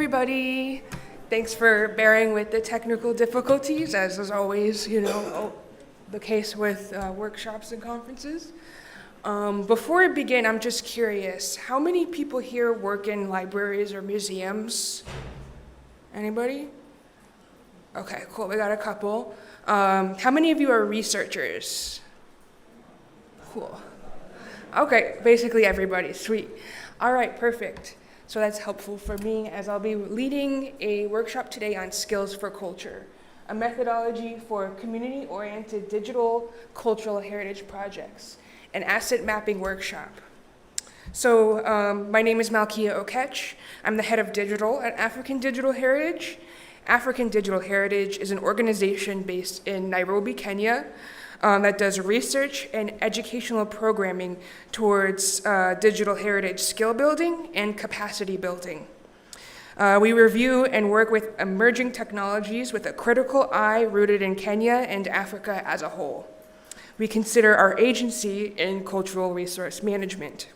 everybody. Thanks for bearing with the technical difficulties, as is always, the case with workshops and conferences. Before we begin, I'm just curious, how many people here work in libraries or museums? Anybody? Okay, cool, we got a couple. How many of you are researchers? Cool. Okay, basically everybody, sweet. All right, perfect. So that's helpful for me as I'll be leading a workshop today on skills for culture, a methodology for community-oriented digital cultural heritage projects, an asset mapping workshop. So my name is Malkia Okech. I'm the head of digital at African Digital Heritage. African Digital Heritage is an organization based in Nairobi, Kenya, that does research and educational programming towards digital heritage skill building and capacity building. We review and work with emerging technologies with a critical eye rooted in Kenya and Africa as a whole. We consider our agency in cultural resource management.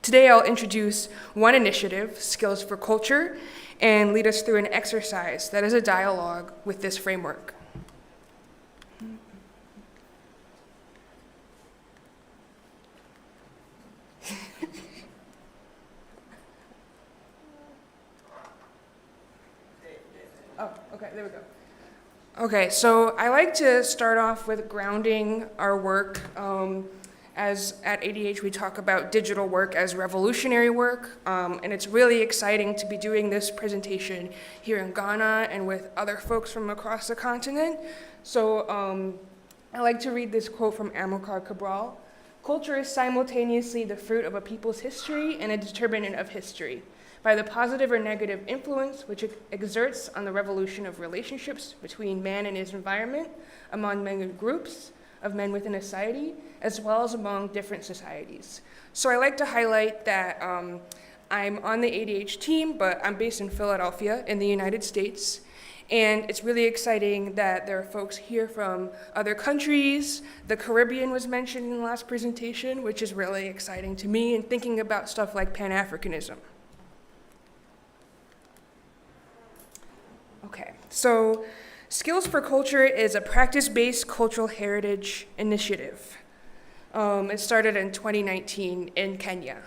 Today I'll introduce one initiative, Skills for Culture, and lead us through an exercise that is a dialogue with this framework. Oh, okay, there we go. Okay, so I like to start off with grounding our work. As at ADH, we talk about digital work as revolutionary work, and it's really exciting to be doing this presentation here in Ghana and with other folks from across the continent. So I like to read this quote from Amilcar Cabral. "Culture is simultaneously the fruit of a people's history and a determinant of history, by the positive or negative influence which it exerts on the revolution of relationships between man and his environment, among many groups of men within a society, as well as among different societies." So I like to highlight that I'm on the ADH team, but I'm based in Philadelphia in the United States. And it's really exciting that there are folks here from other countries. The Caribbean was mentioned in the last presentation, which is really exciting to me, and thinking about stuff like Pan-Africanism. Okay, so Skills for Culture is a practice-based cultural heritage initiative. It started in 2019 in Kenya.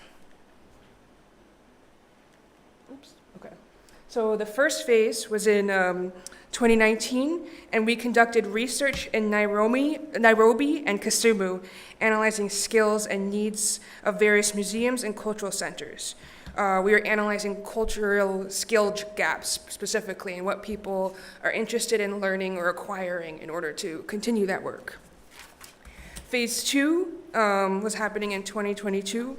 Oops, okay. So the first phase was in 2019, and we conducted research in Nairobi and Kisumu, analyzing skills and needs of various museums and cultural centers. We are analyzing cultural skill gaps specifically and what people are interested in learning or acquiring in order to continue that work. Phase 2 was happening in 2022.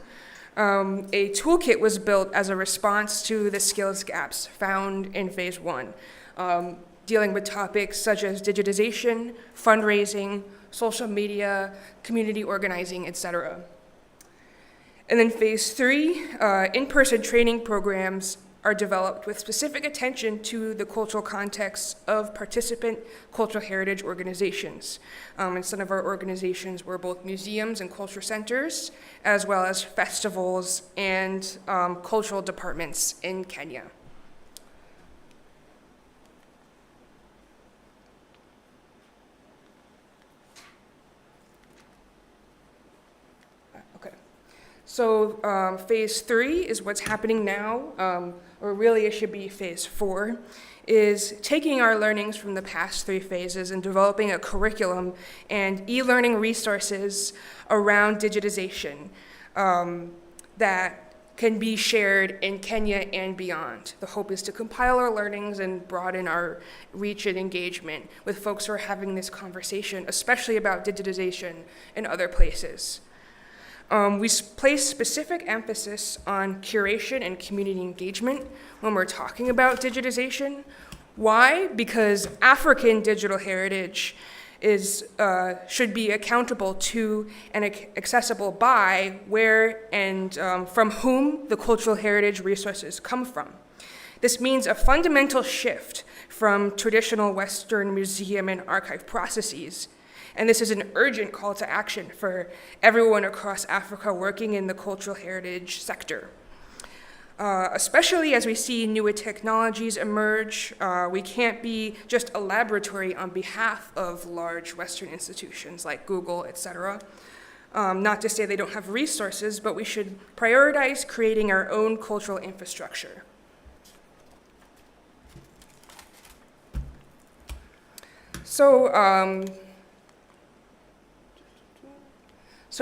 A toolkit was built as a response to the skills gaps found in Phase 1, dealing with topics such as digitization, fundraising, social media, community organizing, etc. And then Phase 3, in-person training programs are developed with specific attention to the cultural context of participant cultural heritage organizations. And some of our organizations were both museums and culture centers, as well as festivals and cultural departments in Kenya. So Phase 3 is what's happening now, or really it should be Phase 4, is taking our learnings from the past 3 phases and developing a curriculum and e-learning resources around digitization that can be shared in Kenya and beyond. The hope is to compile our learnings and broaden our reach and engagement with folks who are having this conversation, especially about digitization in other places. We place specific emphasis on curation and community engagement when we're talking about digitization. Why? Because African digital heritage should be accountable to and accessible by where and from whom the cultural heritage resources come from. This means a fundamental shift from traditional Western museum and archive processes. And this is an urgent call to action for everyone across Africa working in the cultural heritage sector. Especially as we see newer technologies emerge, we can't be just a laboratory on behalf of large Western institutions like Google, et cetera. Not to say they don't have resources, but we should prioritize creating our own cultural infrastructure. So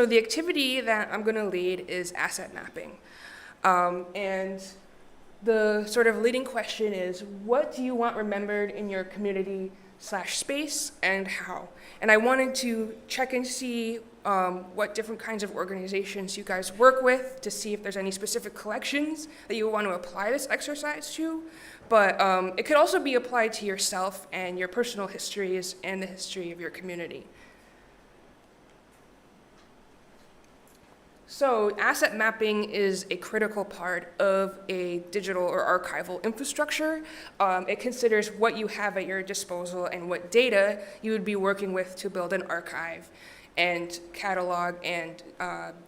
the activity that I'm going to lead is asset mapping. And the sort of leading question is, what do you want remembered in your community/space and how? And I wanted to check and see what different kinds of organizations you guys work with to see if there's any specific collections that you want to apply this exercise to. But it could also be applied to yourself and your personal histories and the history of your community. So asset mapping is a critical part of a digital or archival infrastructure. It considers what you have at your disposal and what data you would be working with to build an archive and catalog and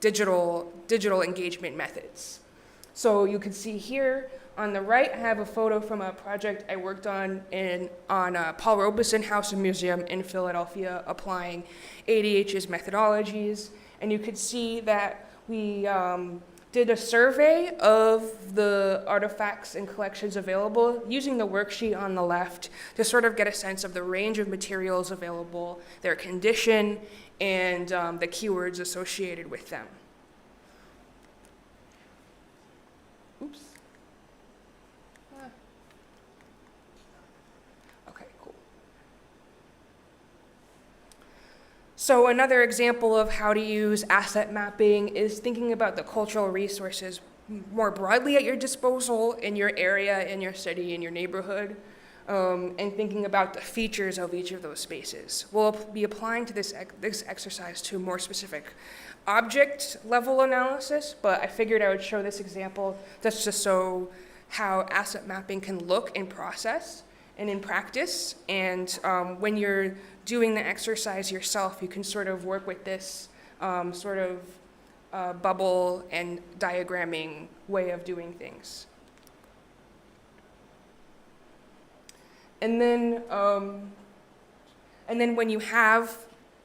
digital engagement methods. So you can see here on the right, I have a photo from a project I worked on Paul Robeson House and Museum in Philadelphia, applying ADH's methodologies. And you could see that we did a survey of the artifacts and collections available using the worksheet on the left to sort of get a sense of the range of materials available, their condition, and the keywords associated with them. Oops. Okay, cool. So another example of how to use asset mapping is thinking about the cultural resources more broadly at your disposal in your area, in your city, in your neighborhood, and thinking about the features of each of those spaces. We'll be applying to this exercise to more specific object level analysis, but I figured I would show this example just to show how asset mapping can look in process and in practice. And when you're doing the exercise yourself, you can sort of work with this bubble and diagramming way of doing things. And then when you have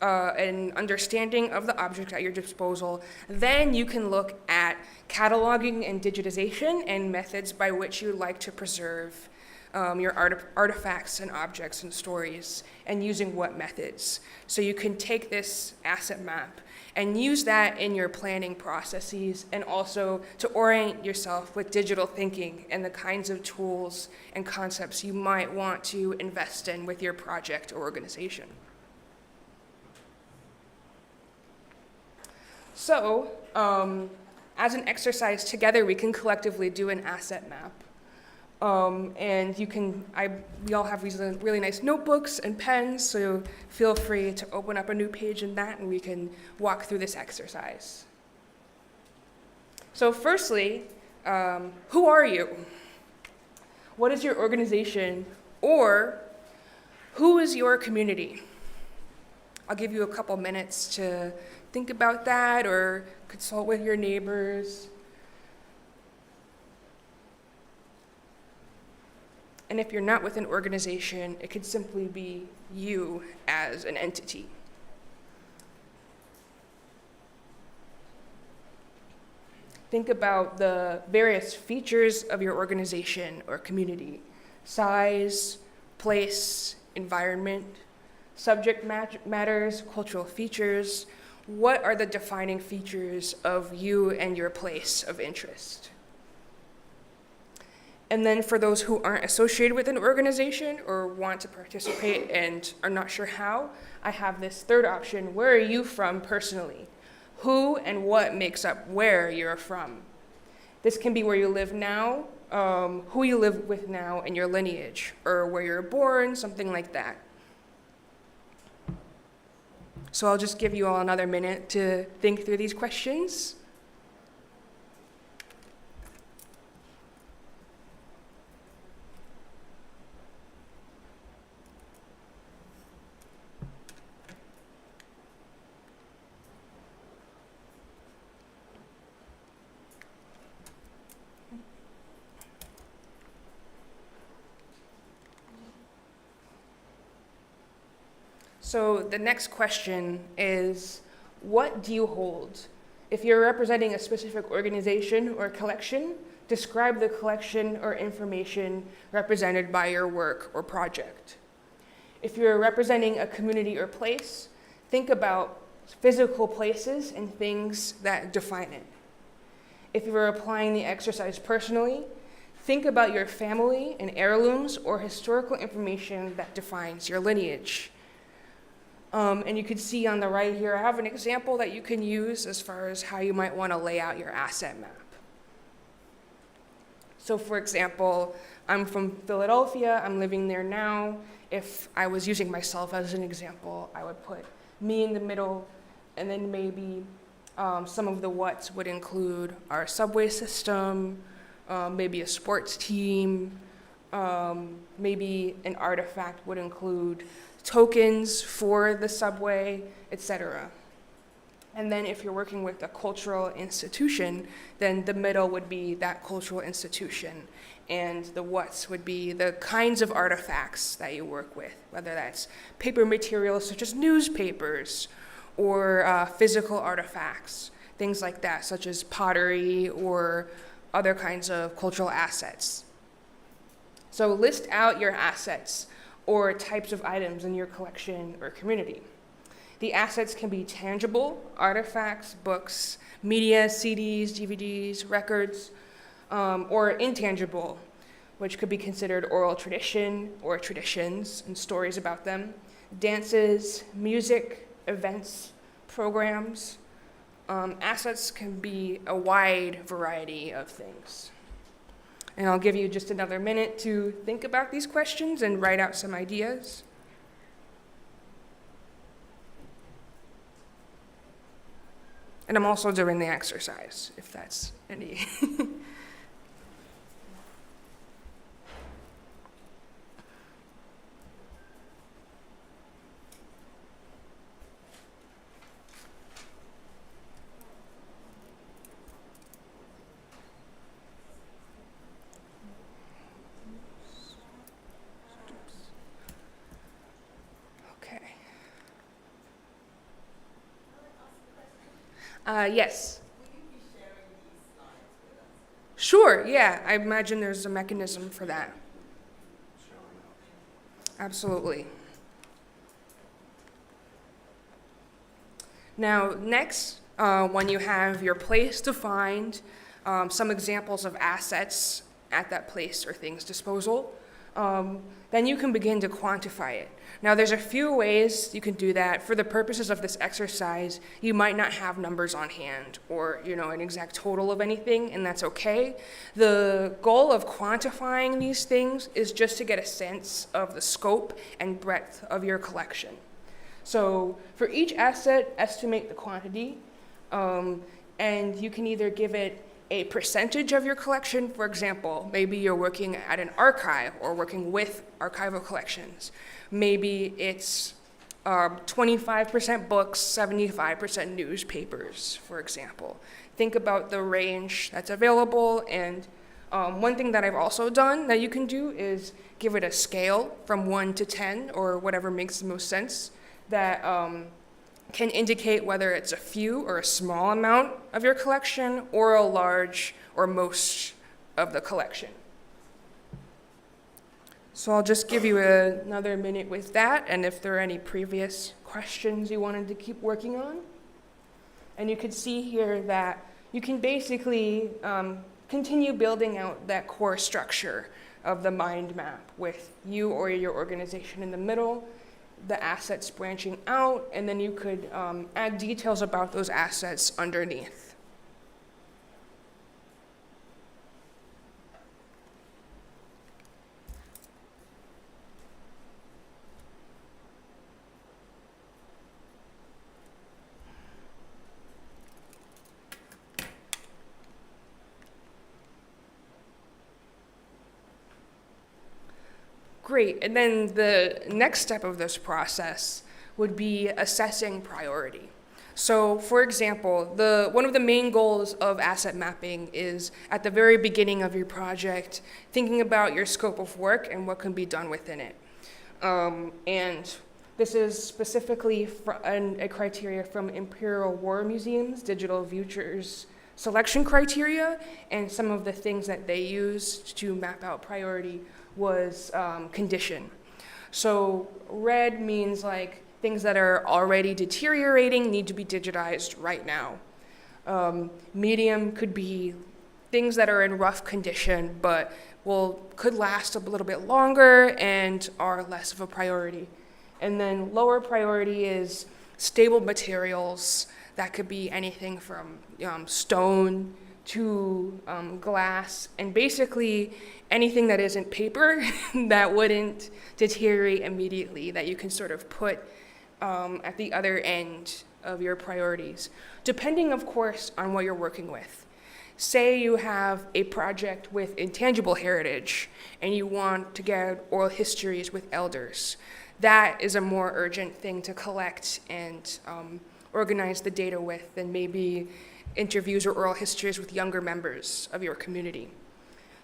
an understanding of the object at your disposal, then you can look at cataloging and digitization and methods by which you like to preserve your artifacts and objects and stories, and using what methods. So you can take this asset map and use that in your planning processes, and also to orient yourself with digital thinking and the kinds of tools and concepts you might want to invest in with your project or organization. So, as an exercise together, we can collectively do an asset map. And we all have these really nice notebooks and pens, so feel free to open up a new page in that and we can walk through this exercise. So firstly, who are you? What is your organization? Or who is your community? I'll give you a couple minutes to think about that or consult with your neighbors. And if you're not with an organization, it could simply be you as an entity. Think about the various features of your organization or community: size, place, environment, subject matters, cultural features. What are the defining features of you and your place of interest? And then for those who aren't associated with an organization or want to participate and are not sure how, I have this third option: where are you from personally? Who and what makes up where you're from? This can be where you live now, who you live with now, and your lineage, or where you're born, something like that. So I'll just give you all another minute to think through these questions. So the next question is, what do you hold? If you're representing a specific organization or collection, describe the collection or information represented by your work or project. If you're representing a community or place, think about physical places and things that define it. If you're applying the exercise personally, think about your family and heirlooms or historical information that defines your lineage. And you can see on the right here, I have an example that you can use as far as how you might want to lay out your asset map. So for example, I'm from Philadelphia, I'm living there now. If I was using myself as an example, I would put me in the middle, and then maybe some of the whats would include our subway system, maybe a sports team, maybe an artifact would include tokens for the subway, etc. And then if you're working with a cultural institution, then the middle would be that cultural institution, and the whats would be the kinds of artifacts that you work with, whether that's paper materials such as newspapers, or physical artifacts, things like that, such as pottery or other kinds of cultural assets. So list out your assets or types of items in your collection or community. The assets can be tangible, artifacts, books, media, CDs, DVDs, records, or intangible, which could be considered oral tradition or traditions and stories about them, dances, music, events, programs. Assets can be a wide variety of things. And I'll give you just another minute to think about these questions and write out some ideas. And I'm also doing the exercise, if that's any. Yes. Sure, yeah, I imagine there's a mechanism for that. Absolutely. Now, next, when you have your place defined, some examples of assets at that place or thing's disposal, then you can begin to quantify it. Now, there's a few ways you can do that. For the purposes of this exercise, you might not have numbers on hand or, an exact total of anything, and that's okay. The goal of quantifying these things is just to get a sense of the scope and breadth of your collection. So for each asset, estimate the quantity, and you can either give it a percentage of your collection. For example, maybe you're working at an archive or working with archival collections. Maybe it's 25% books, 75% newspapers, for example. Think about the range that's available, and one thing that I've also done that you can do is give it a scale from 1 to 10, or whatever makes the most sense, that can indicate whether it's a few or a small amount of your collection or a large or most of the collection. So I'll just give you another minute with that, and if there are any previous questions you wanted to keep working on. And you can see here that you can basically continue building out that core structure of the mind map with you or your organization in the middle, the assets branching out, and then you could add details about those assets underneath. Great, and then the next step of this process would be assessing priority. So for example, one of the main goals of asset mapping is at the very beginning of your project, thinking about your scope of work and what can be done within it. And This is specifically a criteria from Imperial War Museum's Digital Futures selection criteria, and some of the things that they used to map out priority was condition. So red means like things that are already deteriorating need to be digitized right now. Medium could be things that are in rough condition but could last a little bit longer and are less of a priority. And then lower priority is stable materials. That could be anything from stone to glass, and basically anything that isn't paper that wouldn't deteriorate immediately, that you can sort of put at the other end of your priorities, depending, of course, on what you're working with. Say you have a project with intangible heritage and you want to get oral histories with elders. That is a more urgent thing to collect and organize the data with than maybe interviews or oral histories with younger members of your community.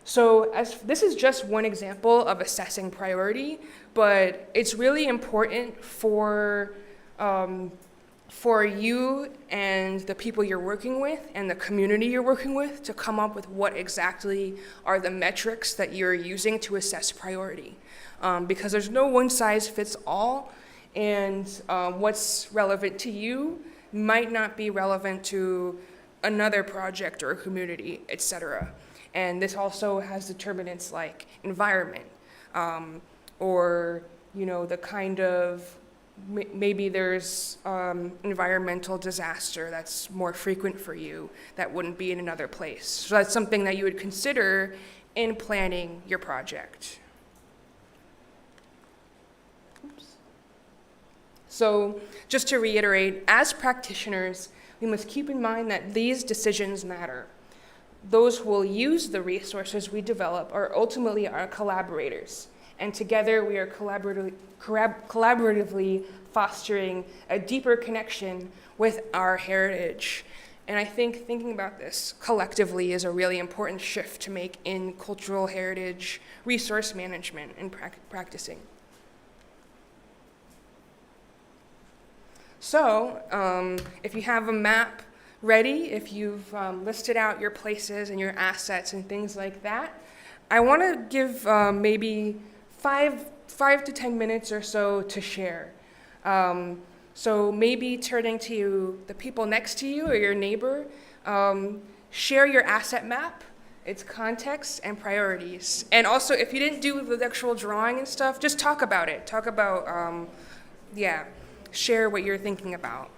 So this is just one example of assessing priority, but it's really important for you and the people you're working with and the community you're working with to come up with what exactly are the metrics that you're using to assess priority. Because there's no one size fits all, and what's relevant to you might not be relevant to another project or community, etc. And this also has determinants like environment, or the kind of, maybe there's environmental disaster that's more frequent for you that wouldn't be in another place. So that's something that you would consider in planning your project. So just to reiterate, as practitioners, we must keep in mind that these decisions matter. Those who will use the resources we develop are ultimately our collaborators, and together we are collaboratively fostering a deeper connection with our heritage. And I think thinking about this collectively is a really important shift to make in cultural heritage resource management and practicing. So if you have a map ready, if you've listed out your places and your assets and things like that, I want to give maybe 5 to 10 minutes or so to share. So maybe turning to the people next to you or your neighbor, share your asset map, its context and priorities. And also, if you didn't do the actual drawing and stuff, just talk about it. Talk about, share what you're thinking about.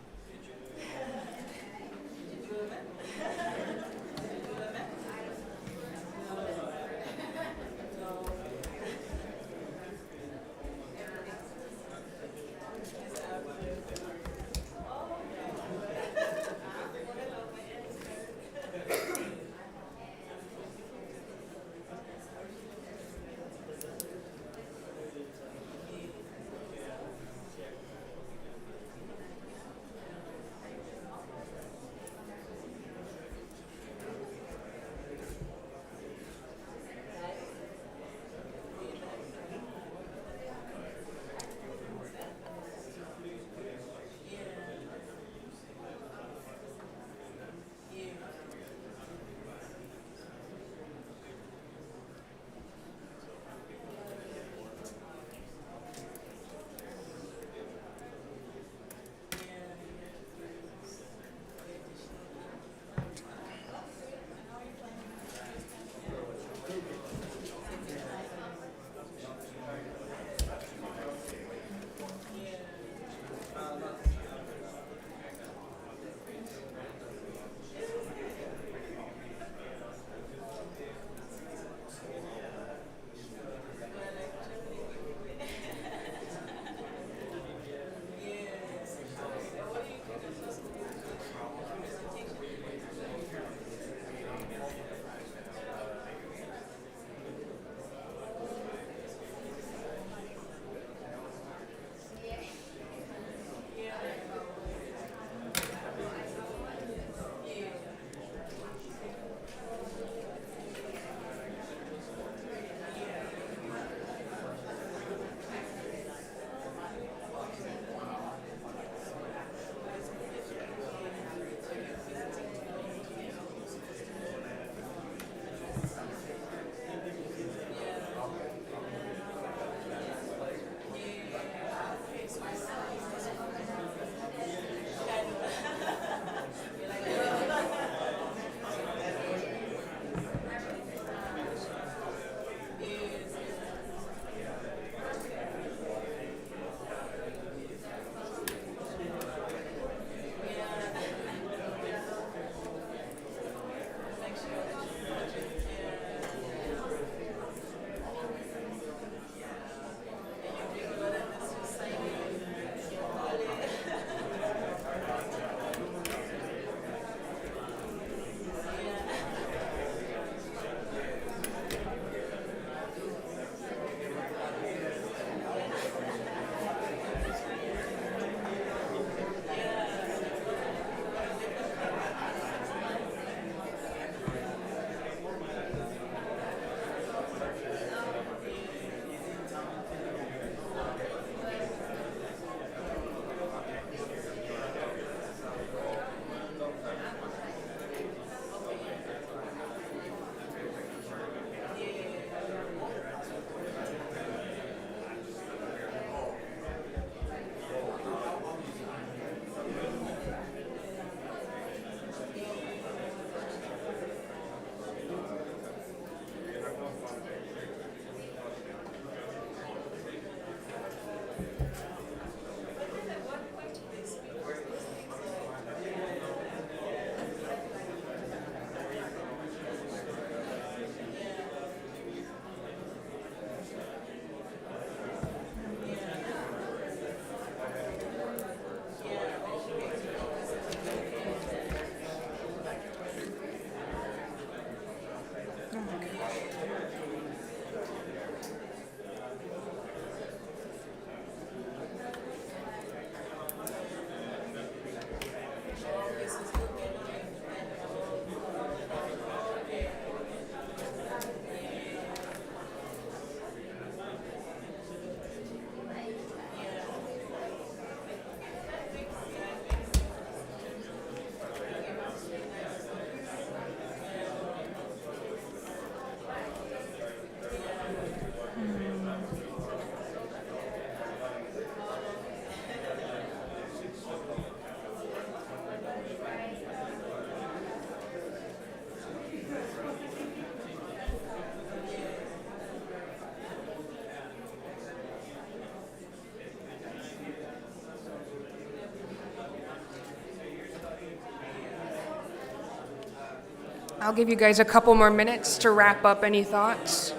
I'll give you guys a couple more minutes to wrap up any thoughts.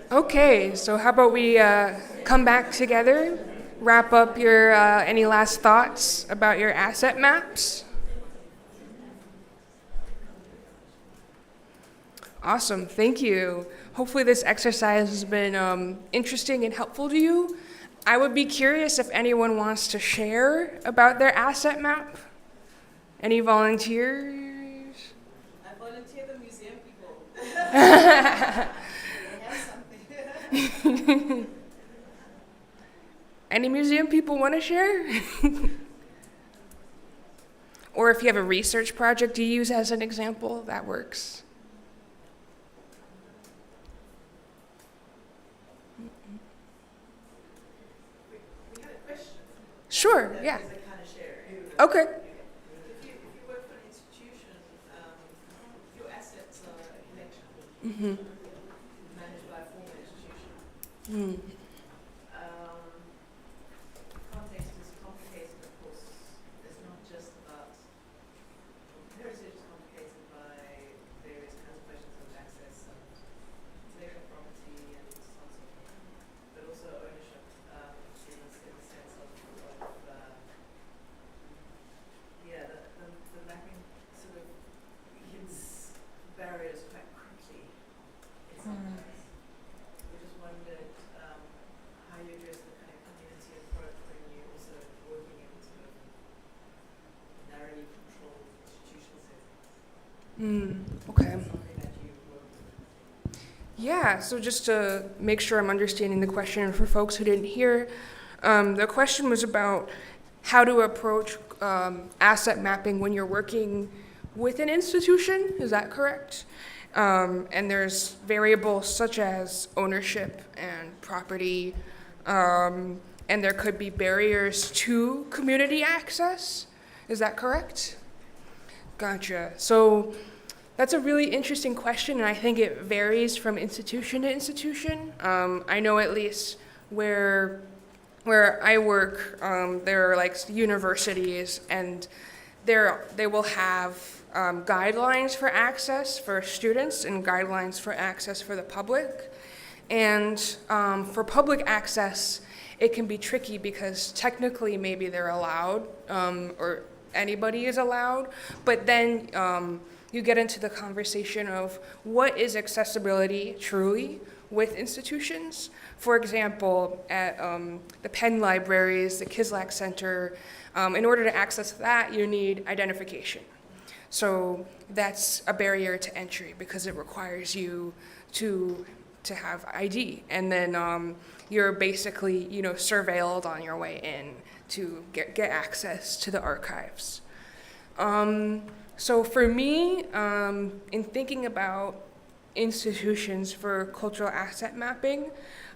Okay, so how about we come back together, wrap up your any last thoughts about your asset maps? Awesome, thank you. Hopefully this exercise has been interesting and helpful to you. I would be curious if anyone wants to share about their asset map. Any volunteers? I volunteer the museum people. They have something. Any museum people want to share? Or if you have a research project you use as an example, that works. We had a question. Sure, yeah. They kind of share. Okay. If you work for an institution, your assets are intellectual, Mm-hmm. managed by a formal institution. Mm. Context is complicated, of course. It's not just about heritage is complicated by various kinds of questions of access and intellectual property and so on and so forth. But also ownership in the sense of the mapping sort of hits barriers quite quickly in some ways. We just wondered how you address the kind of community approach when you're also working in sort of narrowly controlled institutional settings. Okay. Something that you work with. Yeah, so just to make sure I'm understanding the question for folks who didn't hear, the question was about how to approach asset mapping when you're working with an institution, is that correct? And there's variables such as ownership and property, and there could be barriers to community access, is that correct? Gotcha. So that's a really interesting question, and I think it varies from institution to institution. I know at least where I work, there are like universities, and they will have guidelines for access for students and guidelines for access for the public. And for public access, it can be tricky because technically maybe they're allowed, or anybody is allowed, but then you get into the conversation of what is accessibility truly with institutions. For example, at the Penn Libraries, the Kislak Center, in order to access that, you need identification. So that's a barrier to entry because it requires you to have ID, and then you're basically, surveilled on your way in to get access to the archives. So for me, in thinking about institutions for cultural asset mapping,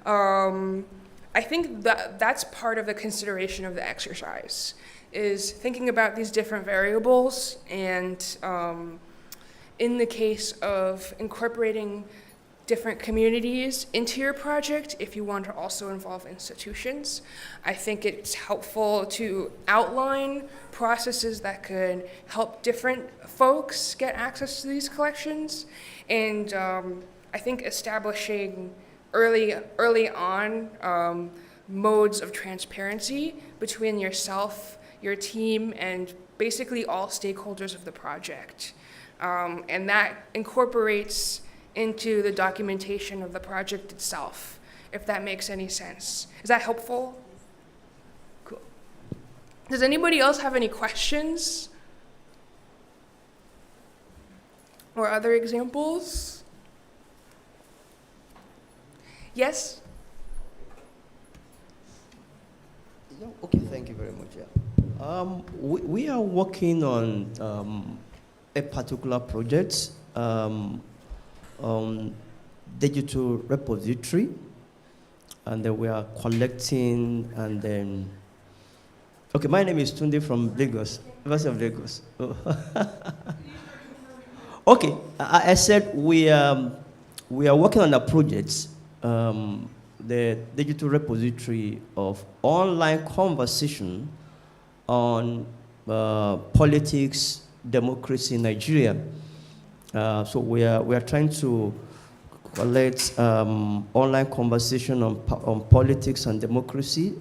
I think that's part of the consideration of the exercise, is thinking about these different variables, and in the case of incorporating different communities into your project, if you want to also involve institutions, I think it's helpful to outline processes that could help different folks get access to these collections. And I think establishing early on modes of transparency between yourself, your team, and basically all stakeholders of the project. And that incorporates into the documentation of the project itself, if that makes any sense. Is that helpful? Cool. Does anybody else have any questions? Or other examples? Yes? No, okay, thank you very much. Yeah. We are working on a particular project on digital repository, and then we are collecting, and then, okay, my name is Tunde from Lagos, University of Lagos. Okay, I said we are working on a project, the digital repository of online conversation on politics, democracy in Nigeria. So we are trying to collect online conversation on politics and democracy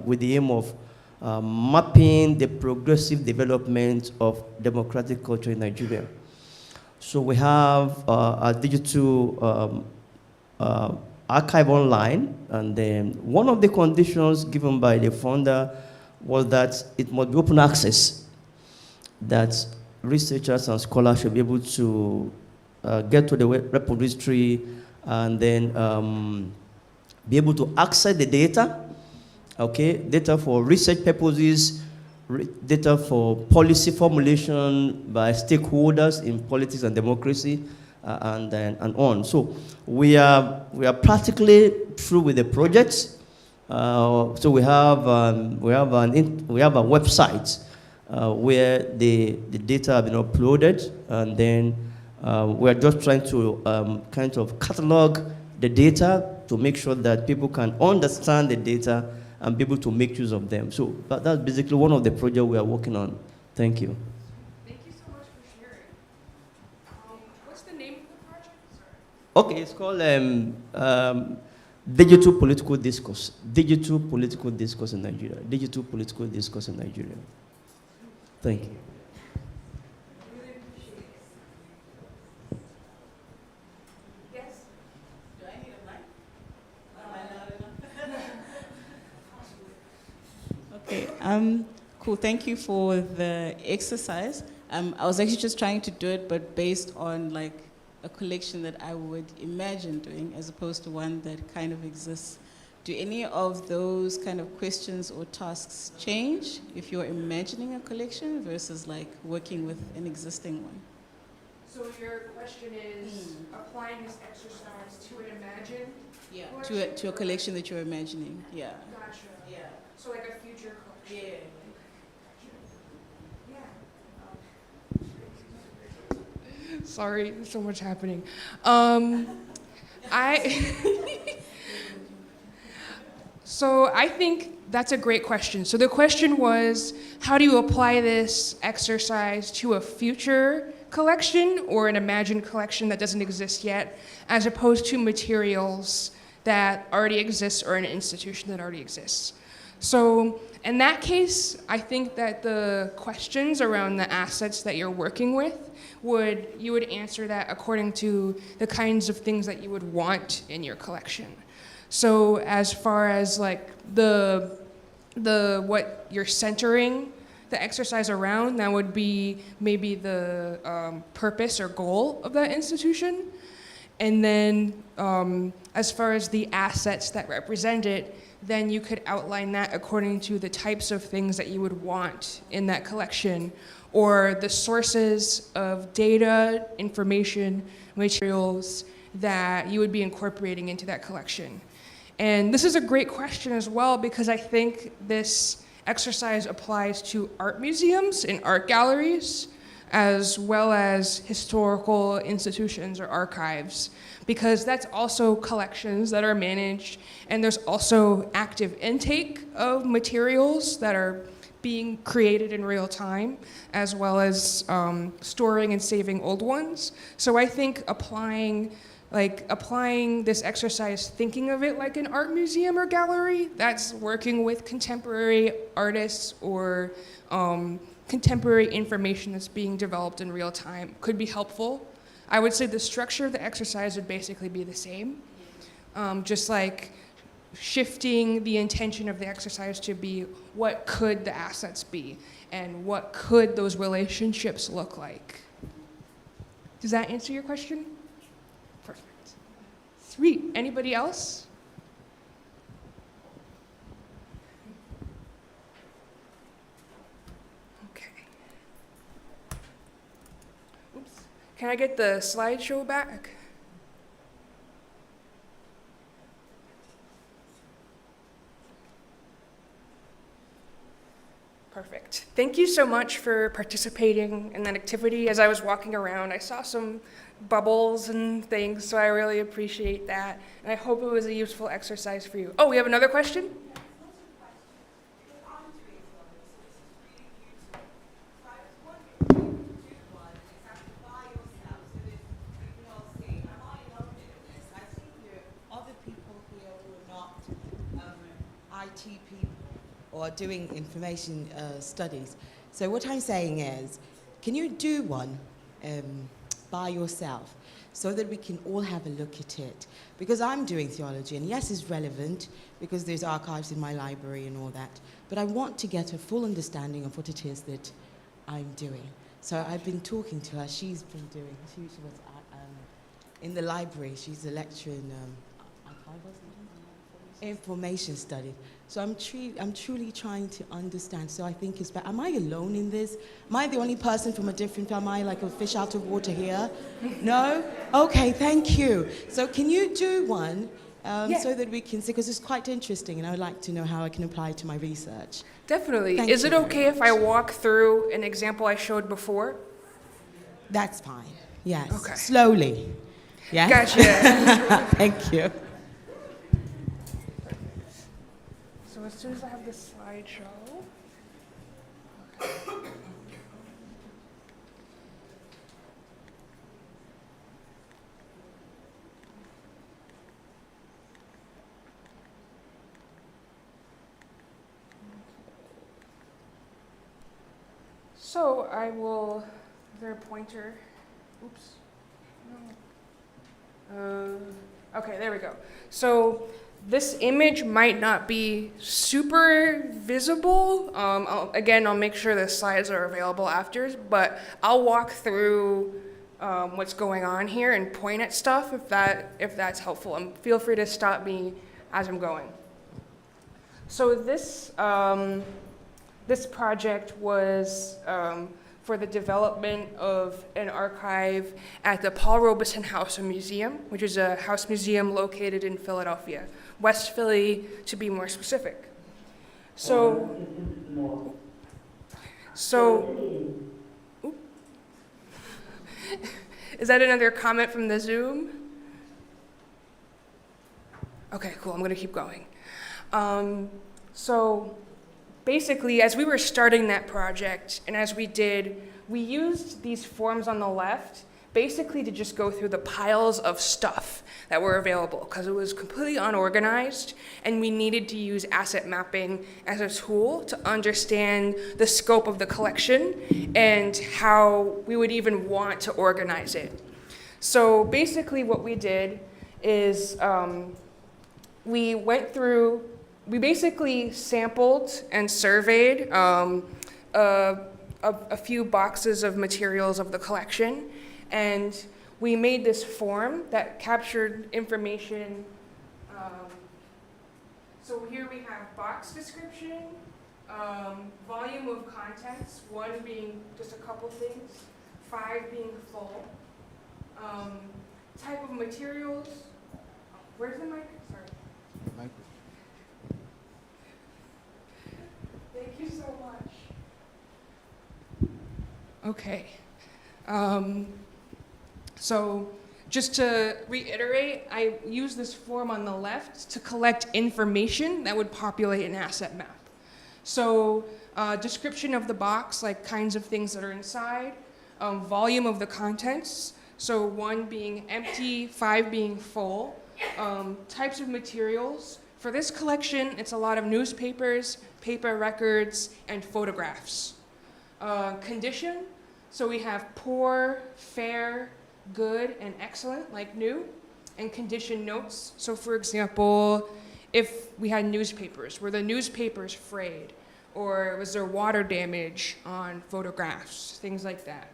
with the aim of mapping the progressive development of democratic culture in Nigeria. So we have a digital archive online, and then one of the conditions given by the founder was that it must be open access, that researchers and scholars should be able to get to the repository and then be able to access the data, okay, data for research purposes, data for policy formulation by stakeholders in politics and democracy, and on. So we are practically through with the project. So we have a website where the data have been uploaded, and then we are just trying to kind of catalog the data to make sure that people can understand the data and be able to make use of them. So that's basically one of the projects we are working on. Thank you. Thank you so much for sharing. What's the name of the project? Sorry. Okay, it's called Digital Political Discourse. Digital Political Discourse in Nigeria. Digital Political Discourse in Nigeria. Thank you. Really appreciate it. Yes? Do I need a mic? Am I loud enough? Okay, cool. Thank you for the exercise. I was actually just trying to do it, but based on like a collection that I would imagine doing, as opposed to one that kind of exists. Do any of those kind of questions or tasks change if you're imagining a collection versus like working with an existing one? So your question is applying this exercise to an imagined Yeah. collection? To a collection that you're imagining. Yeah. Gotcha. Yeah. So like a future collection? Yeah. Yeah. Sorry, there's so much happening. I So I think that's a great question. So the question was, how do you apply this exercise to a future collection or an imagined collection that doesn't exist yet, as opposed to materials that already exist or an institution that already exists? So in that case, I think that the questions around the assets that you're working with you would answer that according to the kinds of things that you would want in your collection. So as far as like the what you're centering the exercise around, that would be maybe the purpose or goal of that institution. And then as far as the assets that represent it, then you could outline that according to the types of things that you would want in that collection, or the sources of data, information, materials that you would be incorporating into that collection. And this is a great question as well, because I think this exercise applies to art museums and art galleries, as well as historical institutions or archives, because that's also collections that are managed, and there's also active intake of materials that are being created in real time, as well as storing and saving old ones. So I think applying this exercise, thinking of it like an art museum or gallery that's working with contemporary artists or contemporary information that's being developed in real time, could be helpful. I would say the structure of the exercise would basically be the same, just like shifting the intention of the exercise to be what could the assets be and what could those relationships look like. Does that answer your question? Perfect. Sweet. Anybody else? Okay. Oops. Can I get the slideshow back? Perfect. Thank you so much for participating in that activity. As I was walking around, I saw some bubbles and things, so I really appreciate that. And I hope it was a useful exercise for you. Oh, we have another question? IT people or doing information studies. So what I'm saying is, can you do one by yourself so that we can all have a look at it? Because I'm doing theology, and yes, it's relevant because there's archives in my library and all that, but I want to get a full understanding of what it is that I'm doing. So I've been talking to her. She's been doing, she was in the library. She's a lecturer in information study. So I'm truly trying to understand. So I think it's better. Am I alone in this? Am I the only person from a different, am I like a fish out of water here? No? Okay, thank you. So can you do one so that we can see, because it's quite interesting and I would like to know how I can apply it to my research. Definitely. Thank Is you it very okay if much. I walk through an example I showed before? That's fine. Yes. Okay. Slowly. Yes? Gotcha. Thank you. So as soon as I have the slideshow. So I will, is there a pointer? Oops. No. Okay, there we go. So this image might not be super visible. I'll make sure the slides are available after, but I'll walk through what's going on here and point at stuff if that's helpful. And feel free to stop me as I'm going. So this project was for the development of an archive at the Paul Robeson House Museum, which is a house museum located in Philadelphia, West Philly to be more specific. So Is that another comment from the Zoom? Okay, cool, I'm gonna keep going. So basically, as we were starting that project, and as we did, we used these forms on the left basically to just go through the piles of stuff that were available, because it was completely unorganized, and we needed to use asset mapping as a tool to understand the scope of the collection and how we would even want to organize it. So basically what we did is we basically sampled and surveyed a few boxes of materials of the collection, and we made this form that captured information. So here we have box description, volume of contents, 1 being just a couple things, 5 being full, type of materials. Where's the mic? Sorry. Thank you so much. Okay. So just to reiterate, I use this form on the left to collect information that would populate an asset map. So description of the box, like kinds of things that are inside, volume of the contents, so 1 being empty, 5 being full, types of materials. For this collection, it's a lot of newspapers, paper records, and photographs. Condition, so we have poor, fair, good, and excellent, like new, and condition notes. So for example, if we had newspapers, were the newspapers frayed? Or was there water damage on photographs? Things like that.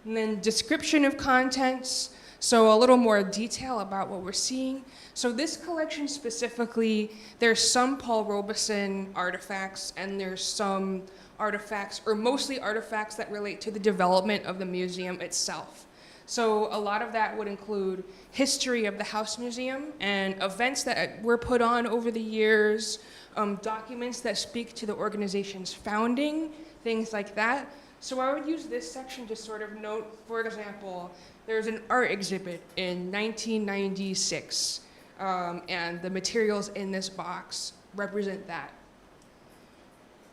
And then description of contents, so a little more detail about what we're seeing. So this collection specifically, there's some Paul Robeson artifacts, and there's some artifacts, or mostly artifacts that relate to the development of the museum itself. So a lot of that would include history of the House Museum and events that were put on over the years, documents that speak to the organization's founding, things like that. So I would use this section to sort of note, for example, there's an art exhibit in 1996, and the materials in this box represent that.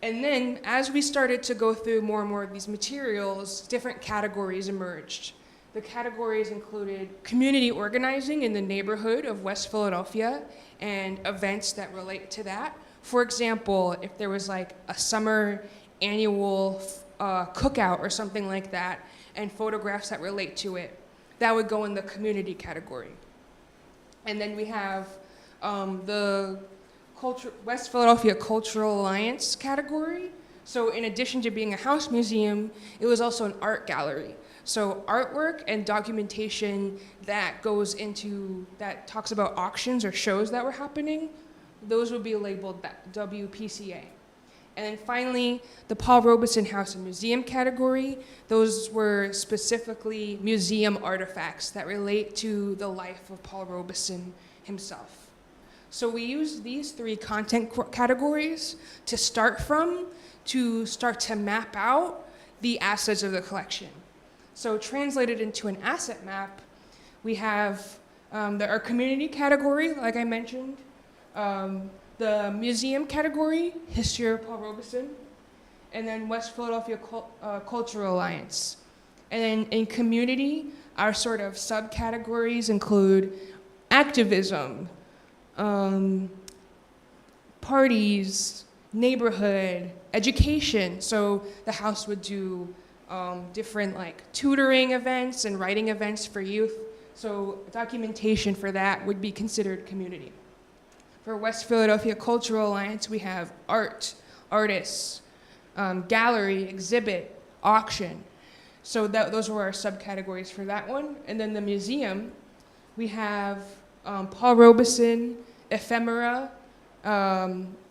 And then, as we started to go through more and more of these materials, different categories emerged. The categories included community organizing in the neighborhood of West Philadelphia and events that relate to that. For example, if there was like a summer annual cookout or something like that, and photographs that relate to it, that would go in the community category. And then we have the West Philadelphia Cultural Alliance category. So in addition to being a house museum, it was also an art gallery. So artwork and documentation that goes into, that talks about auctions or shows that were happening, those would be labeled WPCA. And then finally, the Paul Robeson House and Museum category, those were specifically museum artifacts that relate to the life of Paul Robeson himself. So we use these 3 content categories to start from, to start to map out the assets of the collection. So translated into an asset map, we have our community category, like I mentioned, the museum category, history of Paul Robeson, and then West Philadelphia Cultural Alliance. And then in community, our sort of subcategories include activism, parties, neighborhood, education. So the house would do different like tutoring events and writing events for youth. So documentation for that would be considered community. For West Philadelphia Cultural Alliance, we have art, artists, gallery, exhibit, auction. So those were our subcategories for that one. And then the museum, we have Paul Robeson, ephemera,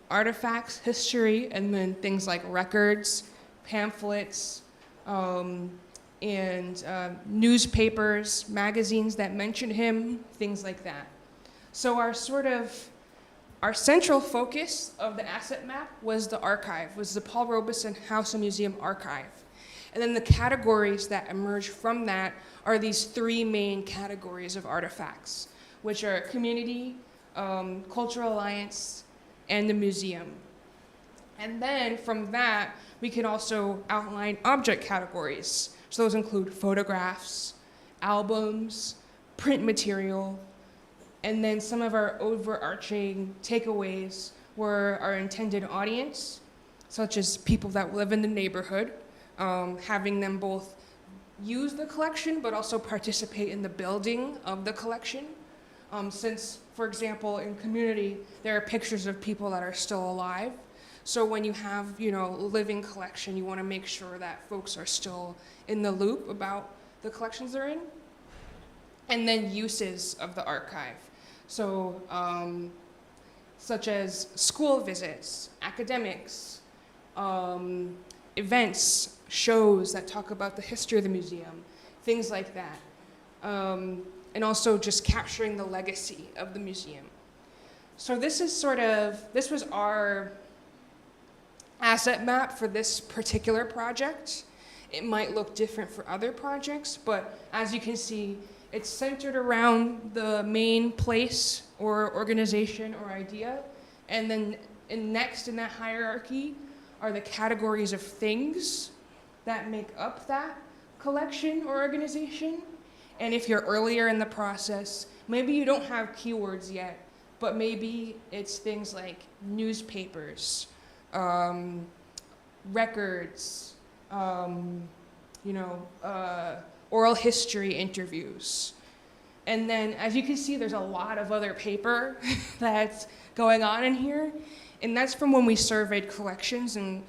artifacts, history, and then things like records, pamphlets, and newspapers, magazines that mention him, things like that. So our central focus of the asset map was the archive, was the Paul Robeson House and Museum archive. And then the categories that emerge from that are these three main categories of artifacts, which are community, cultural alliance, and the museum. And then from that, we can also outline object categories. So those include photographs, albums, print material, and then some of our overarching takeaways were our intended audience, such as people that live in the neighborhood, having them both use the collection but also participate in the building of the collection. Since, for example, in community, there are pictures of people that are still alive. So when you have, living collection, you want to make sure that folks are still in the loop about the collections they're in. And then uses of the archive. So, such as school visits, academics, events, shows that talk about the history of the museum, things like that. And also just capturing the legacy of the museum. So this was our asset map for this particular project. It might look different for other projects, but as you can see, it's centered around the main place or organization or idea. And then next in that hierarchy are the categories of things that make up that collection or organization. And if you're earlier in the process, maybe you don't have keywords yet, but maybe it's things like newspapers, records, oral history interviews. And then, as you can see, there's a lot of other paper that's going on in here. And that's from when we surveyed collections and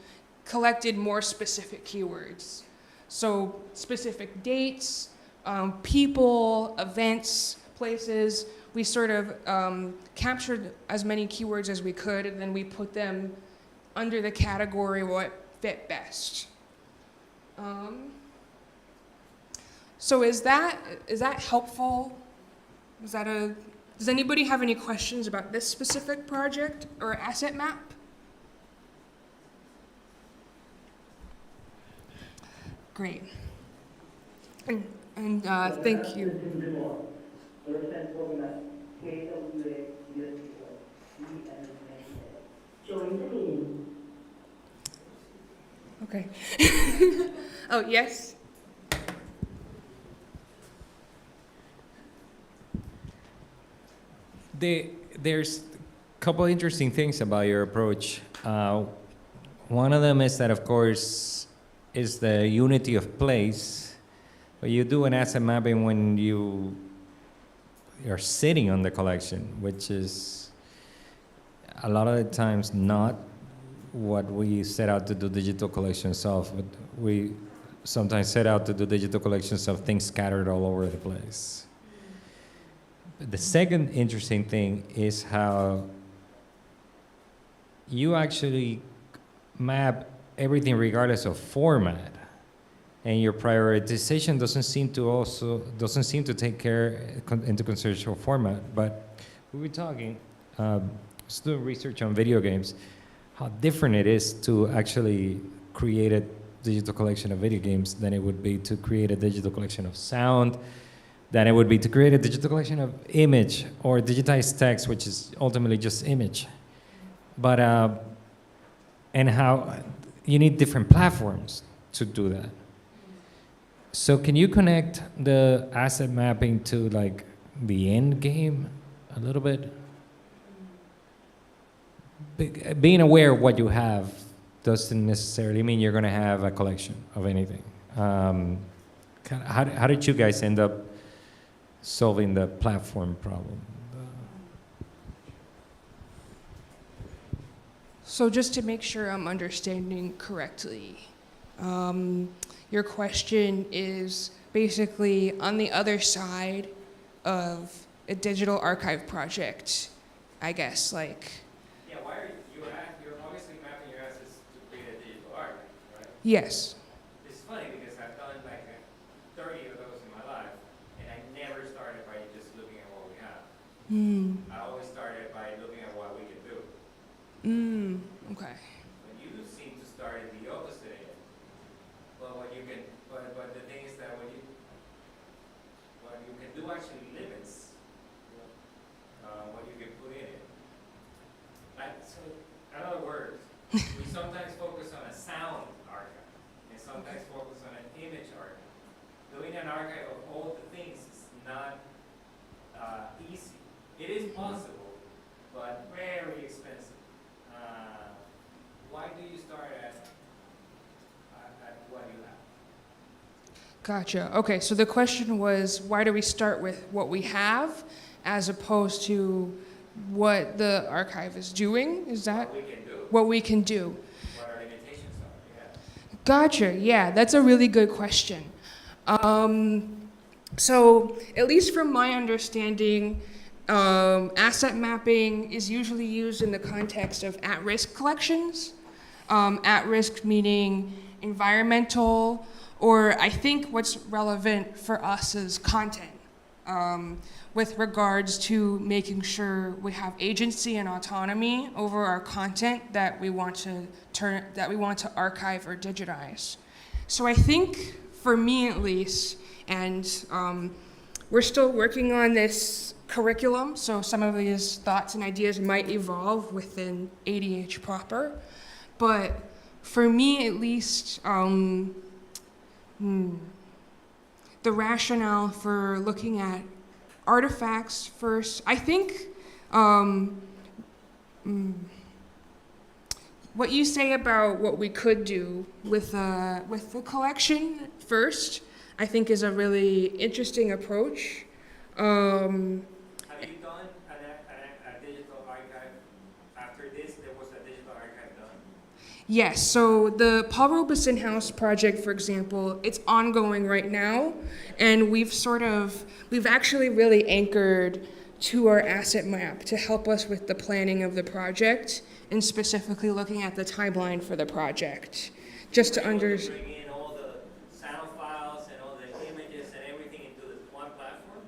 collected more specific keywords. So specific dates, people, events, places. We sort of captured as many keywords as we could, and then we put them under the category what fit best. So is that helpful? Does anybody have any questions about this specific project or asset map? Great. And thank you. Okay. Oh, yes? There's a couple interesting things about your approach. One of them is that, of course, is the unity of place. But you do an asset mapping when you're sitting on the collection, which is a lot of the times not what we set out to do digital collections of. But we sometimes set out to do digital collections of things scattered all over the place. But the second interesting thing is how you actually map everything regardless of format, and your prioritization doesn't seem to take into consideration format. But we were talking, doing research on video games, how different it is to actually create a digital collection of video games than it would be to create a digital collection of sound, than it would be to create a digital collection of image or digitized text, which is ultimately just image. But, and how you need different platforms to do that. So can you connect the asset mapping to like the end game a little bit? Being aware of what you have doesn't necessarily mean you're gonna have a collection of anything. How did you guys end up solving the platform problem? So just to make sure I'm understanding correctly, your question is basically on the other side of a digital archive project, I guess, like. Yeah, why are you're obviously mapping your assets to create a digital archive, right? Yes. It's funny because I've done like 30 of those in my life, and I never started by just looking at what we have. I always started by looking at what we can do. Okay. But you seem to start at the opposite end. Well, what you can sometimes focus on a sound archive, and sometimes focus on an image archive. Doing an archive of all the things is not easy. It is possible, but very expensive. Why do you start at what you have? Gotcha. Okay, so the question was, why do we start with what we have as opposed to what the archive is doing? Is that What we can do, what we can do? what our limitations are, yeah. Gotcha. Yeah, that's a really good question. So, at least from my understanding, asset mapping is usually used in the context of at-risk collections. At-risk meaning environmental, or I think what's relevant for us is content, with regards to making sure we have agency and autonomy over our content that we want to archive or digitize. So I think, for me at least, and we're still working on this curriculum, so some of these thoughts and ideas might evolve within ADH proper, but for me at least, the rationale for looking at artifacts first, I think what you say about what we could do with the collection first, I think is a really interesting approach. Have you done a digital archive? After this, there was a digital archive done? Yes, so the Paul Robeson House project, for example, it's ongoing right now, and we've actually really anchored to our asset map to help us with the planning of the project, and specifically looking at the timeline for the project, just to understand. Bring in all the sound files and all the images and everything into this one platform?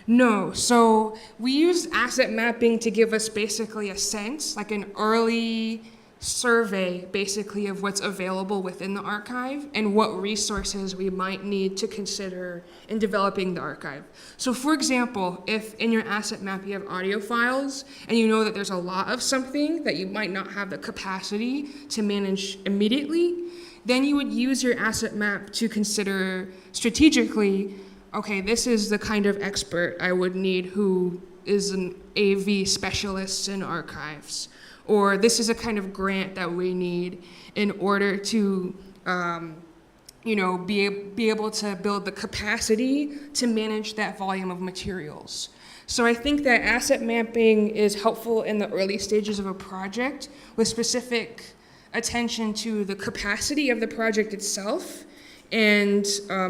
No, so we use asset mapping to give us basically a sense, like an early survey basically of what's available within the archive and what resources we might need to consider in developing the archive. So for example, if in your asset map you have audio files and you know that there's a lot of something that you might not have the capacity to manage immediately, then you would use your asset map to consider strategically, okay, this is the kind of expert I would need who is an AV specialist in archives. Or this is a kind of grant that we need in order to, be able to build the capacity to manage that volume of materials. So I think that asset mapping is helpful in the early stages of a project with specific attention to the capacity of the project itself and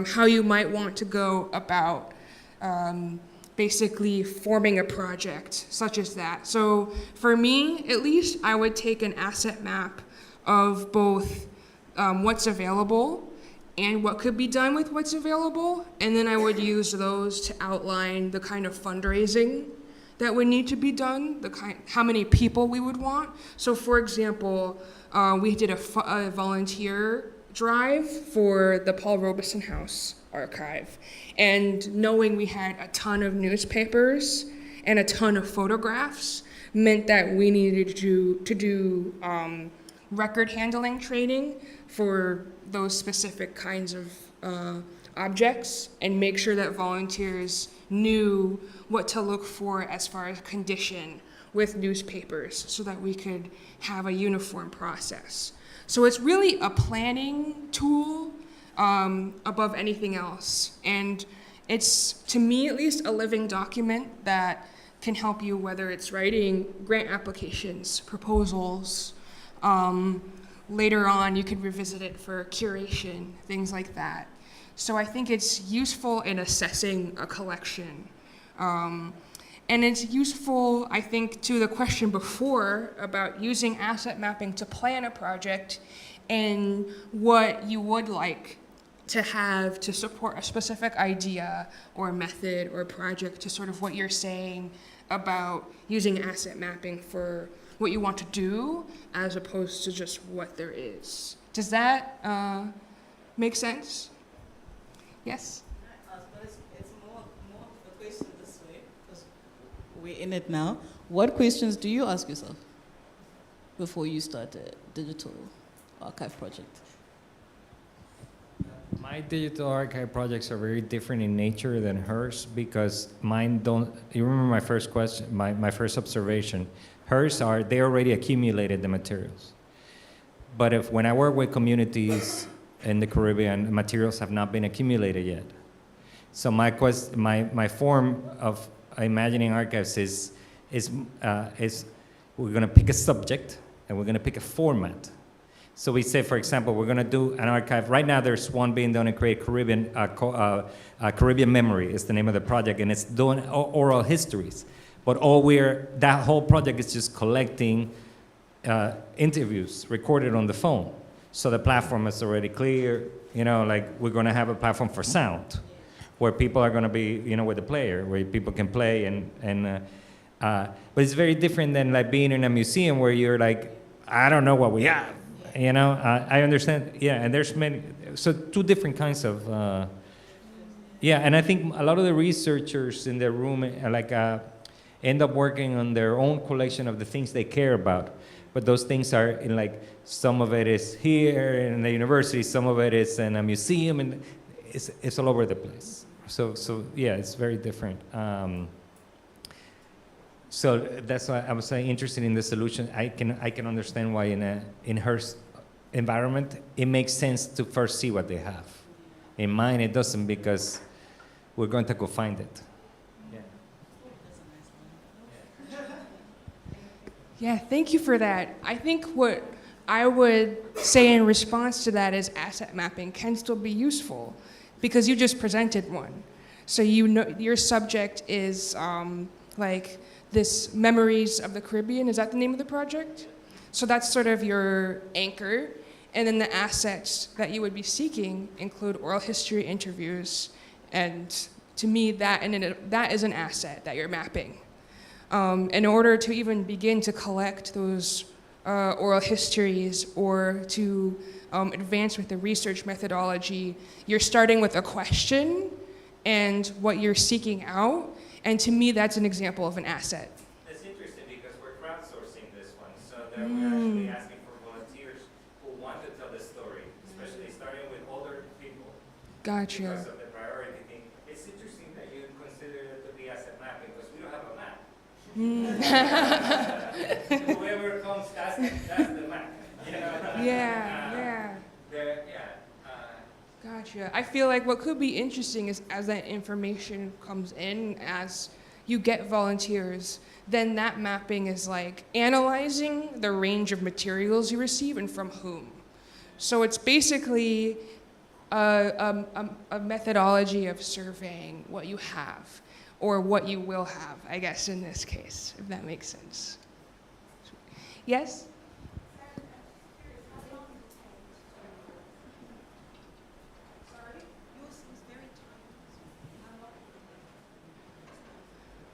how you might want to go about basically forming a project such as that. So for me, at least, I would take an asset map of both what's available and what could be done with what's available, and then I would use those to outline the kind of fundraising that would need to be done, how many people we would want. So for example, we did a volunteer drive for the Paul Robeson House archive. And knowing we had a ton of newspapers and a ton of photographs meant that we needed to do record handling training for those specific kinds of objects and make sure that volunteers knew what to look for as far as condition with newspapers so that we could have a uniform process. So it's really a planning tool above anything else. And it's, to me at least, a living document that can help you, whether it's writing grant applications, proposals. Later on, you could revisit it for curation, things like that. So I think it's useful in assessing a collection. And it's useful, I think, to the question before about using asset mapping to plan a project and what you would like to have to support a specific idea or method or project, to sort of what you're saying about using asset mapping for what you want to do as opposed to just what there is. Does that make sense? Yes? But it's more a question this way, because we're in it now. What questions do you ask yourself before you start a digital archive project? My digital archive projects are very different in nature than hers because mine don't. You remember my first question, my first observation. Hers are they already accumulated the materials. But if when I work with communities in the Caribbean, materials have not been accumulated yet. So my form of imagining archives is we're going to pick a subject and we're going to pick a format. So we say, for example, we're going to do an archive. Right now, there's one being done in Create Caribbean. Caribbean Memory is the name of the project, and it's doing oral histories. But that whole project is just collecting interviews recorded on the phone. So the platform is already clear. You know, like we're going to have a platform for sound, where people are going to be, you know, with the player, where people can play but it's very different than like being in a museum where you're like, I don't know what we have. You know, I understand. Yeah, and there's many. So two different kinds of. And I think a lot of the researchers in the room end up working on their own collection of the things they care about. But those things are in like some of it is here in the university, some of it is in a museum, and it's all over the place. So yeah, it's very different. So that's why I was saying interested in the solution. I can understand why in her environment it makes sense to first see what they have. In mine it doesn't because we're going to go find it. Yeah, thank you for that. I think what I would say in response to that is asset mapping can still be useful because you just presented one. So you know your subject is like this Memories of the Caribbean. Is that the name of the project? So that's sort of your anchor. And then the assets that you would be seeking include oral history interviews. And to me, that is an asset that you're mapping. In order to even begin to collect those oral histories or to advance with the research methodology, you're starting with a question and what you're seeking out. And to me, that's an example of an asset. That's interesting because we're crowdsourcing this one. So that we're actually asking for volunteers who want to tell the story, especially starting with older people. Gotcha. Because of the priority thing. It's interesting that you consider it to be asset mapping because we don't have a map. Whoever comes, that's the map. You know? Yeah. Gotcha. I feel like what could be interesting is as that information comes in, as you get volunteers, then that mapping is like analyzing the range of materials you receive and from whom. So it's basically a methodology of surveying what you have or what you will have, I guess, in this case, if that makes sense. Yes?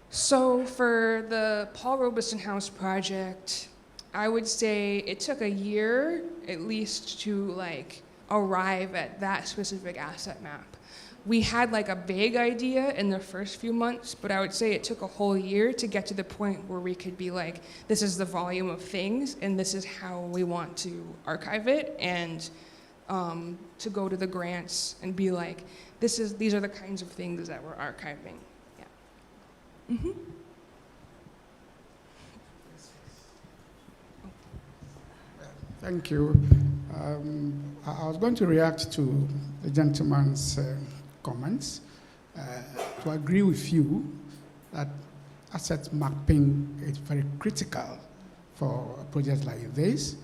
So for the Paul Robeson House project, I would say it took a year at least to like arrive at that specific asset map. We had like a vague idea in the first few months, but I would say it took a whole year to get to the point where we could be like, this is the volume of things and this is how we want to archive it, and to go to the grants and be like, these are the kinds of things that we're archiving. Mm-hmm. Thank you. I was going to react to the gentleman's comments, to agree with you that asset mapping is very critical for projects like this.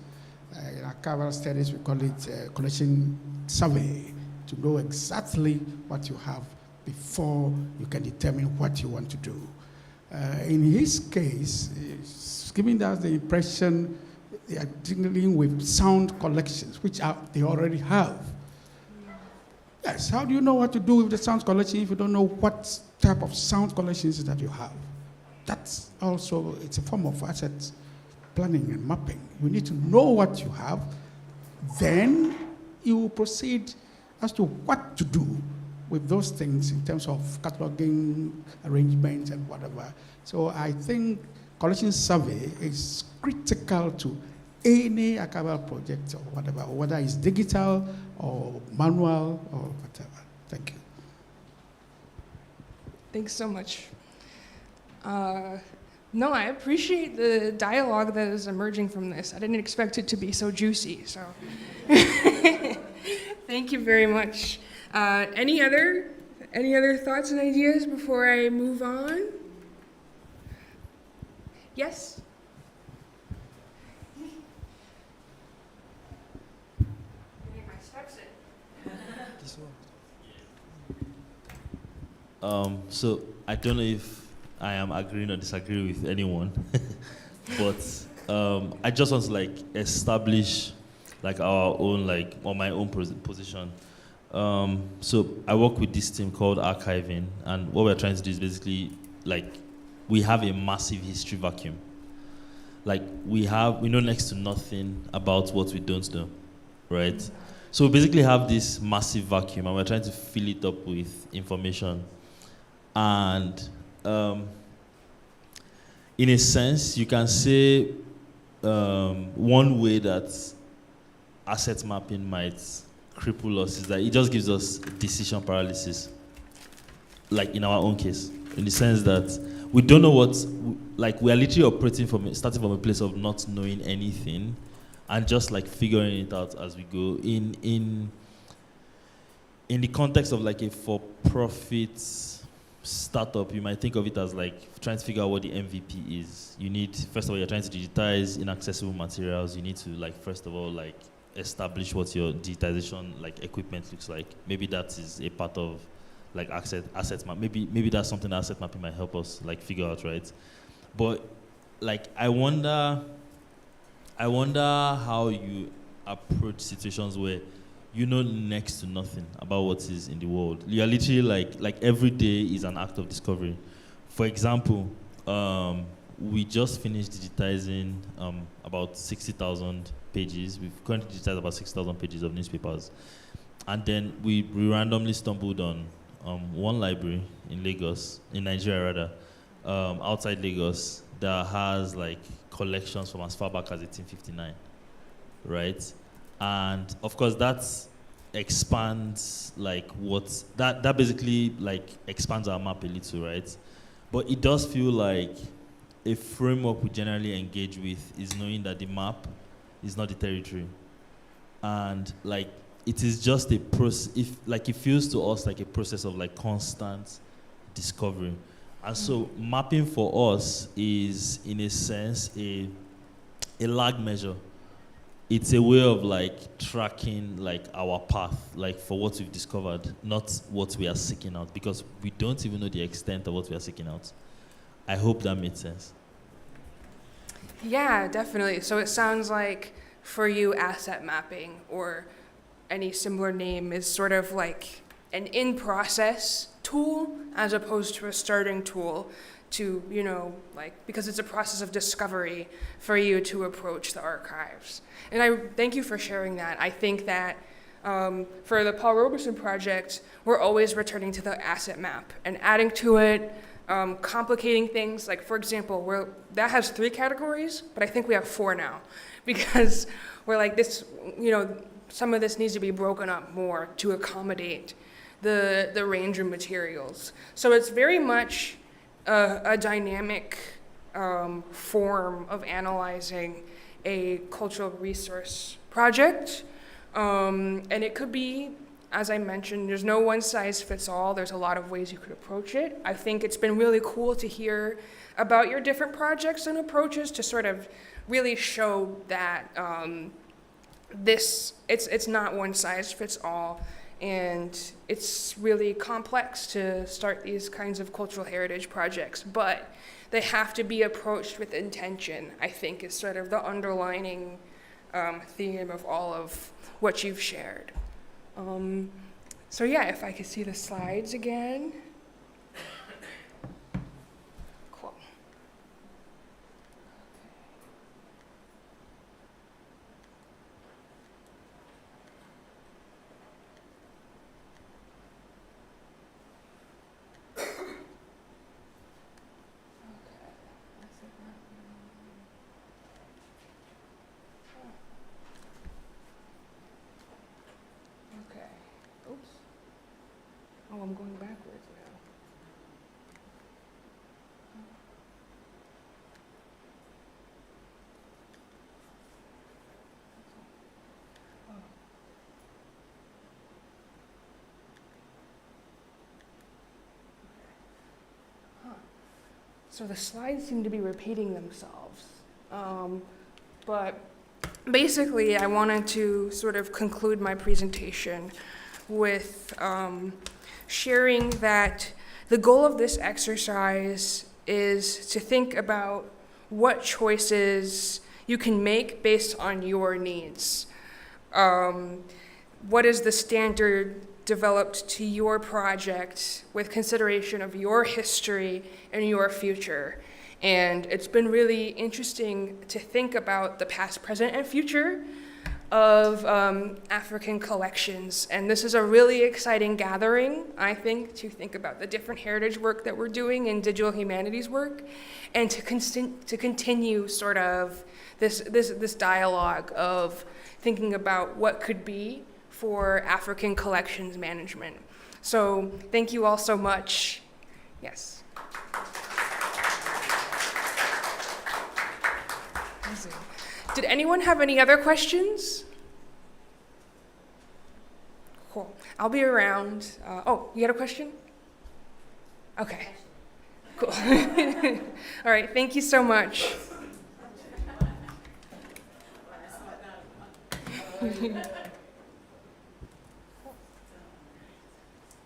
In archival studies, we call it collection survey, to know exactly what you have before you can determine what you want to do. In his case, it's giving us the impression they are dealing with sound collections, which they already have. Yes, how do you know what to do with the sound collection if you don't know what type of sound collections that you have? That's also, it's a form of asset planning and mapping. You need to know what you have, then you will proceed as to what to do with those things in terms of cataloging, arrangements, and whatever. So I think collection survey is critical to any archival project or whatever, whether it's digital or manual or whatever. Thank you. Thanks so much. No, I appreciate the dialogue that is emerging from this. I didn't expect it to be so juicy, so thank you very much. Any other thoughts and ideas before I move on? Yes? Getting my steps in. So I don't know if I am agreeing or disagreeing with anyone, but I just want to like establish like our own like or my own position. So I work with this team called archiving, and what we're trying to do is basically like we have a massive history vacuum. Like we know next to nothing about what we don't know, right? So we basically have this massive vacuum, and we're trying to fill it up with information. And in a sense, you can say one way that asset mapping might cripple us is that it just gives us decision paralysis, like in our own case, in the sense that we don't know we are literally operating starting from a place of not knowing anything and just like figuring it out as we go. In the context of like a for-profit startup, you might think of it as like trying to figure out what the MVP is. You need, first of all, you're trying to digitize inaccessible materials. You need to like, first of all, like establish what your digitization like equipment looks like. Maybe that is a part of like asset map. Maybe that's something that asset mapping might help us like figure out, right? But like I wonder how you approach situations where you know next to nothing about what is in the world. You are literally like every day is an act of discovery. For example, we just finished digitizing about 60,000 pages. We've currently digitized about 6,000 pages of newspapers. And then we randomly stumbled on one library in Lagos, in Nigeria rather, outside Lagos, that has like collections from as far back as 1859, right? And of course that expands like that basically like expands our map a little, right? But it does feel like a framework we generally engage with is knowing that the map is not the territory. And like it is just a process, it feels to us like a process of like constant discovery. And so mapping for us is in a sense a lag measure. It's a way of like tracking like our path, like for what we've discovered, not what we are seeking out, because we don't even know the extent of what we are seeking out. I hope that made sense. Yeah, definitely. So it sounds like for you, asset mapping or any similar name is sort of like an in-process tool as opposed to a starting tool to, because it's a process of discovery for you to approach the archives. And I thank you for sharing that. I think that for the Paul Robeson project, we're always returning to the asset map and adding to it, complicating things. Like, for example, that has 3 categories, but I think we have 4 now because we're like this, some of this needs to be broken up more to accommodate the range of materials. So it's very much a dynamic form of analyzing a cultural resource project. And it could be, as I mentioned, there's no one size fits all. There's a lot of ways you could approach it. I think it's been really cool to hear about your different projects and approaches to sort of really show that it's not one size fits all. And it's really complex to start these kinds of cultural heritage projects, but they have to be approached with intention, I think, is sort of the underlining theme of all of what you've shared. So yeah, if I could see the slides again. Cool. So the slides seem to be repeating themselves. But basically, I wanted to sort of conclude my presentation with sharing that the goal of this exercise is to think about what choices you can make based on your needs. What is the standard developed to your project with consideration of your history and your future? And it's been really interesting to think about the past, present, and future of African collections. And this is a really exciting gathering, I think, to think about the different heritage work that we're doing in digital humanities work, and to continue sort of this dialogue of thinking about what could be for African collections management. So thank you all so much. Yes. Did anyone have any other questions? Cool. I'll be around. Oh, you had a question? Okay. Cool. All right. Thank you so much.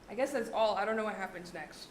I guess that's all. I don't know what happens next.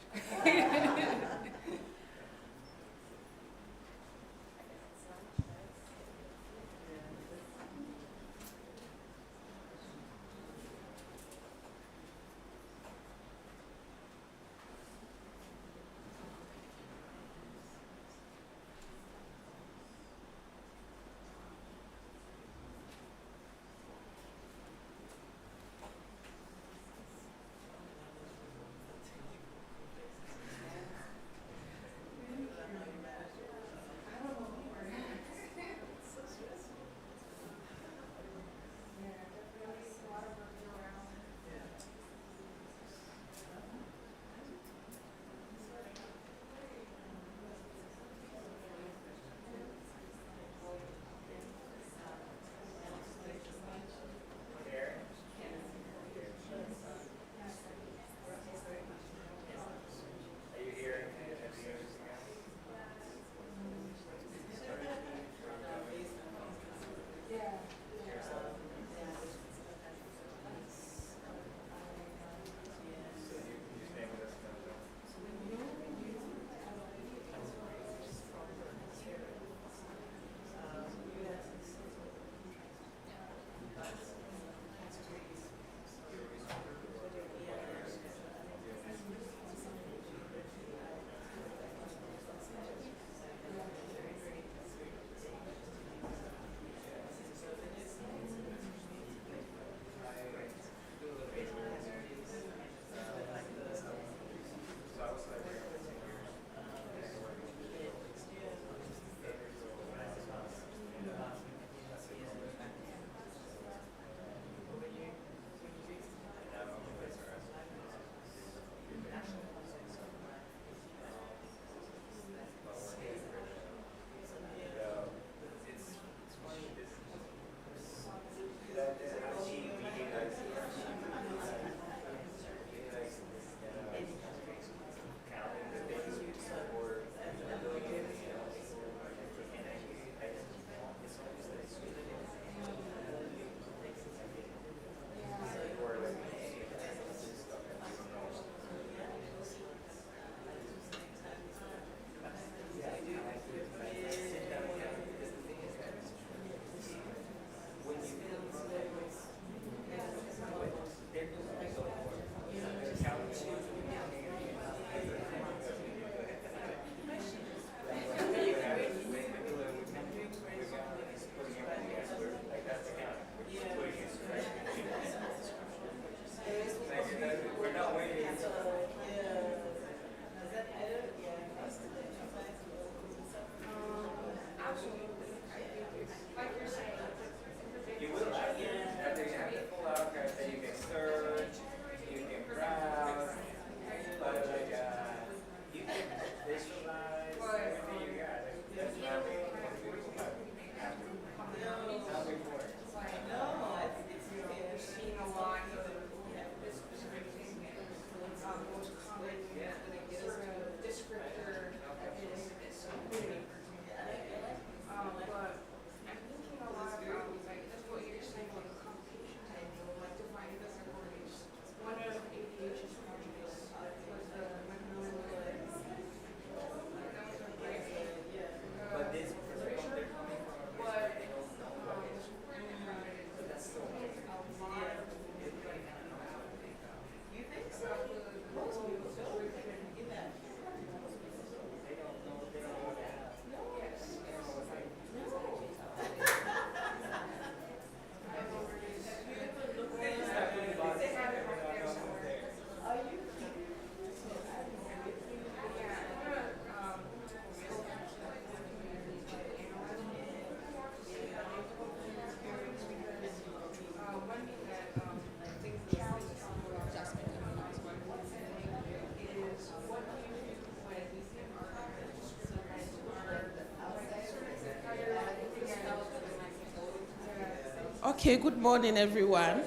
Okay, good morning, everyone.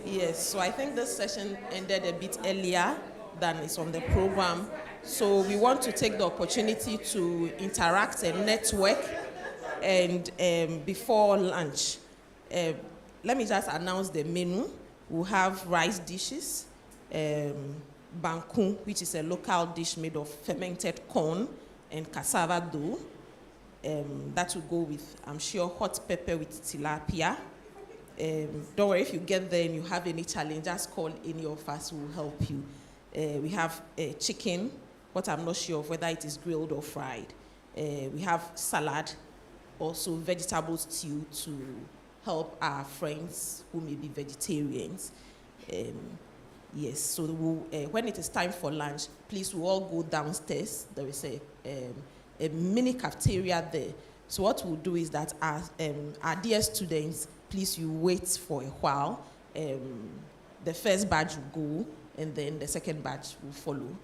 Yes, so I think this session ended a bit earlier than is on the program. So we want to take the opportunity to interact and network and before lunch. Let me just announce the menu. We'll have rice dishes, bankun, which is a local dish made of fermented corn and cassava dough. That will go with, I'm sure, hot pepper with tilapia. Don't worry, if you get there and you have any challenge, just call any of us, we'll help you. We have chicken, but I'm not sure of whether it is grilled or fried. We have salad, also vegetable stew to help our friends who may be vegetarians. Yes, so when it is time for lunch, please we'll all go downstairs. There is a mini cafeteria there. So what we'll do is that our dear students, please you wait for a while. The first batch will go, and then the second batch will follow.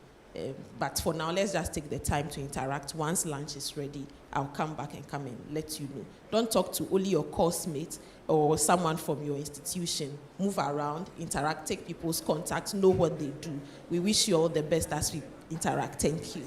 But for now, let's just take the time to interact. Once lunch is ready, I'll come back and come and let you know. Don't talk to only your course mate or someone from your institution. Move around, interact, take people's contacts, know what they do. We wish you all the best as we interact. Thank you.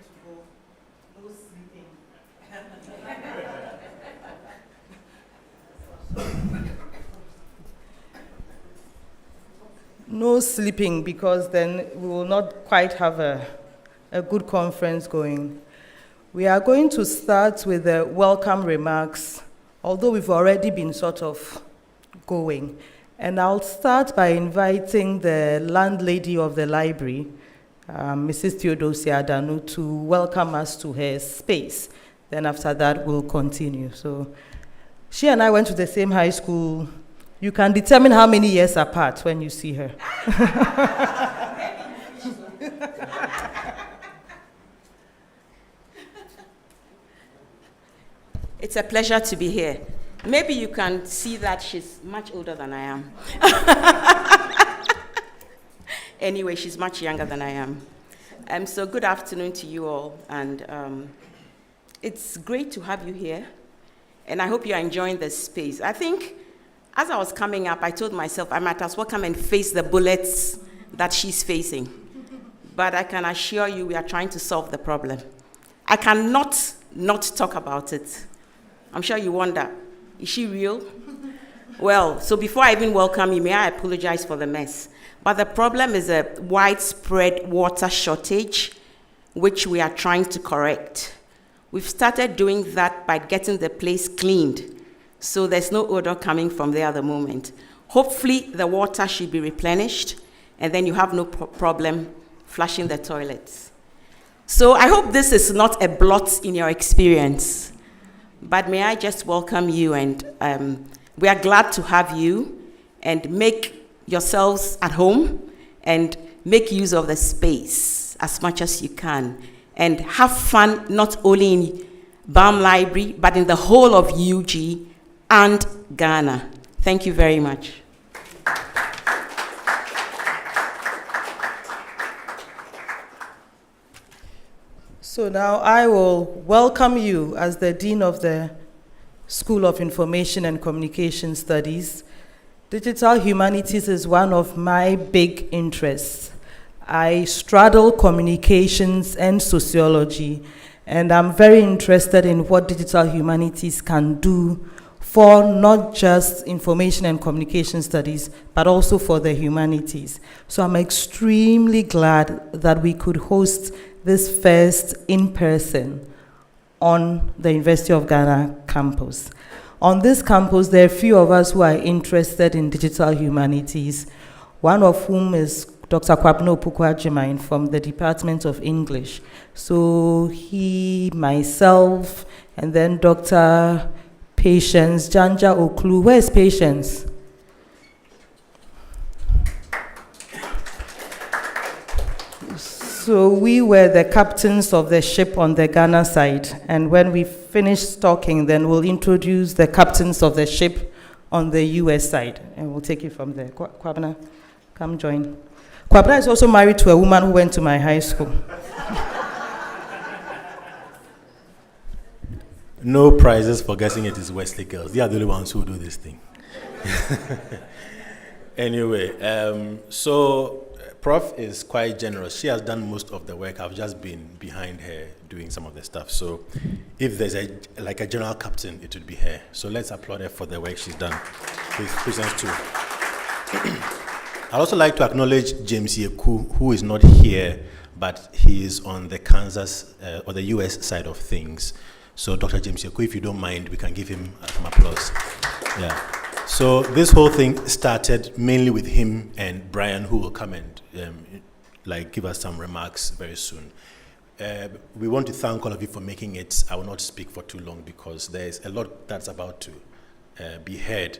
to go. No sleeping. No sleeping, because then we will not quite have a good conference going. We are going to start with the welcome remarks, although we've already been sort of going. And I'll start by inviting the landlady of the library, Mrs. Theodosia Adanu, to welcome us to her space. Then after that, we'll continue. So she and I went to the same high school. You can determine how many years apart when you see her. It's a pleasure to be here. Maybe you can see that she's much older than I am. Anyway, she's much younger than I am. So good afternoon to you all, and it's great to have you here, and I hope you're enjoying the space. I think as I was coming up, I told myself I might as well come and face the bullets that she's facing. But I can assure you we are trying to solve the problem. I cannot not talk about it. I'm sure you wonder, is she real? Well, so before I even welcome you, may I apologize for the mess. But the problem is a widespread water shortage, which we are trying to correct. We've started doing that by getting the place cleaned, so there's no odor coming from there at the moment. Hopefully, the water should be replenished, and then you have no problem flushing the toilets. So I hope this is not a blot in your experience. But may I just welcome you, and we are glad to have you, and make yourselves at home and make use of the space as much as you can, and have fun not only in Balme Library, but in the whole of UG and Ghana. Thank you very much. So now I will welcome you as the Dean of the School of Information and Communication Studies. Digital Humanities is one of my big interests. I straddle communications and sociology, and I'm very interested in what digital humanities can do for not just information and communication studies, but also for the humanities. So I'm extremely glad that we could host this first in-person on the University of Ghana campus. On this campus, there are a few of us who are interested in digital humanities, one of whom is Dr. Kwabena Opukwa-Jimain from the Department of English. So he, myself, and then Dr. Patience Janja Oklu. Where's Patience? So we were the captains of the ship on the Ghana side, and when we finish talking, then we'll introduce the captains of the ship on the US side, and we'll take it from there. Kwabena, come join. Kwabena is also married to a woman who went to my high school. No prizes for guessing it is Wesley girls. They are the only ones who do this thing. Anyway, so Prof is quite generous. She has done most of the work. I've just been behind her doing some of the stuff. So if there's a general captain, it would be her. So let's applaud her for the work she's done with Patience too. I'd also like to acknowledge James Yeku, who is not here, but he is on the Kansas or the US side of things. So Dr. James Yeku, if you don't mind, we can give him some applause. Yeah. So this whole thing started mainly with him and Brian, who will come and give us some remarks very soon. We want to thank all of you for making it. I will not speak for too long because there's a lot that's about to be heard.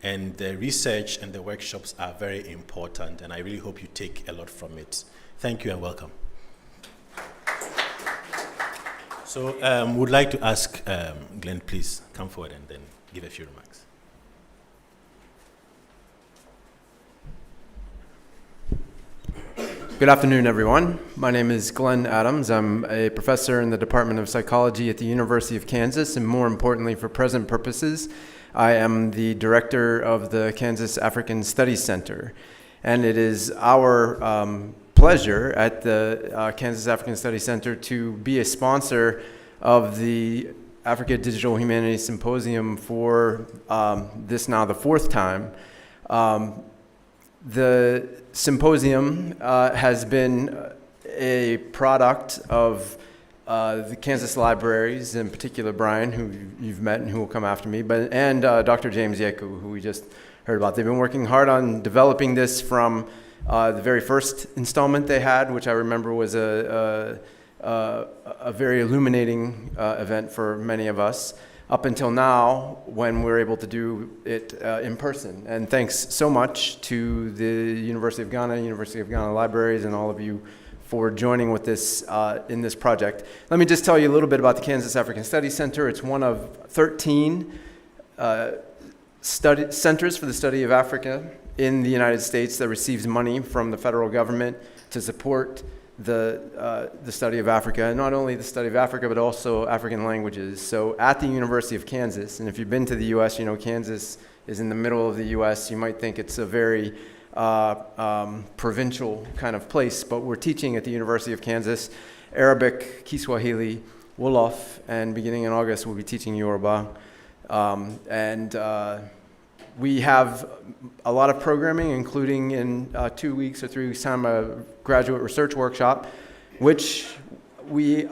And the research and the workshops are very important, and I really hope you take a lot from it. Thank you and welcome. So would like to ask Glenn, please come forward and then give a few remarks. Good afternoon, everyone. My name is Glenn Adams. I'm a professor in the Department of Psychology at the University of Kansas, and more importantly, for present purposes, I am the director of the Kansas African Studies Center. And it is our pleasure at the Kansas African Studies Center to be a sponsor of the Africa Digital Humanities Symposium for this now the fourth time. The symposium has been a product of the Kansas libraries, in particular Brian, who you've met and who will come after me, and Dr. James Yeku, who we just heard about. They've been working hard on developing this from the very first installment they had, which I remember was a very illuminating event for many of us, up until now when we're able to do it in person. And thanks so much to the University of Ghana libraries, and all of you for joining with this in this project. Let me just tell you a little bit about the Kansas African Studies Center. It's one of 13 centers for the study of Africa in the United States that receives money from the federal government to support the study of Africa, and not only the study of Africa, but also African languages. So at the University of Kansas, and if you've been to the U.S., you know Kansas is in the middle of the U.S., you might think it's a very provincial kind of place, but we're teaching at the University of Kansas Arabic, Kiswahili, Wolof, and beginning in August we'll be teaching Yoruba. We have a lot of programming, including in 2 weeks or 3 weeks' time a graduate research workshop, which we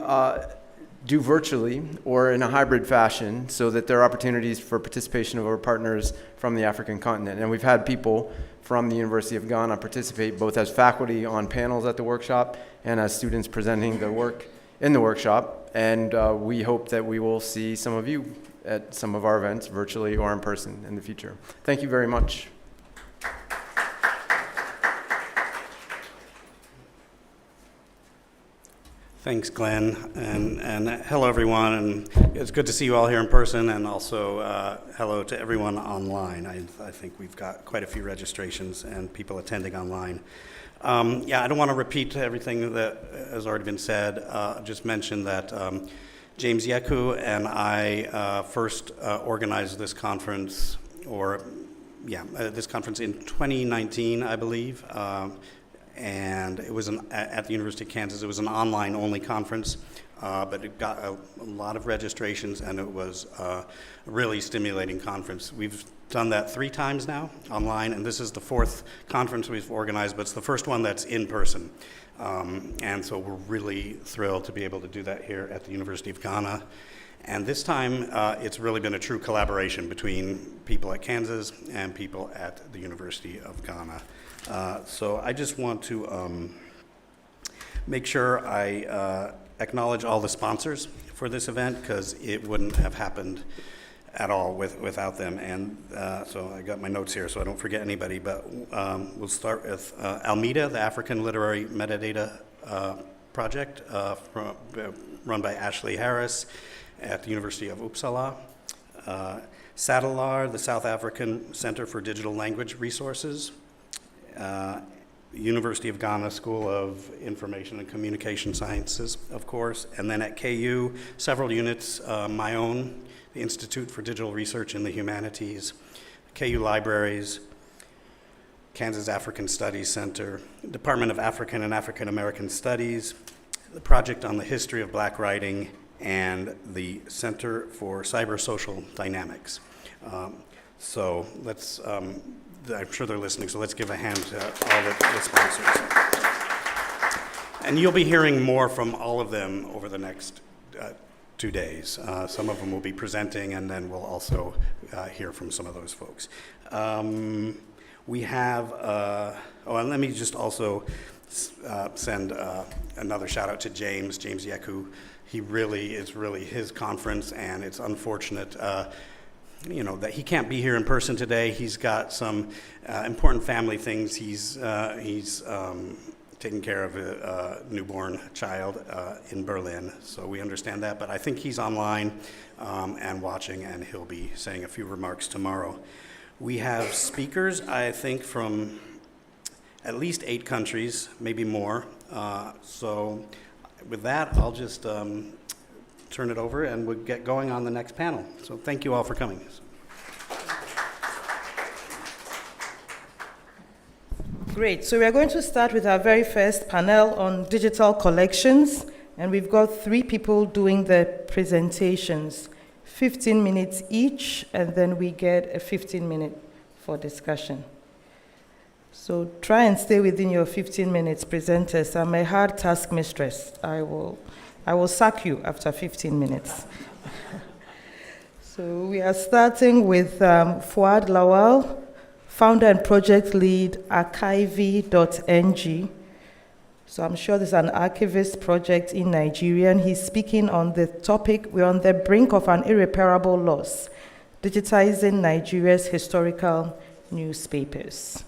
do virtually or in a hybrid fashion so that there are opportunities for participation of our partners from the African continent. And we've had people from the University of Ghana participate both as faculty on panels at the workshop and as students presenting their work in the workshop. And we hope that we will see some of you at some of our events, virtually or in person, in the future. Thank you very much. Thanks, Glenn, and hello, everyone. And it's good to see you all here in person, and also hello to everyone online. I think we've got quite a few registrations and people attending online. Yeah, I don't want to repeat everything that has already been said. Just mention that James Yeku and I first organized this conference, this conference in 2019, I believe. And it was at the University of Kansas. It was an online-only conference, but it got a lot of registrations, and it was a really stimulating conference. We've done that 3 times now online, and this is the 4th conference we've organized, but it's the first one that's in person. And so we're really thrilled to be able to do that here at the University of Ghana. And this time, it's really been a true collaboration between people at Kansas and people at the University of Ghana. So I just want to make sure I acknowledge all the sponsors for this event, because it wouldn't have happened at all without them. And so I got my notes here so I don't forget anybody, but we'll start with Almeida, the African Literary Metadata Project, run by Ashley Harris at the University of Uppsala. Sadalar, the South African Center for Digital Language Resources. University of Ghana School of Information and Communication Sciences, of course. And then at KU, several units, my own, the Institute for Digital Research in the Humanities, KU Libraries, Kansas African Studies Center, Department of African and African American Studies, the Project on the History of Black Writing, and the Center for Cybersocial Dynamics. So let's, I'm sure they're listening, so let's give a hand to all the sponsors. And you'll be hearing more from all of them over the next 2 days. Some of them will be presenting, and then we'll also hear from some of those folks. We have, and let me just also send another shout out to James Yeku. It's really his conference, and it's unfortunate that he can't be here in person today. He's got some important family things. He's taking care of a newborn child in Berlin, so we understand that. But I think he's online and watching, and he'll be saying a few remarks tomorrow. We have speakers, I think, from at least 8 countries, maybe more. So with that, I'll just turn it over, and we'll get going on the next panel. So thank you all for coming. Great. So we are going to start with our very first panel on digital collections, and we've got 3 people doing the presentations, 15 minutes each, and then we get a 15-minute for discussion. So try and stay within your 15 minutes, presenters. I'm a hard task mistress. I will sack you after 15 minutes. So we are starting with Fuad Lawal, founder and project lead, archive.ng. So I'm sure there's an archivist project in Nigeria, and he's speaking on the topic, we're on the brink of an irreparable loss, digitizing Nigeria's historical newspapers.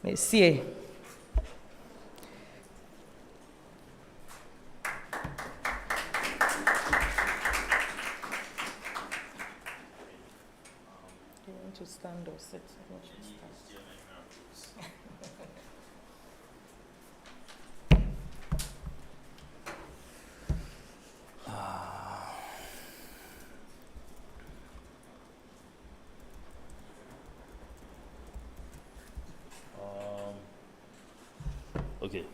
Messier. Do you want to stand or sit? Okay.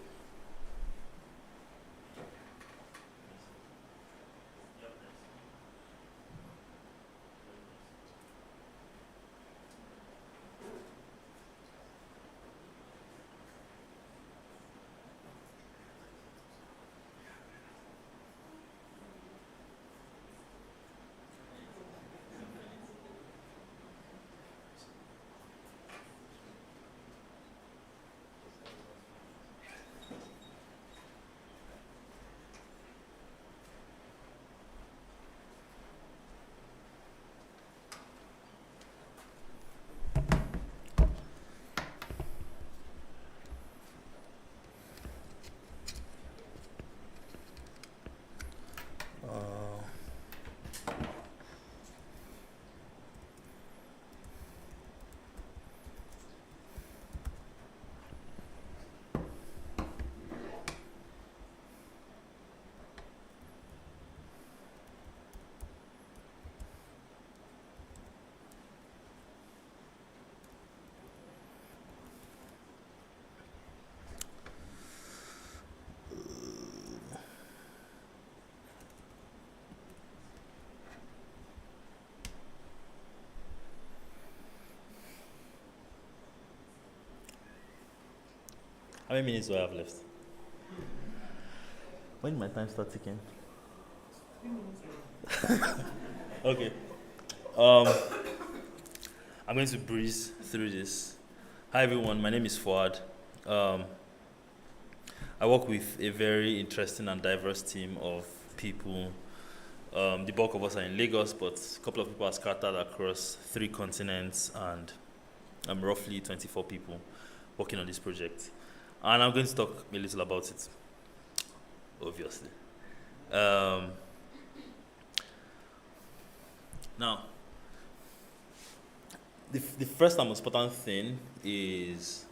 How many minutes do I have left? When did my time start ticking? 3 minutes. Okay. I'm going to breeze through this. Hi everyone, my name is Fuad. I work with a very interesting and diverse team of people. The bulk of us are in Lagos, but a couple of people are scattered across 3 continents, and I'm roughly 24 people working on this project. And I'm going to talk a little about it, obviously. Now, the first and most important thing is,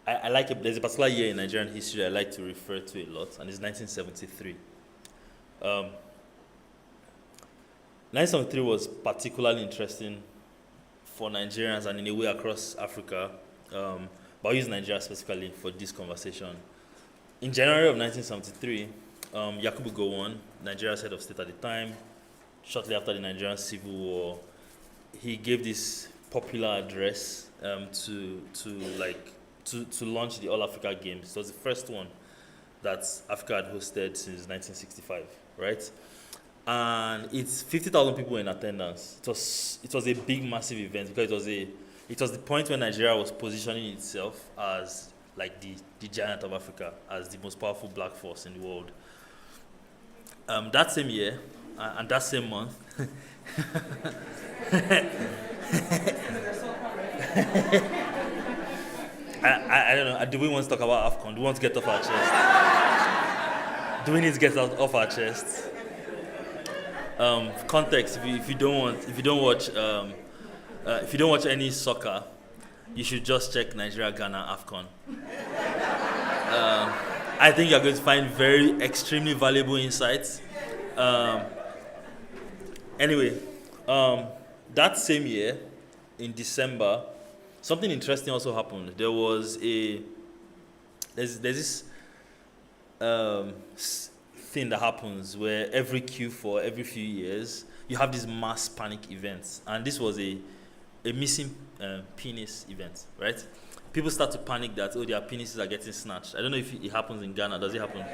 there's a particular year in Nigerian history I like to refer to a lot, and it's 1973. 1973 was particularly interesting for Nigerians and in a way across Africa. But I'll use Nigeria specifically for this conversation. In January of 1973, Yakubu Gowon, Nigeria's head of state at the time, shortly after the Nigerian Civil War, he gave this popular address to launch the All Africa Games. It was the first one that Africa had hosted since 1965, right? And it's 50,000 people in attendance. It was a big, massive event because it was the point when Nigeria was positioning itself as like the giant of Africa, as the most powerful black force in the world. That same year, and that same month, I don't know, do we want to talk about AFCON? Do we want to get off our chest? Do we need to get off our chest? Context, if you don't watch any soccer, you should just check Nigeria, Ghana, AFCON. I think you're going to find extremely valuable insights. Anyway, that same year, in December, something interesting also happened. There was there's this thing that happens where every Q4, every few years, you have these mass panic events. And this was a missing penis event, right? People start to panic that, oh, their penises are getting snatched. I don't know if it happens in Ghana. Does it happen?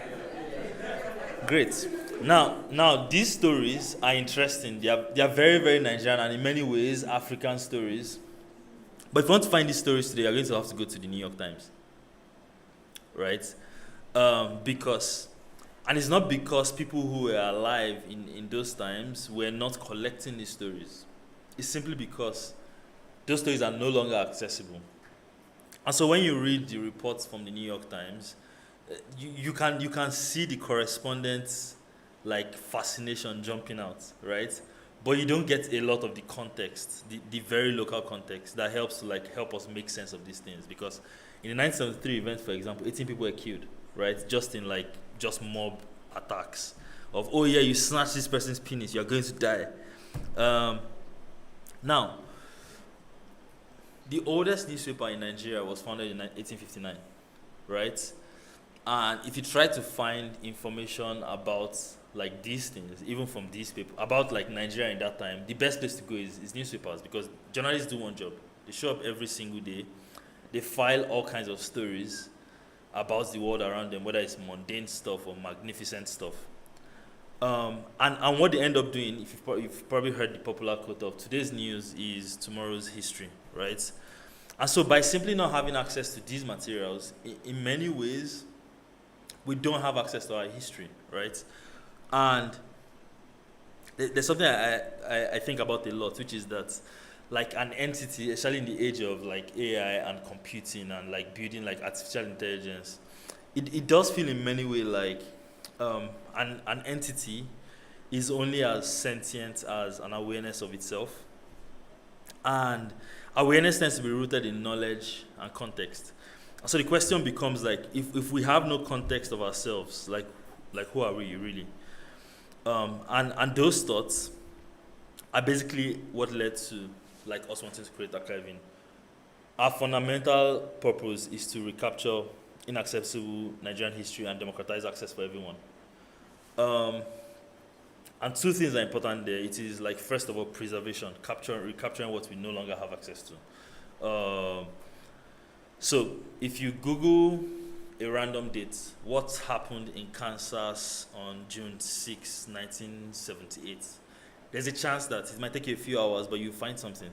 Great. Now these stories are interesting. They are very, very Nigerian and in many ways African stories. But if you want to find these stories today, you're going to have to go to the New York Times, right? And it's not because people who were alive in those times were not collecting these stories. It's simply because those stories are no longer accessible. And so when you read the reports from the New York Times, you can see the correspondence like fascination jumping out, right? But you don't get a lot of the context, the very local context that helps to help us make sense of these things. Because in the 1973 event, for example, 18 people were killed, right? Just in just mob attacks of, oh yeah, you snatched this person's penis, you're going to die. Now, the oldest newspaper in Nigeria was founded in 1859, right? And if you try to find information about these things, even from these people, about Nigeria in that time, the best place to go is newspapers, because journalists do one job. They show up every single day. They file all kinds of stories about the world around them, whether it's mundane stuff or magnificent stuff. And what they end up doing, if you've probably heard the popular quote of today's news is tomorrow's history, right? And so by simply not having access to these materials, in many ways, we don't have access to our history, right? And there's something I think about a lot, which is that an entity, especially in the age of AI and computing and building artificial intelligence, it does feel in many ways an entity is only as sentient as an awareness of itself. And awareness tends to be rooted in knowledge and context. So the question becomes if we have no context of ourselves, who are we really? And those thoughts are basically what led to us wanting to create archiving. Our fundamental purpose is to recapture inaccessible Nigerian history and democratize access for everyone. And two things are important there. It is first of all, preservation, recapturing what we no longer have access to. So if you Google a random date, what happened in Kansas on June 6, 1978, there's a chance that it might take you a few hours, but you'll find something,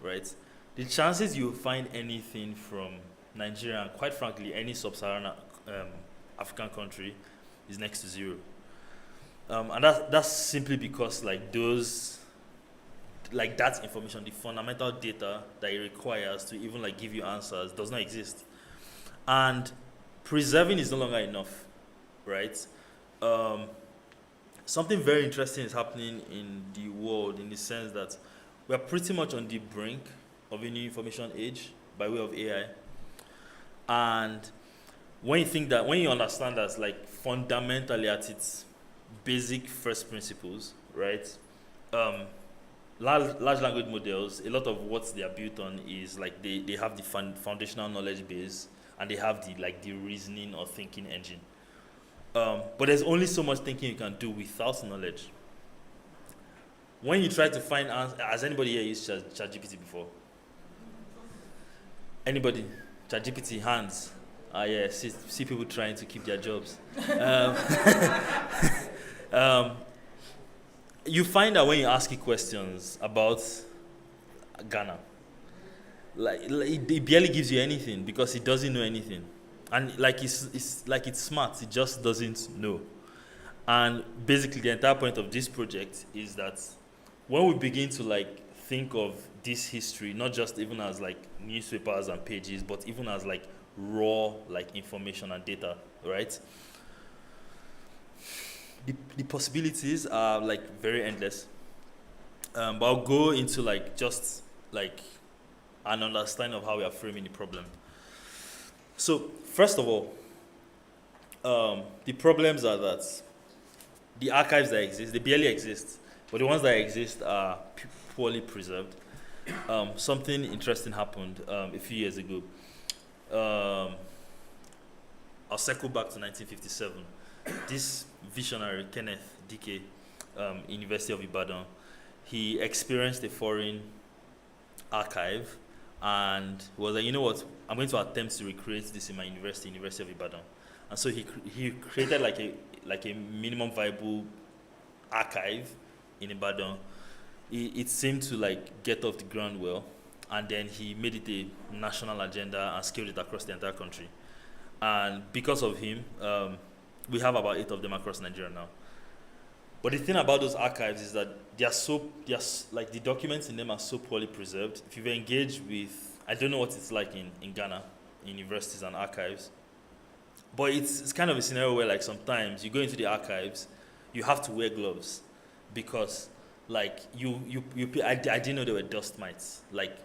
right? The chances you'll find anything from Nigeria, and quite frankly, any sub-Saharan African country, is next to zero. And that's simply because that information, the fundamental data that it requires to even give you answers, does not exist. And preserving is no longer enough, right? Something very interesting is happening in the world in the sense that we are pretty much on the brink of a new information age by way of AI. And when you understand that fundamentally at its basic first principles, right? Large language models, a lot of what they are built on is they have the foundational knowledge base, and they have the reasoning or thinking engine. But there's only so much thinking you can do without knowledge. When you try to find answers, has anybody here used ChatGPT before? Anybody? ChatGPT, hands. Yeah, see people trying to keep their jobs. You find that when you ask it questions about Ghana, it barely gives you anything because it doesn't know anything. And it's smart, it just doesn't know. And basically the entire point of this project is that when we begin to think of this history, not just even as newspapers and pages, but even as raw information and data, right? The possibilities are very endless. But I'll go into just an understanding of how we are framing the problem. So first of all, the problems are that the archives that exist, they barely exist, but the ones that exist are poorly preserved. something interesting happened a few years ago. I'll circle back to 1957. This visionary, Kenneth Dike, University of Ibadan, he experienced a foreign archive and was like, you know what, I'm going to attempt to recreate this in my university, University of Ibadan. And so he created like a minimum viable archive in Ibadan. It seemed to like get off the ground well, and then he made it a national agenda and scaled it across the entire country. And because of him, we have about 8 of them across Nigeria now. But the thing about those archives is that like the documents in them are so poorly preserved. If you've engaged with, I don't know what it's like in Ghana, in universities and archives, but it's kind of a scenario where like sometimes you go into the archives, you have to wear gloves because like I didn't know there were dust mites like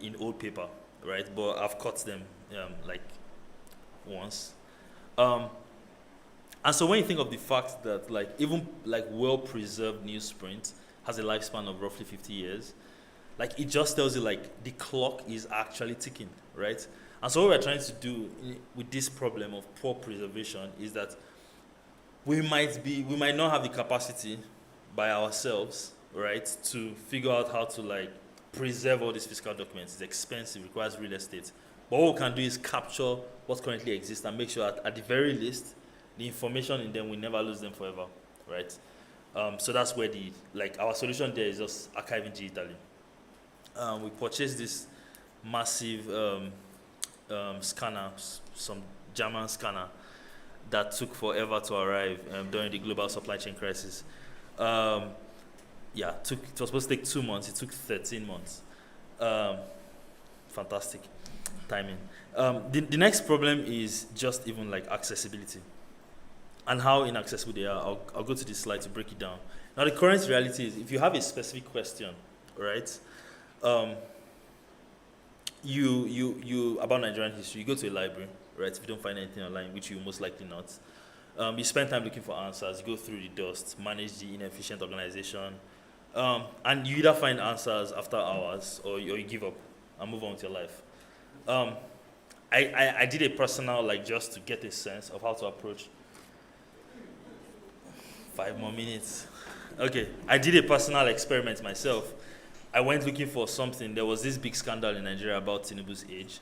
in old paper, right? But I've caught them like once. And so when you think of the fact that like even like well-preserved newsprint has a lifespan of roughly 50 years, like it just tells you like the clock is actually ticking, right? And so what we're trying to do with this problem of poor preservation is that we might not have the capacity by ourselves, right, to figure out how to like preserve all these physical documents. It's expensive, requires real estate. But what we can do is capture what currently exists and make sure that at the very least, the information in them, we never lose them forever, right? So that's where our solution there is just archiving digitally. We purchased this massive scanner, some German scanner, that took forever to arrive during the global supply chain crisis. It was supposed to take 2 months. It took 13 months. Fantastic timing. The next problem is just even like accessibility and how inaccessible they are. I'll go to this slide to break it down. Now, the current reality is if you have a specific question, right, you about Nigerian history, you go to a library, right? If you don't find anything online, which you most likely not, you spend time looking for answers, you go through the dust, manage the inefficient organization, and you either find answers after hours or you give up and move on with your life. I did a personal, like just to get a sense of how to approach. 5 more minutes. Okay, I did a personal experiment myself. I went looking for something. There was this big scandal in Nigeria about Tinubu's age.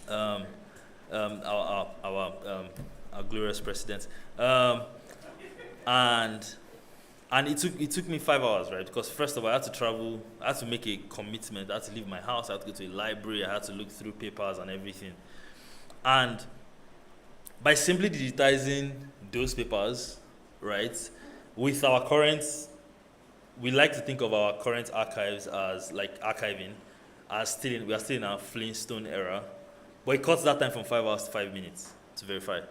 Our glorious president. And it took me 5 hours, right? Because first of all, I had to travel. I had to make a commitment. I had to leave my house. I had to go to a library. I had to look through papers and everything. And by simply digitizing those papers, right, with our current, we like to think of our current archives as like archiving, we are still in our Flintstone era, but it cuts that time from 5 hours to 5 minutes to verify.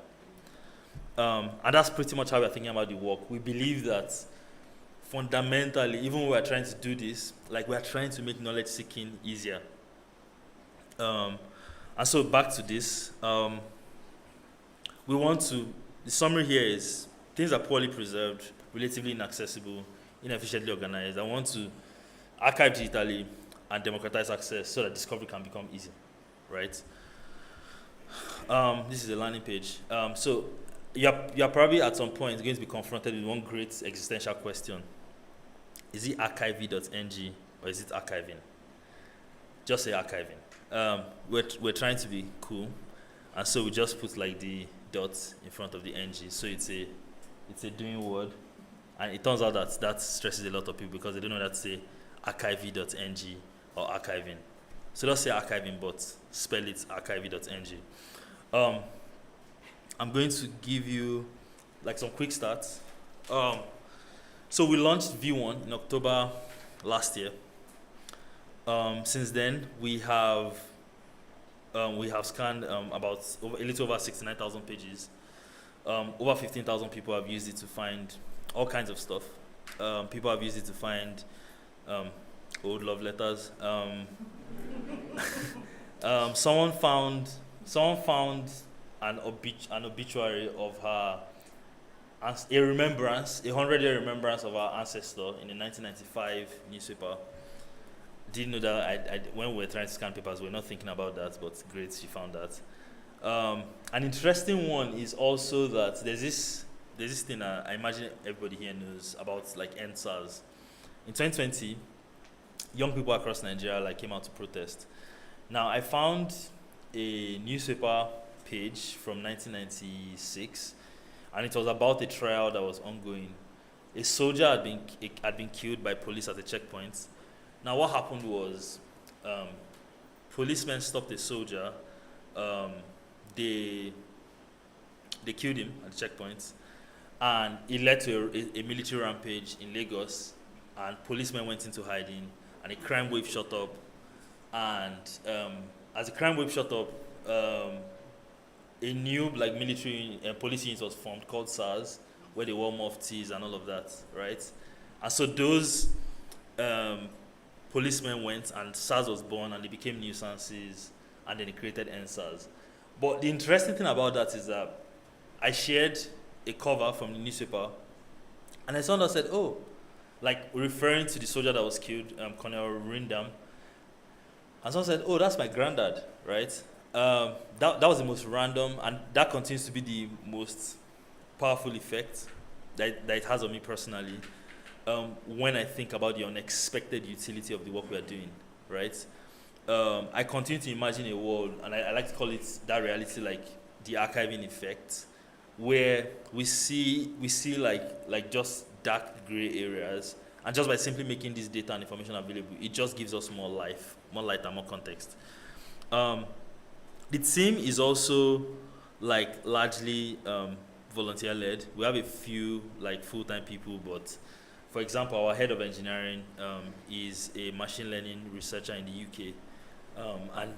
And that's pretty much how we're thinking about the work. We believe that fundamentally, even when we're trying to do this, like we're trying to make knowledge seeking easier. And so back to this, the summary here is things are poorly preserved, relatively inaccessible, inefficiently organized. I want to archive digitally and democratize access so that discovery can become easy, right? This is a landing page. So you're probably at some point going to be confronted with one great existential question. Is it archive.ng or is it archiving? Just say archiving. We're trying to be cool, and so we just put like the dots in front of the ng. So it's a doing word, and it turns out that stresses a lot of people because they don't know that to say archive.ng or archiving. So just say archiving, but spell it archive.ng. I'm going to give you like some quick stats. So we launched V1 in October last year. Since then, we have scanned about a little over 69,000 pages. Over 15,000 people have used it to find all kinds of stuff. People have used it to find old love letters. Someone found an obituary of her, a 100-year remembrance of our ancestor in the 1995 newspaper. didn't know that when we were trying to scan papers, we were not thinking about that, but great, she found that. An interesting one is also that there's this thing I imagine everybody here knows about, like NSAS. In 2020, young people across Nigeria came out to protest. Now, I found a newspaper page from 1996, and it was about a trial that was ongoing. A soldier had been killed by police at a checkpoint. Now, what happened was, policemen stopped a soldier. They killed him at the checkpoint, and it led to a military rampage in Lagos, and policemen went into hiding, and a crime wave shot up. And as the crime wave shot up, a new military police unit was formed called SARS, where they wore muftis and all of that, right? And so those policemen went, and SARS was born, and they became nuisances, and then they created NSAS. But the interesting thing about that is that I shared a cover from the newspaper, and someone said, oh, referring to the soldier that was killed, Colonel Rindam, and someone said, oh, that's my granddad, right? That was the most random, and that continues to be the most powerful effect that it has on me personally when I think about the unexpected utility of the work we are doing, right? I continue to imagine a world, and I like to call it that reality, the archiving effect, where we see just dark gray areas, and just by simply making this data and information available, it just gives us more light and more context. The team is also largely volunteer-led. We have a few full-time people, but for example, our head of engineering is a machine learning researcher in the UK. And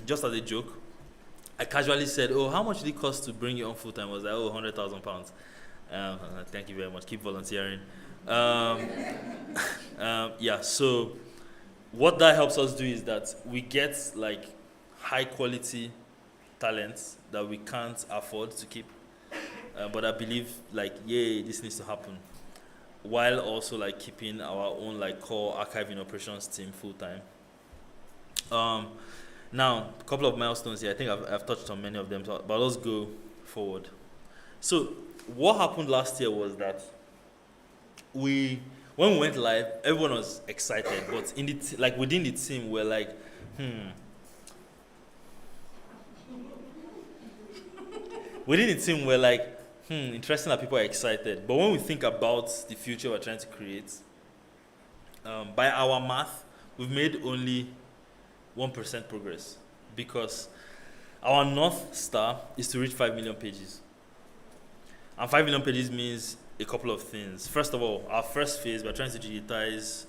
just as a joke, I casually said, oh, how much did it cost to bring you on full-time? I was like, oh, £100,000. Thank you very much. Keep volunteering. Yeah, so what that helps us do is that we get high-quality talents that we can't afford to keep. But I believe, yay, this needs to happen, while also keeping our own core archiving operations team full-time. Now, a couple of milestones here. I think I've touched on many of them, but let's go forward. So, what happened last year was that when we went live, everyone was excited, but in the within the team, we're within the team, we're interesting that people are excited. But when we think about the future we're trying to create, by our math, we've made only 1% progress, because our North Star is to reach 5 million pages. And 5 million pages means a couple of things. First of all, our first phase, we're trying to digitize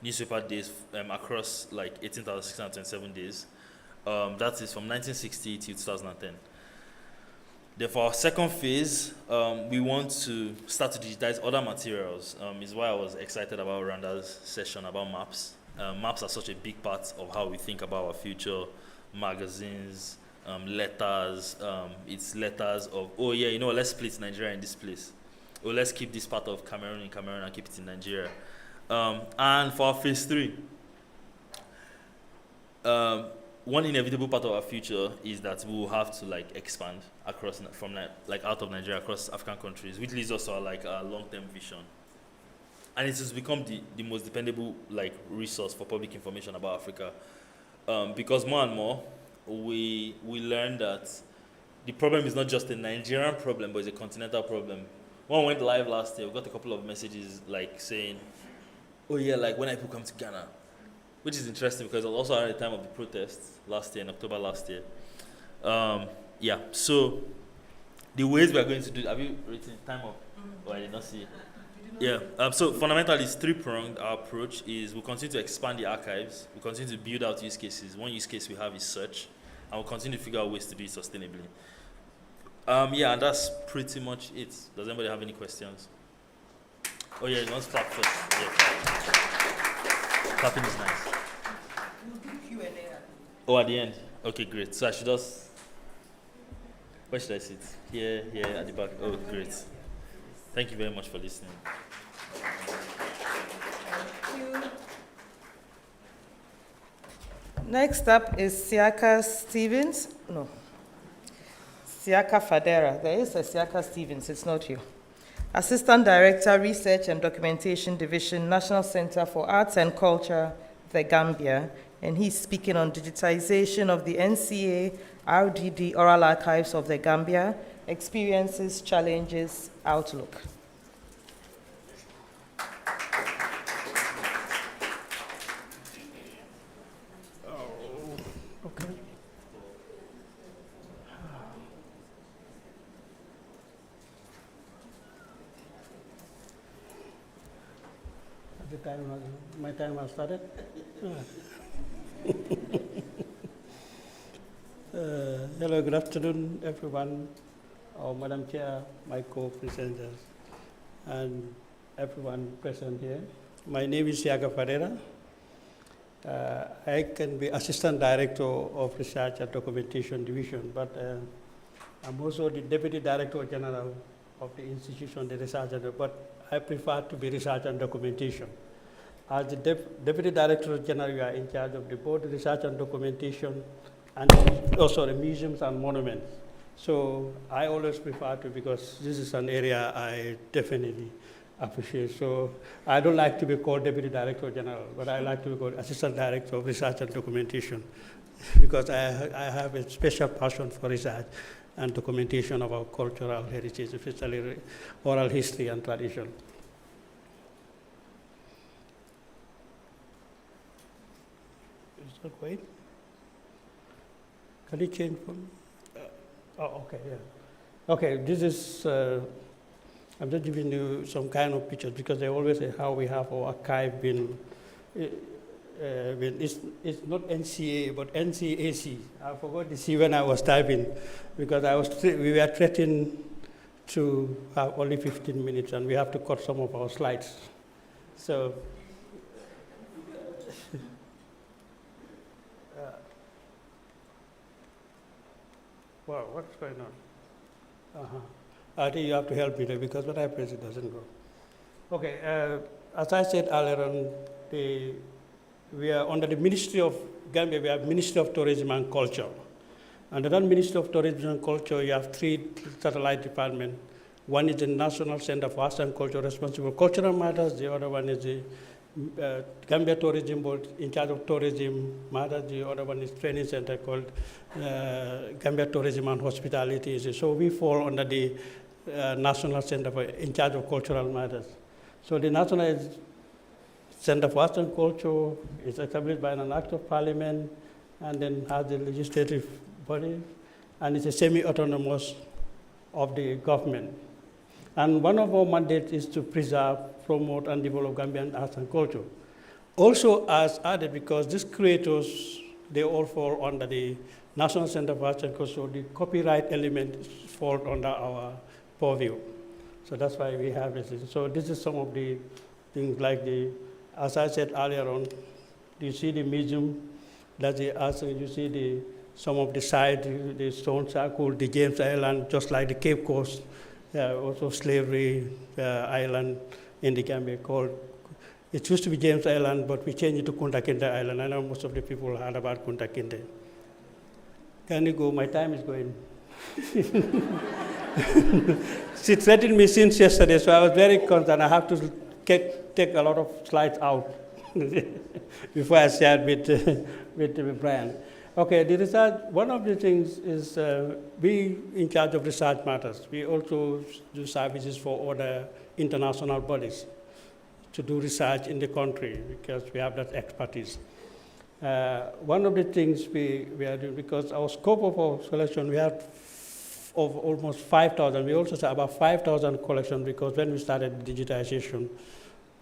newspaper days across 18,627 days. That is from 1960 to 2010. Therefore, our second phase, we want to start to digitize other materials. Is why I was excited about Randa's session about maps. Maps are such a big part of how we think about our future. Magazines, letters. It's letters of, oh yeah, let's split Nigeria in this place. Or let's keep this part of Cameroon in Cameroon and keep it in Nigeria. And for our phase 3, one inevitable part of our future is that we will have to expand across from out of Nigeria across African countries, which leads us to our long-term vision. And it has become the most dependable resource for public information about Africa, because more and more we learn that the problem is not just a Nigerian problem, but it's a continental problem. When we went live last year, we got a couple of messages saying, oh yeah, when people come to Ghana, which is interesting because it was also around the time of the protests last year, in October last year. Yeah, so the ways we are going to do it, have you written time up? Oh, I did not see it. Yeah, so fundamentally it's three-pronged. Our approach is we'll continue to expand the archives, we'll continue to build out use cases. One use case we have is search, and we'll continue to figure out ways to do it sustainably. Yeah, and that's pretty much it. Does anybody have any questions? Oh yeah, you want to clap first? Yeah, clap. Clapping is nice. Oh, at the end? Okay, great. So I should just, where should I sit? Here, at the back. Oh, great. Thank you very much for listening. Thank you. Next up is Siaka Stevens. No. Siaka Fadera. There is a Siaka Stevens, it's not you. Assistant Director, Research and Documentation Division, National Center for Arts and Culture, The Gambia. And he's speaking on digitization of the NCA RDD Oral Archives of The Gambia, experiences, challenges, outlook. My time has started. Hello, good afternoon, everyone, Madam Chair, my co-presenters, and everyone present here. My name is Siaka Ferreira. I can be Assistant Director of Research and Documentation Division, but I'm also the Deputy Director General of the institution, the research, but I prefer to be research and documentation. As the Deputy Director General, you are in charge of the board research and documentation, and also the museums and monuments. So I always prefer to, because this is an area I definitely appreciate. So I don't like to be called Deputy Director General, but I like to be called Assistant Director of Research and Documentation, because I have a special passion for research and documentation of our cultural heritage, especially oral history and tradition. Is that right? Can you change from? Oh, okay, yeah. Okay, this is, I'm just giving you some kind of pictures because they always say how we have our archive been, it's not NCA, but NCAC. I forgot to see when I was typing because we were threatened to have only 15 minutes and we have to cut some of our slides. So, wow, what's going on? I think you have to help me there because when I press it doesn't go. Okay, as I said earlier on, we are under the Ministry of Gambia, we have Ministry of Tourism and Culture. Under that Ministry of Tourism and Culture, you have three satellite departments. One is the National Center for Arts and Culture responsible for cultural matters. The other one is the Gambia Tourism Board in charge of tourism matters. The other one is training center called Gambia Tourism and Hospitality. So we fall under the National Center for in charge of cultural matters. So the National Center for Arts and Culture is established by an act of parliament and then has the legislative body, and it's a semi-autonomous of the government. And one of our mandates is to preserve, promote, and develop Gambian arts and culture. Also, as added, because these creators, they all fall under the National Center for Arts and Culture, the copyright element falls under our purview. So that's why we have this. So this is some of the things like as I said earlier on, you see the museum, that's the arts, you see some of the sites, the stone circle, the James Island, just like the Cape Coast, also slavery island in the Gambia called, it used to be James Island, but we changed it to Kunta Kinte Island. I know most of the people heard about Kunta Kinte. Can you go? My time is going. She threatened me since yesterday, so I was very concerned. I have to take a lot of slides out before I shared with Brian. Okay, the research, one of the things is we in charge of research matters. We also do services for other international bodies to do research in the country because we have that expertise. One of the things we are doing, because our scope of our selection, we have of almost 5,000. We also say about 5,000 collections because when we started digitization,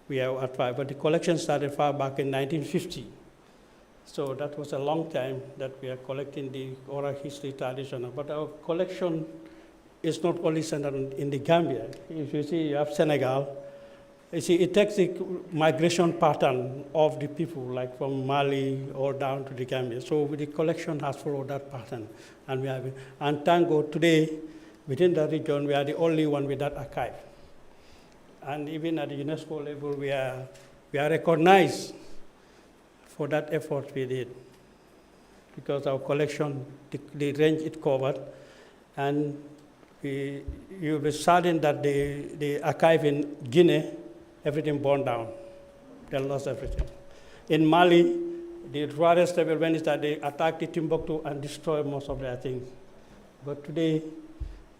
we are at 5. But the collection started far back in 1950. So that was a long time that we are collecting the oral history tradition. But our collection is not only centered in the Gambia. If you see, you have Senegal. You see, it takes the migration pattern of the people, like from Mali or down to the Gambia. So the collection has followed that pattern. And we have, and Tango today, within the region, we are the only one with that archive. And even at the UNESCO level, we are recognized for that effort we did. because our collection, the range it covered, and you'll be certain that the archive in Guinea, everything burned down. They lost everything. In Mali, the terrorist rebel, when they attacked the Timbuktu and destroyed most of their things. But today,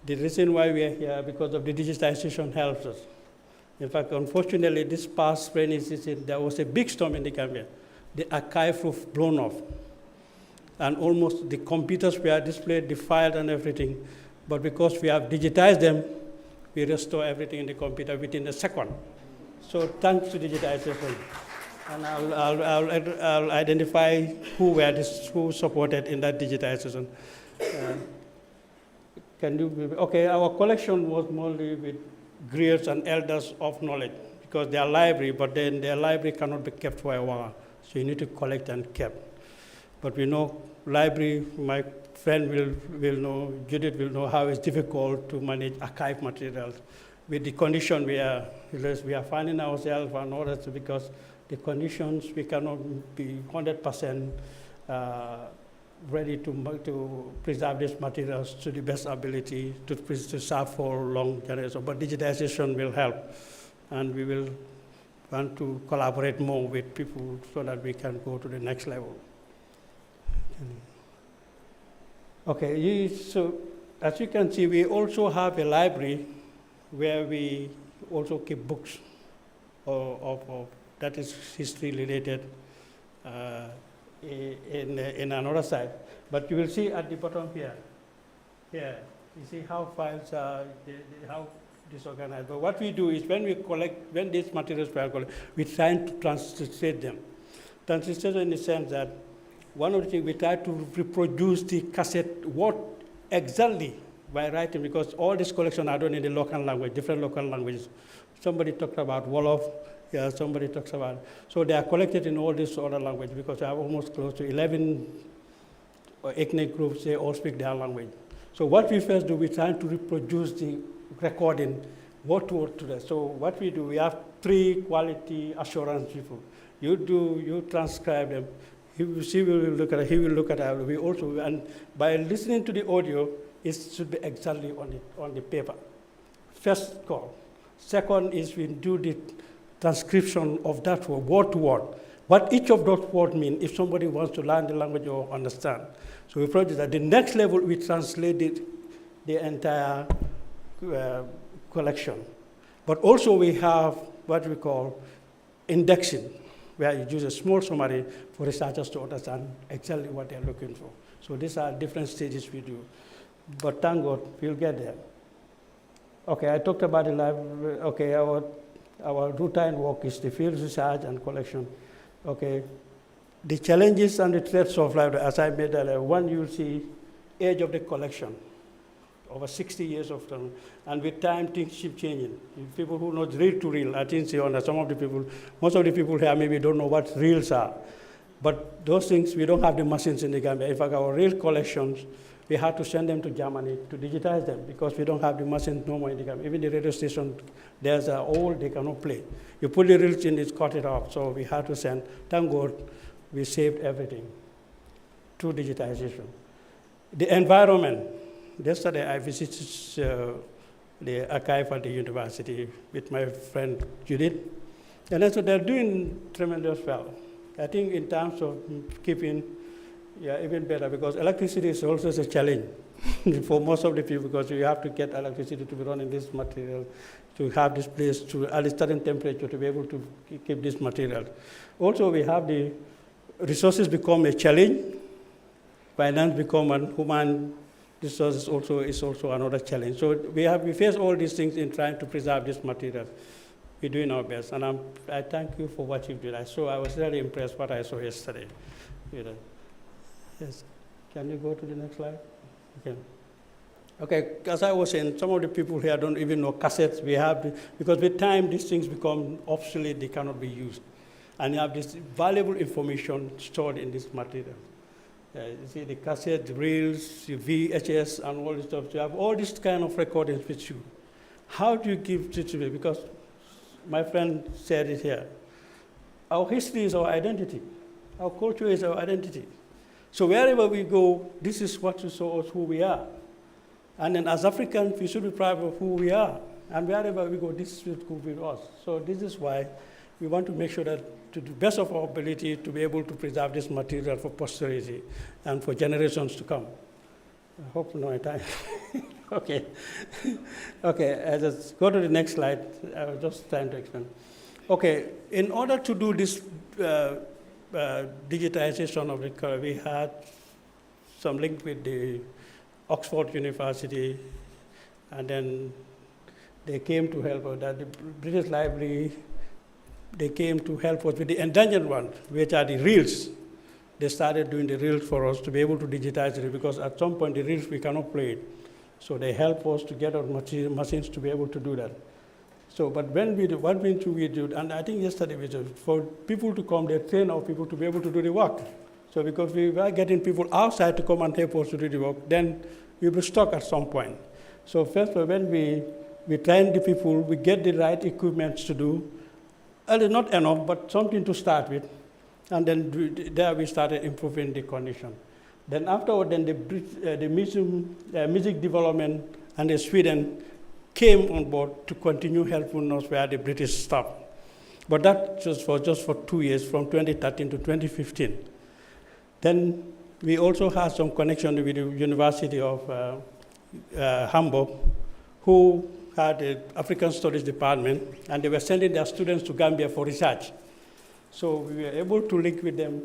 the reason why we are here, because of the digitization helps us. In fact, unfortunately, this past rainy season, there was a big storm in the Gambia. The archive roof blown off. And almost the computers were displayed, the file and everything. But because we have digitized them, we restore everything in the computer within a second. So thanks to digitization. And I'll identify who supported in that digitization. Okay, our collection was mostly with griots and elders of knowledge because they are library, but then their library cannot be kept for a while. So you need to collect and keep. But we know library, my friend will know, Judith will know how it's difficult to manage archive materials with the condition we are finding ourselves and others because the conditions we cannot be 100% ready to preserve these materials to the best ability to serve for long generations. But digitization will help, and we will want to collaborate more with people so that we can go to the next level. Okay, so as you can see, we also have a library where we also keep books of that is history related in another side. But you will see at the bottom here, you see how files are, how disorganized. But what we do is when these materials were collected, we try to translate them. Translation in the sense that one of the things we try to reproduce the cassette word exactly by writing, because all these collections are done in the local language, different local languages. Somebody talked about Wolof, somebody talks about, so they are collected in all these other languages because we have almost close to 11 ethnic groups, they all speak their language. So what we first do, we try to reproduce the recording word to word to that. So what we do, we have 3 quality assurance people. You transcribe them. He will look at it. We also, and by listening to the audio, it should be exactly on the paper. First call. Second is we do the transcription of that word to word. What each of those words mean if somebody wants to learn the language or understand. So we project at the next level, we translated the entire collection. But also we have what we call indexing, where you use a small summary for researchers to understand exactly what they're looking for. So these are different stages we do. But thank God, we'll get there. Okay, I talked about the library. Okay, our routine work is the field research and collection. Okay, the challenges and the threats of library, as I made earlier, one you'll see age of the collection, over 60 years of time, and with time things keep changing. People who know reel to reel, I think some of the people, most of the people here maybe don't know what reels are. But those things, we don't have the machines in the Gambia. In fact, our reel collections, we had to send them to Germany to digitize them because we don't have the machines no more in the Gambia. Even the radio station, there's old, they cannot play. You put the reels in, it's cut it off. So we had to send, thank God, we saved everything through digitization. The environment, yesterday I visited the archive at the university with my friend Judith. And also they're doing tremendous well. I think in terms of keeping, even better, because electricity is also a challenge for most of the people, because you have to get electricity to be running this material, to have this place to at a certain temperature to be able to keep this material. Also, we have the resources become a challenge, finance become a human resources is also another challenge. So we face all these things in trying to preserve this material. We're doing our best, and I thank you for what you did. I was really impressed what I saw yesterday. Yes. Can you go to the next slide? Okay, as I was saying, some of the people here don't even know cassettes. Because with time, these things become obsolete, they cannot be used. And you have this valuable information stored in this material. You see the cassette, reels, VHS, and all this stuff. So you have all this kind of recordings with you. How do you give it to me? Because my friend said it here. Our history is our identity. Our culture is our identity. So wherever we go, this is what shows us who we are. And then as Africans, we should be proud of who we are. And wherever we go, this should go with us. So this is why we want to make sure that to the best of our ability to be able to preserve this material for posterity and for generations to come. I hope no time. Okay. Okay, just go to the next slide. I was just trying to explain. Okay, in order to do this digitization of the color, we had some link with the Oxford University, and then they came to help us. That the British Library, they came to help us with the endangered ones, which are the reels. They started doing the reels for us to be able to digitize it, because at some point the reels we cannot play it. So they help us to get our machines to be able to do that. So, but when we do, what we do, and I think yesterday we did, for people to come, they train our people to be able to do the work. So because we were getting people outside to come and help us to do the work, then we will stuck at some point. So first of all, when we train the people, we get the right equipment to do, and it's not enough, but something to start with. And then there we started improving the condition. Then afterward, then the music development and the Sweden came on board to continue helping us where the British stopped. But that just for 2 years, from 2013 to 2015. Then we also had some connection with the University of Hamburg, who had the African Studies Department, and they were sending their students to Gambia for research. So we were able to link with them.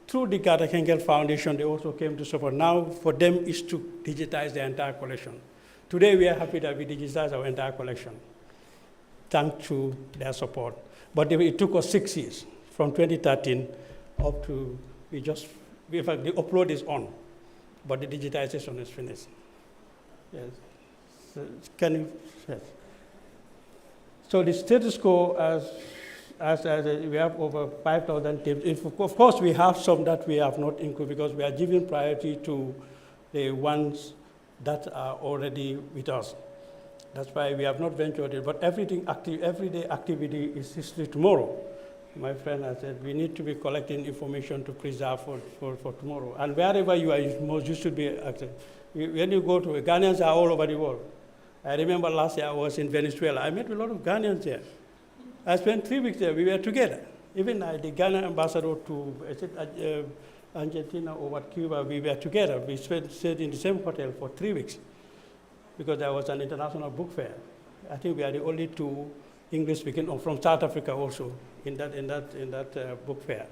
Through the Garda Hengel Foundation, they also came to support. Now for them is to digitize the entire collection. Today we are happy that we digitized our entire collection, thanks to their support. But it took us 6 years, from 2013 up to, in fact, the upload is on, but the digitization is finished. Yes. So, can you, yes. So the status quo, as we have over 5,000 tapes. Of course, we have some that we have not included because we are giving priority to the ones that are already with us. That's why we have not ventured it. But everything everyday activity is history tomorrow. My friend has said we need to be collecting information to preserve for tomorrow. And wherever you are, you should be active. When you go to Ghanaians are all over the world. I remember last year I was in Venezuela. I met a lot of Ghanaians there. I spent 3 weeks there. We were together. Even the Ghana ambassador to Argentina or Cuba, we were together. We stayed in the same hotel for 3 weeks because there was an international book fair. I think we are the only two English-speaking, from South Africa also, in that book fair.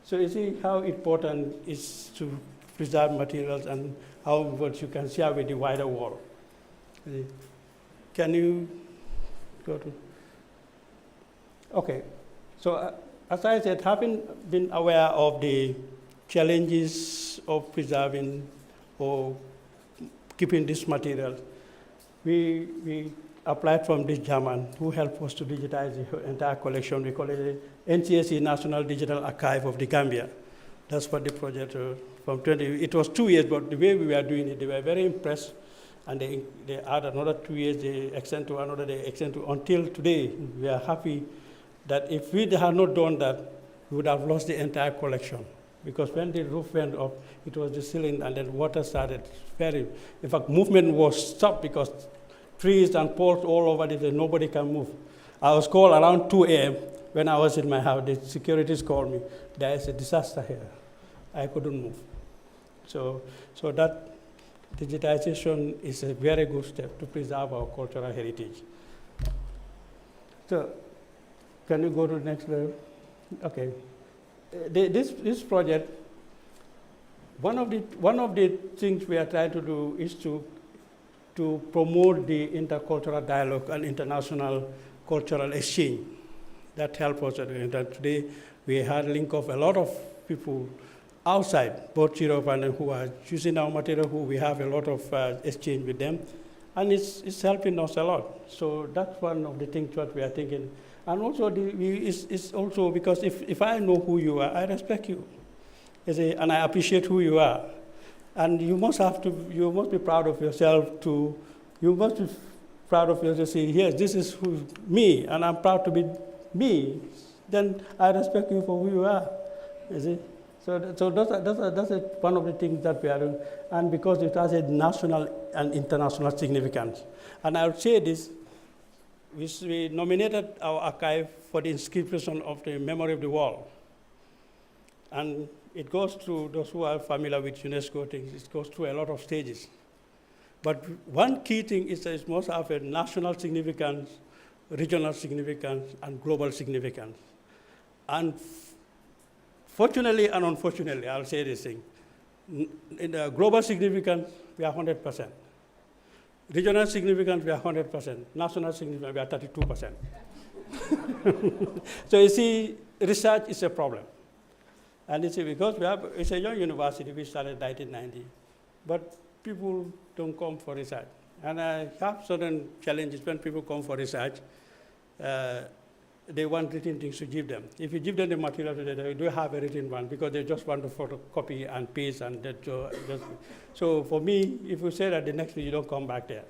So you see how important it is to preserve materials and how what you can share with the wider world. Can you go to? Okay, so as I said, having been aware of the challenges of preserving or keeping this material, we applied from this German who helped us to digitize the entire collection. We call it the NCSE National Digital Archive of the Gambia. That's what the project from 20, it was 2 years, but the way we were doing it, they were very impressed. And they added another 2 years, they extend to another, they extend to, until today, we are happy that if we had not done that, we would have lost the entire collection. Because when the roof went up, it was the ceiling, and then water started in fact, movement was stopped because trees and poles all over it, and nobody can move. I was called around 2 a.m. when I was in my house. The securities called me. There is a disaster here. I couldn't move. So that digitization is a very good step to preserve our cultural heritage. So, can you go to the next level? Okay. This project, one of the things we are trying to do is to promote the intercultural dialogue and international cultural exchange. That helps us. Today, we had a link of a lot of people outside, both Europe and who are using our material, who we have a lot of exchange with them. And it's helping us a lot. So that's one of the things that we are thinking. And also, it's also because if I know who you are, I respect you. And I appreciate who you are. And you must be proud of yourself you must be proud of yourself to say, yes, this is me, and I'm proud to be me. Then I respect you for who you are. You see? That's one of the things that we are doing, and because it has a national and international significance. And I would say this, we nominated our archive for the inscription of the memory of the world. And it goes through, those who are familiar with UNESCO things, it goes through a lot of stages. But one key thing is that it must have a national significance, regional significance, and global significance. And fortunately and unfortunately, I'll say this thing. In the global significance, we are 100%. Regional significance, we are 100%. National significance, we are 32%. So you see, research is a problem. And you see, because it's a young university, we started in 1990, but people don't come for research. And I have certain challenges when people come for research. They want written things to give them. If you give them the material today, they do have a written one because they just want to photocopy and paste and that. So for me, if you say that the next week you don't come back there,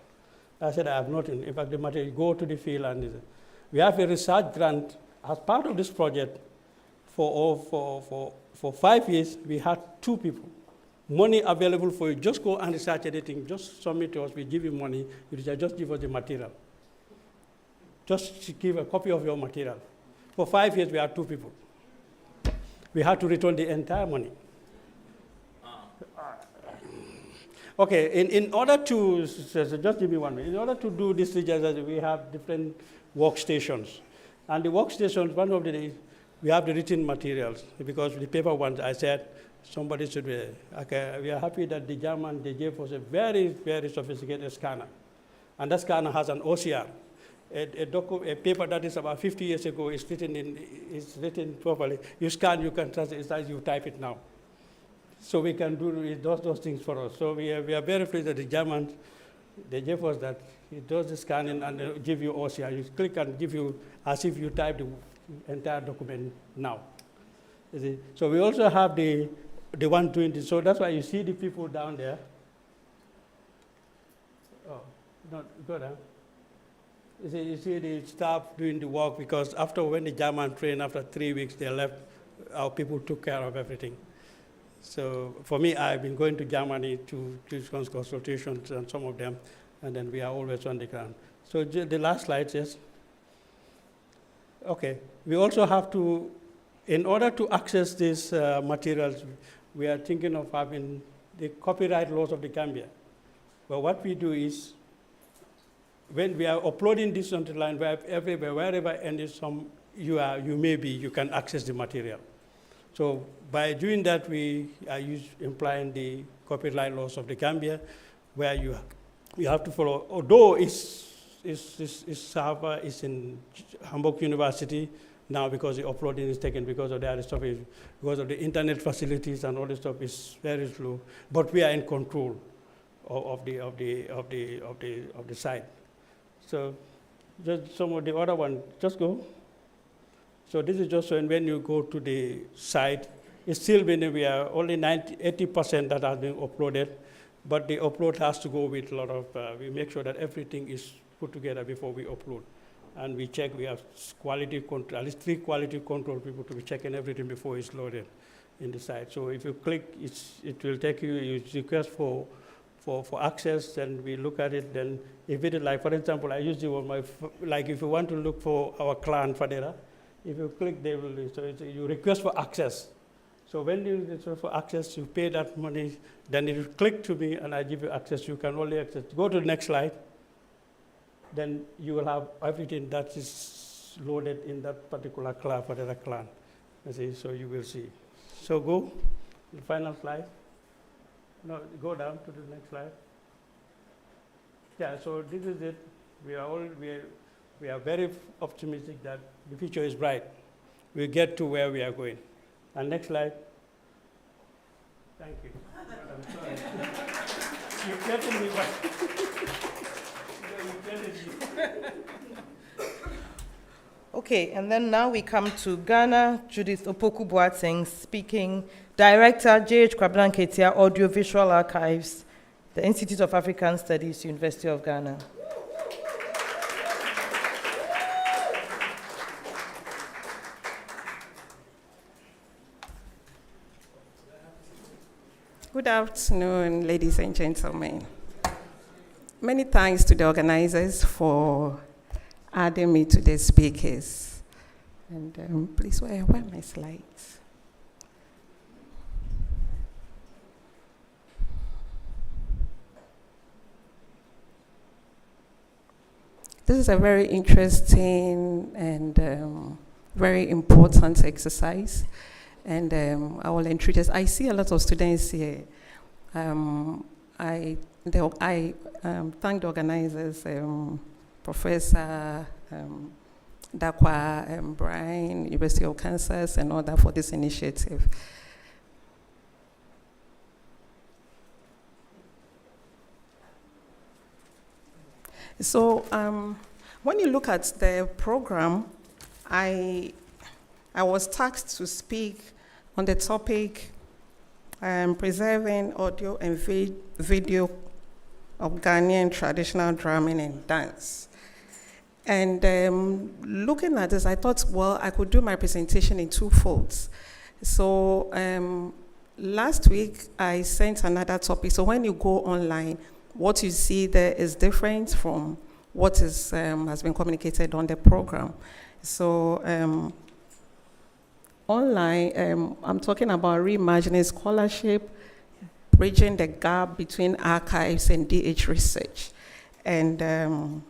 I said I have nothing. In fact, the material, go to the field and we have a research grant as part of this project for 5 years. We had 2 people. Money available for you. Just go and research anything. Just submit to us. We give you money. You just give us the material. Just give a copy of your material. For 5 years, we had 2 people. We had to return the entire money. Okay, in order to, just give me 1 minute. In order to do this research, we have different workstations. And the workstations, one of the days, we have the written materials, because the paper ones, I said, somebody should be, okay, we are happy that the German, they gave us a very, very sophisticated scanner. And that scanner has an OCR. A paper that is about 50 years ago is written properly. You scan, you can trust it, as you type it now. So we can do those things for us. So we are very pleased that the Germans, they gave us that. It does the scanning and they give you OCR. You click and give you as if you type the entire document now. So we also have the one doing this. So that's why you see the people down there. Oh, not good, huh? You see the staff doing the work, because when the German trained, after 3 weeks, they left, our people took care of everything. So for me, I've been going to Germany to do consultations and some of them, and then we are always on the ground. So the last slide says, okay, we also have to, in order to access these materials, we are thinking of having the copyright laws of the Gambia. But what we do is, when we are uploading this on the line, wherever you may be, you can access the material. So by doing that, we are implying the copyright laws of the Gambia, where you have to follow. Although its server is in Hamburg University now, because the uploading is taken because of the other stuff, because of the internet facilities and all this stuff is very slow. But we are in control of the site. So just some of the other one, just go. So this is just when you go to the site, it's still when we are only 80% that has been uploaded, but the upload has to go with a lot of, we make sure that everything is put together before we upload. And we check, we have quality control, at least 3 quality control people to be checking everything before it's loaded in the site. So if you click, it will take you, you request for access, and we look at it. Then if it is like, for example, I use the one, like if you want to look for our clan Fadera, if you click, they will, so you request for access. So when you request for access, you pay that money, then you click to me and I give you access. You can only access. Go to the next slide. Then you will have everything that is loaded in that particular clan, Fadera clan. So you will see. So go, the final slide. No, go down to the next slide. Yeah, so this is it. We are very optimistic that the future is bright. We'll get to where we are going. And next slide. Thank you. I'm sorry. You're getting me Okay, and then now we come to Ghana. Judith Opoku Boateng speaking. Director, J.H. Kwabena Nketia, Audiovisual Archives, the Institute of African Studies, University of Ghana. Good afternoon, ladies and gentlemen. Many thanks to the organizers for adding me to the speakers. And please, where are my slides? This is a very interesting and very important exercise. And I will introduce, I see a lot of students here. I thank the organizers, Professor Dakwa, Brian, University of Kansas, and all that for this initiative. So when you look at the program, I was tasked to speak on the topic preserving audio and video of Ghanaian traditional drumming and dance. And looking at this, I thought, well, I could do my presentation in two folds. So last week, I sent another topic. So when you go online, what you see there is different from what is, has been communicated on the program. So online, I'm talking about reimagining scholarship, bridging the gap between archives and DH research. And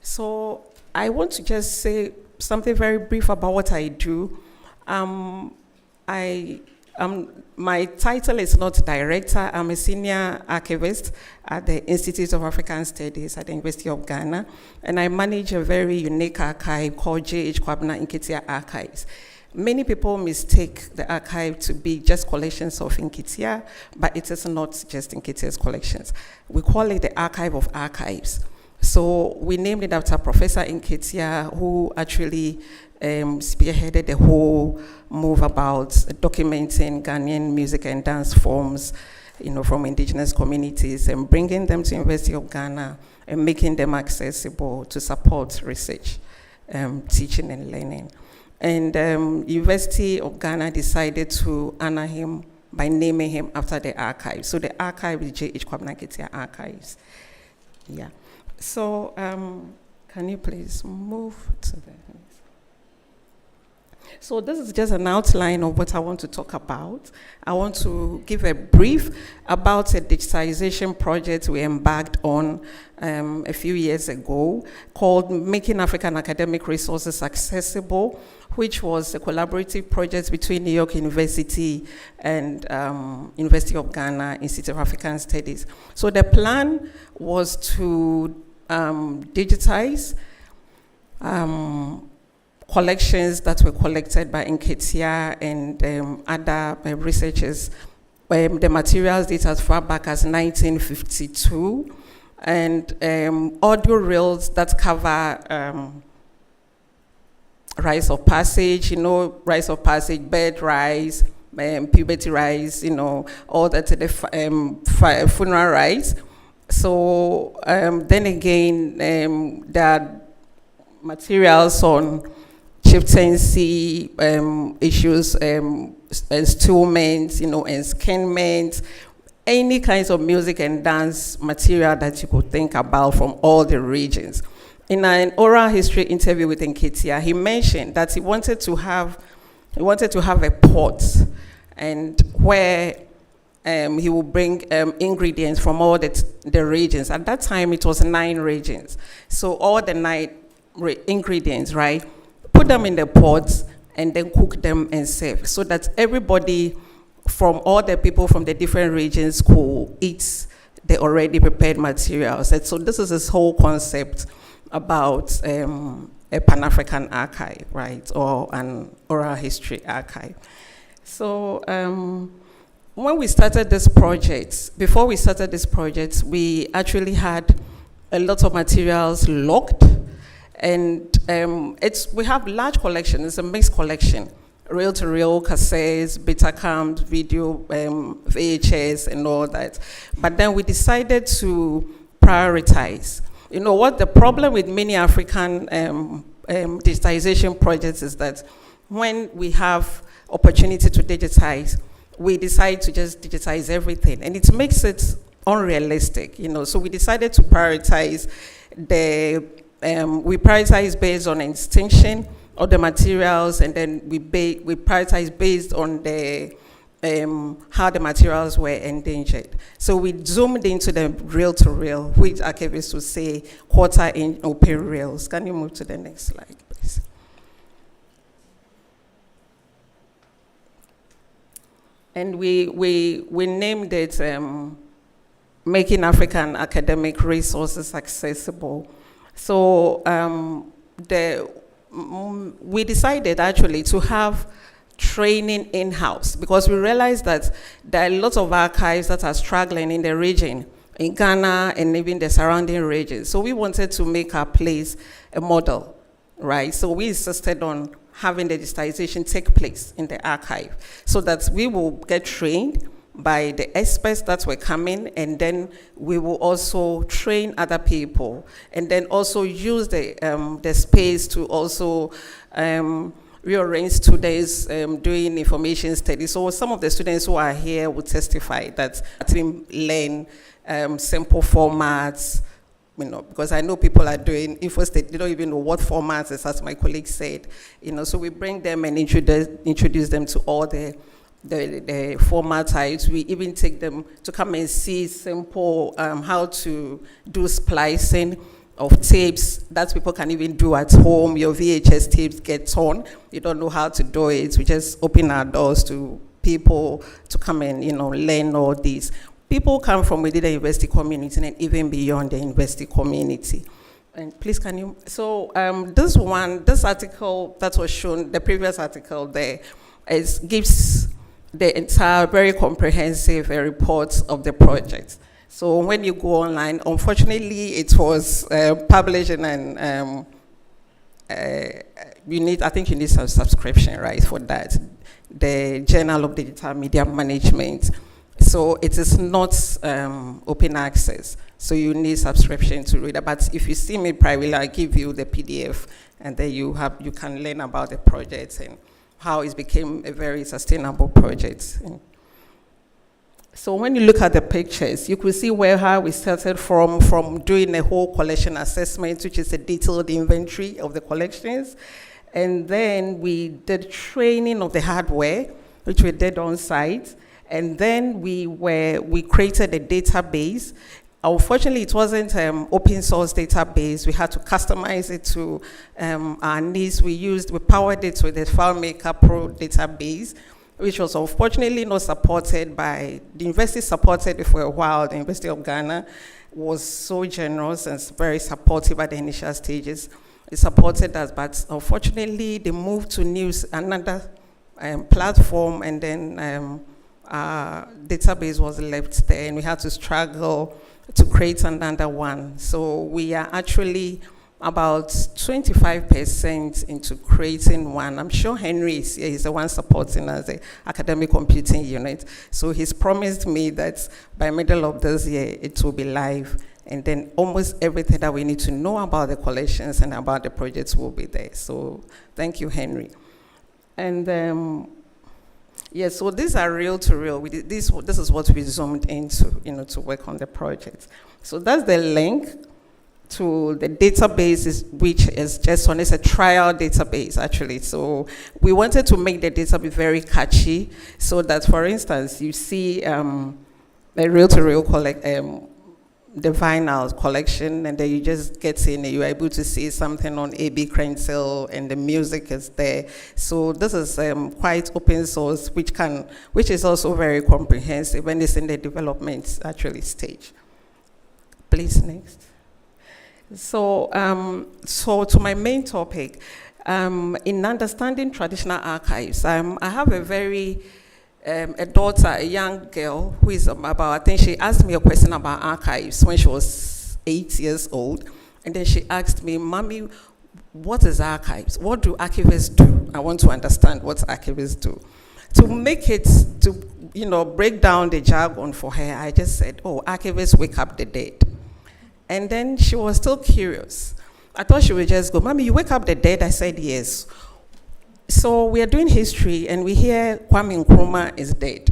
so I want to just say something very brief about what I do. My title is not director. I'm a senior archivist at the Institute of African Studies at the University of Ghana, and I manage a very unique archive called J.H. Kwabena Nketia Archives. Many people mistake the archive to be just collections of Nketia, but it is not just Nketia's collections. We call it the Archive of Archives. So we named it after Professor Nketia, who actually spearheaded the whole move about documenting Ghanaian music and dance forms, from indigenous communities and bringing them to University of Ghana and making them accessible to support research, teaching and learning. And University of Ghana decided to honor him by naming him after the archive. So the archive is J.H. Kwabena Nketia Archives. Yeah. So can you please move to the next? So this is just an outline of what I want to talk about. I want to give a brief about a digitization project we embarked on a few years ago called Making African Academic Resources Accessible, which was a collaborative project between New York University and University of Ghana, Institute of African Studies. So the plan was to digitize collections that were collected by Nketia and other researchers, the materials dated as far back as 1952, and audio reels that cover rites of passage, rites of passage, birth rites, puberty rites, all that, the funeral rites. So then again, there are materials on chieftaincy issues, instruments, enskinment, any kinds of music and dance material that you could think about from all the regions. In an oral history interview with Nketia, he mentioned that he wanted to have a pot, and where he would bring ingredients from all the regions. At that time, it was 9 regions. So all the 9 ingredients, right? Put them in the pots and then cook them and serve, so that everybody from all the people from the different regions could eat the already prepared materials. And so this is his whole concept about a Pan-African archive, right, or an oral history archive. So when we started this project, before we started this project, we actually had a lot of materials locked. And we have large collection. It's a mixed collection, reel-to-reel, cassettes, Betacams, video, VHS, and all that. But then we decided to prioritize. What the problem with many African digitization projects is that when we have opportunity to digitize, we decide to just digitize everything, and it makes it unrealistic, So we decided to prioritize we prioritize based on extinction of the materials, and then we prioritize based on the how the materials were endangered. So we zoomed into the reel-to-reel, which archivists would say quarter-inch open reels. Can you move to the next slide, please? And we named it Making African Academic Resources Accessible. So we decided actually to have training in-house, because we realized that there are lots of archives that are struggling in the region, in Ghana and even the surrounding regions. So we wanted to make our place a model, right? So we insisted on having the digitization take place in the archive, so that we will get trained by the experts that were coming, and then we will also train other people, and then also use the space to also rearrange students doing information studies. So some of the students who are here will testify that they learn simple formats, because I know people are doing info study, they don't even know what formats is, as my colleague said. So we bring them and introduce them to all the format types. We even take them to come and see simple how to do splicing of tapes that people can even do at home. Your VHS tapes get torn. You don't know how to do it. We just open our doors to people to come and learn all these. People come from within the university community and even beyond the university community. And please, can you? So this article that was shown, the previous article there, gives the entire very comprehensive report of the project. So when you go online, unfortunately, it was published in an, I think you need some subscription, right, for that, the Journal of Digital Media Management. So it is not open access, so you need subscription to read it. But if you see me privately, I give you the PDF, and then you can learn about the project and how it became a very sustainable project. So when you look at the pictures, you could see how we started from doing a whole collection assessment, which is a detailed inventory of the collections. And then we did training of the hardware, which we did on site. And then we created a database. Unfortunately, it wasn't open source database. We had to customize it to our needs. We powered it with the FileMaker Pro database, which was unfortunately not supported by, the university supported it for a while. The University of Ghana was so generous and very supportive at the initial stages. It supported us, but unfortunately they moved to another platform, and then our database was left there, and we had to struggle to create another one. So we are actually about 25% into creating one. I'm sure Henry is here, he's the one supporting us, the academic computing unit. So he's promised me that by middle of this year, it will be live. And then almost everything that we need to know about the collections and about the projects will be there. So thank you, Henry. And yeah, so these are reel-to-reel. This is what we zoomed into, to work on the project. So that's the link to the database, which is just on, it's a trial database, actually. So we wanted to make the database very catchy, so that, for instance, you see a reel-to-reel the vinyl collection, and then you just get in and you're able to see something on A.B. Krenzel, and the music is there. So this is quite open source, which is also very comprehensive, and it's in the development actually stage. Please, next. So, so to my main topic, in understanding traditional archives, I have a daughter, a young girl, who is I think she asked me a question about archives when she was 8 years old. And then she asked me, Mommy, what is archives? What do archivists do? I want to understand what archivists do. To make it, break down the jargon for her, I just said, oh, archivists wake up the dead. And then she was still curious. I thought she would just go, Mommy, you wake up the dead? I said, yes. So we are doing history, and we hear Kwame Nkrumah is dead.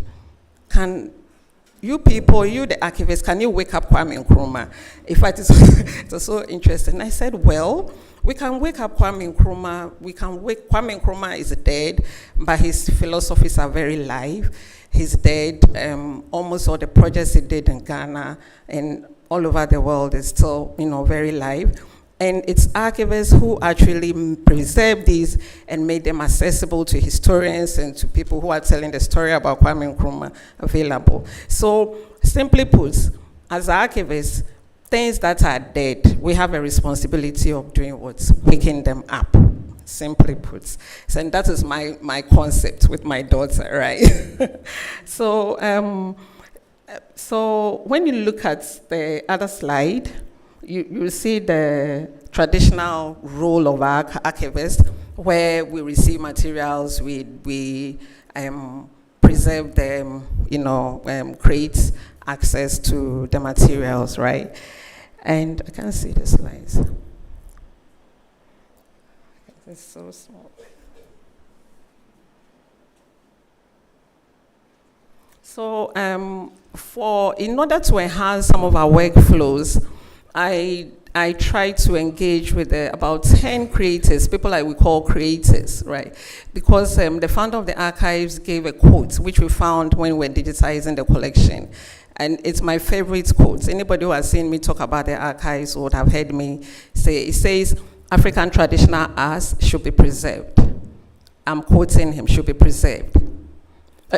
you people, you the archivists, can you wake up Kwame Nkrumah? In fact, it was so interesting. And I said, well, we can wake up Kwame Nkrumah. Kwame Nkrumah is dead, but his philosophies are very live. He's dead. Almost all the projects he did in Ghana and all over the world is still, very live. And it's archivists who actually preserve these and made them accessible to historians and to people who are telling the story about Kwame Nkrumah available. So, simply put, as archivists, things that are dead, we have a responsibility of doing what? Waking them up, simply put. So, and that is my concept with my daughter, right? So when you look at the other slide, you see the traditional role of our archivists, where we receive materials, we preserve them, create access to the materials, right? And I can't see the slides. It's so small. So in order to enhance some of our workflows, I try to engage with about 10 creators, people we call creators, right? Because the founder of the archives gave a quote, which we found when we were digitizing the collection. And it's my favorite quote. Anybody who has seen me talk about the archives would have heard me say, it says, African traditional arts should be preserved. I'm quoting him, should be preserved.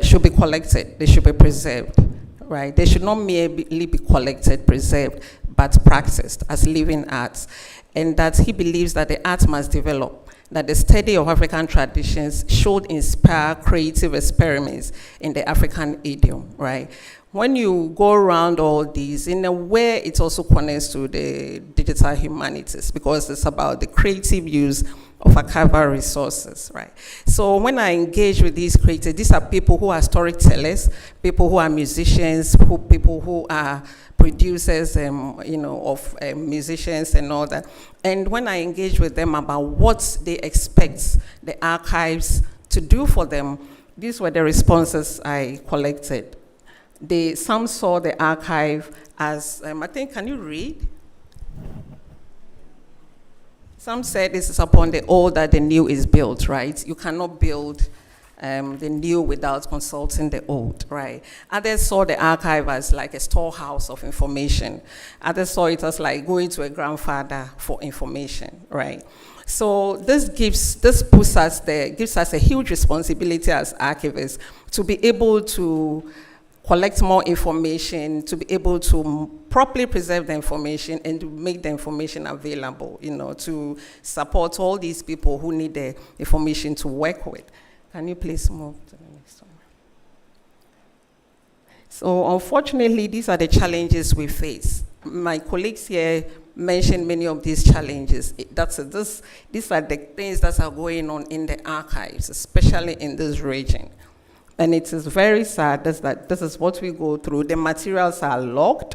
Should be collected, they should be preserved, right? They should not merely be collected, preserved, but practiced as living arts. And that he believes that the art must develop, that the study of African traditions should inspire creative experiments in the African idiom, right? When you go around all these, in a way, it also connects to the digital humanities because it's about the creative use of archival resources, right? So when I engage with these creators, these are people who are storytellers, people who are musicians, people who are producers, of musicians and all that. And when I engage with them about what they expect the archives to do for them, these were the responses I collected. Some saw the archive as, I think, can you read? Some said this is upon the old that the new is built, right? You cannot build the new without consulting the old, right? Others saw the archive as like a storehouse of information. Others saw it as like going to a grandfather for information, right? So this gives us a huge responsibility as archivists to be able to collect more information, to be able to properly preserve the information and to make the information available, to support all these people who need the information to work with. Can you please move to the next one? So unfortunately, these are the challenges we face. My colleagues here mentioned many of these challenges. These are the things that are going on in the archives, especially in this region. And it is very sad that this is what we go through. The materials are locked.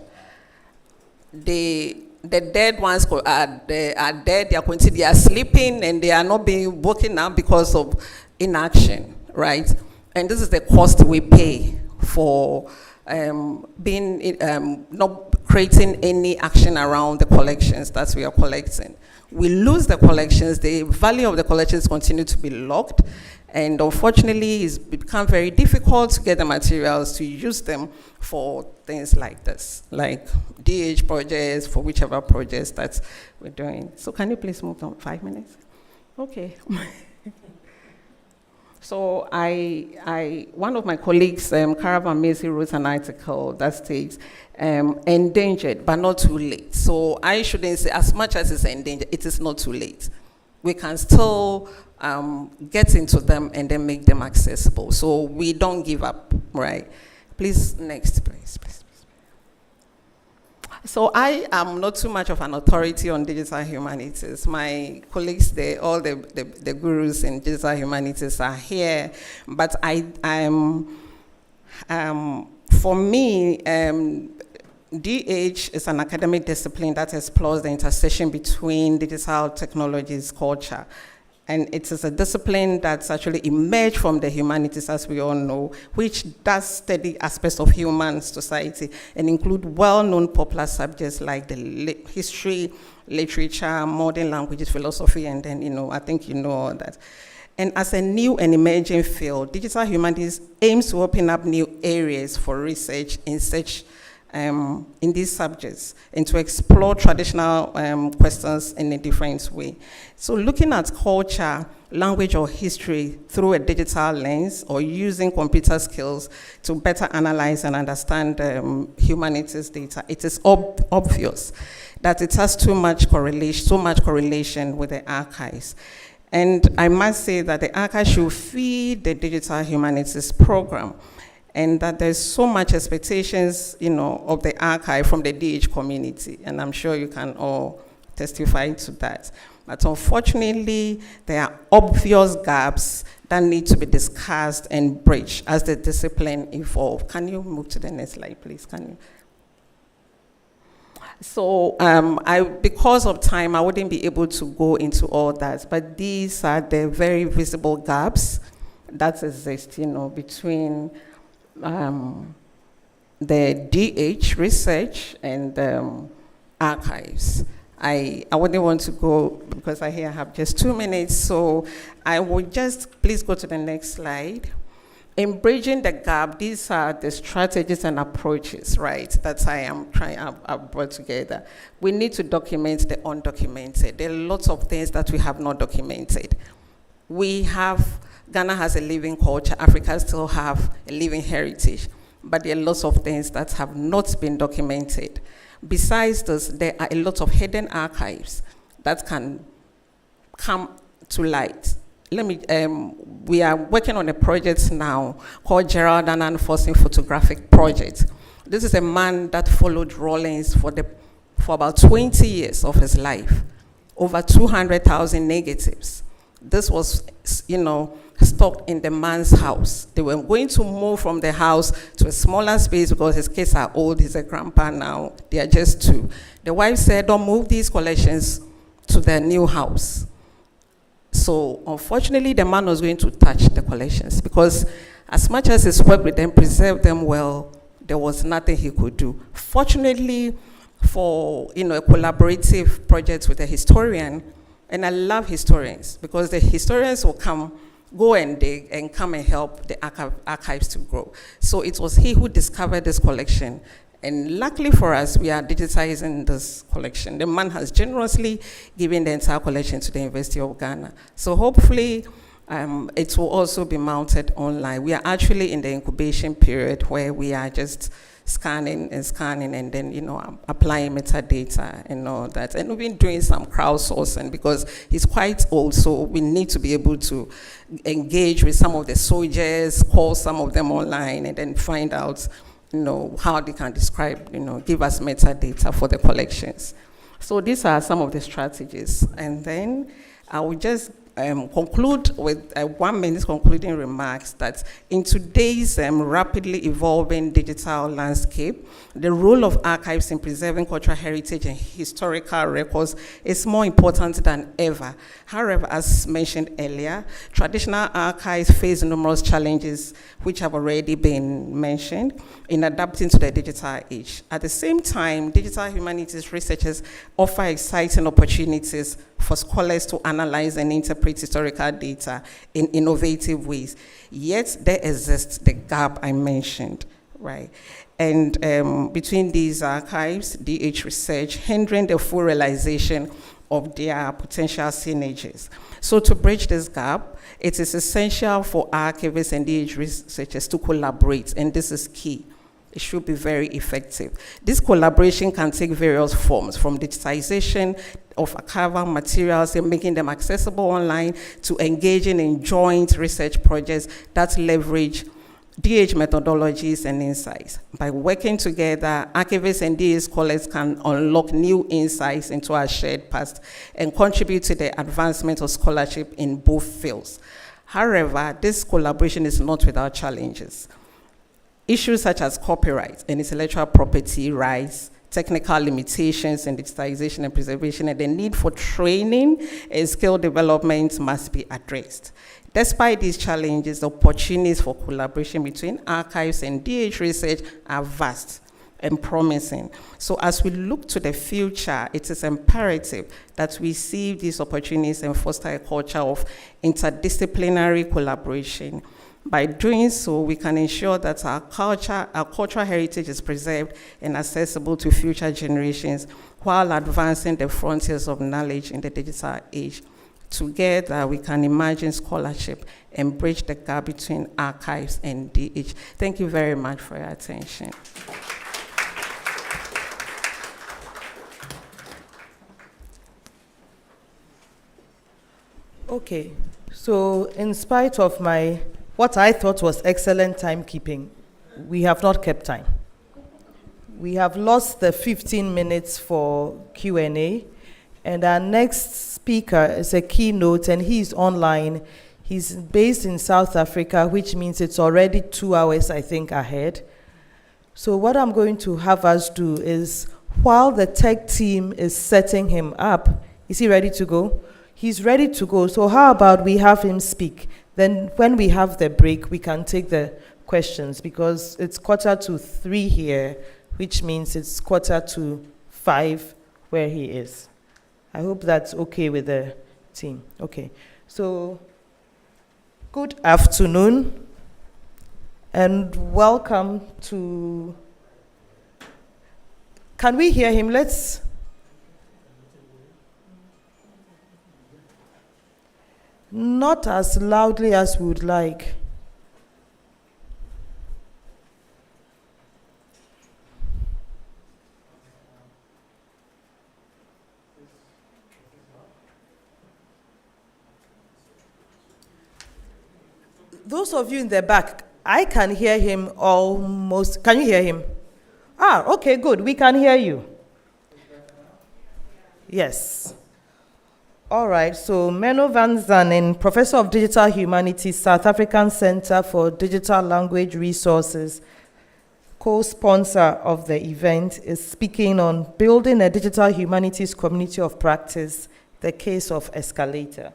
The dead ones are dead, they are sleeping, and they are not being woken up because of inaction, right? And this is the cost we pay for not creating any action around the collections that we are collecting. We lose the collections, the value of the collections continue to be locked, and unfortunately it's become very difficult to get the materials to use them for things like this, like DH projects, for whichever projects that we're doing. So can you please move on 5 minutes? Okay. So one of my colleagues, Caravan Macy, wrote an article that states, endangered, but not too late. So I shouldn't say as much as it's endangered, it is not too late. We can still get into them and then make them accessible. So we don't give up, right? Please, next, please. So I am not too much of an authority on digital humanities. My colleagues, all the gurus in digital humanities are here, but for me, DH is an academic discipline that explores the intersection between digital technologies, culture, And it is a discipline that's actually emerged from the humanities, as we all know, which does study aspects of human society and include well-known popular subjects like the history, literature, modern languages, philosophy, and then, I think you know all that. And as a new and emerging field, digital humanities aims to open up new areas for research in these subjects and to explore traditional questions in a different way. So looking at culture, language, or history through a digital lens or using computer skills to better analyze and understand humanities data, it is obvious that it has so much correlation with the archives. And I must say that the archive should feed the digital humanities program, and that there's so much expectations, of the archive from the DH community, and I'm sure you can all testify to that. But unfortunately, there are obvious gaps that need to be discussed and bridged as the discipline evolves. Can you move to the next slide, please? Can you? So because of time, I wouldn't be able to go into all that, but these are the very visible gaps that exist, between the DH research and archives. I wouldn't want to go because I have just 2 minutes, so I would just, please go to the next slide. In bridging the gap, these are the strategies and approaches, right, that I've brought together. We need to document the undocumented. There are lots of things that we have not documented. Ghana has a living culture, Africa still have a living heritage, but there are lots of things that have not been documented. Besides this, there are a lot of hidden archives that can come to light. We are working on a project now called Gerald Annan Forcing Photographic Project. This is a man that followed Rawlings for about 20 years of his life, over 200,000 negatives. This was, stocked in the man's house. They were going to move from the house to a smaller space because his kids are old. He's a grandpa now. They are just 2. The wife said, don't move these collections to their new house. So unfortunately, the man was going to touch the collections because as much as his work with them preserved them well, there was nothing he could do. Fortunately, for a collaborative project with a historian, and I love historians because the historians will go and dig and come and help the archives to grow. So it was he who discovered this collection. And luckily for us, we are digitizing this collection. The man has generously given the entire collection to the University of Ghana. So hopefully, it will also be mounted online. We are actually in the incubation period where we are just scanning and then, applying metadata and all that. And we've been doing some crowdsourcing because he's quite old, so we need to be able to engage with some of the soldiers, call some of them online, and then find out how they can describe, give us metadata for the collections. So these are some of the strategies. And then I will just conclude with 1 minute concluding remarks that in today's rapidly evolving digital landscape, the role of archives in preserving cultural heritage and historical records is more important than ever. However, as mentioned earlier, traditional archives face numerous challenges which have already been mentioned in adapting to the digital age. At the same time, digital humanities researchers offer exciting opportunities for scholars to analyze and interpret historical data in innovative ways. Yet there exists the gap I mentioned, right? And between these archives, DH research, hindering the full realization of their potential synergies. So to bridge this gap, it is essential for archivists and DH researchers to collaborate, and this is key. It should be very effective. This collaboration can take various forms, from digitization of archival materials and making them accessible online to engaging in joint research projects that leverage DH methodologies and insights. By working together, archivists and DH scholars can unlock new insights into our shared past and contribute to the advancement of scholarship in both fields. However, this collaboration is not without challenges. Issues such as copyright and intellectual property rights, technical limitations in digitization and preservation, and the need for training and skill development must be addressed. Despite these challenges, the opportunities for collaboration between archives and DH research are vast and promising. So as we look to the future, it is imperative that we seize these opportunities and foster a culture of interdisciplinary collaboration. By doing so, we can ensure that our cultural heritage is preserved and accessible to future generations while advancing the frontiers of knowledge in the digital age. Together, we can imagine scholarship and bridge the gap between archives and DH. Thank you very much for your attention. Okay, so in spite of what I thought was excellent timekeeping, we have not kept time. We have lost the 15 minutes for Q&A, and our next speaker is a keynote, and he's online. He's based in South Africa, which means it's already 2 hours, I think, ahead. So what I'm going to have us do is, while the tech team is setting him up, is he ready to go? He's ready to go, so how about we have him speak? Then when we have the break, we can take the questions, because it's 4:45 here, which means it's 4:45 where he is. I hope that's okay with the team. Okay, so good afternoon, and welcome to, can we hear him? Not as loudly as we would like. Those of you in the back, I can hear him almost. Can you hear him? Okay, good. We can hear you. Yes. All right, so Menno van Zanen, Professor of Digital Humanities, South African Center for Digital Language Resources, co-sponsor of the event, is speaking on building a digital humanities community of practice, the case of Escalator.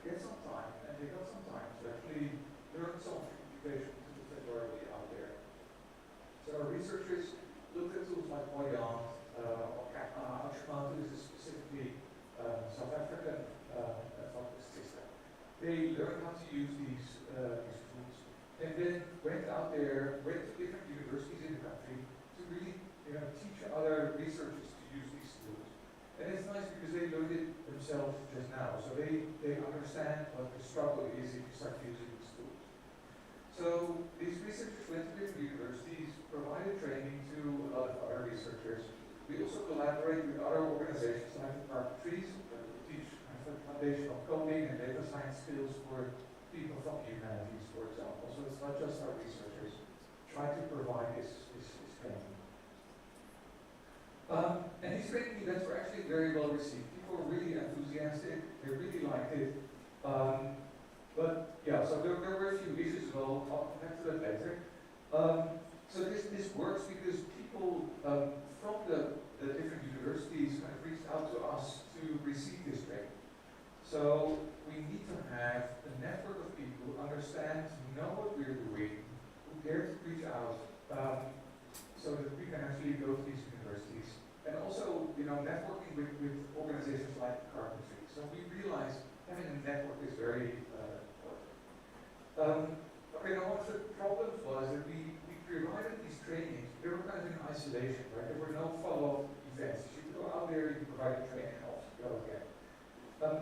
get some time, and they got some time to actually learn some communication tools that are already out there. So our researchers looked at tools like Moyant, or Achimatu is a specifically South African focused system. They learned how to use these tools, and then went out there, went to different universities in the country to really teach other researchers to use these tools. And it's nice because they learned it themselves just now, so they understand what the struggle is if you start using these tools. So these researchers went to different universities, provided training to a lot of other researchers. We also collaborate with other organizations like the Carpentries, that teach the foundation of coding and data science skills for people from humanities, for example. So it's not just our researchers try to provide this training. And these training events were actually very well received. People were really enthusiastic. They really liked it. But yeah, so there were a few issues as well. I'll come back to that later. So this works because people from the different universities kind of reached out to us to receive this training. So we need to have a network of people who understand, who know what we're doing, who dare to reach out, so that we can actually go to these universities. And also, networking with organizations like the Carpentry. So we realized having a network is very important. Okay, now one of the problems was that we provided these trainings, they were kind of in isolation, right? There were no follow-up events. You could go out there, you could provide a training, and off you go again.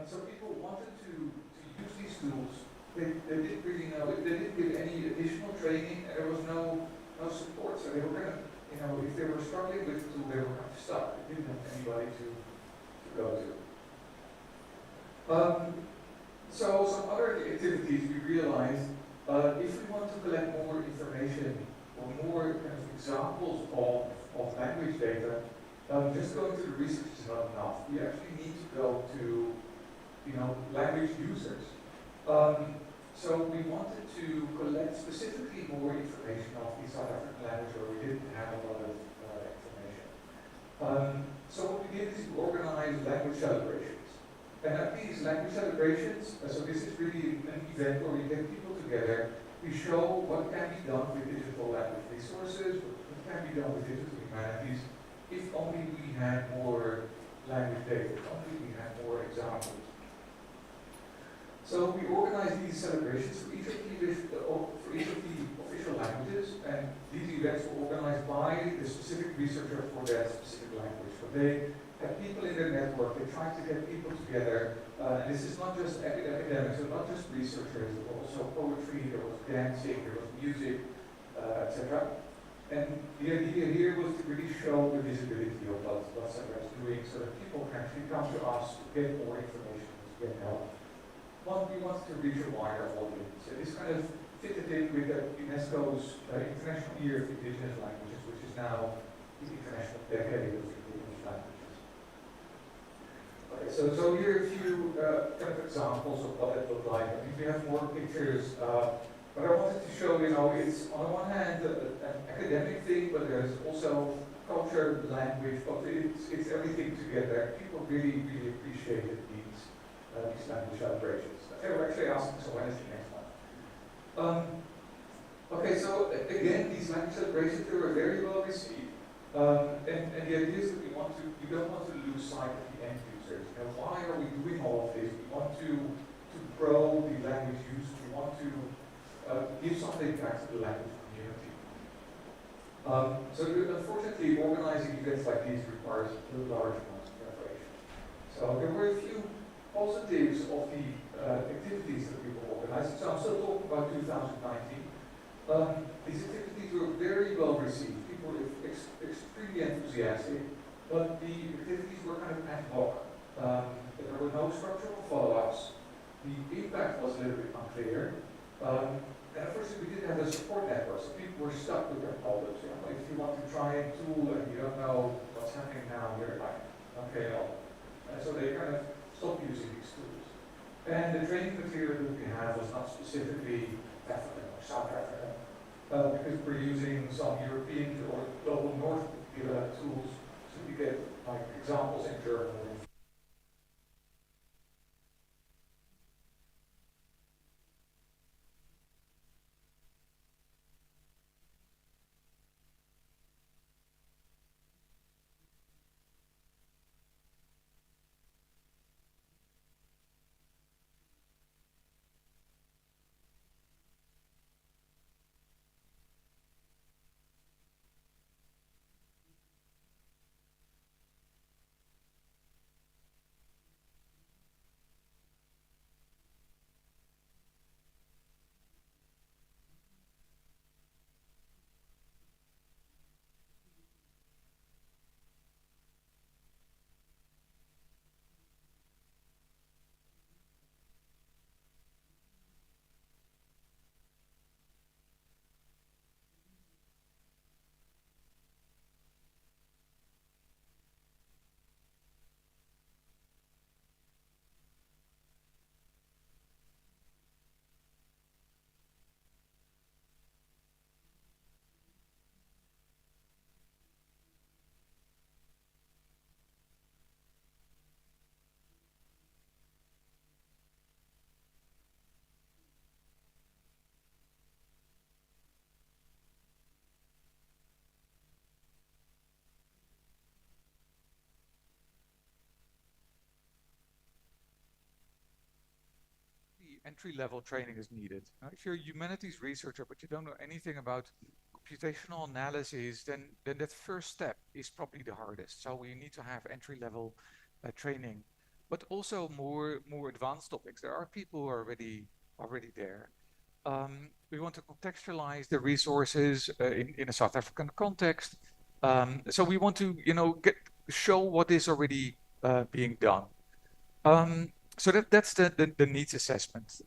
So people wanted to use these tools. They didn't really know, they didn't give any additional training, and there was no support. So they were kind of, if they were struggling with the tool, they were kind of stuck. They didn't have anybody to go to. So some other activities we realized, if we want to collect more information or more kind of examples of language data, just going to the research is not enough. We actually need to go to language users. So we wanted to collect specifically more information of the South African language where we didn't have a lot of information. So what we did is we organized language celebrations. And at these language celebrations, so this is really an event where we get people together, we show what can be done with digital language resources, what can be done with digital humanities, if only we had more language data, if only we had more examples. So we organize these celebrations for each of the official languages, and these events were organized by the specific researcher for that specific language. So they had people in their network, they tried to get people together, and this is not just academics, so not just researchers, there was also poetry, there was dancing, there was music, etc. And the idea here was to really show the visibility of what Sarah is doing so that people can actually come to us to get more information, to get help. We wanted to reach a wider audience. And this kind of fitted in with UNESCO's International Year of Indigenous Languages, which is now the International Decade of Indigenous Languages. Okay, so here are a few kind of examples of what it looked like. I mean, we have more pictures, but I wanted to show, it's on the one hand an academic thing, but there's also culture, language, but it's everything together. People really, really appreciated these language celebrations. They were actually asking, so when is the next one? Okay, so again, these language celebrations, they were very well received. And the idea is that we don't want to lose sight of the end users. Why are we doing all of this? We want to grow the language use. We want to give something back to the language community. So unfortunately, organizing events like these requires a large amount of preparation. So there were a few positives of the activities that we were organizing. So I'm still talking about 2019. These activities were very well received. People were extremely enthusiastic, but the activities were kind of ad hoc. There were no structural follow-ups. The impact was a little bit unclear. And unfortunately, we didn't have a support network, so people were stuck with their problems. If you want to try a tool and you don't know what's happening now, you're like, okay, no. And so they kind of stopped using these tools. And the training material that we have was not specifically African or South African, because we're using some European or global North tools, so we get like examples in German. entry-level training is needed. Now, if you're a humanities researcher, but you don't know anything about computational analysis, then that first step is probably the hardest. So we need to have entry-level training, but also more advanced topics. There are people who are already there. We want to contextualize the resources in a South African context. So we want to, show what is already being done. So that's the needs assessment.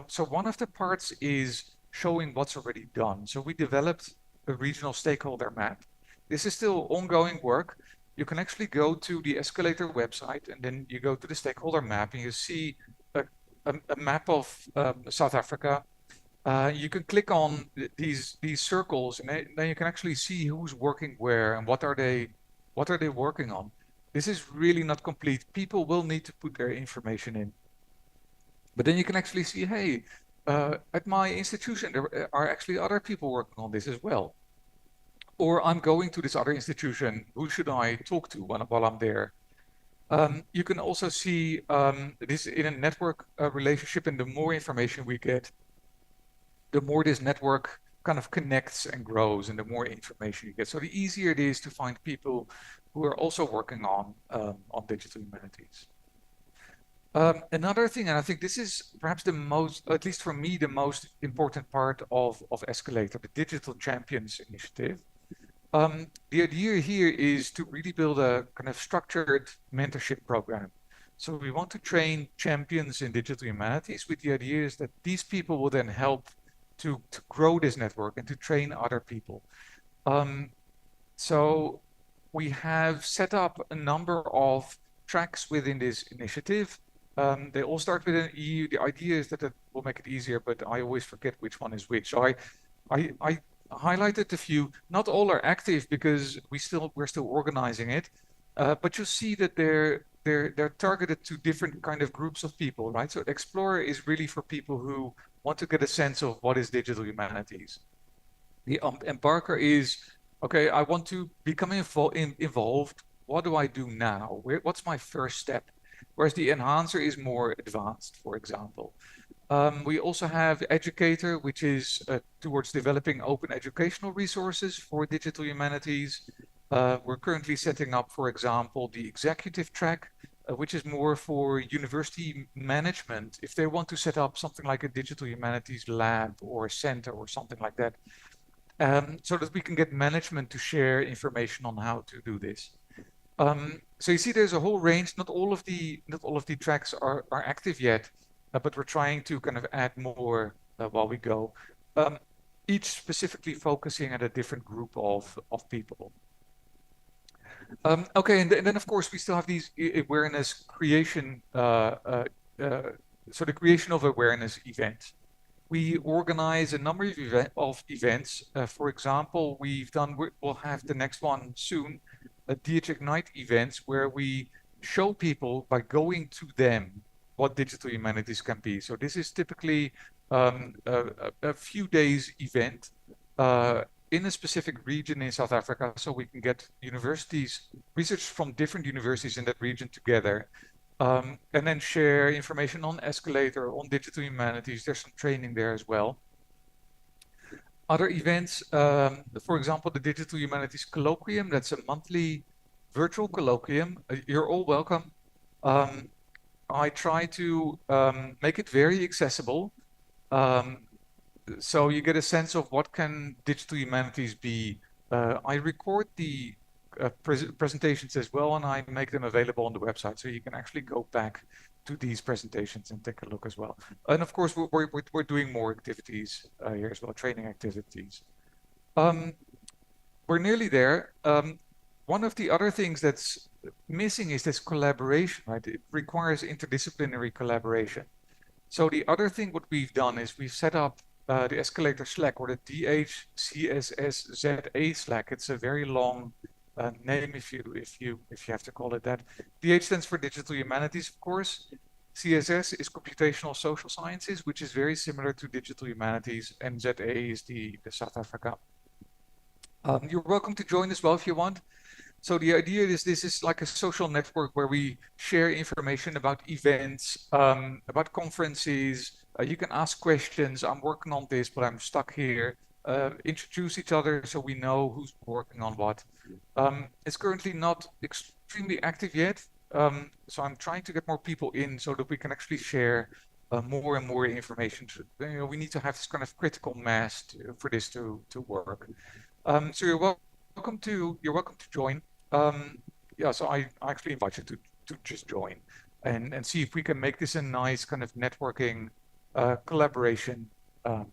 So one of the parts is showing what's already done. So we developed a regional stakeholder map. This is still ongoing work. You can actually go to the Escalator website, and then you go to the stakeholder map, and you see a map of South Africa. You can click on these circles, and then you can actually see who's working where and what are they working on. This is really not complete. People will need to put their information in. But then you can actually see, hey, at my institution, there are actually other people working on this as well. Or I'm going to this other institution, who should I talk to while I'm there? You can also see this in a network relationship, and the more information we get, the more this network kind of connects and grows, and the more information you get. So the easier it is to find people who are also working on digital humanities. Another thing, and I think this is perhaps the most, at least for me, the most important part of Escalator, the Digital Champions Initiative. The idea here is to really build a kind of structured mentorship program. So we want to train champions in digital humanities, with the idea is that these people will then help to grow this network and to train other people. So we have set up a number of tracks within this initiative. They all start with an EU. The idea is that it will make it easier, but I always forget which one is which. So I highlighted a few. Not all are active because we're still organizing it, but you'll see that they're targeted to different kind of groups of people, right? So Explorer is really for people who want to get a sense of what is digital humanities. The Embarker is, okay, I want to become involved. What do I do now? What's my first step? Whereas the Enhancer is more advanced, for example. We also have Educator, which is towards developing open educational resources for digital humanities. We're currently setting up, for example, the Executive track, which is more for university management, if they want to set up something like a digital humanities lab or a center or something like that, so that we can get management to share information on how to do this. So you see, there's a whole range. Not all of the tracks are active yet, but we're trying to kind of add more while we go. Each specifically focusing at a different group of people. Okay, and then of course we still have these awareness creation, so the creation of awareness events. We organize a number of events. For example, we'll have the next one soon, a DH Ignite events, where we show people by going to them what digital humanities can be. So this is typically a few days event in a specific region in South Africa, so we can get research from different universities in that region together, and then share information on Escalator, on digital humanities. There's some training there as well. Other events, for example, the Digital Humanities Colloquium, that's a monthly virtual colloquium. You're all welcome. I try to make it very accessible. So you get a sense of what can digital humanities be. I record the presentations as well, and I make them available on the website, so you can actually go back to these presentations and take a look as well. And of course, we're doing more activities here as well, training activities. We're nearly there. One of the other things that's missing is this collaboration, right? It requires interdisciplinary collaboration. So the other thing what we've done is we've set up the Escalator Slack, or the DHCSSZA Slack. It's a very long name if you have to call it that. DH stands for Digital Humanities, of course. CSS is Computational Social Sciences, which is very similar to Digital Humanities, and ZA is the South Africa. You're welcome to join as well if you want. So the idea is this is like a social network where we share information about events, about conferences, You can ask questions. I'm working on this, but I'm stuck here. Introduce each other so we know who's working on what. It's currently not extremely active yet, so I'm trying to get more people in so that we can actually share more and more information. You know, we need to have this kind of critical mass for this to work. So welcome to join. Yeah, so I actually invite you to just join and see if we can make this a nice kind of networking collaboration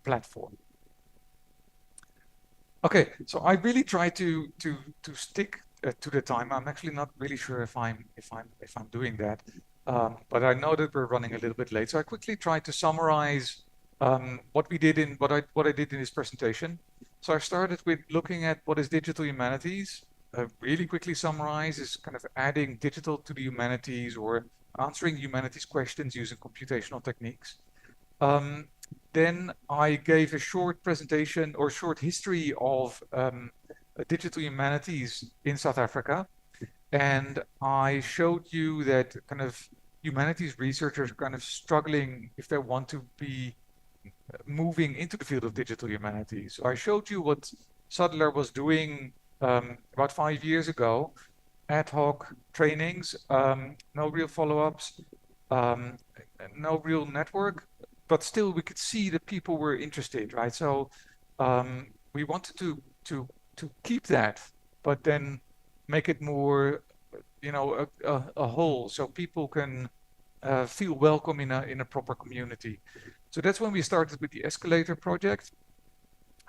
platform. Okay, so I really try to stick to the time. I'm actually not really sure if I'm doing that, but I know that we're running a little bit late. So I quickly try to summarize what we did in what I did in this presentation. So I started with looking at what is digital humanities. Really quickly summarize is kind of adding digital to the humanities or answering humanities questions using computational techniques. Then I gave a short presentation or short history of digital humanities in South Africa. And I showed you that kind of humanities researchers are kind of struggling if they want to be moving into the field of digital humanities. So I showed you what Sadler was doing about 5 years ago, ad hoc trainings, no real follow-ups, no real network, but still we could see that people were interested, right? So we wanted to keep that, but then make it more, you know, a whole, so people can feel welcome in a proper community. So that's when we started with the Escalator project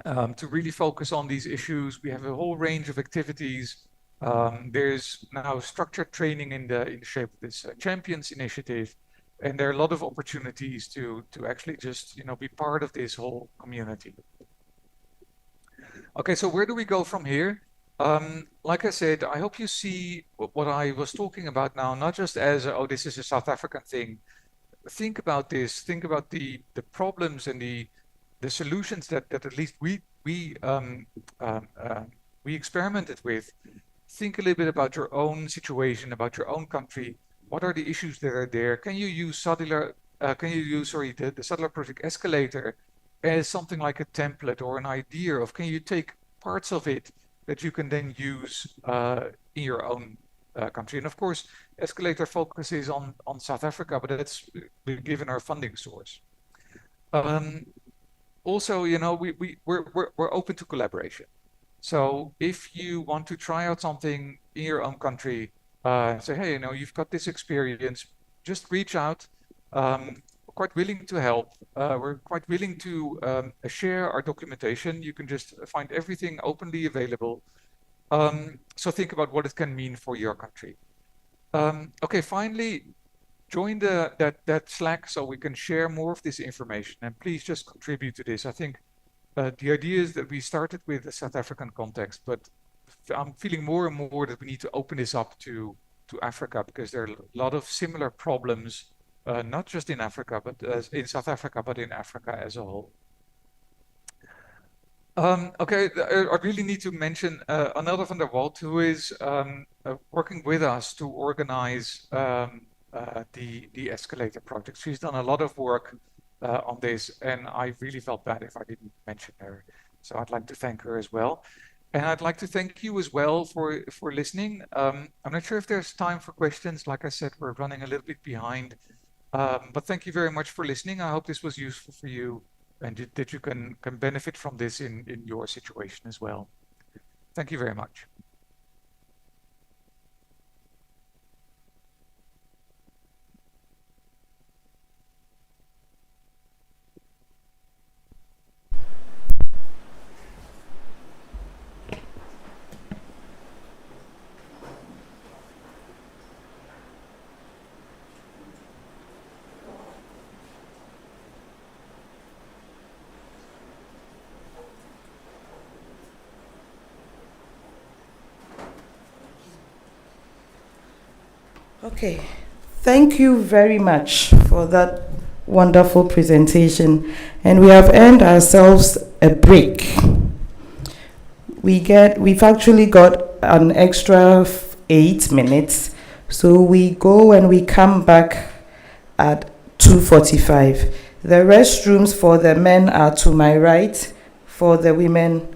to really focus on these issues. We have a whole range of activities. There's now structured training in the shape of this Champions initiative, and there are a lot of opportunities to actually just, you know, be part of this whole community. Okay, so where do we go from here? Like I said, I hope you see what I was talking about now, not just as, oh, this is a South African thing. Think about this. Think about the problems and the solutions that at least we experimented with. Think a little bit about your own situation, about your own country. What are the issues that are there? Can you use Sadler? The Sadler Project Escalator as something like a template or an idea of? Can you take parts of it that you can then use in your own country? And of course, Escalator focuses on South Africa, but that's given our funding source. Also, you know, we're open to collaboration. So if you want to try out something in your own country, say, hey, you know, you've got this experience, just reach out. We're quite willing to help. We're quite willing to share our documentation. You can just find everything openly available. So think about what it can mean for your country. Okay, finally, join that Slack so we can share more of this information, and please just contribute to this. I think the idea is that we started with a South African context, but I'm feeling more and more that we need to open this up to Africa, because there are a lot of similar problems, not just in Africa, but in South Africa, but in Africa as a whole. Okay, I really need to mention Anelda van der Walt, who is working with us to organize the Escalator project. She's done a lot of work on this, and I really felt bad if I didn't mention her. So I'd like to thank her as well. And I'd like to thank you as well for listening. I'm not sure if there's time for questions. Like I said, we're running a little bit behind. But thank you very much for listening. I hope this was useful for you, and that you can benefit from this in your situation as well. Thank you very much. Okay, thank you very much for that wonderful presentation. And we have earned ourselves a break. We've actually got an extra 8 minutes. So we go and we come back at 2:45. The restrooms for the men are to my right, for the women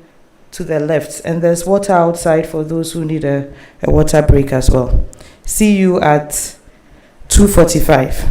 to the left. And there's water outside for those who need a water break as well. See you at 2:45.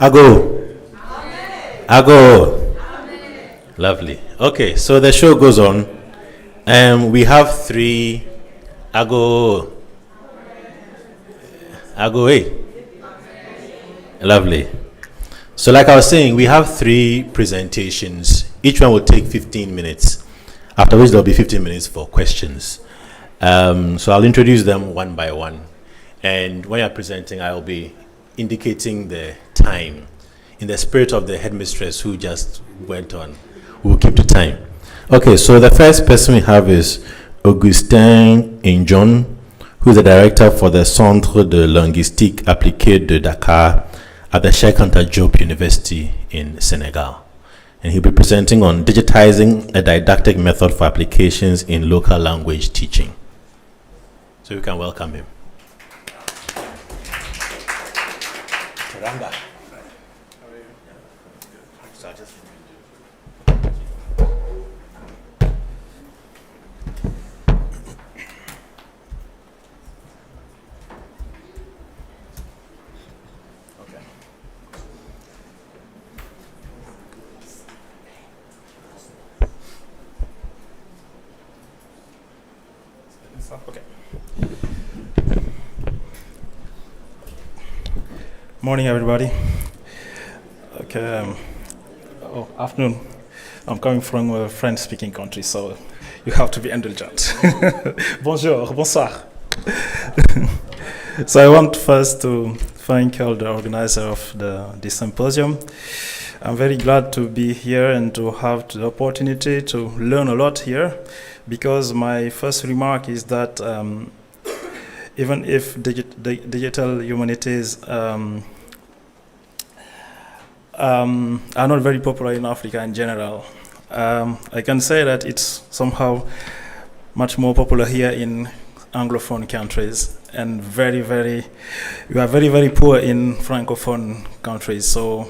Ago. Ago. Lovely. Okay, so the show goes on. We have 3 Ago. Ago, hey. Lovely. So like I was saying, we have 3 presentations. Each one will take 15 minutes, after which there will be 15 minutes for questions. So I'll introduce them one by one. And when you're presenting, I'll be indicating the time. In the spirit of the headmistress who just went on, we'll keep the time. Okay, so the first person we have is Augustin Injon, who is the director for the Centre de Linguistique Appliquée de Dakar at the Cheikh Anta Diop University in Senegal. And he'll be presenting on digitizing a didactic method for applications in local language teaching. So we can welcome him. Teranga. Morning, everybody. Okay. Afternoon. I'm coming from a French-speaking country, so you have to be indulgent. Bonjour, bonsoir. So I want first to thank all the organizer of the symposium. I'm very glad to be here and to have the opportunity to learn a lot here, because my first remark is that even if digital humanities are not very popular in Africa in general, I can say that it's somehow much more popular here in Anglophone countries, and we are very poor in Francophone countries. So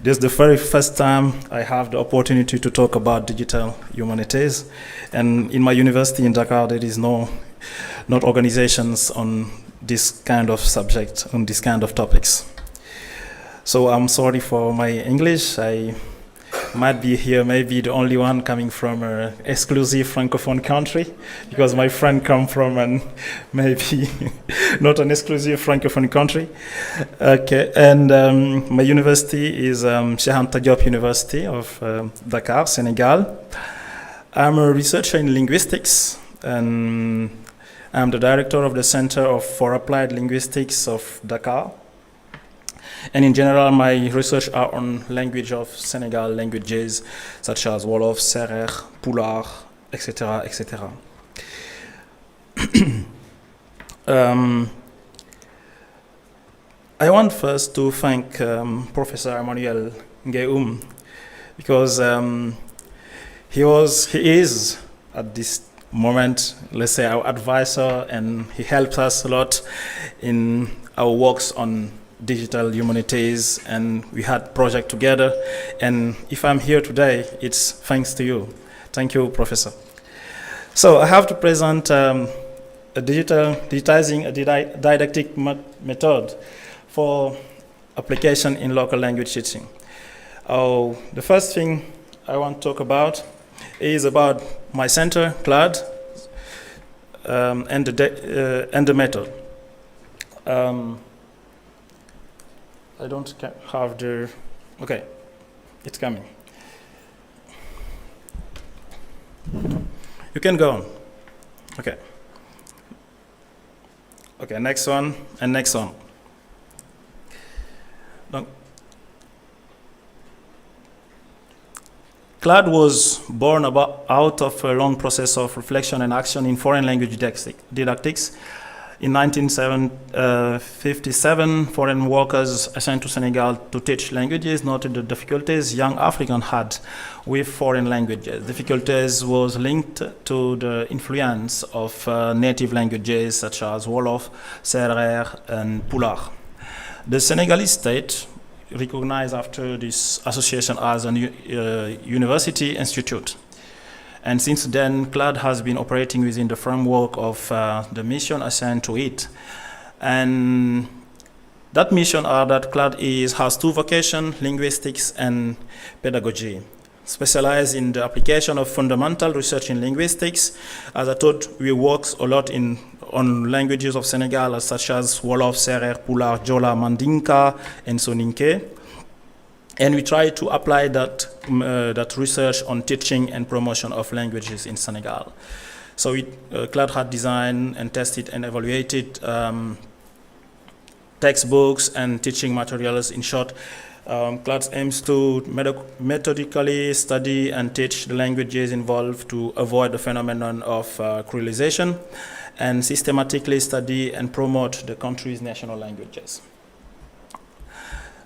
this is the very first time I have the opportunity to talk about digital humanities. And in my university in Dakar, there is not organizations on this kind of subject, on this kind of topics. So I'm sorry for my English. I might be here maybe the only one coming from an exclusive Francophone country, because my friend come from an maybe not an exclusive Francophone country. Okay, and my university is Cheikh Anta Diop University of Dakar, Senegal. I'm a researcher in linguistics, and I'm the director of the Center for Applied Linguistics of Dakar. And in general, my research are on language of Senegal languages, such as Wolof, Serer, Pulaar, etc., etc. I want first to thank Professor Emmanuel Ngeum, because he is at this moment, let's say, our advisor, and he helps us a lot in our works on digital humanities, and we had project together. And if I'm here today, it's thanks to you. Thank you, Professor. So I have to present digitizing a didactic method for application in local language teaching. The first thing I want to talk about is about my center, CLAD, and the method. I don't have the, okay, it's coming. You can go on. Okay. Okay, next one, and next one. CLAD was born out of a long process of reflection and action in foreign language didactics. In 1957, foreign workers sent to Senegal to teach languages noted the difficulties young Africans had with foreign languages. Difficulties was linked to the influence of native languages such as Wolof, Serer, and Pulaar. The Senegalese state recognized after this association as a university institute. And since then, CLAD has been operating within the framework of the mission assigned to it. And That mission that CLAD has two vocations, linguistics and pedagogy. Specialized in the application of fundamental research in linguistics. As I thought, we work a lot on languages of Senegal, such as Wolof, Serer, Pulaar, Jola, Mandinka, and Soninke. And we try to apply that research on teaching and promotion of languages in Senegal. So CLAD had designed and tested and evaluated textbooks and teaching materials. In short, CLAD aims to methodically study and teach the languages involved to avoid the phenomenon of creolization and systematically study and promote the country's national languages.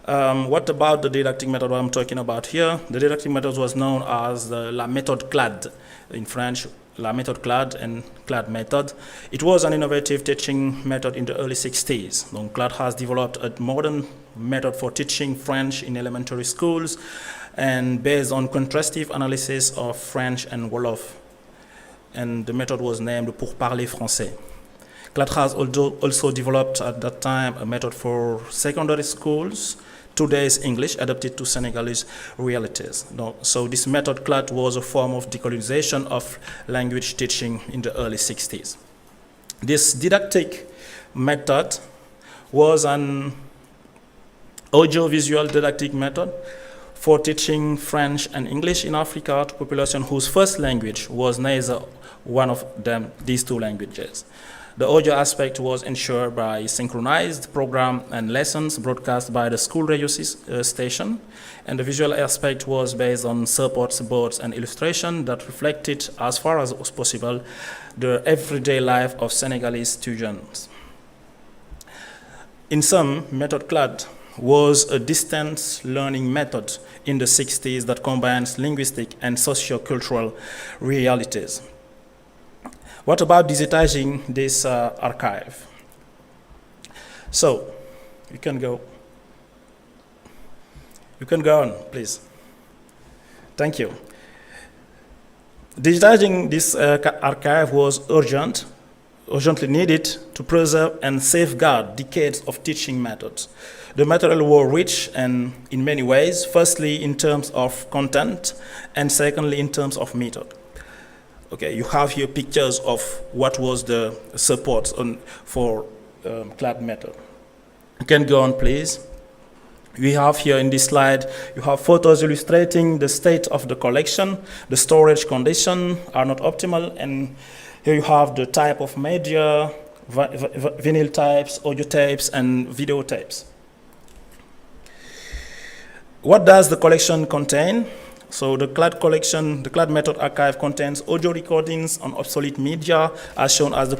What about the didactic method I'm talking about here? The didactic method was known as the La Méthode CLAD, in French, La Méthode CLAD and CLAD method. It was an innovative teaching method in the early 60s. So CLAD has developed a modern method for teaching French in elementary schools and based on contrastive analysis of French and Wolof. And the method was named Pour Parler Français. CLAD has also developed at that time a method for secondary schools, 2 days English adapted to Senegalese realities. So this method, CLAD, was a form of decolonization of language teaching in the early 60s. This didactic method was an audiovisual didactic method for teaching French and English in Africa to population whose first language was neither one of these two languages. The audio aspect was ensured by synchronized program and lessons broadcast by the school radio station, and the visual aspect was based on supports, boards, and illustration that reflected, as far as was possible, the everyday life of Senegalese students. In sum, Method CLAD was a distance learning method in the 60s that combines linguistic and socio-cultural realities. What about digitizing this archive? So, you can go on, please. Thank you. Digitizing this archive was urgently needed to preserve and safeguard decades of teaching methods. The material were rich and in many ways, firstly in terms of content, and secondly in terms of method. Okay, you have here pictures of what was the support for CLAD method. You can go on, please. We have here in this slide, you have photos illustrating the state of the collection. The storage conditions are not optimal, and here you have the type of media, vinyl types, audio tapes, and video tapes. What does the collection contain? So the CLAD collection, the CLAD method archive contains audio recordings on obsolete media, as shown as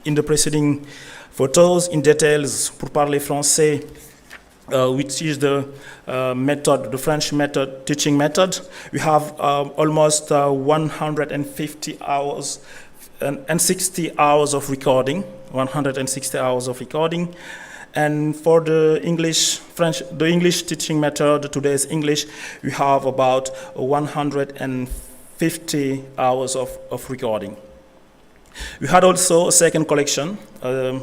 in the preceding photos. In details, Pour Parler Français, which is the method, the French method, teaching method. We have almost 150 hours and 60 hours of recording, 160 hours of recording. And for the English teaching method, today's English, we have about 150 hours of recording. We had also a second collection, the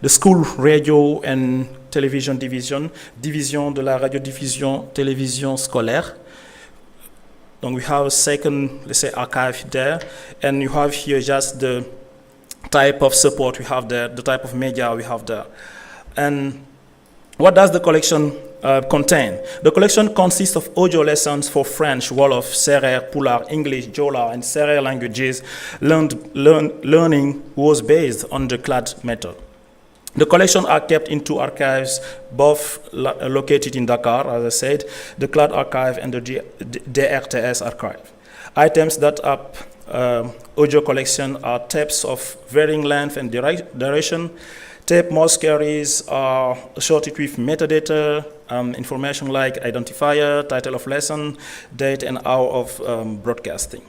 school radio and television division de la radiodiffusion télévision scolaire. Donc we have a second, let's say, archive there, and you have here just the type of support we have there, the type of media we have there. And what does the collection contain? The collection consists of audio lessons for French, Wolof, Serer, Pulaar, English, Jola, and Serer languages. Learning was based on the CLAD method. The collections are kept in two archives, both located in Dakar, as I said, the CLAD archive and the DRTS archive. Items that are audio collection are tapes of varying length and duration. Tape most carries are assorted with metadata, information like identifier, title of lesson, date, and hour of broadcasting.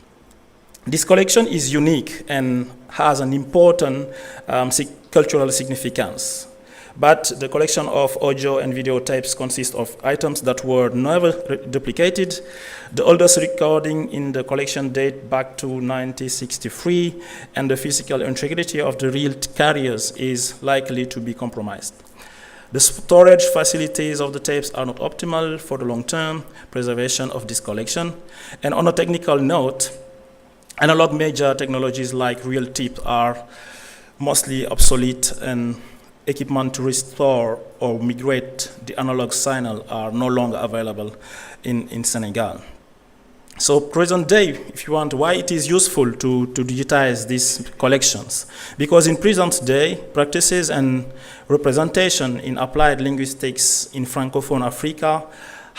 This collection is unique and has an important cultural significance. but the collection of audio and video tapes consists of items that were never duplicated. The oldest recording in the collection date back to 1963, and the physical integrity of the real carriers is likely to be compromised. The storage facilities of the tapes are not optimal for the long-term preservation of this collection. And on a technical note, analog media technologies like reel tip are mostly obsolete, and equipment to restore or migrate the analog signal are no longer available in Senegal. So present day, if you want, why it is useful to digitize these collections? Because in present day, practices and representation in applied linguistics in Francophone Africa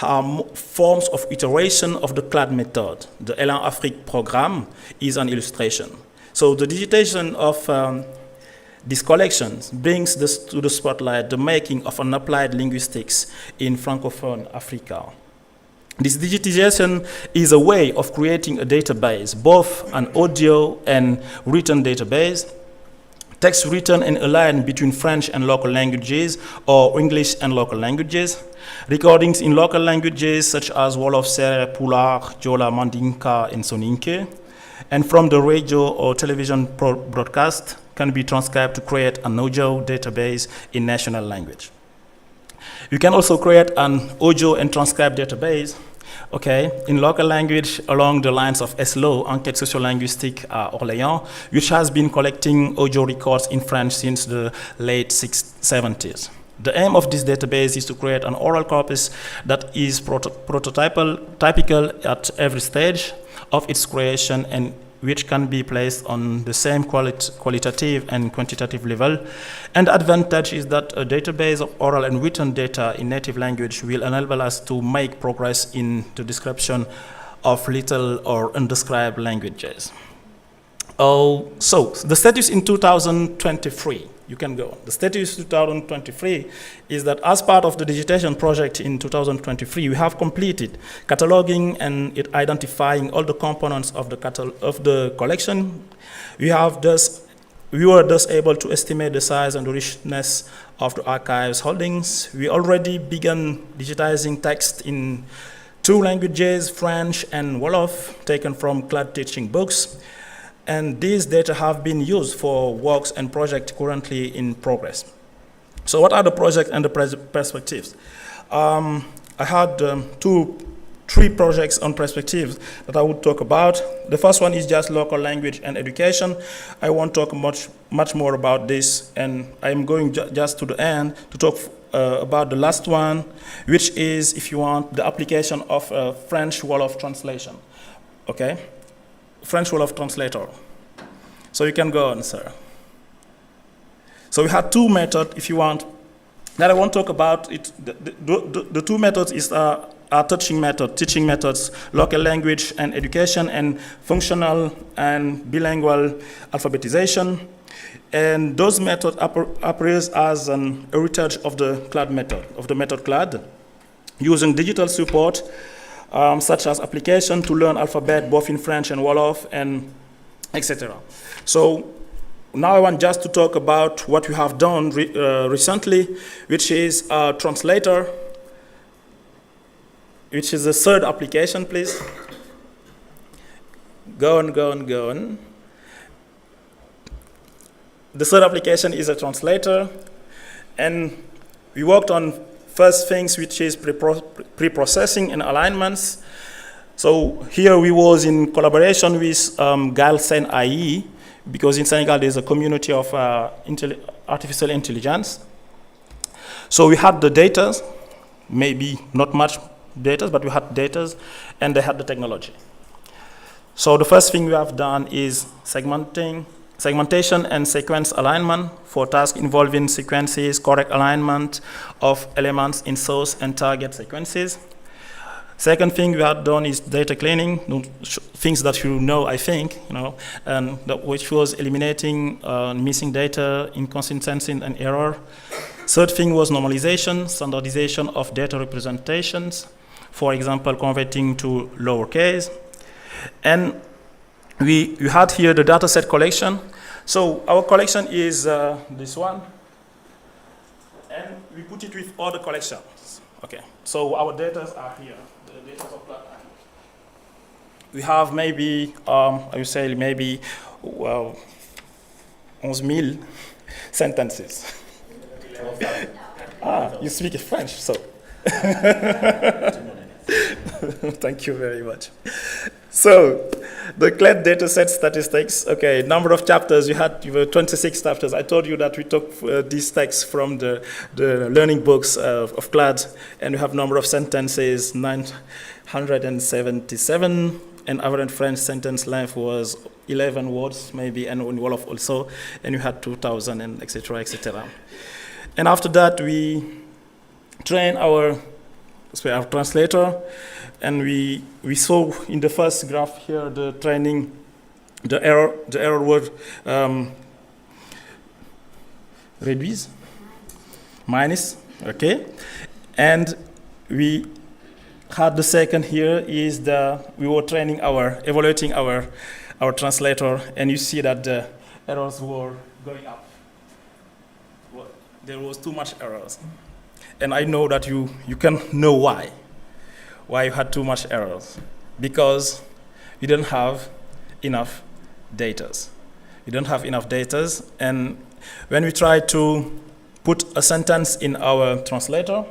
are forms of iteration of the CLAD method. The Elan Afrique program is an illustration. So the digitization of these collections brings to the spotlight the making of an applied linguistics in Francophone Africa. This digitization is a way of creating a database, both an audio and written database, text written and aligned between French and local languages or English and local languages, recordings in local languages such as Wolof, Serer, Pulaar, Jola, Mandinka, and Soninke, and from the radio or television broadcast can be transcribed to create an audio database in national language. You can also create an audio and transcribe database, in local language along the lines of ESLO, Enquête Sociolinguistique à Orléans, which has been collecting audio records in French since the late 70s. The aim of this database is to create an oral corpus that is prototypical at every stage of its creation and which can be placed on the same qualitative and quantitative level. And the advantage is that a database of oral and written data in native language will enable us to make progress in the description of little or undescribed languages. So the status in 2023, you can go. The status 2023 is that as part of the digitization project in 2023, we have completed cataloging and identifying all the components of the collection. We were thus able to estimate the size and the richness of the archive's holdings. We already began digitizing text in 2 languages, French and Wolof, taken from CLAD teaching books. And these data have been used for works and projects currently in progress. So what are the projects and the perspectives? I had 3 projects on perspectives that I would talk about. The first one is just local language and education. I won't talk much more about this, and I'm going just to the end to talk about the last one, which is, if you want, the application of French Wolof translation. French Wolof translator. So you can go on, sir. So we had 2 methods, if you want, that I won't talk about. The 2 methods is our teaching methods, local language and education, and functional and bilingual alphabetization. And those methods appears as an heritage of the CLAD method, of the method CLAD, using digital support, such as application to learn alphabet both in French and Wolof, and etc. So now I want just to talk about what we have done recently, which is a translator, which is the 3rd application, please. Go on. The 3rd application is a translator, and we worked on first things, which is pre-processing and alignments. So here we was in collaboration with Galsen AI, because in Senegal there's a community of artificial intelligence. So we had the data, maybe not much data, but we had data, and they had the technology. So the first thing we have done is segmentation and sequence alignment for tasks involving sequences, correct alignment of elements in source and target sequences. Second thing we have done is data cleaning, things that you know, I think, and which was eliminating missing data, inconsistency, and error. Third thing was normalization, standardization of data representations, for example, converting to lowercase. And we had here the dataset collection. So our collection is this one. and we put it with all the collections. Okay, so our data are here. The data of that. We have maybe, I would say maybe, well, 11,000 sentences. You speak French, so. Thank you very much. So, the CLED dataset statistics, okay, number of chapters, you were 26 chapters. I told you that we took these texts from the learning books of CLED, and we have number of sentences, 977, and average French sentence length was 11 words, maybe, and on Wolof also, and you had 2,000, and etc., etc. And after that, we train our translator, and we saw in the first graph here the training, the error word reduce, minus, okay, and we had the second here is we were evaluating our translator, and you see that the errors were going up. Well, there was too much errors. And I know that you can know why you had too much errors. Because you don't have enough data. You don't have enough data, and when we try to put a sentence in our translator,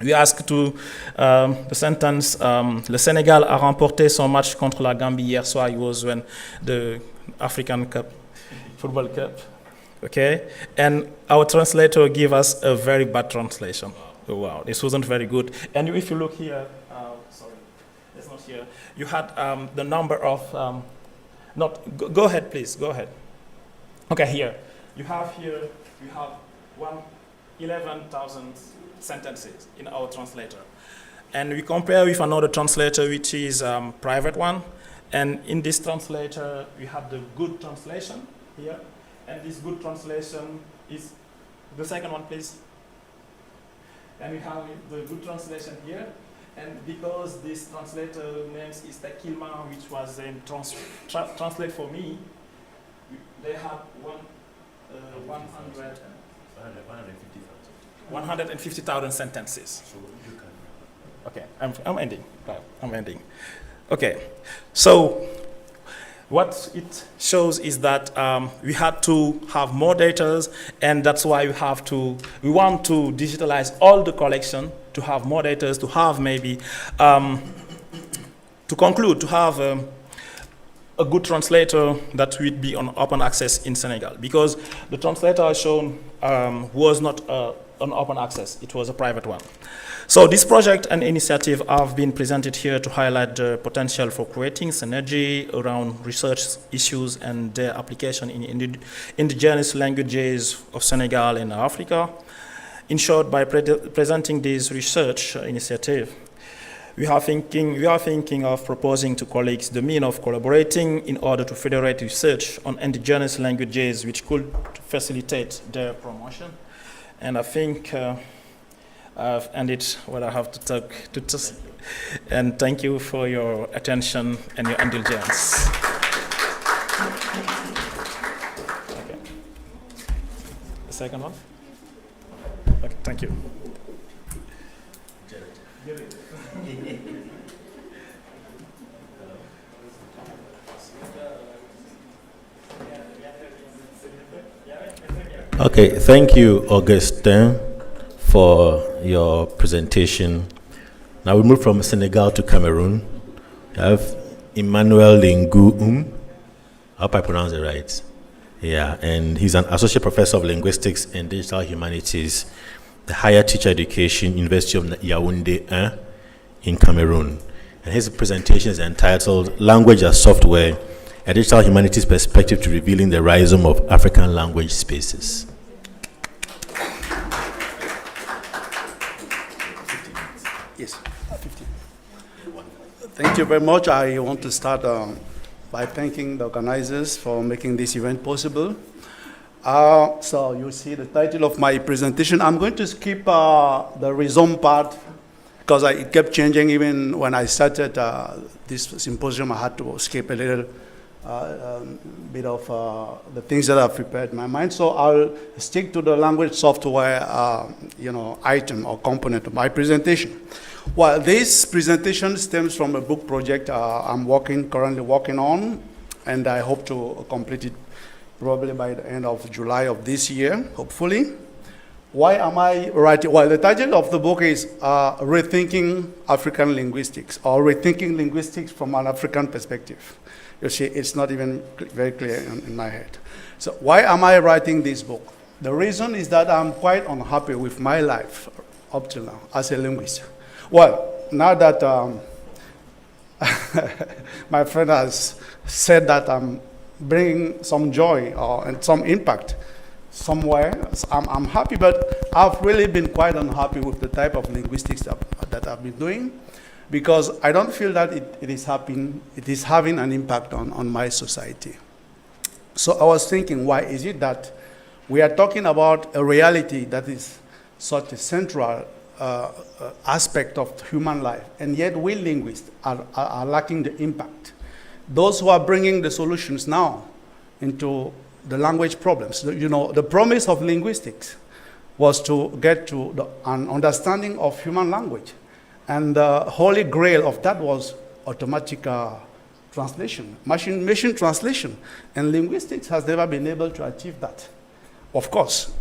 we ask to the sentence, le Sénégal a remporté son match contre la Gambie hier soir. It was when the African Cup, Football Cup. Okay, and our translator gave us a very bad translation. Oh, wow, this wasn't very good. And if you look here, sorry, it's not here. You had the number of, go ahead, please, go ahead. Okay, here, you have 11,000 sentences in our translator. And we compare with another translator, which is private one. And in this translator, we have the good translation here. And this good translation is the second one, please. And we have the good translation here. And because this translator name is Tekilma, which was translate for me, they have 150,000 sentences. Okay, I'm ending. Right, I'm ending. Okay, so what it shows is that we had to have more data, and that's why we want to digitalize all the collection to have more data, to have maybe, to conclude, to have a good translator that would be on open access in Senegal, because the translator shown was not on open access, it was a private one. So this project and initiative have been presented here to highlight the potential for creating synergy around research issues and their application in indigenous languages of Senegal and Africa. In short, by presenting this research initiative, we are thinking of proposing to colleagues the means of collaborating in order to federate research on indigenous languages, which could facilitate their promotion. And I think I've ended what I have to talk to. And thank you for your attention and your indulgence. Okay. The second one? Okay, thank you. Okay, thank you, Augustin, for your presentation. Now we move from Senegal to Cameroon. We have Emmanuel Lingu. I hope I pronounce it right. Yeah, and he's an associate professor of linguistics and digital humanities, the higher teacher education, University of Yaoundé 1 in Cameroon. And his presentation is entitled Language as Software, a Digital Humanities Perspective to Revealing the Rhizome of African Language Spaces. Yes, 15. Thank you very much. I want to start by thanking the organizers for making this event possible. So you see the title of my presentation. I'm going to skip the rhizome part because it kept changing even when I started this symposium. I had to skip a little bit of the things that I've prepared in my mind. So I'll stick to the language software, item or component of my presentation. Well, this presentation stems from a book project I'm currently working on, and I hope to complete it probably by the end of July of this year, hopefully. Why am I writing? Well, the title of the book is Rethinking African Linguistics, or Rethinking Linguistics from an African Perspective. You see, it's not even very clear in my head. So why am I writing this book? The reason is that I'm quite unhappy with my life up till now as a linguist. Well, now that my friend has said that I'm bringing some joy and some impact somewhere, I'm happy, but I've really been quite unhappy with the type of linguistics that I've been doing, because I don't feel that it is having an impact on my society. So I was thinking, why is it that we are talking about a reality that is such a central aspect of human life, and yet we linguists are lacking the impact? Those who are bringing the solutions now into the language problems. The promise of linguistics was to get to an understanding of human language. And the holy grail of that was automatic translation, machine translation. And linguistics has never been able to achieve that. Of course,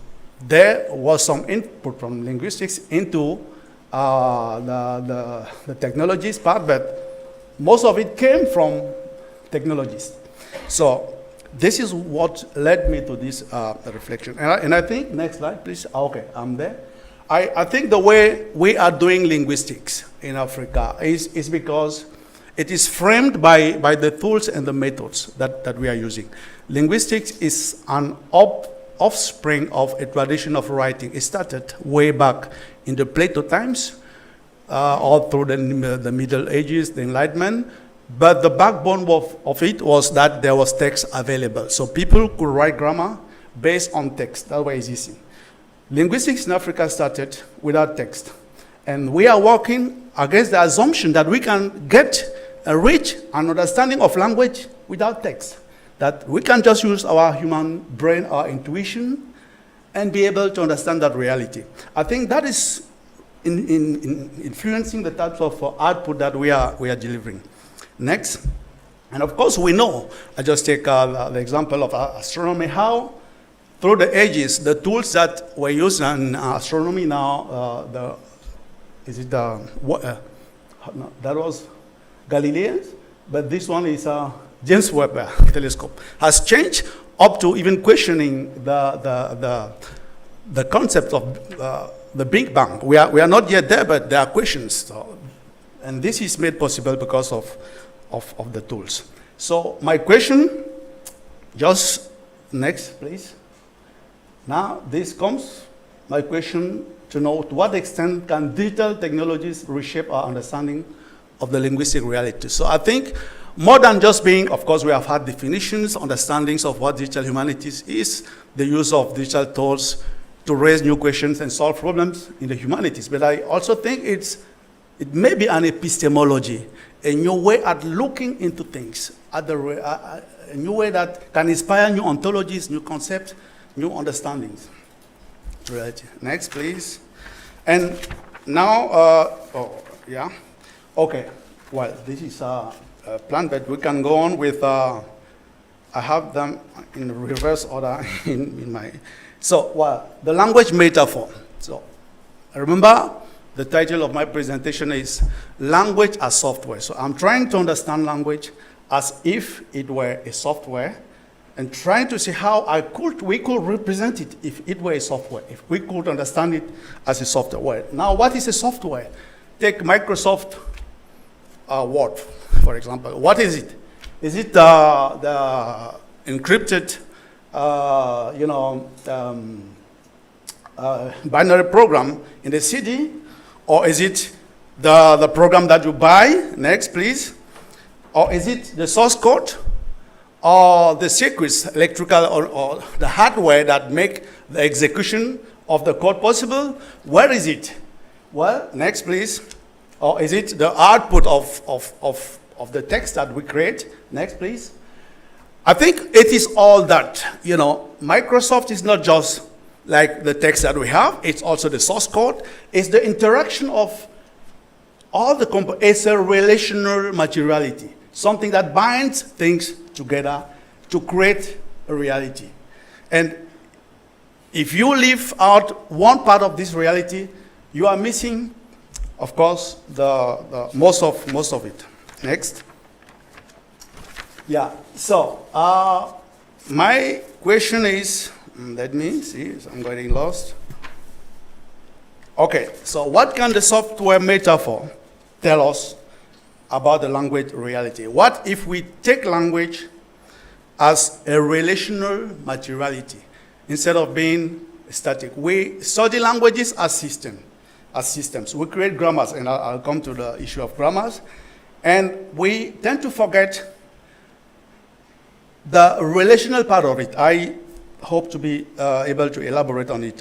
there was some input from linguistics into the technologies part, but most of it came from technologies. So this is what led me to this reflection. And I think, next slide, please. Okay, I'm there. I think the way we are doing linguistics in Africa is because it is framed by the tools and the methods that we are using. Linguistics is an offspring of a tradition of writing. It started way back in the Plato times, all through the Middle Ages, the Enlightenment. But the backbone of it was that there was text available. So people could write grammar based on text. That was easy. Linguistics in Africa started without text. And we are working against the assumption that we can get a rich understanding of language without text. That we can just use our human brain, our intuition, and be able to understand that reality. I think that is in influencing the types of output that we are delivering. Next. And of course, we know, I just take the example of astronomy, how through the ages, the tools that were used in astronomy now, that was Galileans, but this one is James Webb telescope, has changed up to even questioning the concept of the Big Bang. We are not yet there, but there are questions. So, and this is made possible because of the tools. So my question, just next, please. Now this comes, my question to know to what extent can digital technologies reshape our understanding of the linguistic reality. So I think more than just being, of course, we have had definitions, understandings of what digital humanities is, the use of digital tools to raise new questions and solve problems in the humanities. But I also think it may be an epistemology, a new way at looking into things, a new way that can inspire new ontologies, new concepts, new understandings. Right. Next, please. And now, okay. Well, this is a plan, but we can go on with, I have them in reverse order in my, so the language metaphor. So remember, the title of my presentation is Language as Software. So I'm trying to understand language as if it were a software, and trying to see how we could represent it if it were a software, if we could understand it as a software. Now, what is a software? Take Microsoft Word, for example. What is it? Is it the encrypted, binary program in the CD? Or is it the program that you buy? Next, please. Or is it the source code? Or the circuits, electrical, or the hardware that make the execution of the code possible? Where is it? Well, next, please. Or is it the output of the text that we create? Next, please. I think it is all that, Microsoft is not just like the text that we have, it's also the source code, it's the interaction of all the it's a relational materiality, something that binds things together to create a reality. And if you leave out one part of this reality, you are missing, of course, the most of it. Next. Yeah. So my question is, let me see. I'm getting lost. Okay. So what can the software metaphor tell us about the language reality? What if we take language as a relational materiality instead of being static? We study languages as systems. We create grammars, and I'll come to the issue of grammars. And we tend to forget the relational part of it. I hope to be able to elaborate on it.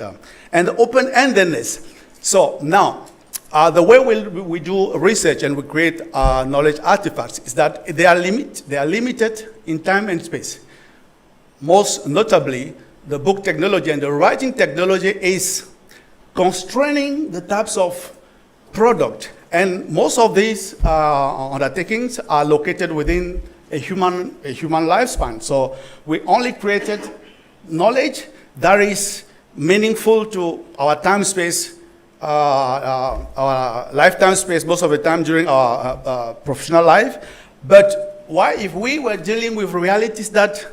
And the open-endedness. So now, the way we do research and we create knowledge artifacts is that they are limited in time and space. Most notably, the book technology and the writing technology is constraining the types of product. And most of these undertakings are located within a human lifespan. So we only created knowledge that is meaningful to our time space, our lifetime space, most of the time during our professional life. But why, if we were dealing with realities that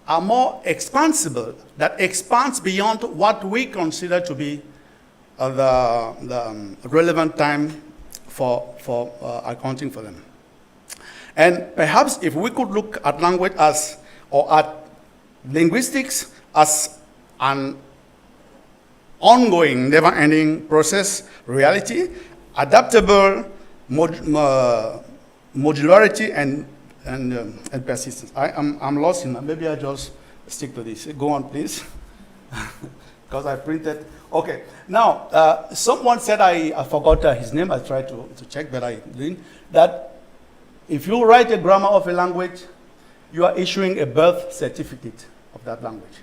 are more expansible, that expands beyond what we consider to be the relevant time for accounting for them. And perhaps if we could look at language as, or at linguistics as an ongoing, never-ending process, reality, adaptable, modularity, and persistence. I'm lost in that. Maybe I just stick to this. Go on, please. Because I printed. Okay. Now, someone said, I forgot his name. I tried to check, but I didn't. That if you write a grammar of a language, you are issuing a birth certificate of that language.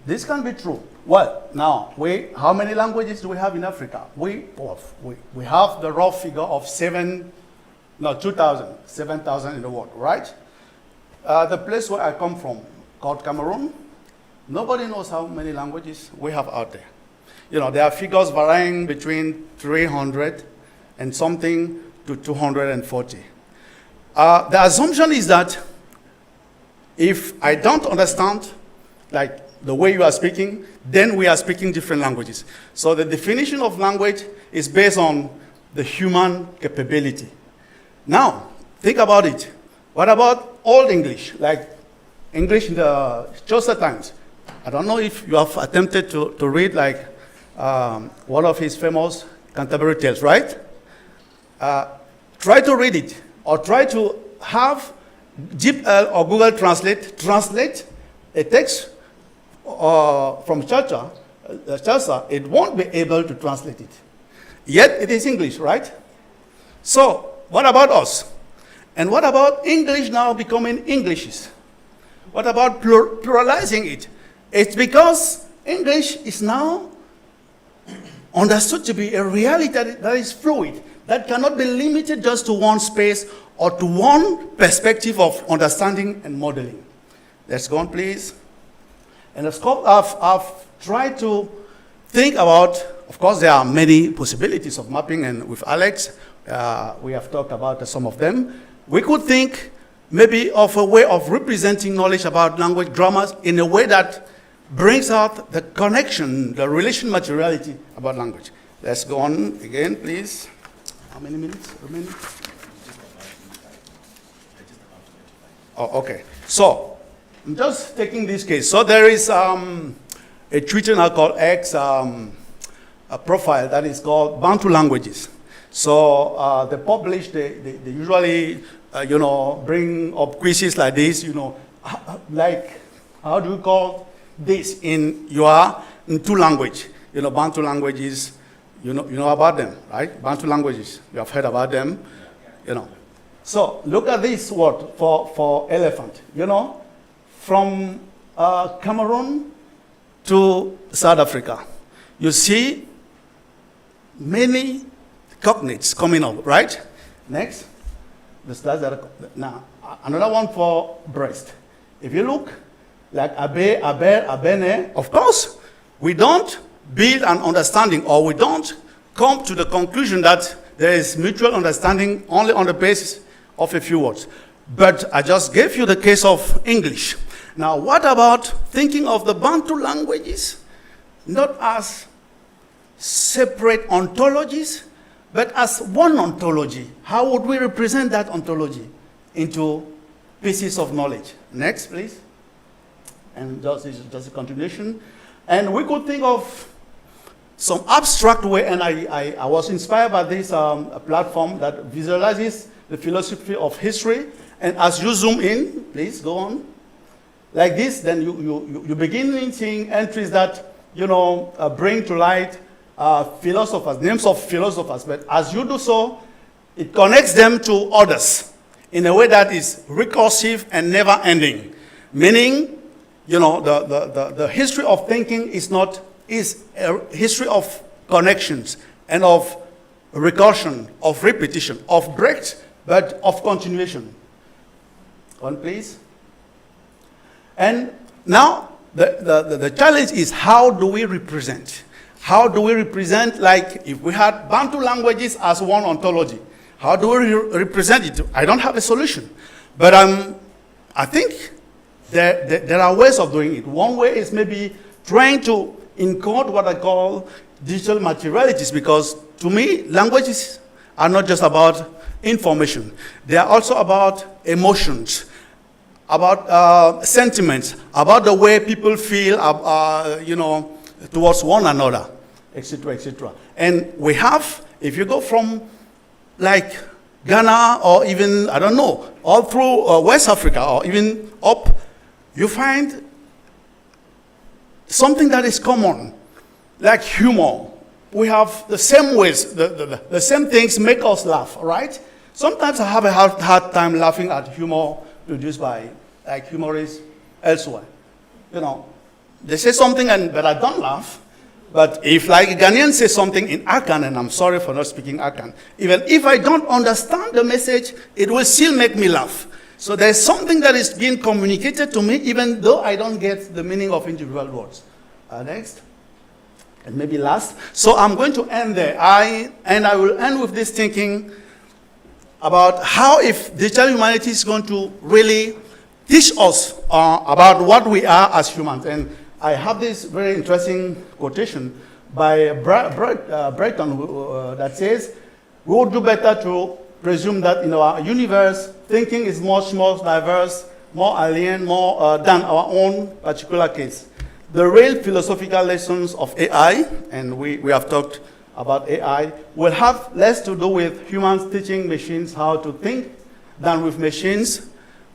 This can be true. Well, now, how many languages do we have in Africa? We have the raw figure of 7,000 in the world, right? The place where I come from, called Cameroon, nobody knows how many languages we have out there. There are figures varying between 300 and something to 240. The assumption is that if I don't understand, like the way you are speaking, then we are speaking different languages. So the definition of language is based on the human capability. Now, think about it. What about Old English, like English in the Chaucer times? I don't know if you have attempted to read like one of his famous Canterbury Tales, right? Try to read it, or try to have DeepL or Google translate a text from Chaucer. It won't be able to translate it. Yet it is English, right? So, what about us? And what about English now becoming Englishes? What about pluralizing it? It's because English is now understood to be a reality that is fluid, that cannot be limited just to one space or to one perspective of understanding and modeling. Let's go on, please. And I've tried to think about, of course, there are many possibilities of mapping, and with Alex, we have talked about some of them. We could think maybe of a way of representing knowledge about language grammars in a way that brings out the connection, the relation materiality about language. Let's go on again, please. How many minutes remaining? Oh, okay. So, I'm just taking this case. So there is a Twitter now called X, a profile that is called Bantu Languages. So they publish, they usually, bring up quizzes like this, like, how do you call this in two language? Bantu languages, you know about them, right? Bantu languages, you have heard about them, So look at this word for elephant, from Cameroon to South Africa. You see many cognates coming up, right? Next. The slides that are, now, another one for breast. If you look, like abe, aber, abene, of course, we don't build an understanding, or we don't come to the conclusion that there is mutual understanding only on the basis of a few words. But I just gave you the case of English. Now, what about thinking of the Bantu languages, not as separate ontologies, but as one ontology? How would we represent that ontology into pieces of knowledge? Next, please. And just a continuation. And we could think of some abstract way, and I was inspired by this platform that visualizes the philosophy of history. And as you zoom in, please go on, like this, then you begin seeing entries that, bring to light philosophers, names of philosophers. But as you do so, it connects them to others in a way that is recursive and never ending. Meaning, the history of thinking is a history of connections and of recursion, of repetition, of breaks, but of continuation. One, please. And now the challenge is, how do we represent? How do we represent, like if we had Bantu languages as one ontology? How do we represent it? I don't have a solution. But I think there are ways of doing it. One way is maybe trying to encode what I call digital materialities, because to me, languages are not just about information. They are also about emotions, about sentiments, about the way people feel, towards one another, etc., etc. And we have, if you go from like Ghana or even, I don't know, all through West Africa or even up, you find something that is common, like humor. We have the same ways, the same things make us laugh, right? Sometimes I have a hard time laughing at humor produced by like humorists elsewhere. They say something but I don't laugh. But if like a Ghanaian says something in Akan, and I'm sorry for not speaking Akan, even if I don't understand the message, it will still make me laugh. So there's something that is being communicated to me, even though I don't get the meaning of individual words. Next. And maybe last. So I'm going to end there. I will end with this thinking about how, if digital humanity is going to really teach us about what we are as humans. And I have this very interesting quotation by Breton that says, we would do better to presume that in our universe, thinking is much more diverse, more alien, more than our own particular case. The real philosophical lessons of AI, and we have talked about AI, will have less to do with humans teaching machines how to think than with machines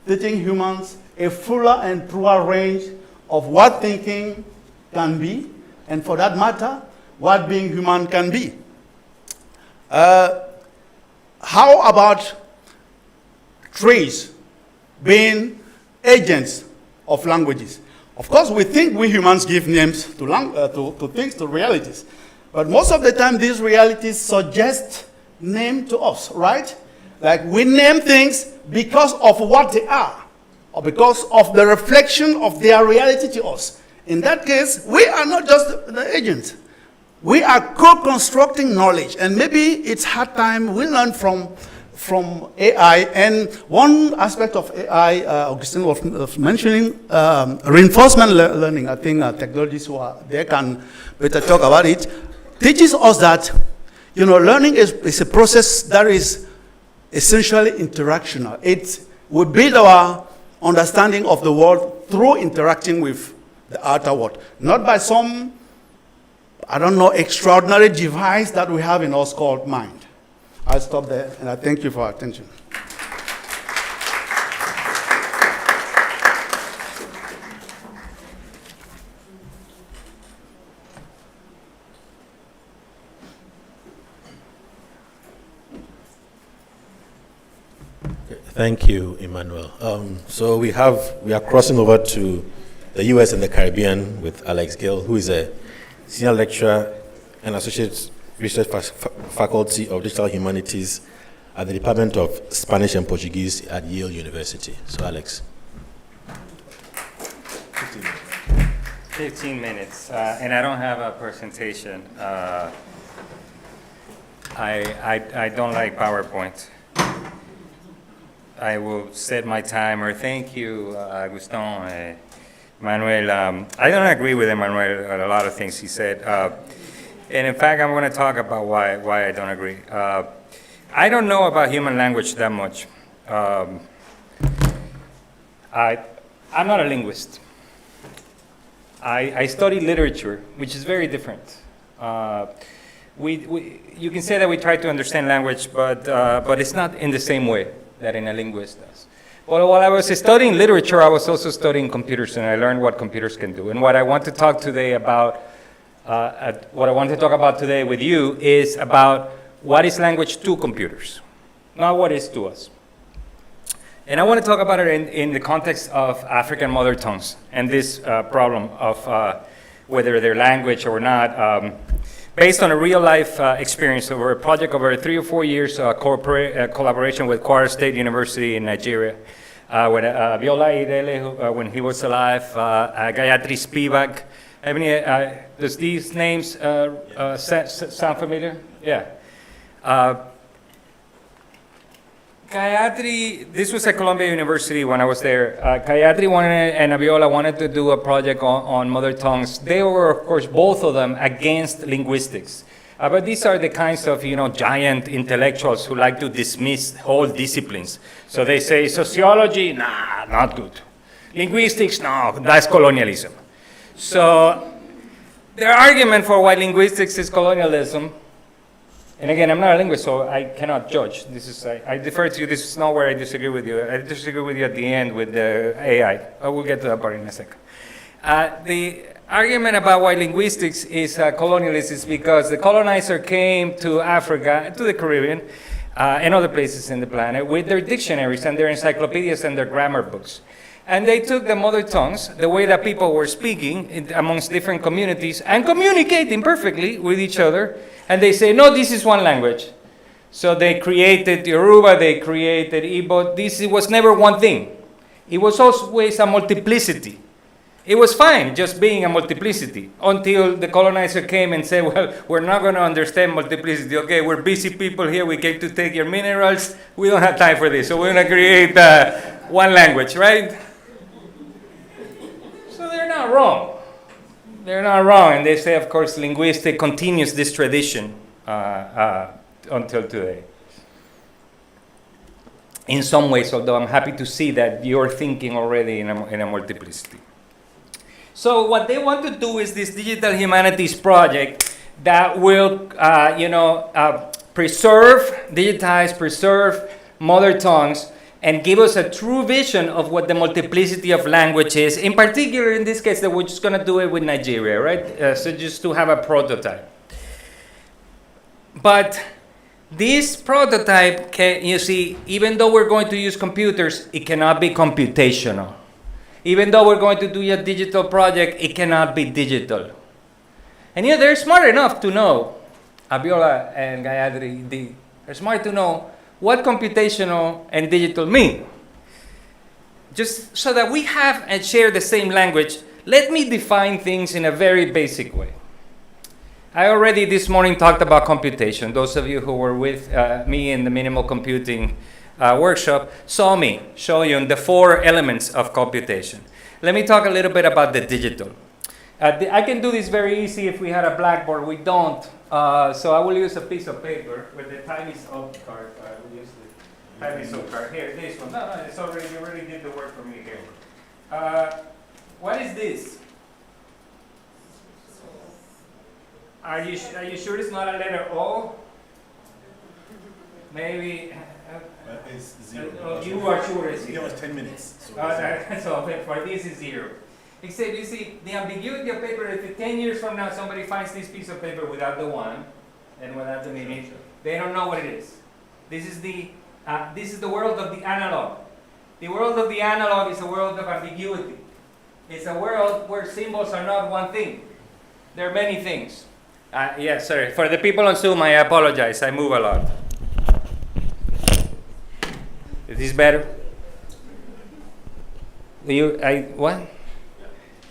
teaching humans a fuller and truer range of what thinking can be, and for that matter, what being human can be. How about trees being agents of languages? Of course, we think we humans give names to things, to realities. But most of the time, these realities suggest name to us, right? Like we name things because of what they are, or because of the reflection of their reality to us. In that case, we are not just the agents. We are co-constructing knowledge, and maybe it's hard time we learn from AI. And one aspect of AI, Augustine was mentioning, reinforcement learning. I think technologists who are there can better talk about it. Teaches us that, learning is a process that is essentially interactional. We build our understanding of the world through interacting with the outer world, not by some, I don't know, extraordinary device that we have in us called mind. I'll stop there, and I thank you for your attention. Thank you, Emmanuel. So we are crossing over to the US and the Caribbean with Alex Gill, who is a senior lecturer and associate research faculty of digital humanities at the Department of Spanish and Portuguese at Yale University. So Alex. 15 minutes, and I don't have a presentation. I don't like PowerPoint. I will set my timer. Thank you, Agustin, Manuel. I don't agree with Emmanuel on a lot of things he said. And in fact, I'm going to talk about why I don't agree. I don't know about human language that much. I'm not a linguist. I study literature, which is very different. You can say that we try to understand language, but it's not in the same way that a linguist does. Well, while I was studying literature, I was also studying computers, and I learned what computers can do. And what I want to talk today about, what I want to talk about today with you is about what is language to computers, not what it is to us. And I want to talk about it in the context of African mother tongues and this problem of whether they're language or not, based on a real-life experience over a project over 3 or 4 years, collaboration with Kwara State University in Nigeria. When Biola Irele, when he was alive, Gayatri Spivak. I mean, does these names sound familiar? Yeah. Gayatri, this was at Columbia University when I was there. Gayatri and Abiola wanted to do a project on mother tongues. They were, of course, both of them against linguistics. But these are the kinds of, giant intellectuals who like to dismiss whole disciplines. So they say sociology, nah, not good. Linguistics, no, that's colonialism. So their argument for why linguistics is colonialism. And again, I'm not a linguist, so I cannot judge. I defer to you. This is not where I disagree with you. I disagree with you at the end with the AI. I will get to that part in a second. The argument about why linguistics is colonialist is because the colonizer came to Africa, to the Caribbean, and other places in the planet with their dictionaries and their encyclopedias and their grammar books. And they took the mother tongues, the way that people were speaking amongst different communities and communicating perfectly with each other, and they say, no, this is one language. So they created Yoruba, they created Igbo. This was never one thing. It was always a multiplicity. It was fine just being a multiplicity until the colonizer came and said, well, we're not going to understand multiplicity. Okay, we're busy people here. We came to take your minerals. We don't have time for this. So we're going to create one language, right? So they're not wrong. They're not wrong. And they say, of course, linguistic continues this tradition until today. In some ways, although I'm happy to see that you're thinking already in a multiplicity. So what they want to do is this digital humanities project that will, preserve mother tongues and give us a true vision of what the multiplicity of language is. In particular, in this case, that we're just going to do it with Nigeria, right? So just to have a prototype. But this prototype, even though we're going to use computers, it cannot be computational. Even though we're going to do a digital project, it cannot be digital. And they're smart enough to know, Abiola and Gayatri, they're smart to know what computational and digital mean. Just so that we have and share the same language, let me define things in a very basic way. I already this morning talked about computation. Those of you who were with me in the minimal computing workshop saw me show you the 4 elements of computation. Let me talk a little bit about the digital. I can do this very easy if we had a blackboard. We don't. So I will use a piece of paper with the tiny salt card. We use the tiny salt card. Here, this one. No, it's already, you already did the work for me here. What is this? Are you sure it's not a letter O? Maybe. It's 0. You are sure it's 0. It was 10 minutes. So for this is 0. Except you see, the ambiguity of paper, if 10 years from now somebody finds this piece of paper without the 1 and without the meaning, they don't know what it is. This is the This is the world of the analog. The world of the analog is a world of ambiguity. It's a world where symbols are not one thing. There are many things. Yes, sorry. For the people on Zoom, I apologize. I move a lot. Is this better? What?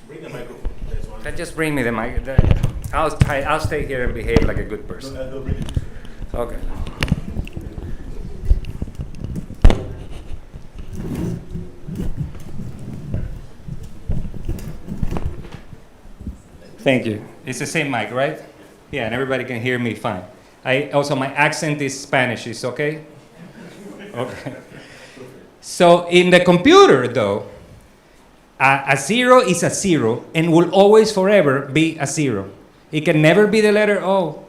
Bring the microphone. Just bring me the mic. I'll stay here and behave like a good person. Okay. Thank you. It's the same mic, right? Yeah, and everybody can hear me fine. Also, my accent is Spanish. Is okay? Okay. So in the computer, though, a 0 is a 0 and will always forever be a 0. It can never be the letter O.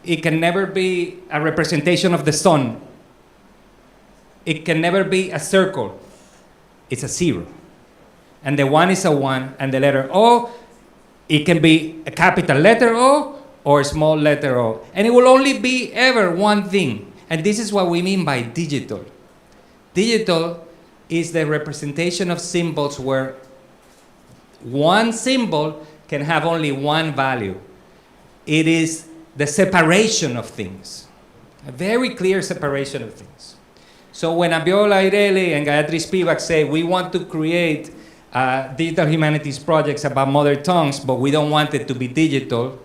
It can never be a representation of the sun. It can never be a circle. It's a 0. And the 1 is a 1, and the letter O, it can be a capital letter O or a small letter O. And it will only be ever one thing. And this is what we mean by digital. Digital is the representation of symbols where one symbol can have only one value. It is the separation of things, a very clear separation of things. So when Abiola Ireli and Gayatri Spivak say we want to create digital humanities projects about mother tongues, but we don't want it to be digital,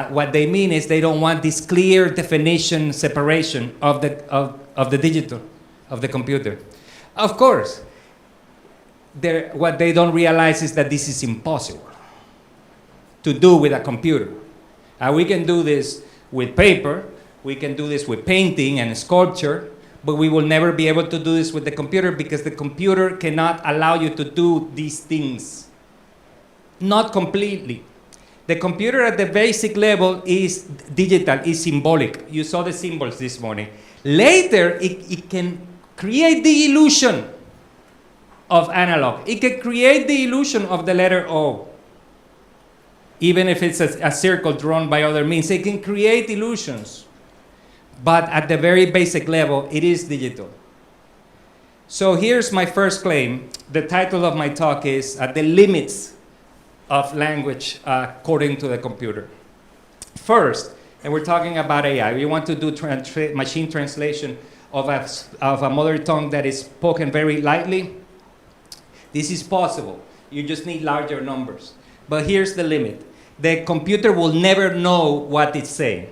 what they mean is they don't want this clear definition separation of the digital, of the computer. Of course, what they don't realize is that this is impossible to do with a computer. We can do this with paper, we can do this with painting and sculpture, but we will never be able to do this with the computer because the computer cannot allow you to do these things. Not completely. The computer at the basic level is digital, is symbolic. You saw the symbols this morning. Later, it can create the illusion of analog. It can create the illusion of the letter O. Even if it's a circle drawn by other means, it can create illusions. But at the very basic level, it is digital. So here's my first claim. The title of my talk is The Limits of Language According to the Computer. First, and we're talking about AI, we want to do machine translation of a mother tongue that is spoken very lightly. This is possible. You just need larger numbers. But here's the limit. The computer will never know what it's saying.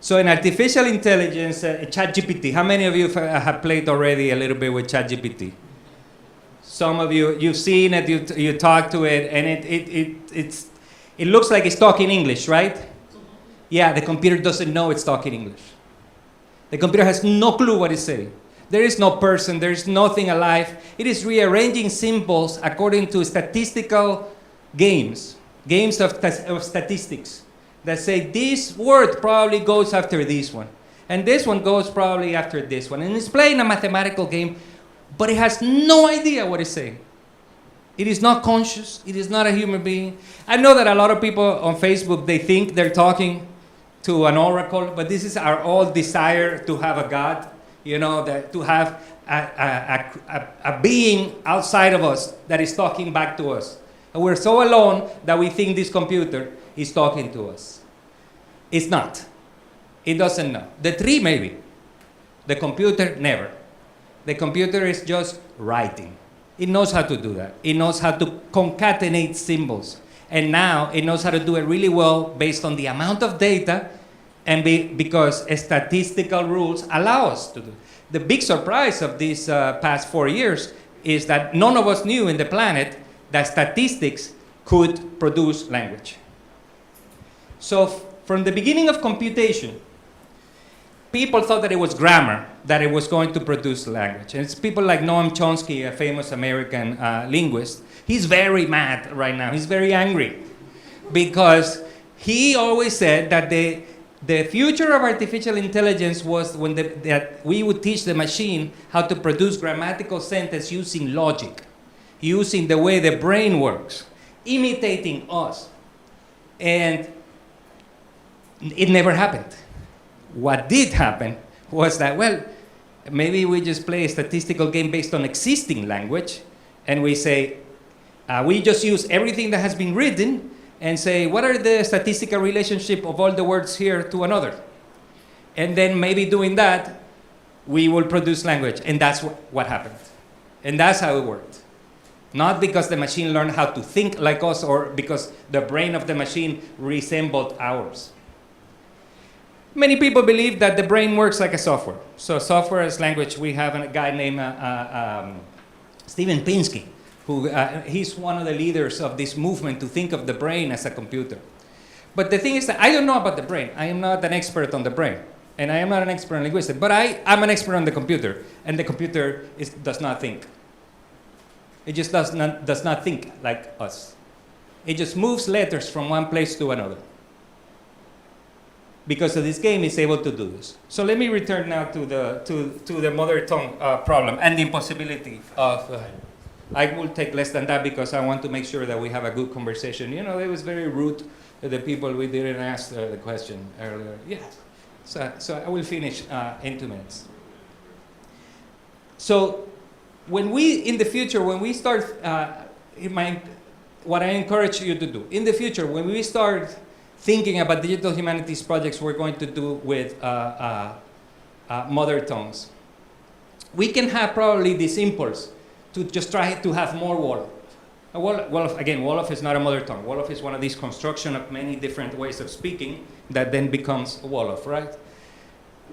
So in artificial intelligence, ChatGPT, how many of you have played already a little bit with ChatGPT? Some of you, you've seen it, you talk to it, and it looks like it's talking English, right? Yeah, the computer doesn't know it's talking English. The computer has no clue what it's saying. There is no person, there is nothing alive. It is rearranging symbols according to statistical games of statistics that say this word probably goes after this one, and this one goes probably after this one. And it's playing a mathematical game, but it has no idea what it's saying. It is not conscious. It is not a human being. I know that a lot of people on Facebook, they think they're talking to an oracle, but this is our old desire to have a God, you know, to have a being outside of us that is talking back to us. And we're so alone that we think this computer is talking to us. It's not. It doesn't know. The tree, maybe. The computer, never. The computer is just writing. It knows how to do that. It knows how to concatenate symbols. And now it knows how to do it really well based on the amount of data and because statistical rules allow us to do it. The big surprise of these past 4 years is that none of us knew in the planet that statistics could produce language. So from the beginning of computation, people thought that it was grammar that it was going to produce language. And it's people like Noam Chomsky, a famous American linguist. He's very mad right now. He's very angry because he always said that the future of artificial intelligence was when that we would teach the machine how to produce grammatical sentences using logic, using the way the brain works, imitating us. And it never happened. What did happen was that, well, maybe we just play a statistical game based on existing language, and we say, we just use everything that has been written and say, what are the statistical relationship of all the words here to another? And then maybe doing that, we will produce language. And that's what happened. And that's how it worked. Not because the machine learned how to think like us or because the brain of the machine resembled ours. Many people believe that the brain works like a software. So software as language, we have a guy named Steven Pinsky, who he's one of the leaders of this movement to think of the brain as a computer. But the thing is that I don't know about the brain. I am not an expert on the brain. And I am not an expert on linguistics. But I'm an expert on the computer. And the computer does not think. It just does not think like us. It just moves letters from one place to another. Because of this game, it's able to do this. So let me return now to the mother tongue problem and the impossibility of. I will take less than that because I want to make sure that we have a good conversation. You know, it was very rude to the people we didn't ask the question earlier. Yeah. So I will finish in 2 minutes. So when we, in the future, when we start, what I encourage you to do, in the future, when we start thinking about digital humanities projects we're going to do with mother tongues, we can have probably this impulse to just try to have more Wolof. Again, Wolof is not a mother tongue. Wolof is one of these construction of many different ways of speaking that then becomes Wolof, right?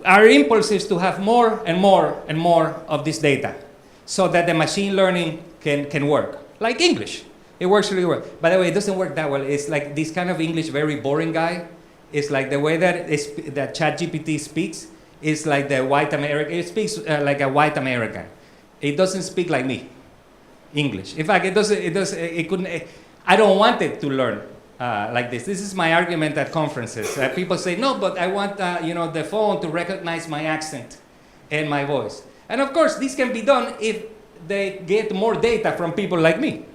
Our impulse is to have more and more and more of this data so that the machine learning can work. Like English. It works really well. By the way, it doesn't work that well. It's like this kind of English, very boring guy. It's like the way that ChatGPT speaks is like the white American. It speaks like a white American. It doesn't speak like me, English. In fact, it couldn't. I don't want it to learn like this. This is my argument at conferences. People say, no, but I want the phone to recognize my accent and my voice. And of course, this can be done if they get more data from people like me.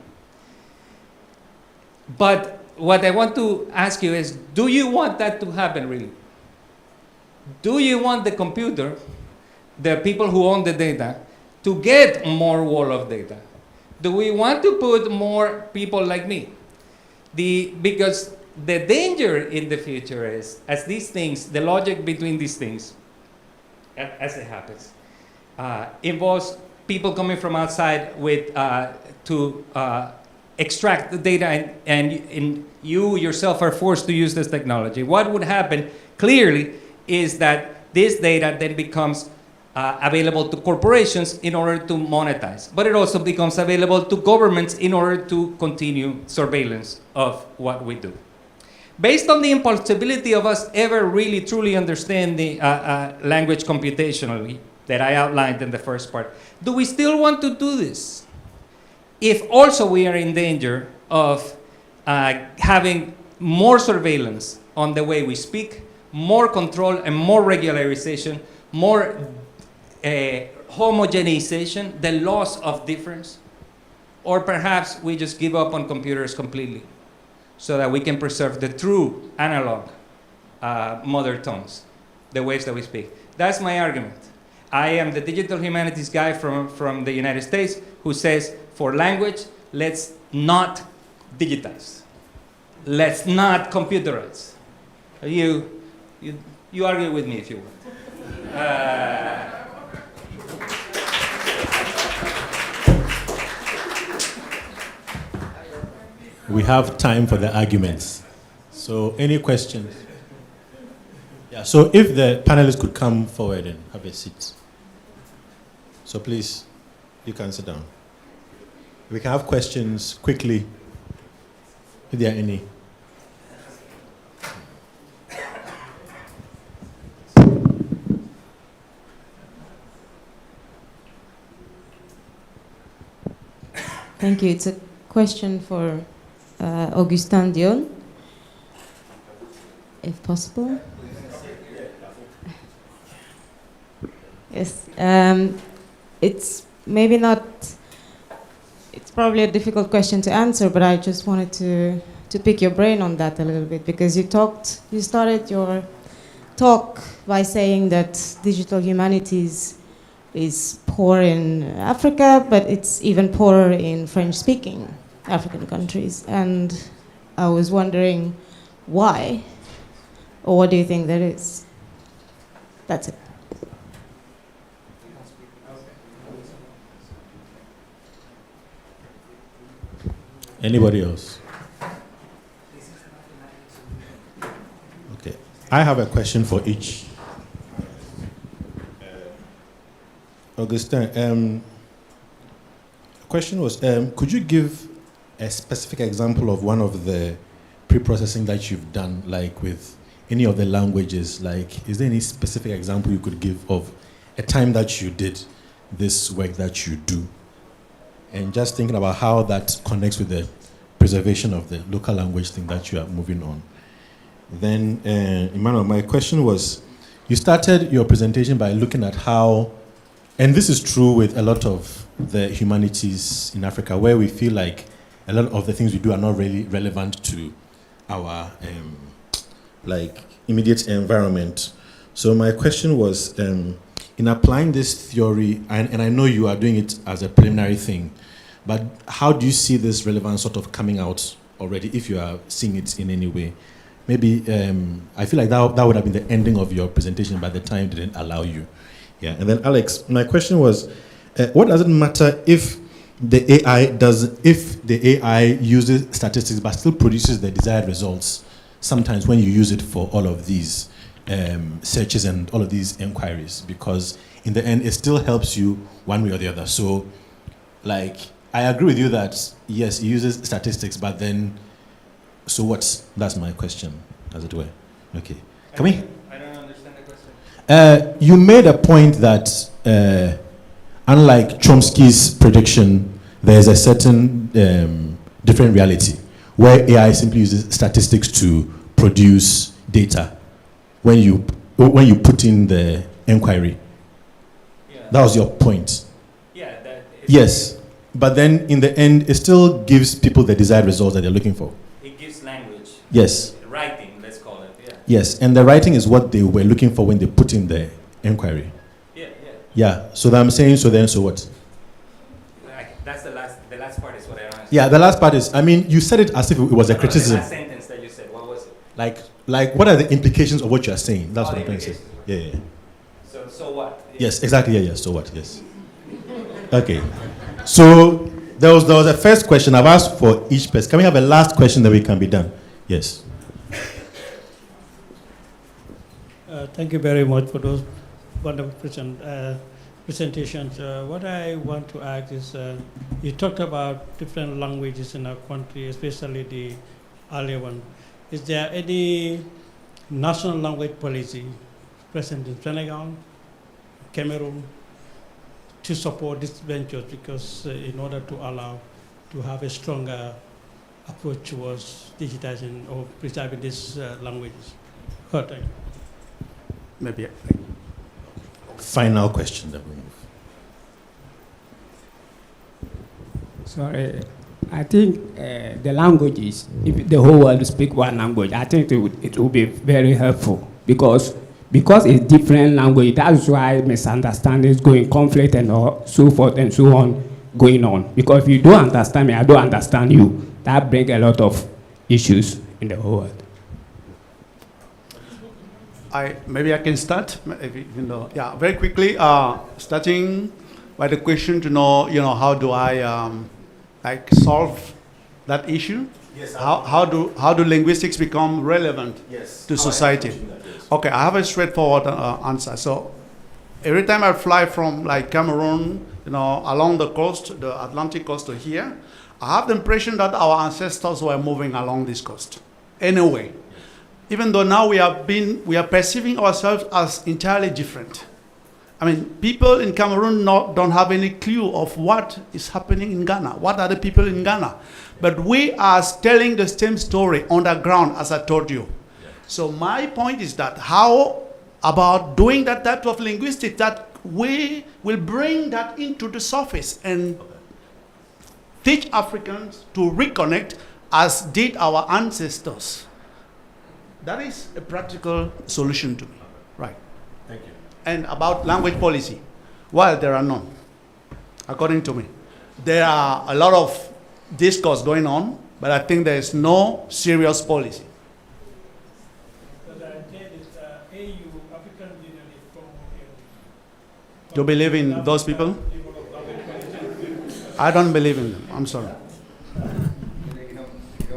But what I want to ask you is, do you want that to happen really? Do you want the computer, the people who own the data, to get more Wolof data? Do we want to put more people like me? Because the danger in the future is, as these things, the logic between these things, as it happens, involves people coming from outside to extract the data, and you yourself are forced to use this technology. What would happen clearly is that this data then becomes available to corporations in order to monetize. But it also becomes available to governments in order to continue surveillance of what we do. Based on the impossibility of us ever really truly understanding language computationally that I outlined in the first part, do we still want to do this? If also we are in danger of having more surveillance on the way we speak, more control and more regularization, more homogenization, the loss of difference, or perhaps we just give up on computers completely so that we can preserve the true analog mother tongues, the ways that we speak. That's my argument. I am the digital humanities guy from the United States who says, for language, let's not digitize. Let's not computerize. You argue with me if you want. We have time for the arguments. So any questions? Yeah, so if the panelists could come forward and have a seat. So please, you can sit down. We can have questions quickly, if there are any. Thank you. It's a question for Augustin Dion, if possible. Yes. It's maybe not, it's probably a difficult question to answer, but I just wanted to pick your brain on that a little bit, because you started your talk by saying that digital humanities is poor in Africa, but it's even poorer in French-speaking African countries. And I was wondering why, or what do you think that is? That's it. Anybody else? Okay. I have a question for each. Augustin, the question was, could you give a specific example of one of the pre-processing that you've done, like with any of the languages? Like, is there any specific example you could give of a time that you did this work that you do? And just thinking about how that connects with the preservation of the local language thing that you are moving on. Then, Emmanuel, my question was, you started your presentation by looking at how, and this is true with a lot of the humanities in Africa, where we feel like a lot of the things we do are not really relevant to our like immediate environment. So my question was, in applying this theory, and I know you are doing it as a preliminary thing, but how do you see this relevance sort of coming out already, if you are seeing it in any way? Maybe, I feel like that would have been the ending of your presentation, but the time didn't allow you. Yeah, and then Alex, my question was, what does it matter if the AI uses statistics but still produces the desired results sometimes when you use it for all of these searches and all of these inquiries? Because in the end, it still helps you one way or the other. So, like, I agree with you that, yes, it uses statistics, but then, so what? That's my question, as it were. Okay. Can we? I don't understand the question. You made a point that, unlike Chomsky's prediction, there's a certain different reality where AI simply uses statistics to produce data when you put in the inquiry. Yeah. That was your point. Yeah. Yes, but then in the end, it still gives people the desired results that they're looking for. It gives language. Yes. Writing, let's call it. Yeah. Yes, and the writing is what they were looking for when they put in the inquiry. Yeah. Yeah. So that I'm saying, so then, so what? That's the last part is what I don't understand. Yeah, the last part is, I mean, you said it as if it was a criticism. The last sentence that you said, what was it? Like, what are the implications of what you are saying? That's what I'm trying to say. Yeah. So what? Yes, exactly. Yeah. So what? Yes. Okay. So there was a first question I've asked for each person. Can we have a last question that we can be done? Yes. Thank you very much for those wonderful presentations. What I want to ask is, you talked about different languages in our country, especially the earlier one. Is there any national language policy present in Senegal, Cameroon, to support these ventures? Because in order to allow to have a stronger approach towards digitizing or preserving these languages. Thank you. Maybe. Final question that we move. Sorry, I think the languages, if the whole world speak one language, I think it would be very helpful because it's different language. That's why misunderstandings going, conflict and so forth and so on going on. Because if you don't understand me, I don't understand you. That brings a lot of issues in the whole world. Maybe I can start. Yeah, very quickly. Starting by the question to know, how do I solve that issue? Yes. How do linguistics become relevant to society? Okay, I have a straightforward answer. So every time I fly from Cameroon, along the coast, the Atlantic coast to here, I have the impression that our ancestors were moving along this coast. Anyway, even though now we are perceiving ourselves as entirely different. I mean, people in Cameroon don't have any clue of what is happening in Ghana. What are the people in Ghana? But we are telling the same story on the ground, as I told you. Yeah. So my point is that how about doing that type of linguistics that we will bring that into the surface and teach Africans to reconnect as did our ancestors. That is a practical solution to me. Right. Thank you. And about language policy, well, there are none, according to me. There are a lot of discourse going on, but I think there is no serious policy. Do you believe in those people? I don't believe in them. I'm sorry.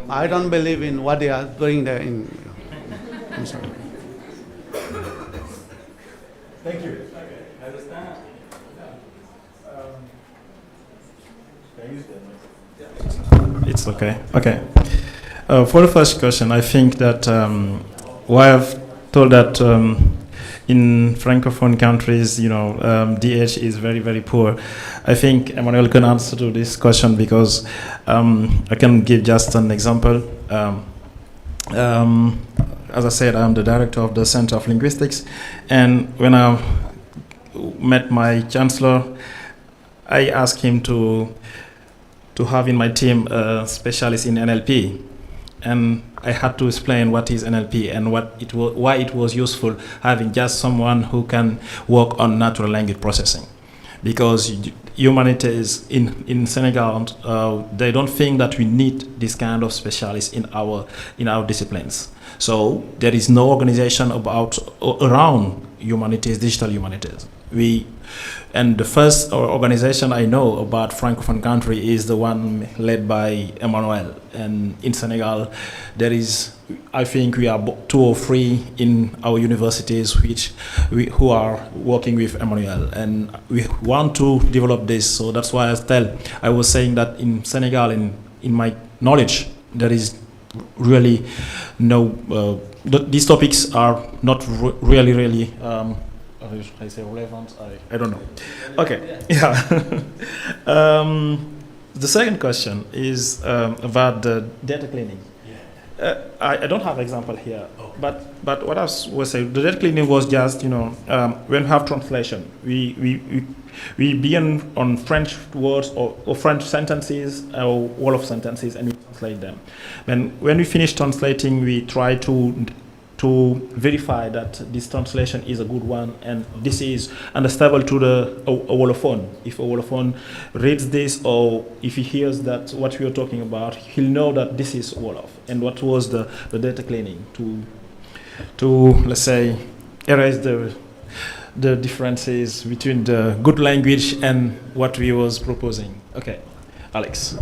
I don't believe in what they are doing there. I'm sorry. Thank you. It's okay. Okay. For the first question, I think that why I've told that in Francophone countries, DH is very, very poor. I think Emmanuel can answer to this question because I can give just an example. As I said, I'm the director of the Center of Linguistics, and when I met my chancellor, I asked him to have in my team a specialist in NLP, and I had to explain what is NLP and why it was useful having just someone who can work on natural language processing, because humanities in Senegal, they don't think that we need this kind of specialists in our disciplines. So there is no organization around humanities, digital humanities. And the first organization I know about Francophone country is the one led by Emmanuel. And in Senegal, I think we are 2 or 3 in our universities who are working with Emmanuel. And we want to develop this. So that's why I was saying that in Senegal, in my knowledge, there is really no, these topics are not really I say relevant? I don't know. Okay, yeah. The second question is about the data cleaning. I don't have example here, but what I was saying, the data cleaning was just, when we have translation, we begin on French words or French sentences or wall of sentences, and we translate them. And when we finish translating, we try to verify that this translation is a good one and this is understandable to a Wolophone. If a Wolophone reads this, or if he hears that what we are talking about, he'll know that this is Wolof. And what was the data cleaning to let's say erase the differences between the good language and what we was proposing. Okay, Alex.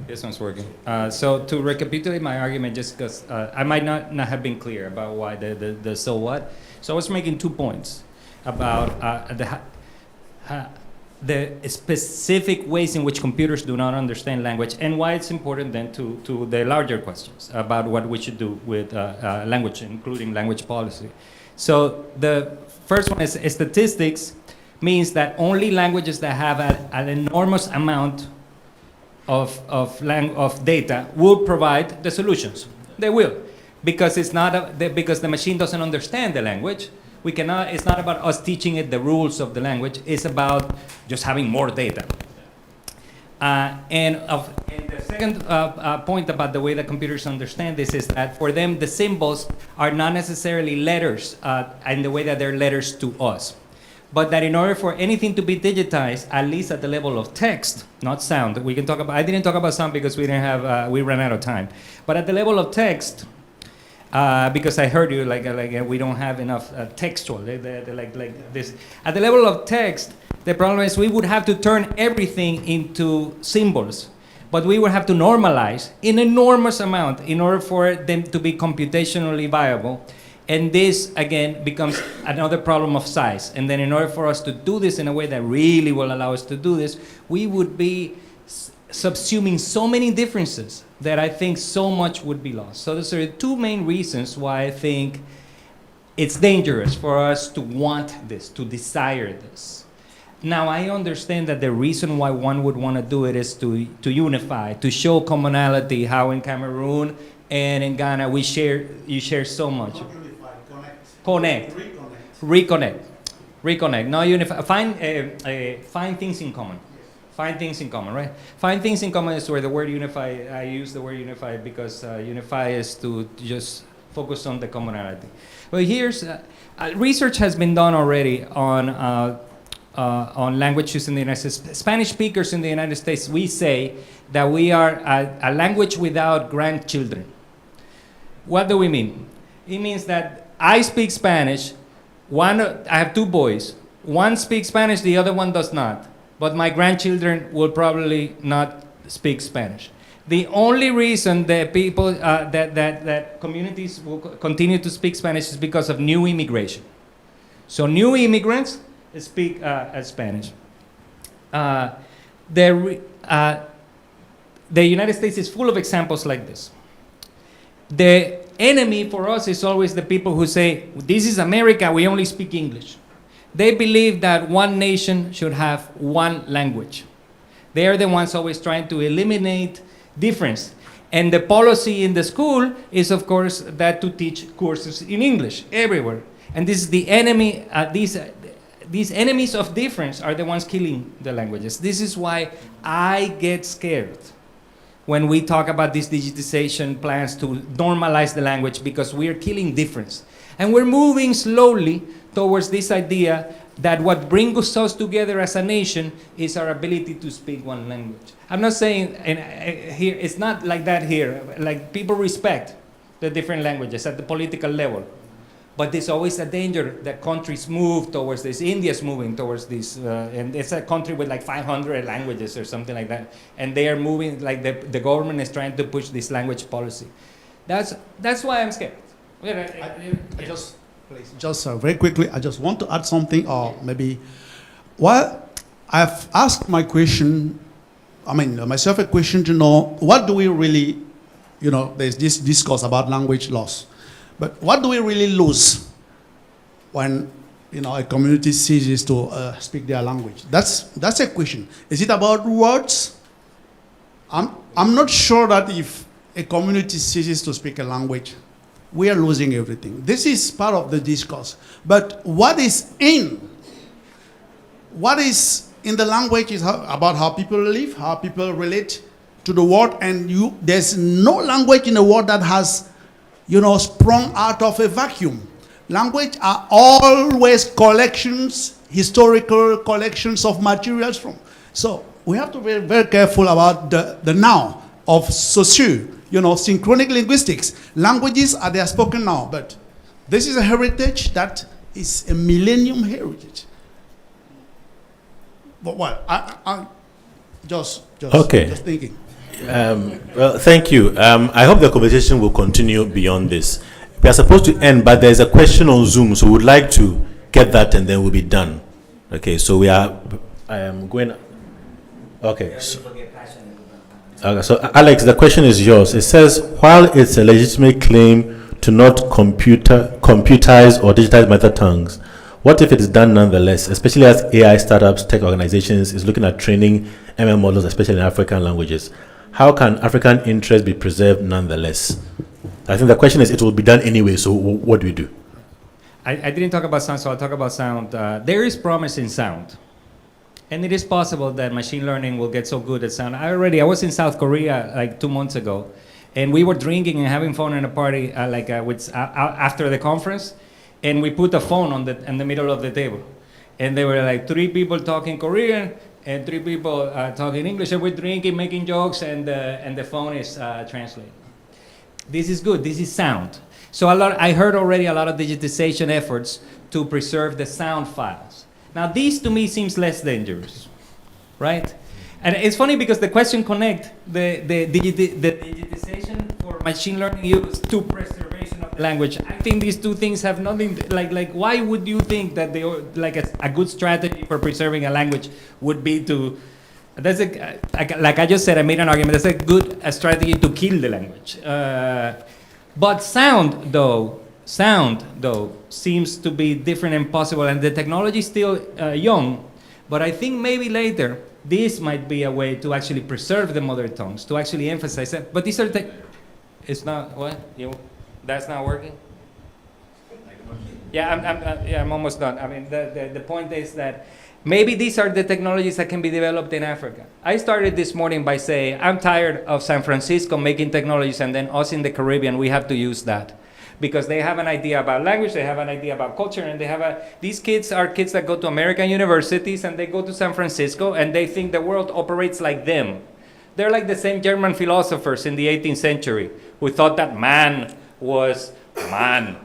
This one's working. So to recapitulate my argument, just because I might not have been clear about why the so what. So I was making 2 points about the specific ways in which computers do not understand language, and why it's important then to the larger questions about what we should do with language, including language policy. So the first one is statistics means that only languages that have an enormous amount of data will provide the solutions. They will, because because the machine doesn't understand the language. We cannot. It's not about us teaching it the rules of the language. It's about just having more data. And the second point about the way that computers understand this is that for them the symbols are not necessarily letters in the way that they're letters to us. But that in order for anything to be digitized, at least at the level of text, not sound, we can talk about. I didn't talk about sound because we didn't have. We ran out of time. But at the level of text, because I heard you like we don't have enough textual. Like this. At the level of text, the problem is we would have to turn everything into symbols, but we would have to normalize an enormous amount in order for them to be computationally viable. And this, again, becomes another problem of size. And then in order for us to do this in a way that really will allow us to do this, we would be subsuming so many differences that I think so much would be lost. So those are the 2 main reasons why I think it's dangerous for us to want this, to desire this. Now, I understand that the reason why one would want to do it is to unify, to show commonality, how in Cameroon and in Ghana you share so much. Connect. Reconnect. Not unify. Find things in common. Find things in common, right? Find things in common is where the word unify, I use the word unify because unify is to just focus on the commonality. But here's, research has been done already on languages in the United States. Spanish speakers in the United States, we say that we are a language without grandchildren. What do we mean? It means that I speak Spanish, I have two boys. One speaks Spanish, the other one does not. But my grandchildren will probably not speak Spanish. The only reason that people, that communities will continue to speak Spanish is because of new immigration. So new immigrants speak Spanish. The United States is full of examples like this. The enemy for us is always the people who say, this is America, we only speak English. They believe that one nation should have one language. They are the ones always trying to eliminate difference. And the policy in the school is, of course, that to teach courses in English everywhere. And this is the enemy, these enemies of difference are the ones killing the languages. This is why I get scared when we talk about these digitization plans to normalize the language, because we are killing difference. And we're moving slowly towards this idea that what brings us together as a nation is our ability to speak one language. I'm not saying, here, it's not like that here. Like, people respect the different languages at the political level. But there's always a danger that countries move towards this. India's moving towards this, and it's a country with like 500 languages or something like that. And they are moving, like the government is trying to push this language policy. That's why I'm scared. Just very quickly, I just want to add something, or maybe, well, I've asked myself a question to know, what do we really, there's this discourse about language loss. But what do we really lose when, a community ceases to speak their language? That's a question. Is it about words? I'm not sure that if a community ceases to speak a language, we are losing everything. This is part of the discourse. But what is in the language is about how people live, how people relate to the world, and there's no language in the world that has sprung out of a vacuum. Language are always collections, historical collections of materials from. So we have to be very careful about the now of synchronic linguistics. Languages they are spoken now, but this is a heritage that is a millennium heritage. But I just thinking. Well, thank you. I hope the conversation will continue beyond this. We are supposed to end, but there's a question on Zoom, so we'd like to get that and then we'll be done. Okay, so we are going. Okay. So Alex, the question is yours. It says, while it's a legitimate claim to not computize or digitize mother tongues, what if it is done nonetheless, especially as AI startups, tech organizations is looking at training ML models, especially in African languages? How can African interests be preserved nonetheless? I think the question is, it will be done anyway, so what do we do? I didn't talk about sound, so I'll talk about sound. There is promise in sound. And it is possible that machine learning will get so good at sound. I was in South Korea like 2 months ago, and we were drinking and having fun in a party after the conference, and we put a phone in the middle of the table. And there were like 3 people talking Korean and 3 people talking English, and we're drinking, making jokes, and the phone is translating. This is good, this is sound. So I heard already a lot of digitization efforts to preserve the sound files. Now, these to me seems less dangerous, right? And it's funny because the question connect the digitization for machine learning use to preservation of the language. I think these two things have nothing, like why would you think that a good strategy for preserving a language would be to, like I just said, I made an argument, that's a good strategy to kill the language. But sound though, seems to be different and possible, and the technology is still young, but I think maybe later this might be a way to actually preserve the mother tongues, to actually emphasize it. But these are it's not, what? That's not working? Yeah, I'm almost done. I mean, the point is that maybe these are the technologies that can be developed in Africa. I started this morning by saying, I'm tired of San Francisco making technologies and then us in the Caribbean, we have to use that. Because they have an idea about language, they have an idea about culture, and these kids are kids that go to American universities and they go to San Francisco and they think the world operates like them. They're like the same German philosophers in the 18th century who thought that man was man,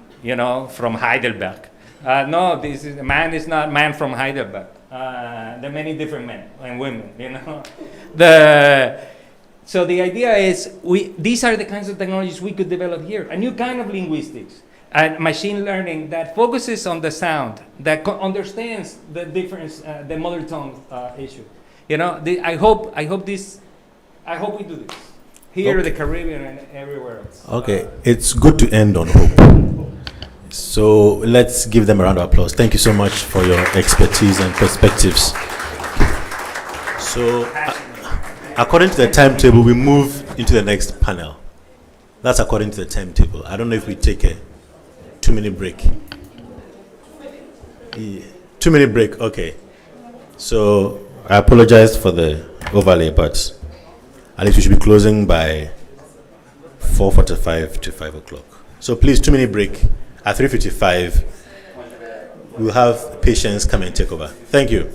from Heidelberg. No, man is not man from Heidelberg. There are many different men and women, So the idea is, these are the kinds of technologies we could develop here. A new kind of linguistics and machine learning that focuses on the sound, that understands the difference, the mother tongue issue. I hope we do this here, the Caribbean, and everywhere else. Okay, it's good to end on hope. So let's give them a round of applause. Thank you so much for your expertise and perspectives. So, according to the timetable, we move into the next panel. That's according to the timetable. I don't know if we take a 2-minute break. Yeah. 2-minute break, okay. So, I apologize for the overlay, but at least we should be closing by 4:45 to 5 o'clock. So please, 2-minute break. At 3:55, we'll have patients come and take over. Thank you.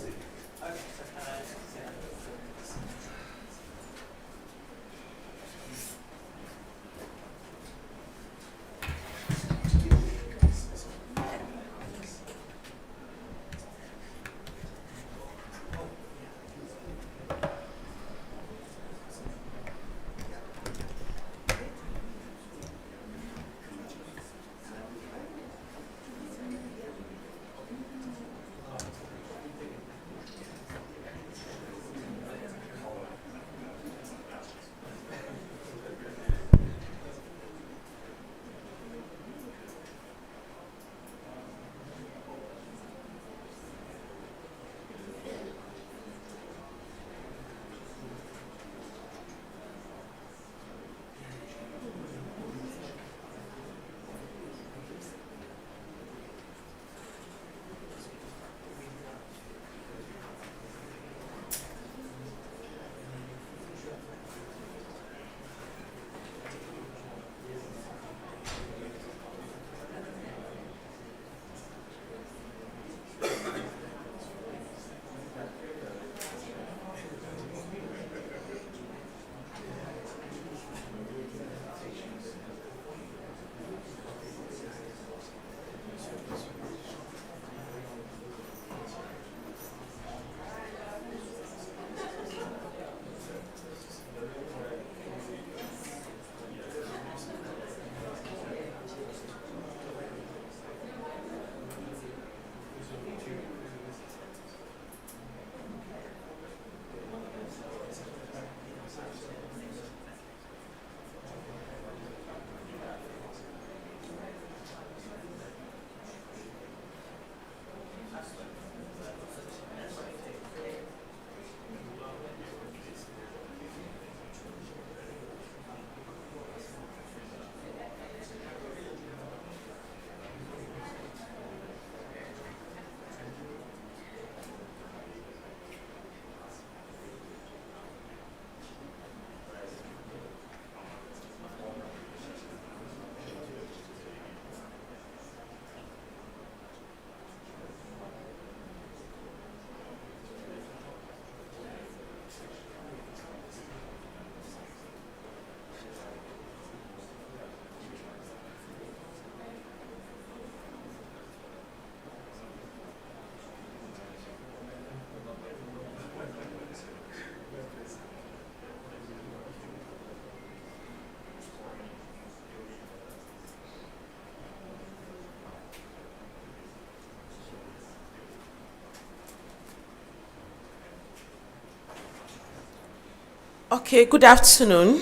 Okay, good afternoon.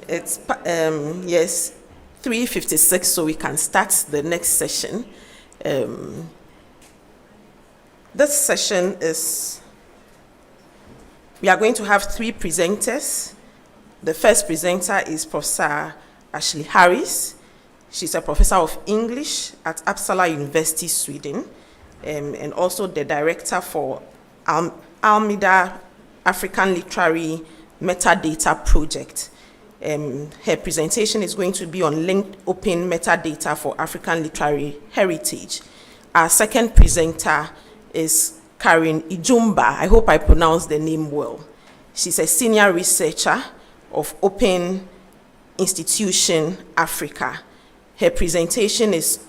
It's 3:56, so we can start the next session. This session we are going to have 3 presenters. The first presenter is Professor Ashley Harris. She's a professor of English at Uppsala University, Sweden, and also the director for Almeida African Literary Metadata Project. Her presentation is going to be on linked open metadata for African literary heritage. Our second presenter is Karen Ijumba. I hope I pronounced the name well. She's a senior researcher of Open Institution Africa. Her presentation is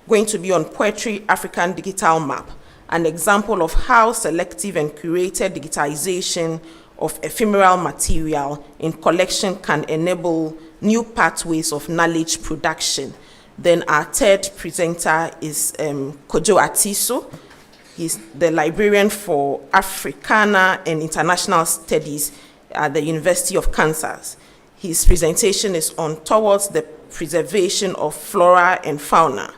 going to be on Poetry African Digital Map, an example of how selective and curated digitization of ephemeral material in collection can enable new pathways of knowledge production. Then our third presenter is Kojo Atiso. He's the librarian for Africana and International Studies at the University of Kansas. His presentation is on Towards the Preservation of Flora and Fauna,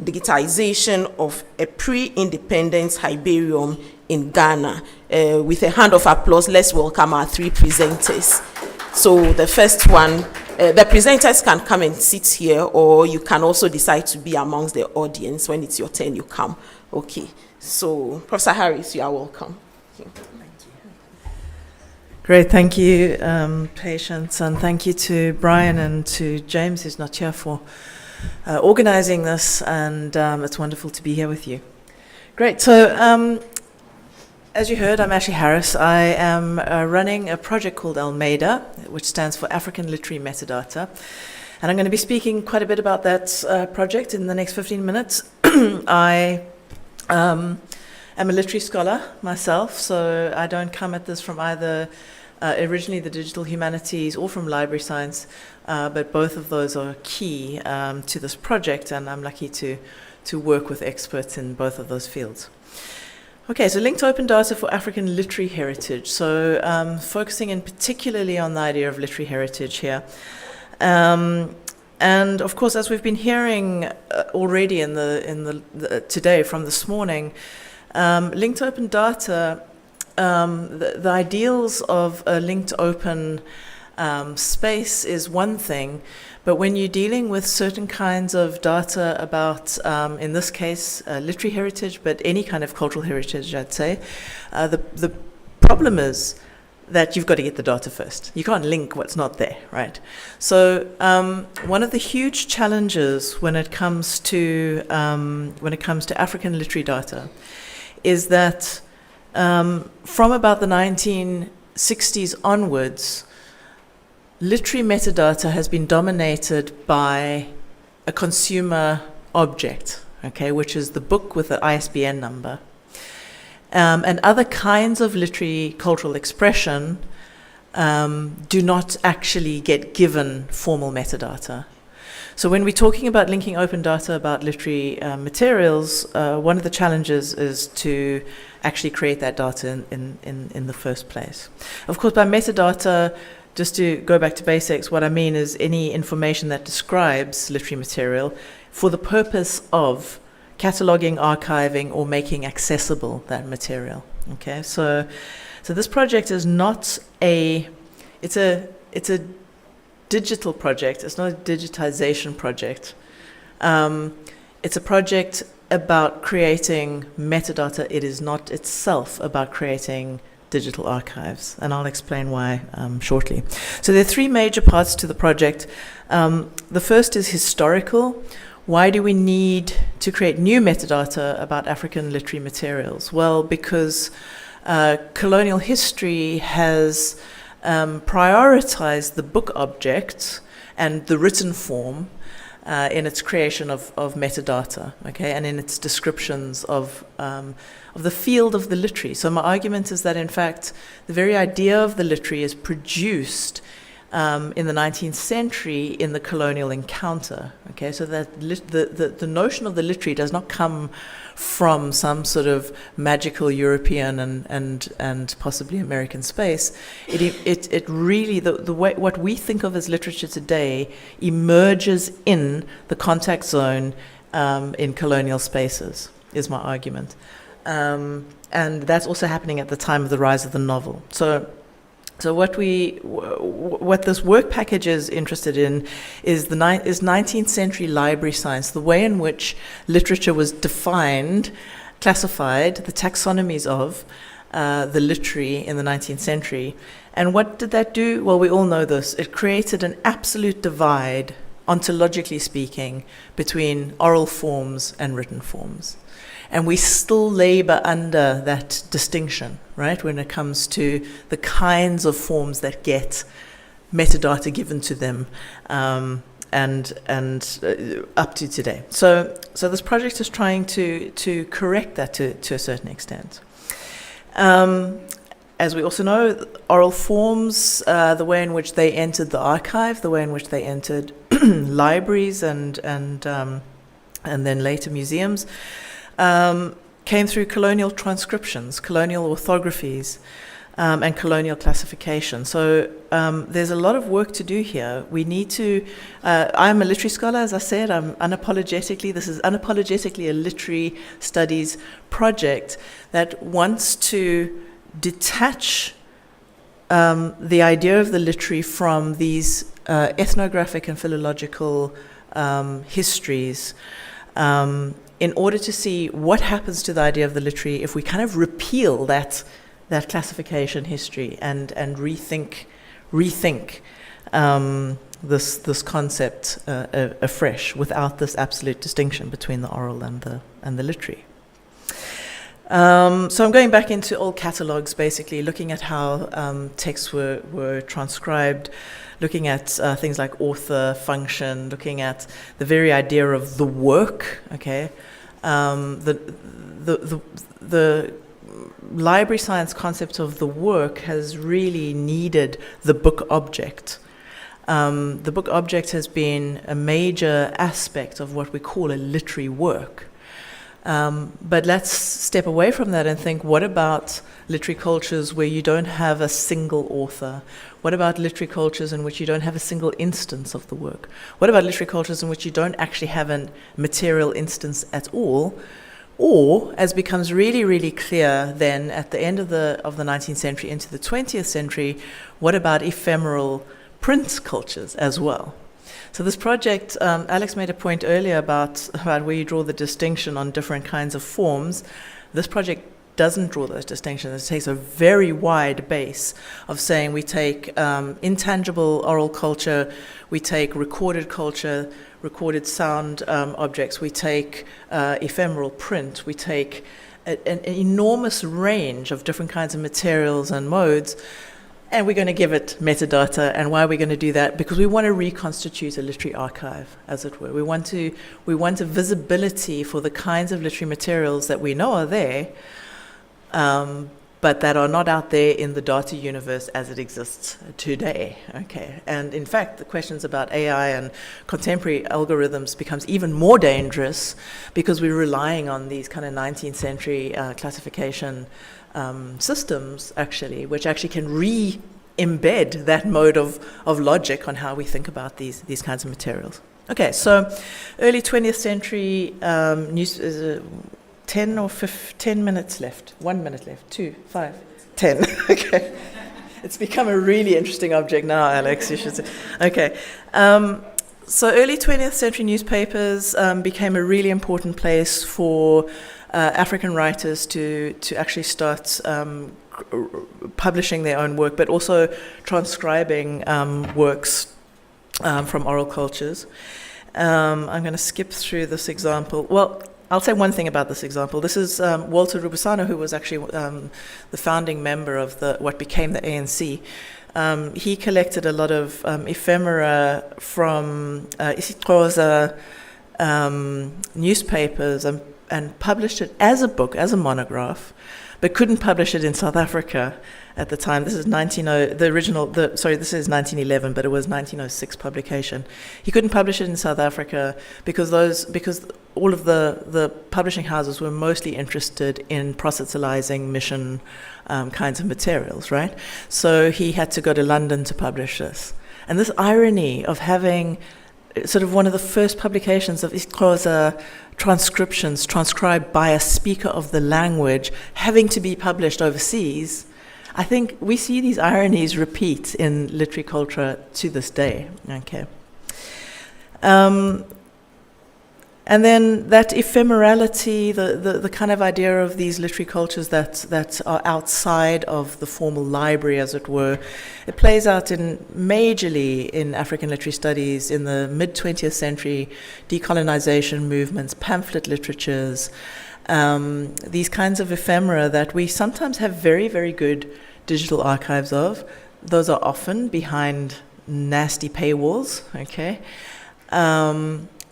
digitization of a pre-independence herbarium in Ghana. With a hand of applause, let's welcome our three presenters. So the first one, the presenters can come and sit here, or you can also decide to be amongst the audience. When it's your turn, you come. Okay, so Professor Harris, you are welcome. Thank you. Great, thank you, Patience, and thank you to Brian and to James, who's not here, for organizing this, and it's wonderful to be here with you. Great, so as you heard, I'm Ashley Harris. I am running a project called Almeida, which stands for African Literary Metadata, and I'm going to be speaking quite a bit about that project in the next 15 minutes. I am a literary scholar myself, so I don't come at this from either originally the digital humanities or from library science, but both of those are key to this project, and I'm lucky to work with experts in both of those fields. Okay, so linked open data for African literary heritage. So focusing in particularly on the idea of literary heritage here. And of course, as we've been hearing already in the today from this morning, linked open data, the ideals of a linked open space is one thing, but when you're dealing with certain kinds of data about, in this case, literary heritage, but any kind of cultural heritage, I'd say, the problem is that you've got to get the data first. You can't link what's not there, right? So one of the huge challenges when it comes to African literary data is that from about the 1960s onwards, literary metadata has been dominated by a consumer object, okay, which is the book with the ISBN number. And other kinds of literary cultural expression do not actually get given formal metadata. So when we're talking about linking open data about literary materials, one of the challenges is to actually create that data in the first place. Of course, by metadata, just to go back to basics, what I mean is any information that describes literary material for the purpose of cataloging, archiving, or making accessible that material. Okay, so this project is not it's a digital project. It's not a digitization project. It's a project about creating metadata. It is not itself about creating digital archives, and I'll explain why shortly. So there are three major parts to the project. The first is historical. Why do we need to create new metadata about African literary materials? Well, because colonial history has prioritized the book object and the written form in its creation of metadata, okay, and in its descriptions of the field of the literary. So my argument is that, in fact, the very idea of the literary is produced in the 19th century in the colonial encounter, okay, so that the notion of the literary does not come from some sort of magical European and possibly American space. It really, the way what we think of as literature today emerges in the contact zone in colonial spaces, is my argument. And that's also happening at the time of the rise of the novel. So So what this work package is interested in is 19th century library science, the way in which literature was defined, classified, the taxonomies of the literary in the 19th century. And what did that do? Well, we all know this. It created an absolute divide, ontologically speaking, between oral forms and written forms. And we still labor under that distinction, right, when it comes to the kinds of forms that get metadata given to them, and up to today. So this project is trying to correct that to a certain extent. As we also know, oral forms, the way in which they entered the archive, the way in which they entered libraries and then later museums, came through colonial transcriptions, colonial orthographies, and colonial classification. So there's a lot of work to do here. We need to, I'm a literary scholar, as I said, this is unapologetically a literary studies project that wants to detach the idea of the literary from these ethnographic and philological histories, in order to see what happens to the idea of the literary if we kind of repeal that classification history and rethink this concept afresh without this absolute distinction between the oral and the literary. So I'm going back into old catalogues, basically looking at how texts were transcribed, looking at things like author, function, looking at the very idea of the work. Okay, the library science concept of the work has really needed the book object. The book object has been a major aspect of what we call a literary work. But let's step away from that and think, what about literary cultures where you don't have a single author? What about literary cultures in which you don't have a single instance of the work? What about literary cultures in which you don't actually have a material instance at all? Or, as becomes really, really clear then at the end of the 19th century into the 20th century, what about ephemeral print cultures as well? So this project, Alex made a point earlier about where you draw the distinction on different kinds of forms. This project doesn't draw those distinctions. It takes a very wide base of saying we take intangible oral culture, we take recorded culture, recorded sound objects, we take ephemeral print, we take an enormous range of different kinds of materials and modes, and we're going to give it metadata. And why are we going to do that? Because we want to reconstitute a literary archive, as it were. We want a visibility for the kinds of literary materials that we know are there, but that are not out there in the data universe as it exists today. Okay, and in fact, the questions about AI and contemporary algorithms becomes even more dangerous because we're relying on these kind of 19th century classification systems, actually, which actually can re-embed that mode of logic on how we think about these kinds of materials. Okay, so early 20th century news. 10 or 10 minutes left. 1 minute left. 2, 5, 10. Okay. It's become a really interesting object now, Alex, you should say. Okay. So early 20th century newspapers became a really important place for African writers to actually start publishing their own work, but also transcribing works from oral cultures. I'm going to skip through this example. Well, I'll say one thing about this example. This is Walter Rubusano, who was actually the founding member of what became the ANC. He collected a lot of ephemera from isiXhosa newspapers and published it as a book, as a monograph, but couldn't publish it in South Africa at the time. This is 1911, but it was 1906 publication. He couldn't publish it in South Africa because all of the publishing houses were mostly interested in proselytizing mission kinds of materials, right? So he had to go to London to publish this. And this irony of having sort of one of the first publications of isiXhosa transcriptions transcribed by a speaker of the language having to be published overseas, I think we see these ironies repeat in literary culture to this day. Okay. And then that ephemerality, the kind of idea of these literary cultures that are outside of the formal library, as it were, it plays out majorly in African literary studies in the mid-20th century, decolonization movements, pamphlet literatures, these kinds of ephemera that we sometimes have very, very good digital archives of. Those are often behind nasty paywalls, okay?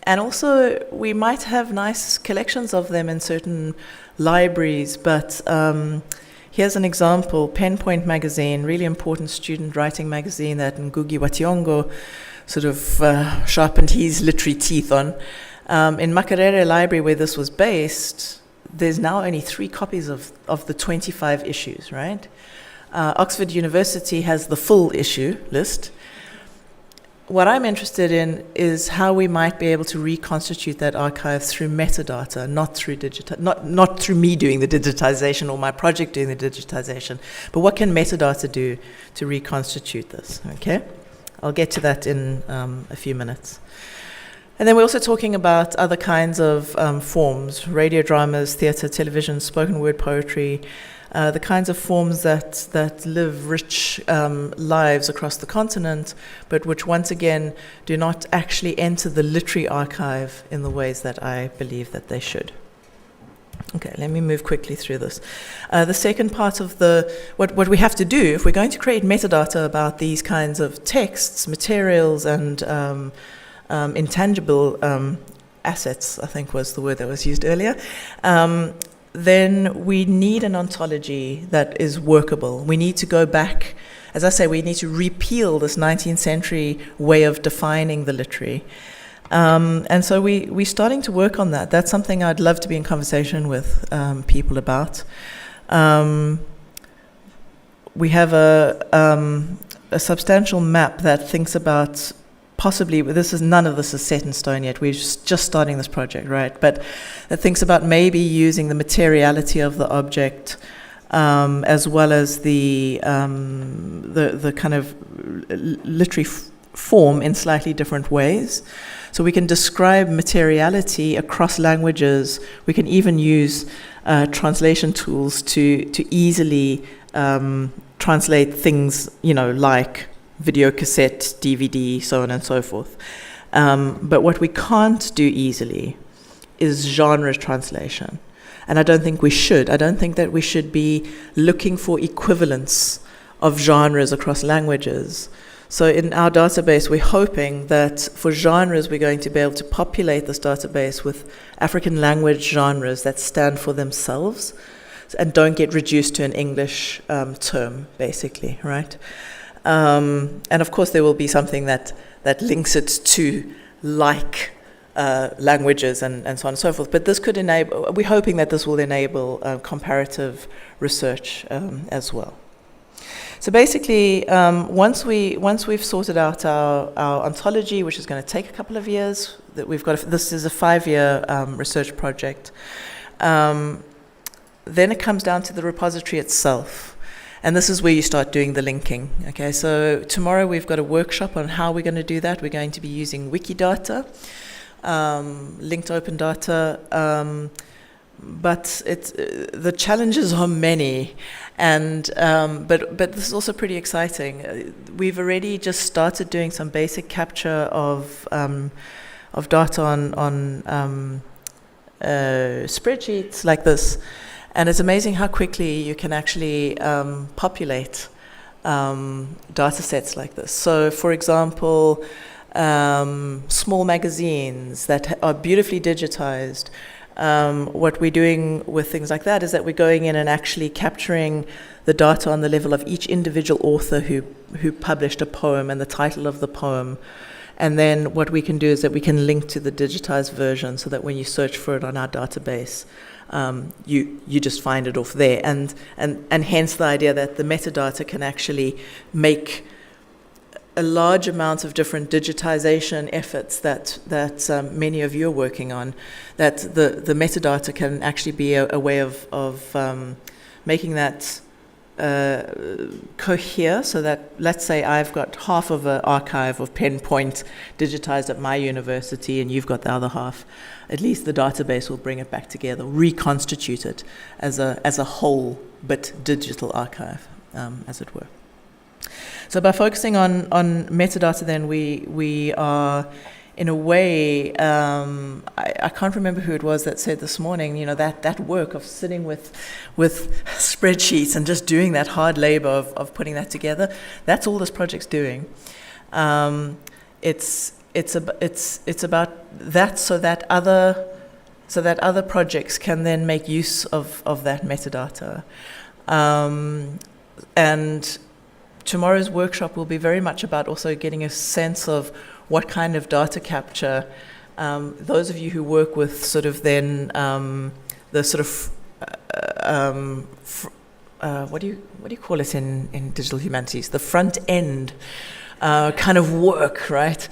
And also, we might have nice collections of them in certain libraries, but here's an example. Penpoint magazine, really important student writing magazine that Ngugi wa Thiong'o sort of sharpened his literary teeth on. In Makerere Library, where this was based, there's now only 3 copies of the 25 issues, right? Oxford University has the full issue list. What I'm interested in is how we might be able to reconstitute that archive through metadata, not through not through me doing the digitization or my project doing the digitization, but what can metadata do to reconstitute this, okay? I'll get to that in a few minutes. And then we're also talking about other kinds of forms, radio dramas, theatre, television, spoken word poetry, the kinds of forms that live rich lives across the continent, but which once again do not actually enter the literary archive in the ways that I believe that they should. Okay, let me move quickly through this. The second part of what we have to do, if we're going to create metadata about these kinds of texts, materials, and intangible assets, I think was the word that was used earlier, then we need an ontology that is workable. We need to go back, as I say, we need to repeal this 19th century way of defining the literary. And so we're starting to work on that. That's something I'd love to be in conversation with people about. We have a substantial map that thinks about possibly, none of this is set in stone yet. We're just starting this project, right? But it thinks about maybe using the materiality of the object as well as the kind of literary form in slightly different ways. So we can describe materiality across languages. We can even use translation tools to easily translate things, like video cassette, DVD, so on and so forth. But what we can't do easily is genre translation. And I don't think we should. I don't think that we should be looking for equivalence of genres across languages. So in our database, we're hoping that for genres, we're going to be able to populate this database with African language genres that stand for themselves and don't get reduced to an English term, basically, right? And of course, there will be something that links it to languages and so on and so forth. But this could enable, we're hoping that this will enable comparative research as well. So basically, once we've sorted out our ontology, which is going to take a couple of years, that we've got, this is a 5-year research project, then it comes down to the repository itself. And this is where you start doing the linking. Okay, so tomorrow we've got a workshop on how we're going to do that. We're going to be using Wikidata, linked open data, but the challenges are many, and but this is also pretty exciting. We've already just started doing some basic capture of data on spreadsheets like this. And it's amazing how quickly you can actually populate data sets like this. So, for example, small magazines that are beautifully digitized. What we're doing with things like that is that we're going in and actually capturing the data on the level of each individual author who published a poem and the title of the poem. And then what we can do is that we can link to the digitized version so that when you search for it on our database, you just find it off there, and hence the idea that the metadata can actually make a large amount of different digitization efforts that many of you are working on, that the metadata can actually be a way of making that cohere so that, let's say I've got half of an archive of pen point digitized at my university and you've got the other half, at least the database will bring it back together, reconstitute it as a whole but digital archive, as it were. So by focusing on metadata, then we are, in a way, I can't remember who it was that said this morning, that work of sitting with spreadsheets and just doing that hard labor of putting that together, that's all this project's doing. It's about that so that other projects can then make use of that metadata. And tomorrow's workshop will be very much about also getting a sense of what kind of data capture, those of you who work with sort of then the sort of, what do you call it in digital humanities? The front end kind of work, right?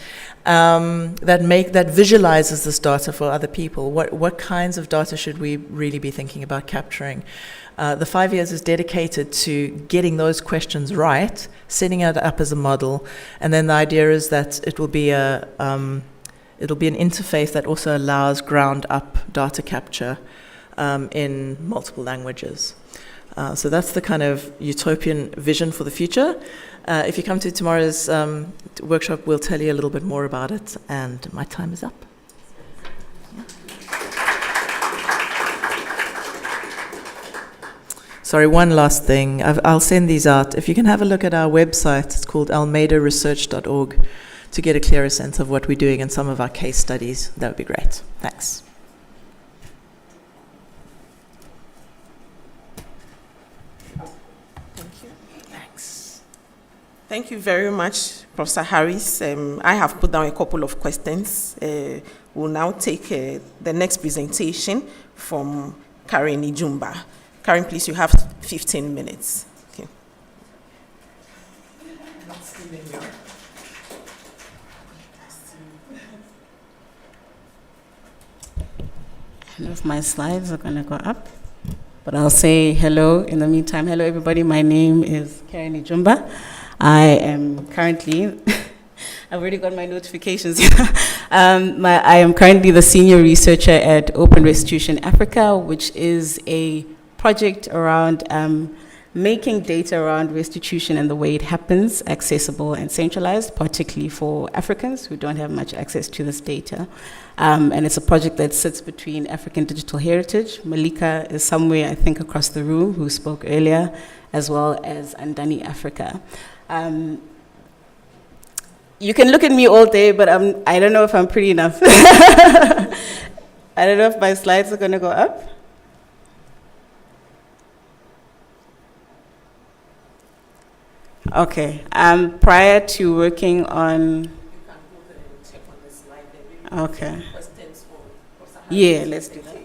That visualizes this data for other people. What kinds of data should we really be thinking about capturing? The 5 years is dedicated to getting those questions right, setting it up as a model, and then the idea is that it'll be an interface that also allows ground-up data capture in multiple languages. So that's the kind of utopian vision for the future. If you come to tomorrow's workshop, we'll tell you a little bit more about it, and my time is up. Sorry, one last thing. I'll send these out. If you can have a look at our website, it's called almeidaresearch.org, to get a clearer sense of what we're doing and some of our case studies. That would be great. Thanks. Thanks. Thank you very much, Professor Harris. I have put down a couple of questions. We'll now take the next presentation from Karen Ijumba. Karen, please, you have 15 minutes. Okay. I don't know if my slides are going to go up, but I'll say hello in the meantime. Hello, everybody. My name is Karen Ijumba. I am currently, I've already got my notifications. I am currently the senior researcher at Open Restitution Africa, which is a project around making data around restitution and the way it happens accessible and centralized, particularly for Africans who don't have much access to this data. And it's a project that sits between African Digital Heritage. Malika is somewhere, I think, across the room, who spoke earlier, as well as Andani Africa. You can look at me all day, but I don't know if I'm pretty enough. I don't know if my slides are going to go up. Okay. Prior to working on. Okay. Yeah, let's do that.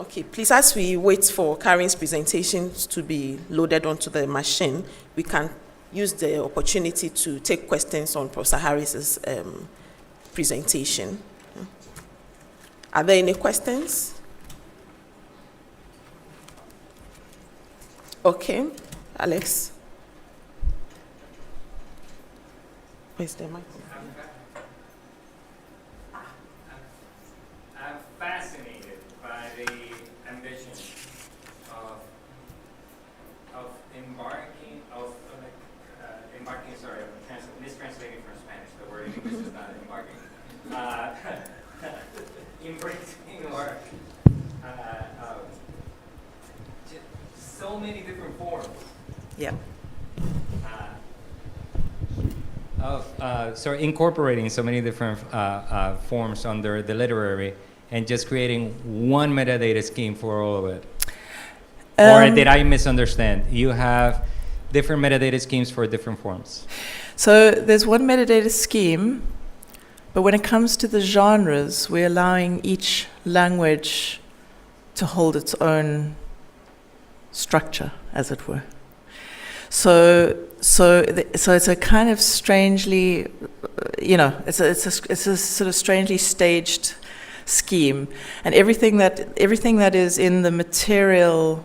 Okay, please, as we wait for Karen's presentations to be loaded onto the machine, we can use the opportunity to take questions on Professor Harris's presentation. Are there any questions? Okay, Alex. Where's the microphone? I'm fascinated by the ambition of embarking, sorry, I'm mistranslating from Spanish, the word in English is not embarking. Embracing or so many different forms. Yeah. So incorporating so many different forms under the literary and just creating one metadata scheme for all of it. Or did I misunderstand? You have different metadata schemes for different forms. So there's one metadata scheme, but when it comes to the genres, we're allowing each language to hold its own structure, as it were. So it's a kind of strangely, it's a sort of strangely staged scheme, and everything that is in the material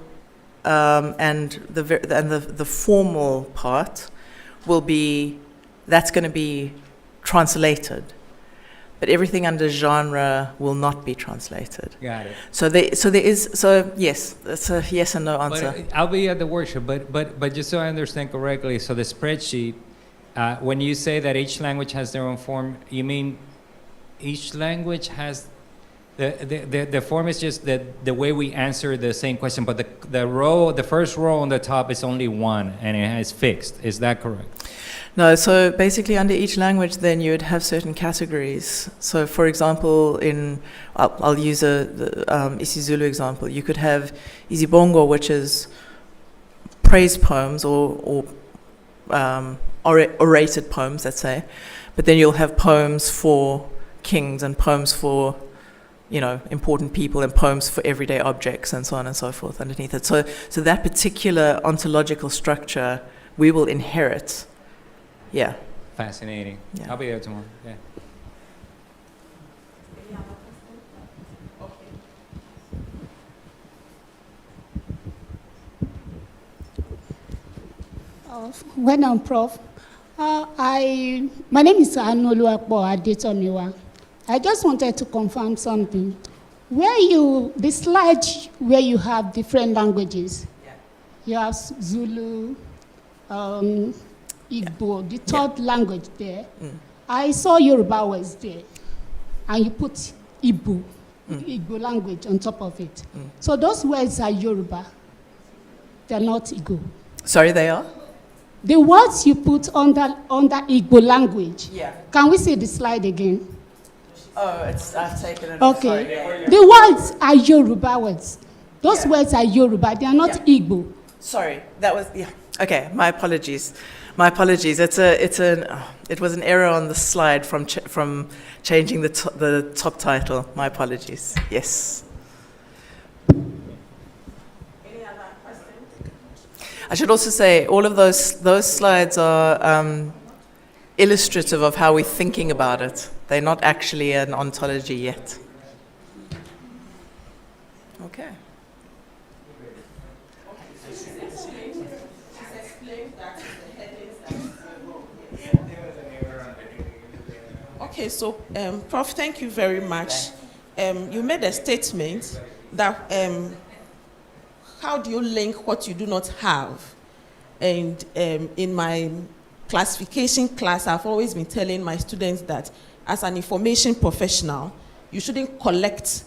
and the formal part will be, that's going to be translated. But everything under genre will not be translated. Got it. So yes, that's a yes and no answer. But I'll be at the workshop, but just so I understand correctly, so the spreadsheet, when you say that each language has their own form, you mean each language has, the form is just the way we answer the same question, but the first row on the top is only one, and it is fixed. Is that correct? No, so basically under each language then you would have certain categories. So for example, I'll use the isiZulu example. You could have Izibongo, which is praise poems or orated poems, let's say. But then you'll have poems for kings and poems for, important people and poems for everyday objects and so on and so forth underneath it. So that particular ontological structure we will inherit. Yeah. Fascinating. Yeah. I'll be there tomorrow. Yeah. When I'm Prof, my name is Anoluapo Adetomiwa. I just wanted to confirm something. The slide where you have different languages, you have Zulu, Igbo, the third language there. I saw Yoruba was there, and you put Igbo, Igbo language on top of it. So those words are Yoruba. They're not Igbo. Sorry, they are? The words you put under Igbo language. Yeah. Can we see the slide again? Oh, I've taken it. Okay. Sorry. The words are Yoruba words. Those words are Yoruba. They are not Igbo. Sorry, that was, yeah. Okay, my apologies. My apologies. It was an error on the slide from changing the top title. My apologies. Yes. Any other questions? I should also say all of those slides are illustrative of how we're thinking about it. They're not actually an ontology yet. Okay. Okay, so Prof, thank you very much. You made a statement that how do you link what you do not have? And in my classification class, I've always been telling my students that as an information professional, you shouldn't collect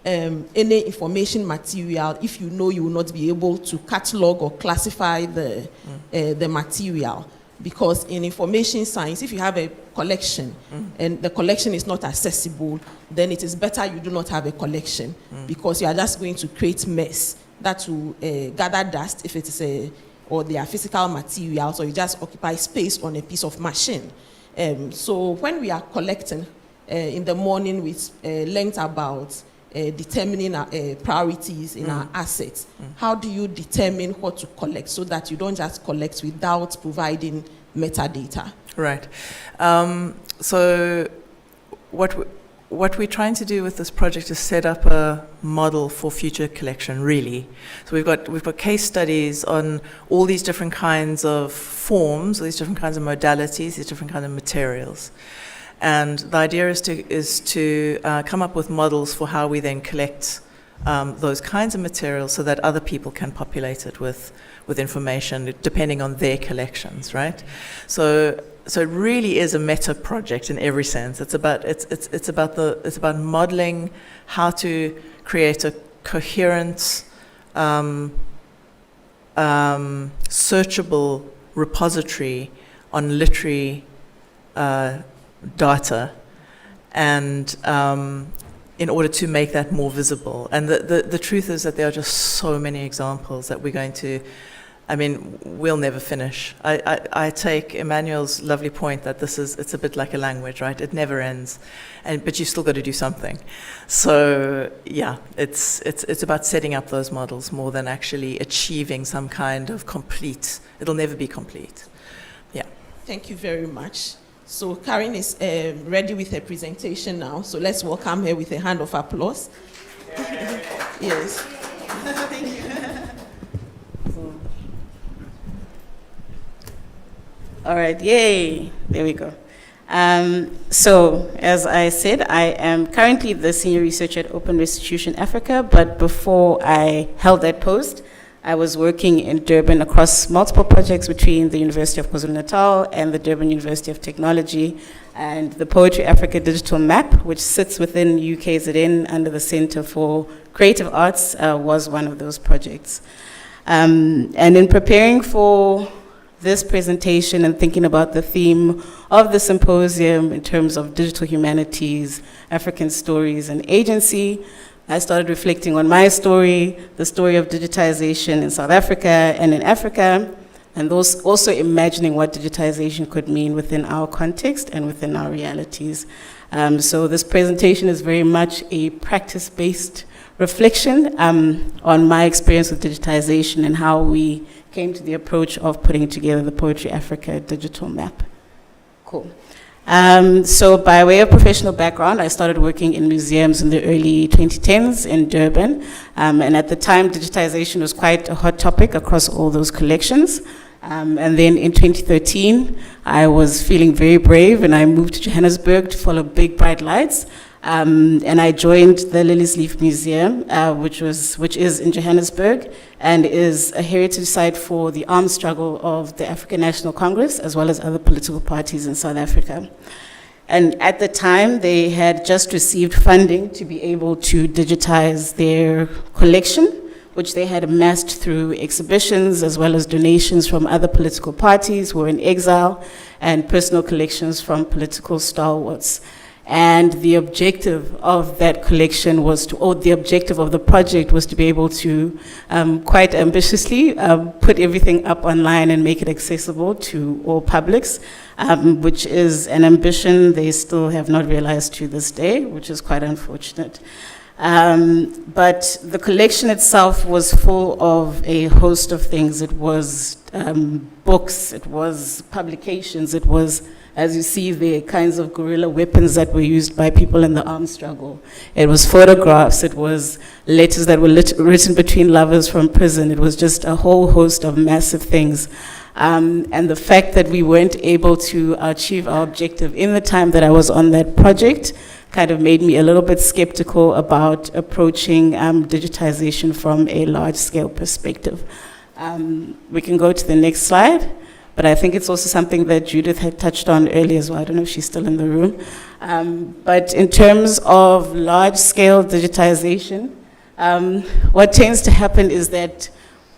any information material if you know you will not be able to catalog or classify the material. Because in information science, if you have a collection and the collection is not accessible, then it is better you do not have a collection because you are just going to create mess that will gather dust if it is or they are physical materials, or you just occupy space on a piece of machine. So when we are collecting in the morning, we learned about determining priorities in our assets. How do you determine what to collect so that you don't just collect without providing metadata? Right. So what we're trying to do with this project is set up a model for future collection, really. So we've got case studies on all these different kinds of forms, all these different kinds of modalities, these different kinds of materials. And the idea is to come up with models for how we then collect those kinds of materials so that other people can populate it with information depending on their collections, right? So it really is a meta project in every sense. It's about modeling how to create a coherent, searchable repository on literary data, and in order to make that more visible. And the truth is that there are just so many examples that we're going to, we'll never finish. I take Emmanuel's lovely point that it's a bit like a language, right? It never ends, but you still got to do something. So yeah, it's about setting up those models more than actually achieving some kind of complete. It'll never be complete. Yeah. Thank you very much. So Karen is ready with her presentation now. So let's welcome her with a hand of applause. Yes. Thank you. All right, yay, there we go. So, as I said, I am currently the senior researcher at Open Restitution Africa, but before I held that post, I was working in Durban across multiple projects between the University of KwaZulu-Natal and the Durban University of Technology, and the Poetry Africa Digital Map, which sits within UKZN under the Center for Creative Arts, was one of those projects. And in preparing for this presentation and thinking about the theme of the symposium in terms of digital humanities, African stories, and agency, I started reflecting on my story, the story of digitization in South Africa and in Africa, and those also imagining what digitization could mean within our context and within our realities. So this presentation is very much a practice-based reflection on my experience with digitization and how we came to the approach of putting together the Poetry Africa digital map. Cool. So by way of professional background, I started working in museums in the early 2010s in Durban. And at the time, digitization was quite a hot topic across all those collections. And then in 2013, I was feeling very brave and I moved to Johannesburg to follow big bright lights. And I joined the Lilies Leaf Museum, which is in Johannesburg and is a heritage site for the armed struggle of the African National Congress, as well as other political parties in South Africa. And at the time, they had just received funding to be able to digitize their collection, which they had amassed through exhibitions, as well as donations from other political parties who were in exile, and personal collections from political stalwarts. And the objective of that collection was to, or the objective of the project was to be able to, quite ambitiously, put everything up online and make it accessible to all publics, which is an ambition they still have not realized to this day, which is quite unfortunate. But the collection itself was full of a host of things. It was books, it was publications, it was, as you see, the kinds of guerrilla weapons that were used by people in the armed struggle. It was photographs, it was letters that were written between lovers from prison. It was just a whole host of massive things. And the fact that we weren't able to achieve our objective in the time that I was on that project kind of made me a little bit skeptical about approaching digitization from a large-scale perspective. We can go to the next slide. But I think it's also something that Judith had touched on earlier as well. I don't know if she's still in the room. But in terms of large-scale digitization, what tends to happen is that,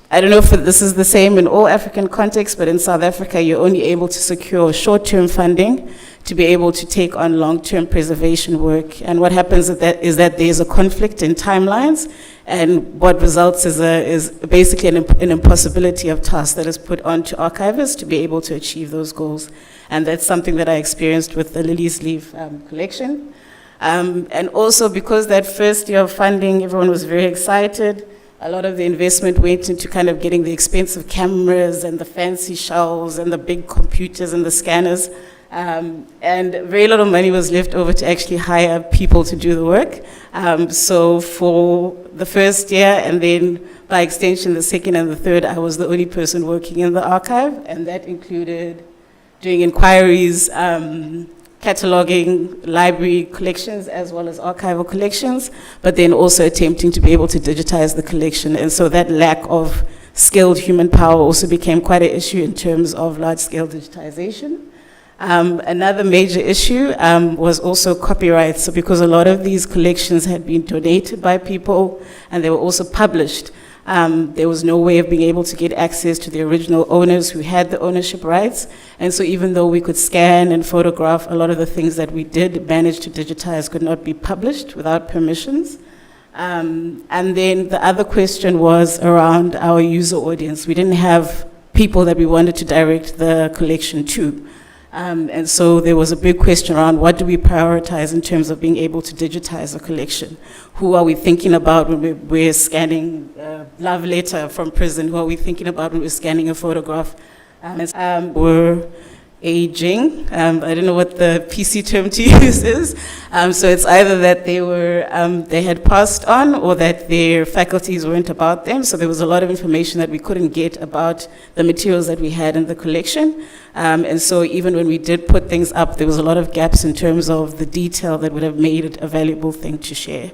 I don't know if this is the same in all African contexts, but in South Africa, you're only able to secure short-term funding to be able to take on long-term preservation work. And what happens is that there's a conflict in timelines, and what results is basically an impossibility of task that is put onto archivists to be able to achieve those goals. And that's something that I experienced with the Lilies Leaf collection. And also because that first year of funding, everyone was very excited. A lot of the investment went into kind of getting the expensive cameras and the fancy shelves and the big computers and the scanners. And very little money was left over to actually hire people to do the work. So for the first year, and then by extension the second and the third, I was the only person working in the archive, and that included doing inquiries, cataloging library collections as well as archival collections, but then also attempting to be able to digitize the collection. And so that lack of skilled human power also became quite an issue in terms of large-scale digitization. Another major issue was also copyright. So because a lot of these collections had been donated by people and they were also published, there was no way of being able to get access to the original owners who had the ownership rights. And so even though we could scan and photograph, a lot of the things that we did manage to digitize could not be published without permissions. And then the other question was around our user audience. We didn't have people that we wanted to direct the collection to. And so there was a big question around what do we prioritize in terms of being able to digitize a collection? Who are we thinking about when we're scanning a love letter from prison? Who are we thinking about when we're scanning a photograph? Were aging. I don't know what the PC term to use is. So it's either that they had passed on or that their faculties weren't about them. So there was a lot of information that we couldn't get about the materials that we had in the collection. And so even when we did put things up, there was a lot of gaps in terms of the detail that would have made it a valuable thing to share.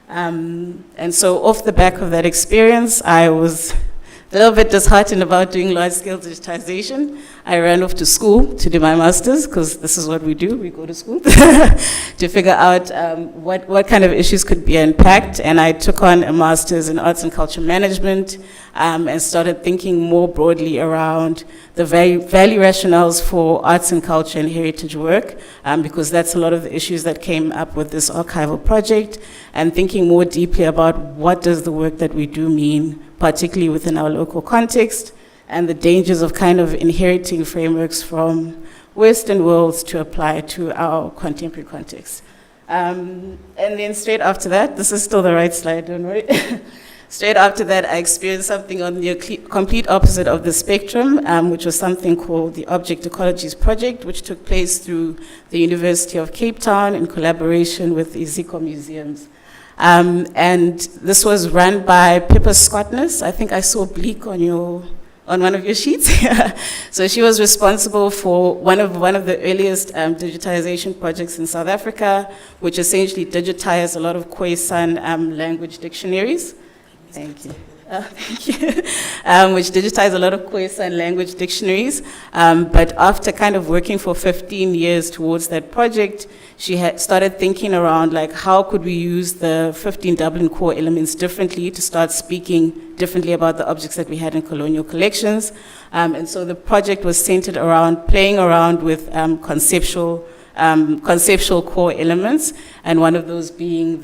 And so off the back of that experience, I was a little bit disheartened about doing large-scale digitization. I ran off to school to do my master's, because this is what we do, we go to school, to figure out what kind of issues could be unpacked. And I took on a master's in arts and culture management, and started thinking more broadly around the value rationales for arts and culture and heritage work, because that's a lot of the issues that came up with this archival project, and thinking more deeply about what does the work that we do mean, particularly within our local context, and the dangers of kind of inheriting frameworks from Western worlds to apply to our contemporary context. And then straight after that, this is still the right slide, don't worry. Straight after that, I experienced something on the complete opposite of the spectrum, which was something called the Object Ecologies Project, which took place through the University of Cape Town in collaboration with the Zico Museums. And this was run by Pippa Scottness. I think I saw Bleak on one of your sheets. So she was responsible for one of the earliest digitization projects in South Africa, which essentially digitized a lot of Khoisan language dictionaries. Thank you. Thank you. Which digitized a lot of Khoisan language dictionaries. But after kind of working for 15 years towards that project, she had started thinking around like how could we use the 15 Dublin core elements differently to start speaking differently about the objects that we had in colonial collections. And so the project was centered around playing around with conceptual core elements, and one of those being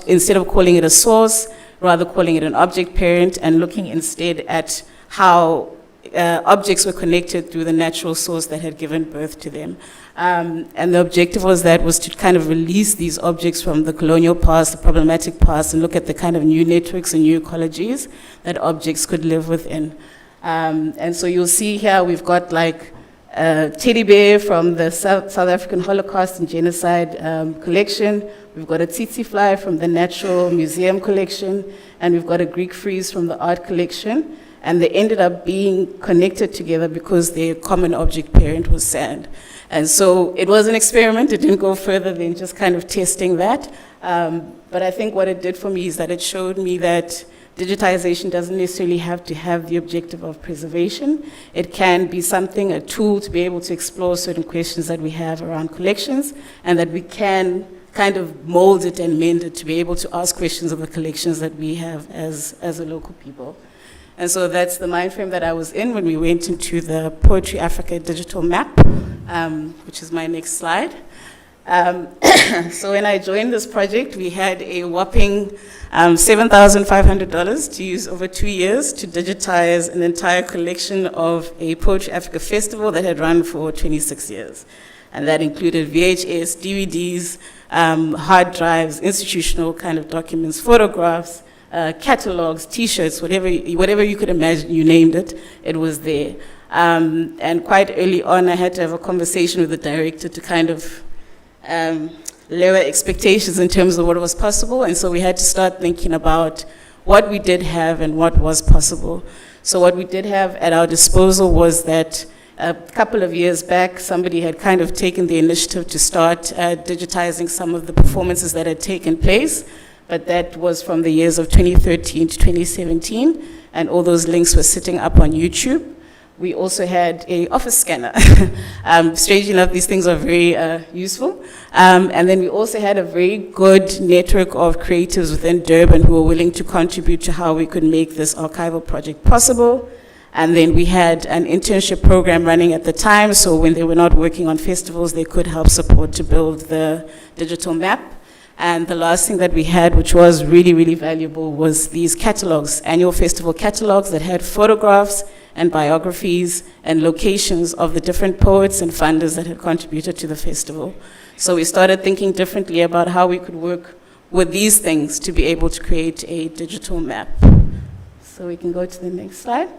instead of calling it a source, rather calling it an object parent, and looking instead at how objects were connected through the natural source that had given birth to them. And the objective was to kind of release these objects from the colonial past, the problematic past, and look at the kind of new networks and new ecologies that objects could live within. And so you'll see here we've got like a teddy bear from the South African Holocaust and Genocide collection. We've got a tsetse fly from the Natural Museum collection, and we've got a Greek frieze from the art collection. And they ended up being connected together because their common object parent was sand. And so it was an experiment. It didn't go further than just kind of testing that. But I think what it did for me is that it showed me that digitization doesn't necessarily have to have the objective of preservation. It can be something, a tool to be able to explore certain questions that we have around collections, and that we can kind of mold it and mend it to be able to ask questions of the collections that we have as a local people. And so that's the mind frame that I was in when we went into the Poetry Africa digital map, which is my next slide. So when I joined this project, we had a whopping $7,500 to use over 2 years to digitize an entire collection of a Poetry Africa festival that had run for 26 years. And that included VHS, DVDs, hard drives, institutional kind of documents, photographs, catalogs, T-shirts, whatever you could imagine, you named it, it was there. And quite early on, I had to have a conversation with the director to kind of lower expectations in terms of what was possible. And so we had to start thinking about what we did have and what was possible. So what we did have at our disposal was that a couple of years back, somebody had kind of taken the initiative to start digitizing some of the performances that had taken place, but that was from the years of 2013 to 2017, and all those links were sitting up on YouTube. We also had an office scanner. Strangely enough, these things are very useful. And then we also had a very good network of creatives within Durban who were willing to contribute to how we could make this archival project possible. And then we had an internship program running at the time, so when they were not working on festivals, they could help support to build the digital map. And the last thing that we had, which was really, really valuable, was these catalogs, annual festival catalogs that had photographs and biographies and locations of the different poets and funders that had contributed to the festival. So we started thinking differently about how we could work with these things to be able to create a digital map. So we can go to the next slide.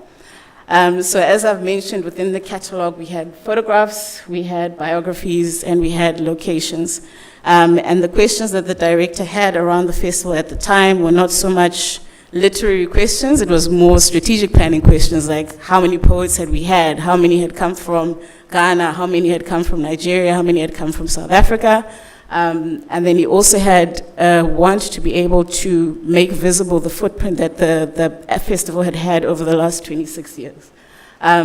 So as I've mentioned, within the catalog, we had photographs, we had biographies, and we had locations. And the questions that the director had around the festival at the time were not so much literary questions, it was more strategic planning questions, like how many poets had we had, how many had come from Ghana, how many had come from Nigeria, how many had come from South Africa. And then he also had want to be able to make visible the footprint that the festival had had over the last 26 years.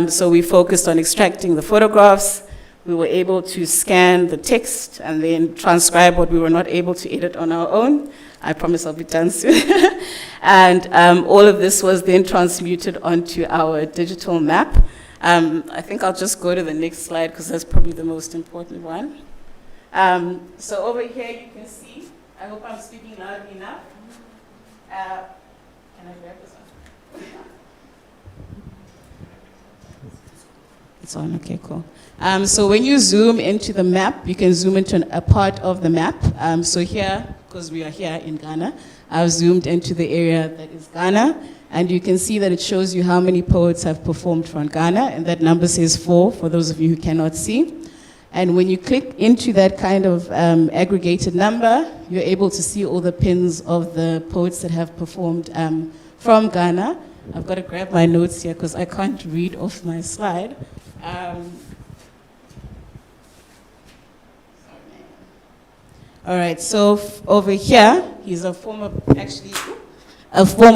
So we focused on extracting the photographs. We were able to scan the text and then transcribe what we were not able to edit on our own. I promise I'll be done soon. And all of this was then transmuted onto our digital map. I think I'll just go to the next slide because that's probably the most important one. So over here you can see, I hope I'm speaking loudly enough. Can I grab this one? It's on, okay, cool. So when you zoom into the map, you can zoom into a part of the map. So here, because we are here in Ghana, I've zoomed into the area that is Ghana, and you can see that it shows you how many poets have performed from Ghana, and that number says 4 for those of you who cannot see. And when you click into that kind of aggregated number, you're able to see all the pins of the poets that have performed from Ghana. I've got to grab my notes here because I can't read off my slide. All right, so over here, he's a former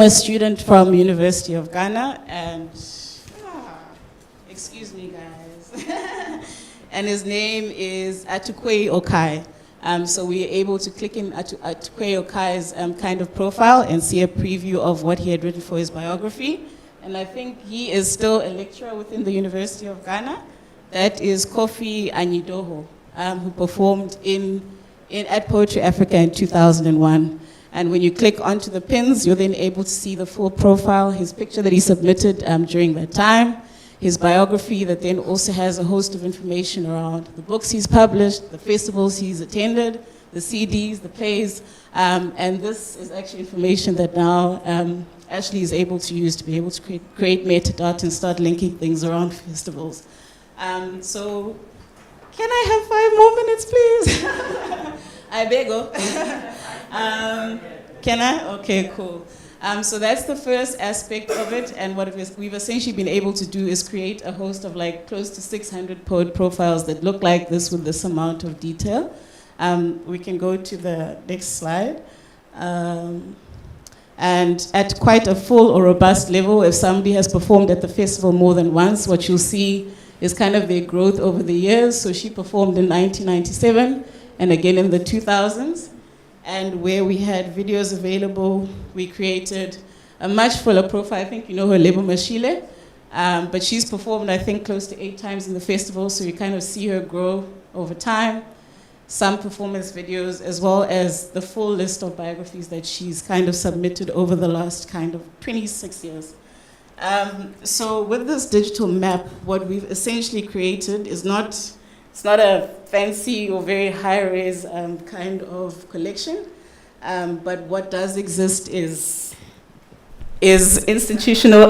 student from University of Ghana, and excuse me, guys. And his name is Atukwe Okai. So we are able to click in Atukwe Okai's kind of profile and see a preview of what he had written for his biography. And I think he is still a lecturer within the University of Ghana. That is Kofi Anyidoho, who performed at Poetry Africa in 2001. And when you click onto the pins, you're then able to see the full profile, his picture that he submitted during that time, his biography that then also has a host of information around the books he's published, the festivals he's attended, the CDs, the plays, and this is actually information that now Ashley is able to use to be able to create metadata and start linking things around festivals. So, can I have 5 more minutes, please? I beg you. Can I? Okay, cool. So that's the first aspect of it, and what we've essentially been able to do is create a host of like close to 600 poet profiles that look like this with this amount of detail. We can go to the next slide. And at quite a full or robust level, if somebody has performed at the festival more than once, what you'll see is kind of their growth over the years. So she performed in 1997 and again in the 2000s. And where we had videos available, we created a much fuller profile. I think you know her, Lebo Mashile. But she's performed, I think, close to 8 times in the festival, so you kind of see her grow over time. Some performance videos, as well as the full list of biographies that she's kind of submitted over the last kind of 26 years. So with this digital map, what we've essentially created is it's not a fancy or very high-res kind of collection, but what does exist is institutional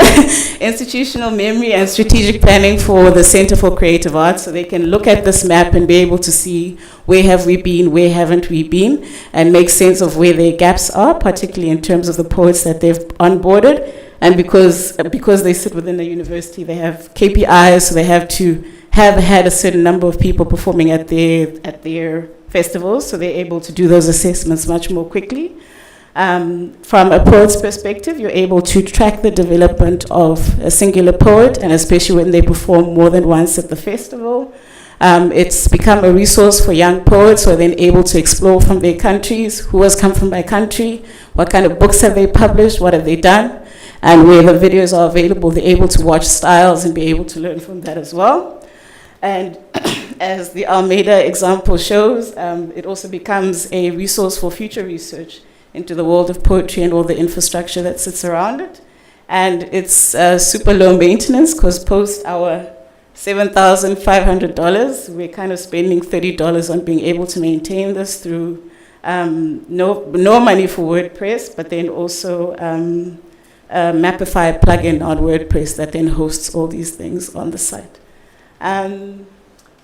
memory and strategic planning for the Center for Creative Arts, so they can look at this map and be able to see where have we been, where haven't we been, and make sense of where their gaps are, particularly in terms of the poets that they've onboarded. And because they sit within the university, they have KPIs, so they have to have had a certain number of people performing at their festivals, so they're able to do those assessments much more quickly. From a poet's perspective, you're able to track the development of a singular poet, and especially when they perform more than once at the festival. It's become a resource for young poets who are then able to explore from their countries, who has come from my country, what kind of books have they published, what have they done, and where the videos are available, they're able to watch styles and be able to learn from that as well. And as the Almeida example shows, it also becomes a resource for future research into the world of poetry and all the infrastructure that sits around it. And it's super low maintenance, because post our $7,500, we're kind of spending $30 on being able to maintain this through no money for WordPress, but then also Mapify plugin on WordPress that then hosts all these things on the site. And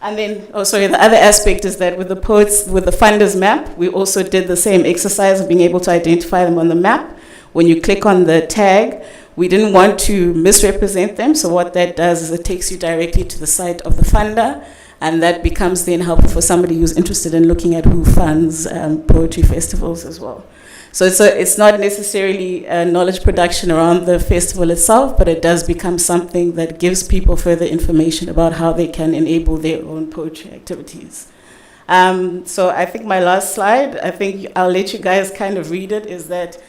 then, the other aspect is that with the poets, with the funders map, we also did the same exercise of being able to identify them on the map. When you click on the tag, we didn't want to misrepresent them, so what that does is it takes you directly to the site of the funder, and that becomes then helpful for somebody who's interested in looking at who funds poetry festivals as well. So it's not necessarily knowledge production around the festival itself, but it does become something that gives people further information about how they can enable their own poetry activities. So I think my last slide, I think I'll let you guys kind of read it, is that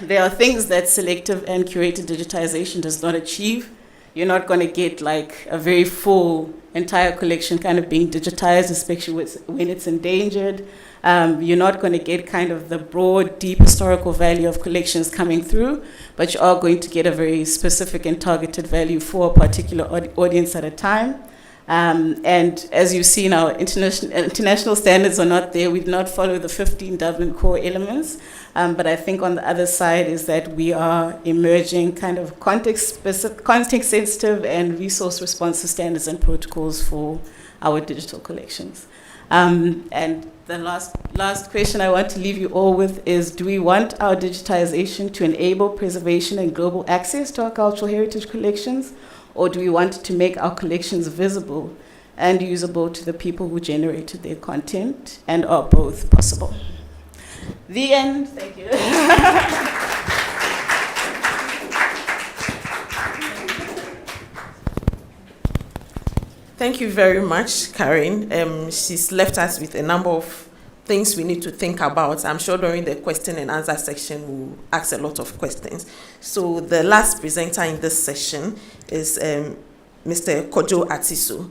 there are things that selective and curated digitization does not achieve. You're not going to get like a very full entire collection kind of being digitized, especially when it's endangered. You're not going to get kind of the broad, deep historical value of collections coming through, but you are going to get a very specific and targeted value for a particular audience at a time. And as you see now, international standards are not there. We did not follow the 15 Dublin core elements. But I think on the other side is that we are emerging kind of context-sensitive and resource-responsive standards and protocols for our digital collections. And the last question I want to leave you all with is, do we want our digitization to enable preservation and global access to our cultural heritage collections, or do we want to make our collections visible and usable to the people who generated their content, and are both possible? The end. Thank you. Thank you very much, Karen. She's left us with a number of things we need to think about. I'm sure during the question and answer section, we'll ask a lot of questions. So the last presenter in this session is Mr. Kojo Atiso.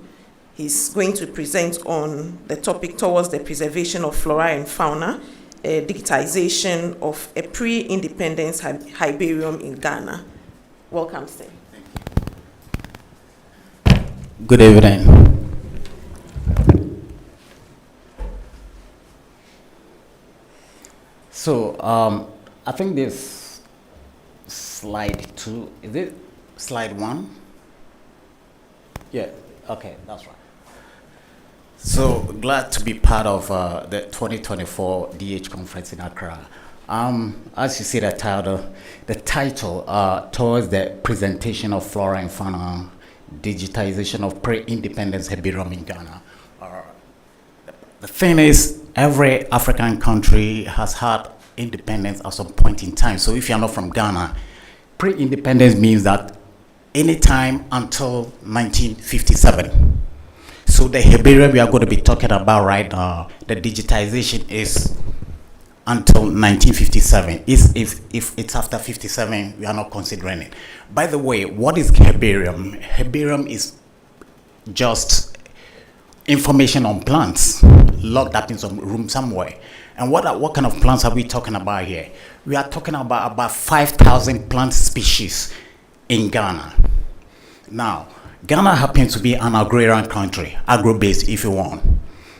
He's going to present on the topic towards the preservation of flora and fauna, digitization of a pre-independence herbarium in Ghana. Welcome, sir. Good evening. So, I think this slide 2, is it slide 1? Yeah, okay, that's right. So, glad to be part of the 2024 DH conference in Accra. As you see the title towards the presentation of flora and fauna, digitization of pre-independence herbarium in Ghana. The thing is, every African country has had independence at some point in time. So if you're not from Ghana, pre-independence means that any time until 1957. So the herbarium we are going to be talking about right now, the digitization is until 1957. If it's after 57, we are not considering it. By the way, what is herbarium? Herbarium is just information on plants locked up in some room somewhere. And what kind of plants are we talking about here? We are talking about 5,000 plant species in Ghana. Now, Ghana happens to be an agrarian country, agro-based if you want,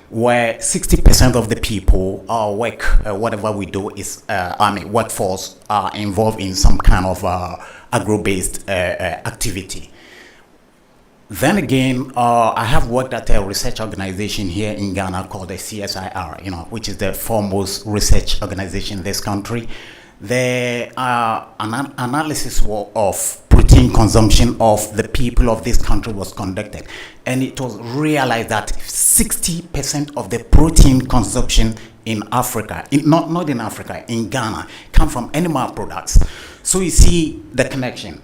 where 60% of the people work, whatever we do is, workforce are involved in some kind of agro-based activity. Then again, I have worked at a research organization here in Ghana called the CSIR, which is the foremost research organization in this country. The an analysis of protein consumption of the people of this country was conducted, and it was realized that 60% of the protein consumption in Africa, not in Africa, in Ghana, come from animal products. So you see the connection.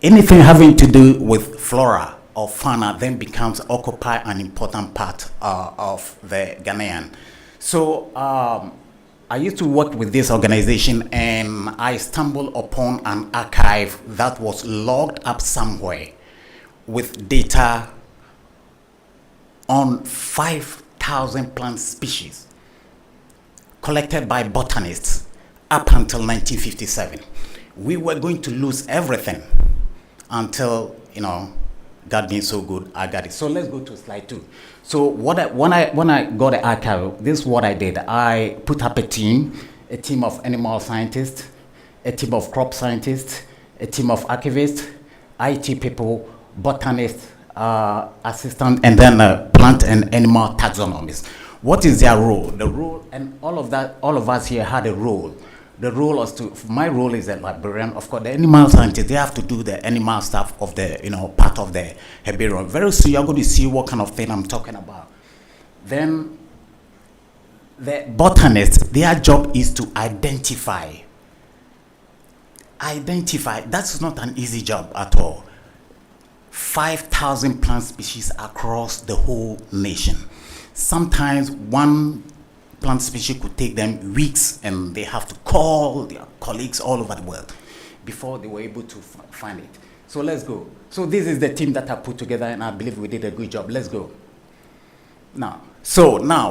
Anything having to do with flora or fauna then becomes occupy an important part of the Ghanaian. So I used to work with this organization, and I stumbled upon an archive that was logged up somewhere with data on 5,000 plant species collected by botanists up until 1957. We were going to lose everything until, God being so good, I got it. So let's go to slide 2. So when I got the archive, this is what I did. I put up a team of animal scientists, a team of crop scientists, a team of archivists, IT people, botanists, assistant, and then plant and animal taxonomists. What is their role? The role, and all of us here had a role. The role was my role is a librarian. Of course, the animal scientists, they have to do the animal stuff of the, part of the herbarium. Very soon you're going to see what kind of thing I'm talking about. Then the botanists, their job is to identify. That's not an easy job at all. 5,000 plant species across the whole nation. Sometimes one plant species could take them weeks, and they have to call their colleagues all over the world before they were able to find it. So let's go. So this is the team that I put together, and I believe we did a good job. Let's go. Now,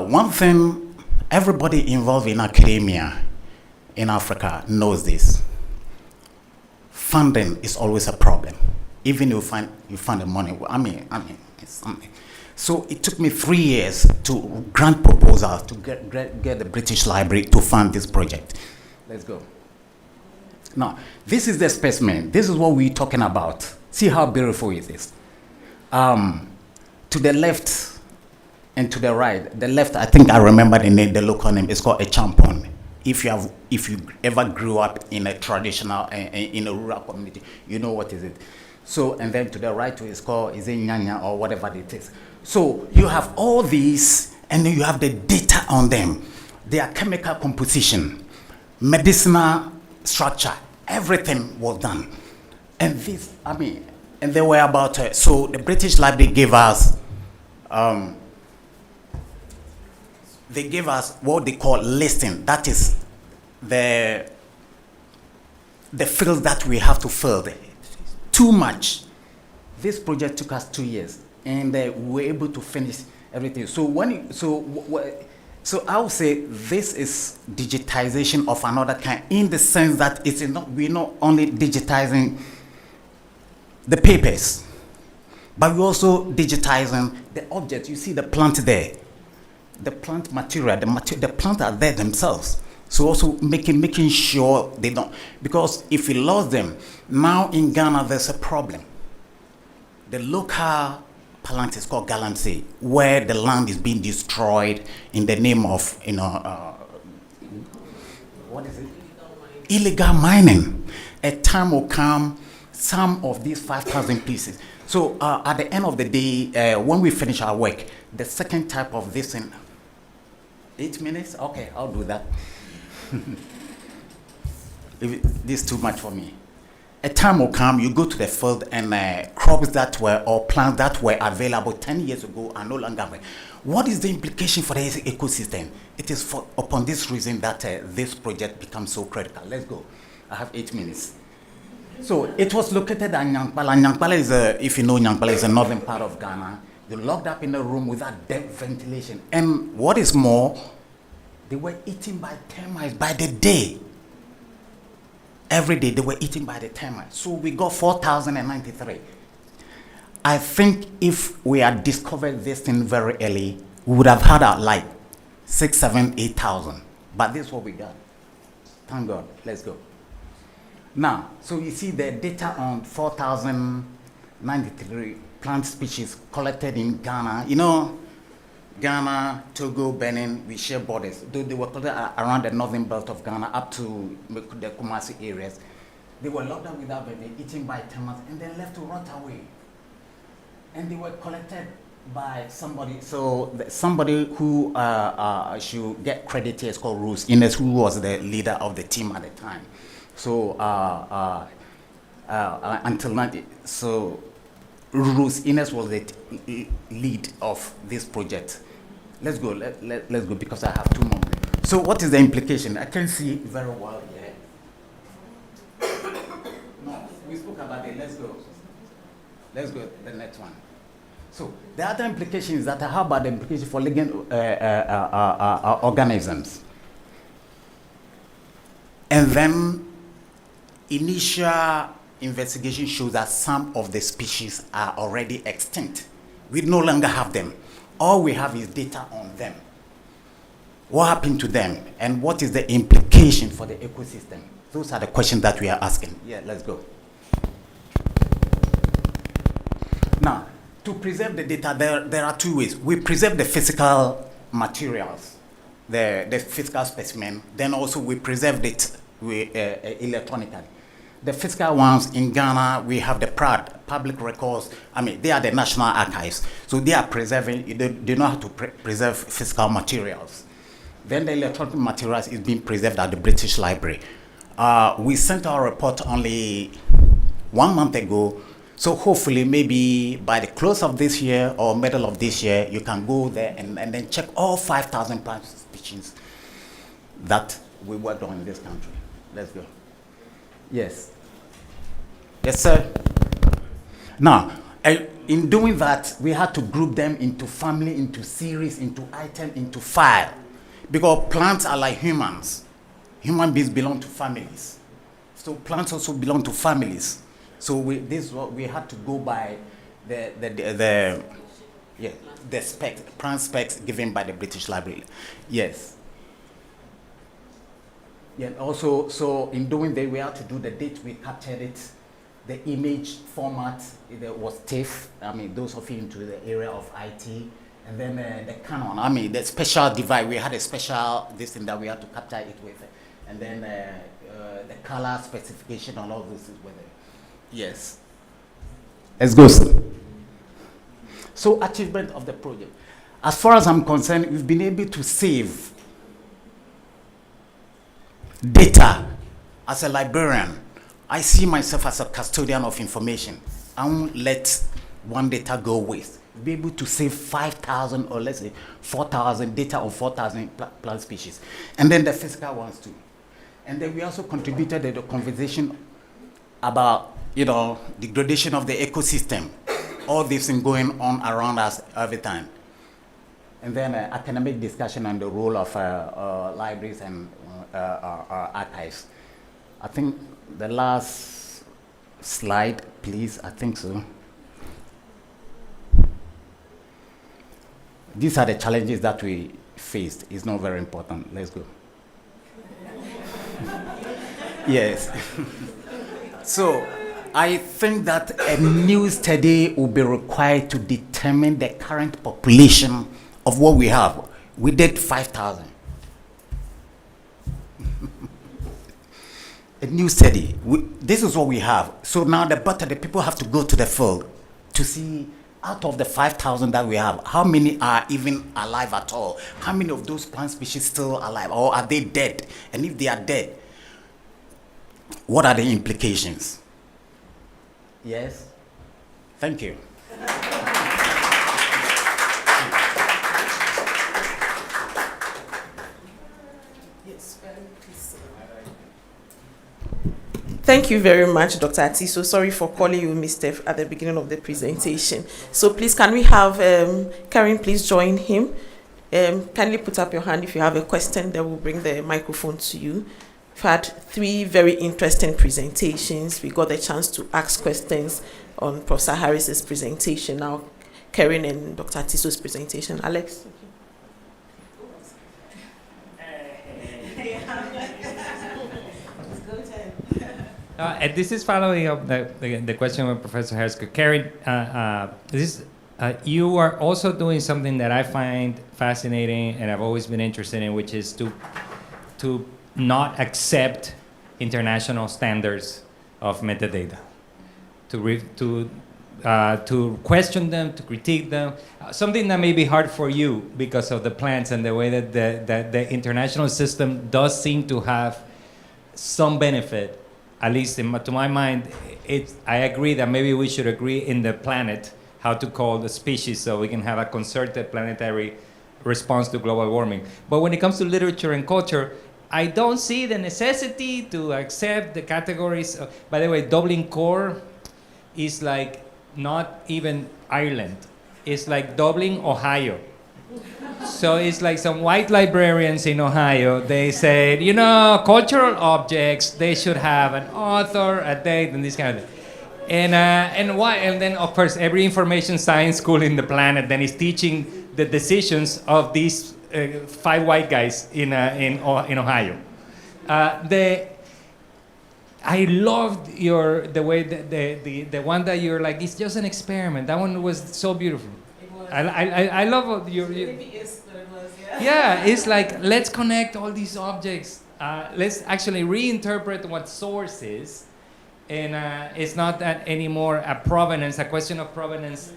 one thing everybody involved in academia in Africa knows this. Funding is always a problem. Even if you find the money, it's something. So it took me 3 years to grant proposals to get the British Library to fund this project. Let's go. Now, this is the specimen. This is what we're talking about. See how beautiful it is. To the left and to the right. The left, I think I remember the name, the local name. It's called a champon. If you ever grew up in a traditional, in a rural community, you know what is it. So, and then to the right is called nyanya or whatever it is. So you have all these, and then you have the data on them. Their chemical composition, medicinal structure, everything was done. And this, and they were about, so the British Library gave us, they gave us what they call listing. That is the fields that we have to fill. Too much. This project took us 2 years, and we were able to finish everything. So I would say this is digitization of another kind, in the sense that we're not only digitizing the papers, but we're also digitizing the objects. You see the plant there, the plant material, the plant are there themselves. So also making sure they don't, because if we lost them, now in Ghana there's a problem. The local plant is called galamsey, where the land is being destroyed in the name of, what is it? Illegal mining. A time will come, some of these 5,000 pieces. So at the end of the day, when we finish our work, the second type of this in 8 minutes? Okay, I'll do that. This is too much for me. A time will come, you go to the field, and crops that were, or plants that were available 10 years ago are no longer available. What is the implication for the ecosystem? It is upon this reason that this project becomes so critical. Let's go. I have 8 minutes. So it was located at Nyankpala. Nyankpala is, if you know, Nyankpala is a northern part of Ghana. You're locked up in a room without ventilation. And what is more, they were eaten by termites by the day. Every day they were eaten by the termites. So we got 4,093. I think if we had discovered this thing very early, we would have had like 6, 7, 8,000. But this is what we got. Thank God. Let's go. Now, so you see the data on 4,093 plant species collected in Ghana. You know, Ghana, Togo, Benin, we share borders. Though they were collected around the northern belt of Ghana up to the Kumasi areas. They were locked up without being eaten by termites and then left to rot away. And they were collected by somebody. So somebody who should get credit here is called Bruce Ines, who was the leader of the team at the time. So until 90, so Bruce Ines was the lead of this project. Let's go. Let's go because I have 2 more. So what is the implication? I can see very well here. No, we spoke about it. Let's go. Let's go to the next one. So the other implication is that how about the implication for living organisms? And then initial investigation shows that some of the species are already extinct. We no longer have them. All we have is data on them. What happened to them? And what is the implication for the ecosystem? Those are the questions that we are asking. Yeah, let's go. Now, to preserve the data, there are two ways. We preserve the physical materials, the physical specimen, then also we preserved it electronically. The physical ones in Ghana, we have the PRAD, Public Records. I mean, they are the National Archives. So they are preserving, they know how to preserve physical materials. Then the electronic materials is being preserved at the British Library. We sent our report only 1 month ago. So hopefully maybe by the close of this year or middle of this year, you can go there and then check all 5,000 plant species that we worked on in this country. Let's go. Yes. Yes, sir. Now, in doing that, we had to group them into family, into series, into item, into file. Because plants are like humans. Human beings belong to families. So plants also belong to families. So we had to go by the specs, plant specs given by the British Library. Yes. Yeah. Also, so in doing that, we had to do the date we captured it, the image format. It was TIFF. I mean, those of you into the area of IT, and then the Canon. I mean, the special device. We had a special this thing that we had to capture it with, and then the color specification and all those things were there. Yes. Let's go. So, achievement of the project. As far as I'm concerned, we've been able to save data. As a librarian, I see myself as a custodian of information. I won't let one data go waste. We'll be able to save 5,000 or let's say 4,000 data on 4,000 plant species. And then the physical ones too. And then we also contributed to the conversation about degradation of the ecosystem, all this thing going on around us every time. And then academic discussion on the role of libraries and archives. I think the last slide, please, I think so. These are the challenges that we faced. It's not very important. Let's go. Yes. So, I think that a new study will be required to determine the current population of what we have. We did 5,000. A new study. This is what we have. So now the people have to go to the field to see out of the 5,000 that we have, how many are even alive at all? How many of those plant species still alive, or are they dead? And if they are dead, what are the implications? Yes. Thank you. Yes, please. Thank you very much, Dr. Atiso. Sorry for calling you Mr. at the beginning of the presentation. So please, can we have Karen please join him? Kindly put up your hand if you have a question, then we'll bring the microphone to you. We've had 3 very interesting presentations. We got the chance to ask questions on Professor Harris's presentation. Now, Karen and Dr. Atiso's presentation. Alex? This is following up the question of Professor Harris. Karen, you are also doing something that I find fascinating and I've always been interested in, which is to not accept international standards of metadata, to question them, to critique them. Something that may be hard for you because of the plants and the way that the international system does seem to have some benefit. At least to my mind, I agree that maybe we should agree in the planet how to call the species so we can have a concerted planetary response to global warming. But when it comes to literature and culture, I don't see the necessity to accept the categories. By the way, Dublin Core is like not even Ireland. It's like Dublin, Ohio. So it's like some white librarians in Ohio, they said, cultural objects, they should have an author, a date, and this kind of thing. And why? And then, of course, every information science school in the planet then is teaching the decisions of these 5 white guys in Ohio. I loved the way the one that you're like, it's just an experiment. That one was so beautiful. I love your Maybe it's what it was, yeah. yeah, it's like, let's connect all these objects. Let's actually reinterpret what source is. And it's not that anymore a provenance, a question of provenance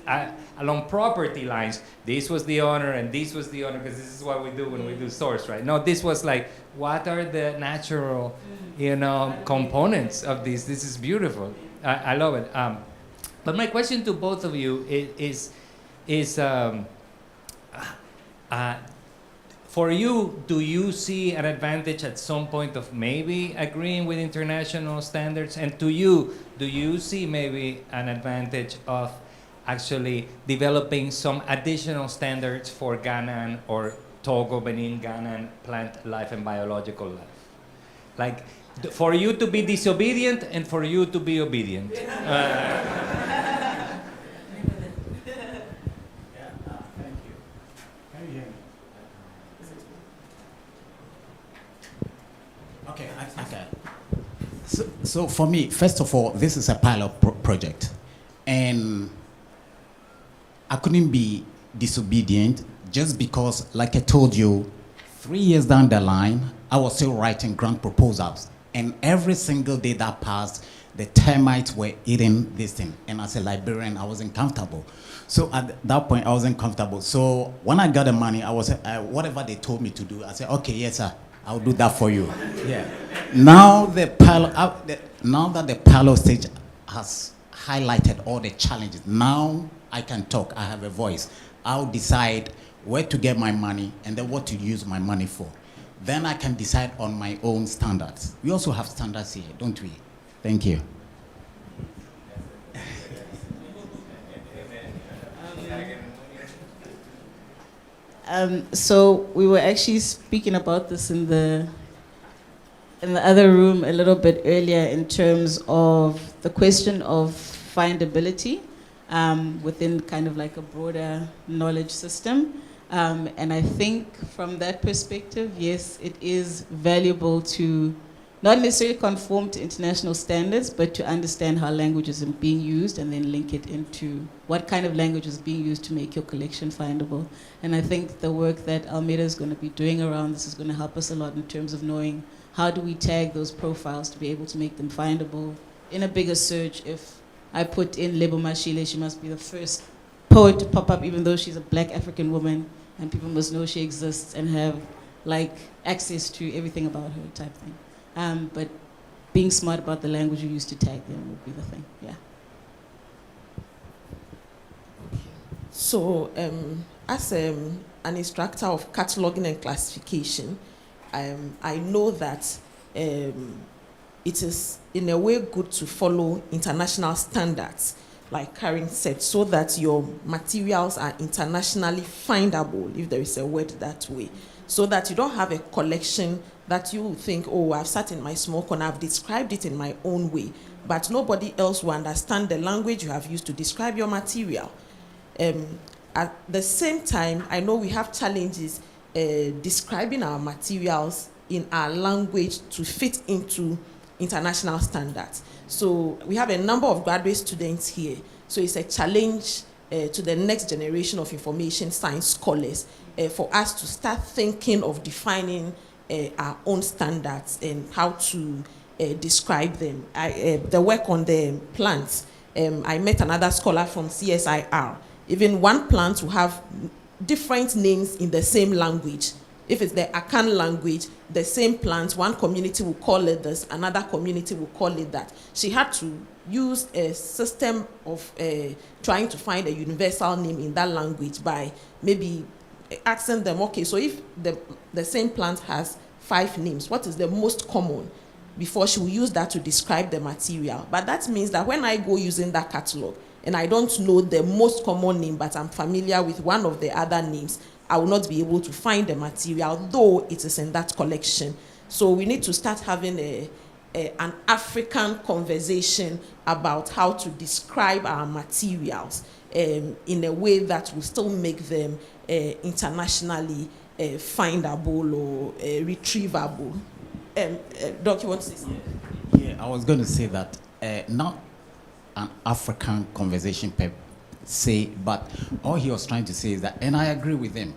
along property lines. This was the owner and this was the owner, because this is what we do when we do source, right? No, this was like, what are the natural, components of this? This is beautiful. I love it. But my question to both of you is for you, do you see an advantage at some point of maybe agreeing with international standards? And do you see maybe an advantage of actually developing some additional standards for Ghana or Togo, Benin, Ghana plant life and biological life? Like, for you to be disobedient and for you to be obedient. Okay. So for me, first of all, this is a pilot project, and I couldn't be disobedient just because, like I told you, 3 years down the line, I was still writing grant proposals, and every single day that passed, the termites were eating this thing, and as a librarian, I wasn't comfortable. So at that point, I wasn't comfortable. So when I got the money, I was whatever they told me to do, I said, okay, yes, sir. I'll do that for you. Yeah. Now that the pilot stage has highlighted all the challenges, now I can talk. I have a voice. I'll decide where to get my money and then what to use my money for. Then I can decide on my own standards. We also have standards here, don't we? Thank you. So we were actually speaking about this in the other room a little bit earlier in terms of the question of findability within kind of like a broader knowledge system. And I think from that perspective, yes, it is valuable to not necessarily conform to international standards, but to understand how languages are being used and then link it into what kind of language is being used to make your collection findable. And I think the work that Almeida is going to be doing around this is going to help us a lot in terms of knowing how do we tag those profiles to be able to make them findable. In a bigger search, if I put in Lebo Mashile, she must be the first poet to pop up, even though she's a black African woman, and people must know she exists and have like access to everything about her type thing. But being smart about the language you use to tag them would be the thing, yeah. So, as an instructor of cataloging and classification, I know that it is in a way good to follow international standards, like Karen said, so that your materials are internationally findable, if there is a word that way, so that you don't have a collection that you think, oh, I've sat in my small corner, I've described it in my own way, but nobody else will understand the language you have used to describe your material. At the same time, I know we have challenges describing our materials in our language to fit into international standards. So we have a number of graduate students here. So it's a challenge to the next generation of information science scholars for us to start thinking of defining our own standards and how to describe them. The work on the plants, I met another scholar from CSIR. Even one plant will have different names in the same language. If it's the Akan language, the same plant, one community will call it this, another community will call it that. She had to use a system of trying to find a universal name in that language by maybe asking them, okay, so if the same plant has 5 names, what is the most common? Before she will use that to describe the material. But that means that when I go using that catalog and I don't know the most common name, but I'm familiar with one of the other names, I will not be able to find the material, though it is in that collection. So we need to start having an African conversation about how to describe our materials in a way that will still make them internationally findable or retrievable. Doc, you want to say something? Yeah, I was going to say that not an African conversation per se, but all he was trying to say is that, and I agree with him,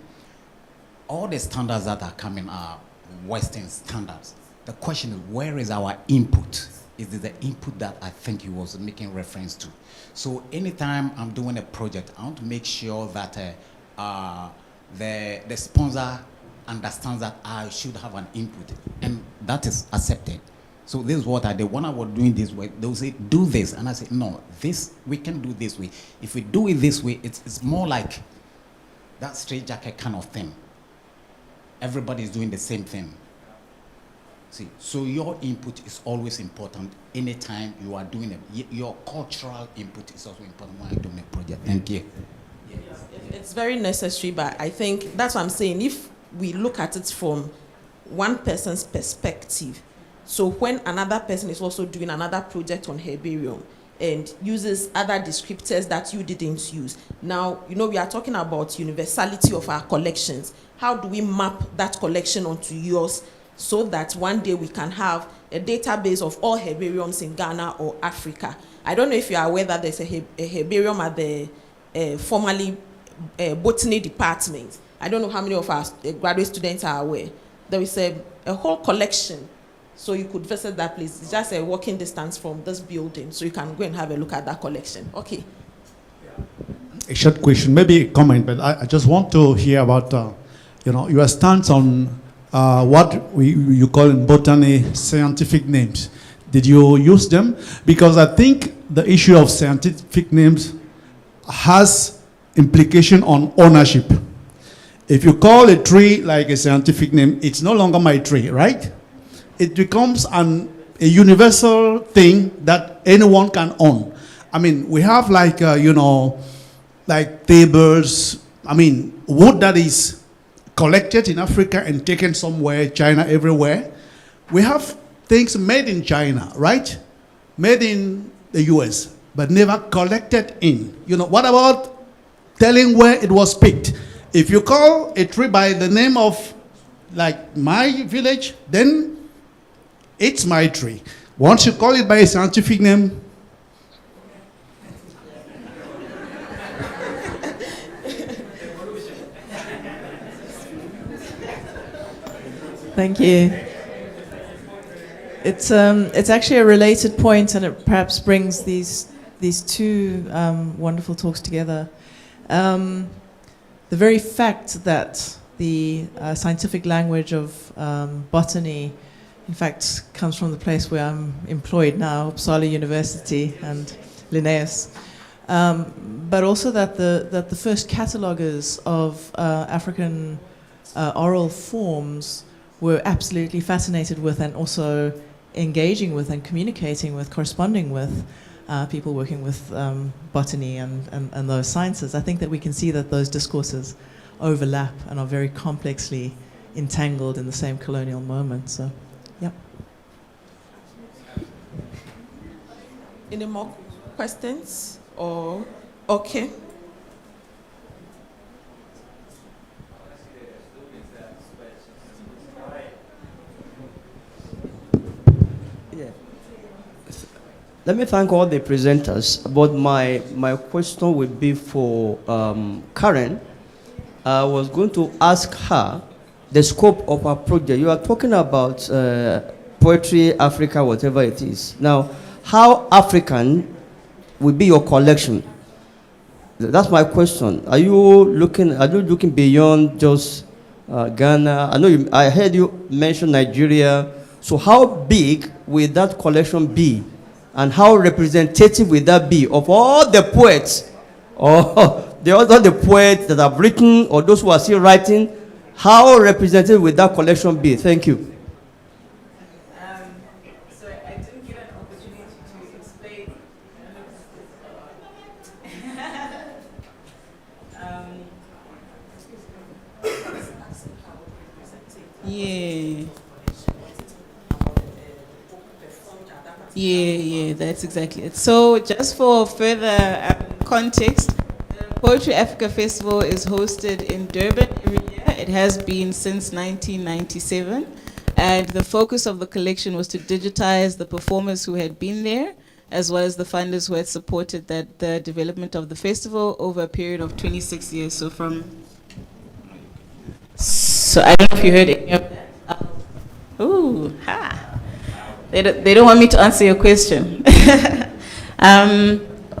all the standards that are coming are Western standards. The question is, where is our input? Is it the input that I think he was making reference to? So anytime I'm doing a project, I want to make sure that the sponsor understands that I should have an input, and that is accepted. So this is what I did. When I was doing this way, they would say, do this. And I said, no, this, we can do this way. If we do it this way, it's more like that straight jacket kind of thing. Everybody is doing the same thing. See, so your input is always important anytime you are doing it. Your cultural input is also important when you're doing a project. Thank you. It's very necessary, but I think that's what I'm saying. If we look at it from one person's perspective, so when another person is also doing another project on herbarium and uses other descriptors that you didn't use, now, you know, we are talking about universality of our collections. How do we map that collection onto yours so that one day we can have a database of all herbariums in Ghana or Africa? I don't know if you are aware that there's a herbarium at the formerly botany department. I don't know how many of our graduate students are aware. There is a whole collection. So you could visit that place. It's just a walking distance from this building. So you can go and have a look at that collection. Okay. A short question, maybe a comment, but I just want to hear about, your stance on what you call in botany scientific names. Did you use them? Because I think the issue of scientific names has implication on ownership. If you call a tree like a scientific name, it's no longer my tree, right? It becomes a universal thing that anyone can own. I mean, we have like, like tables, wood that is collected in Africa and taken somewhere, China, everywhere. We have things made in China, right? Made in the US, but never collected in. What about telling where it was picked? If you call a tree by the name of, like, my village, then it's my tree. Once you call it by a scientific name, Thank you. It's actually a related point, and it perhaps brings these two wonderful talks together. The very fact that the scientific language of botany, in fact, comes from the place where I'm employed now, Uppsala University and Linnaeus, but also that the first catalogers of African oral forms were absolutely fascinated with and also engaging with and communicating with, corresponding with people working with botany and those sciences. I think that we can see that those discourses overlap and are very complexly entangled in the same colonial moment. So, yeah. Any more questions? Or okay. Let me thank all the presenters, but my question would be for Karen. I was going to ask her the scope of her project. You are talking about Poetry Africa, whatever it is. Now, how African will be your collection? That's my question. Are you looking beyond just Ghana? I heard you mention Nigeria. So how big will that collection be? And how representative will that be of all the poets, or all the poets that have written, or those who are still writing? How representative will that collection be? Thank you. So I didn't get an opportunity to explain. Yeah, that's exactly it. So just for further context, the Poetry Africa Festival is hosted in Durban every year It has been since 1997. And the focus of the collection was to digitize the performers who had been there, as well as the funders who had supported the development of the festival over a period of 26 years. So I don't know if you heard any of that. Ooh, ha. They don't want me to answer your question.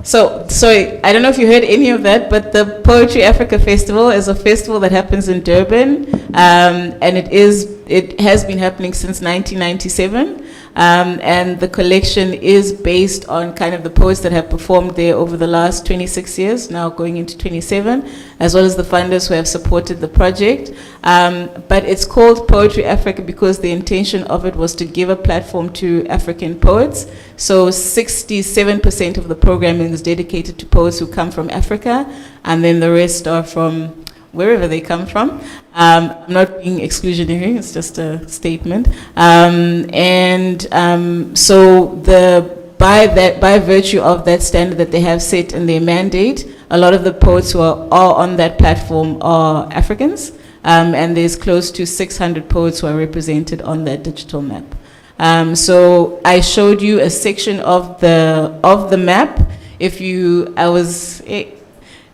Sorry, I don't know if you heard any of that, but the Poetry Africa Festival is a festival that happens in Durban, and it has been happening since 1997. And the collection is based on kind of the poets that have performed there over the last 26 years, now going into 27, as well as the funders who have supported the project. But it's called Poetry Africa because the intention of it was to give a platform to African poets. So 67% of the programming is dedicated to poets who come from Africa, and then the rest are from wherever they come from. I'm not being exclusionary, it's just a statement. So by virtue of that standard that they have set in their mandate, a lot of the poets who are on that platform are Africans, and there's close to 600 poets who are represented on that digital map. So I showed you a section of the map.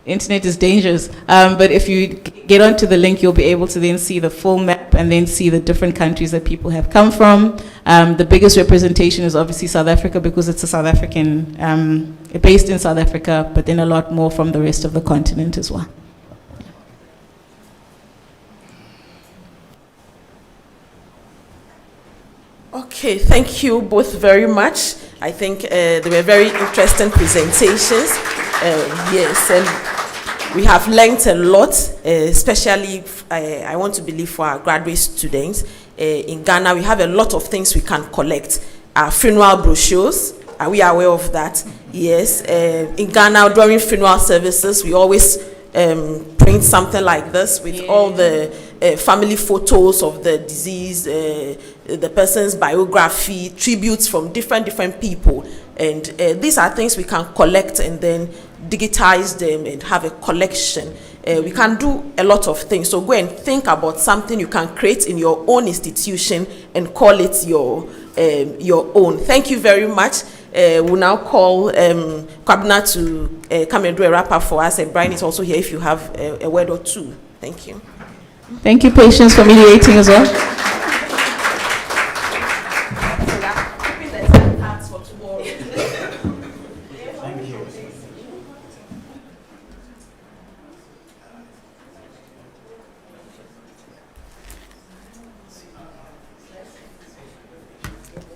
Internet is dangerous, but if you get onto the link, you'll be able to then see the full map and then see the different countries that people have come from. The biggest representation is obviously South Africa because it's a South African, based in South Africa, but then a lot more from the rest of the continent as well. Okay, thank you both very much. I think they were very interesting presentations. Yes, and we have learned a lot, especially I want to believe for our graduate students. In Ghana, we have a lot of things we can collect. Our funeral brochures, are we aware of that? Yes. In Ghana, during funeral services, we always print something like this with all the family photos of the deceased, the person's biography, tributes from different people. And these are things we can collect and then digitize them and have a collection. We can do a lot of things. So go and think about something you can create in your own institution and call it your own. Thank you very much. We'll now call Kwabena to come and do a wrap up for us. And Brian is also here if you have a word or two. Thank you. Thank you, Patience, for mediating as well.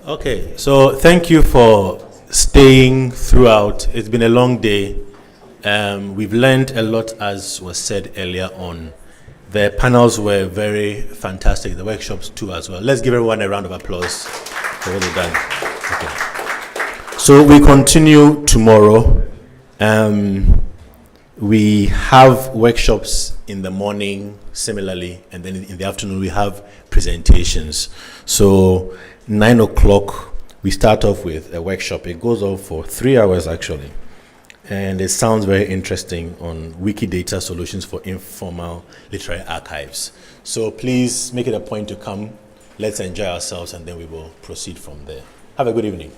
Okay, so thank you for staying throughout. It's been a long day. We've learned a lot, as was said earlier on. The panels were very fantastic, the workshops too as well. Let's give everyone a round of applause for what they've done. Okay. So we continue tomorrow. We have workshops in the morning similarly, and then in the afternoon we have presentations. So 9 o'clock, we start off with a workshop. It goes on for 3 hours actually. And it sounds very interesting on Wikidata solutions for informal literary archives. So please make it a point to come. Let's enjoy ourselves and then we will proceed from there. Have a good evening.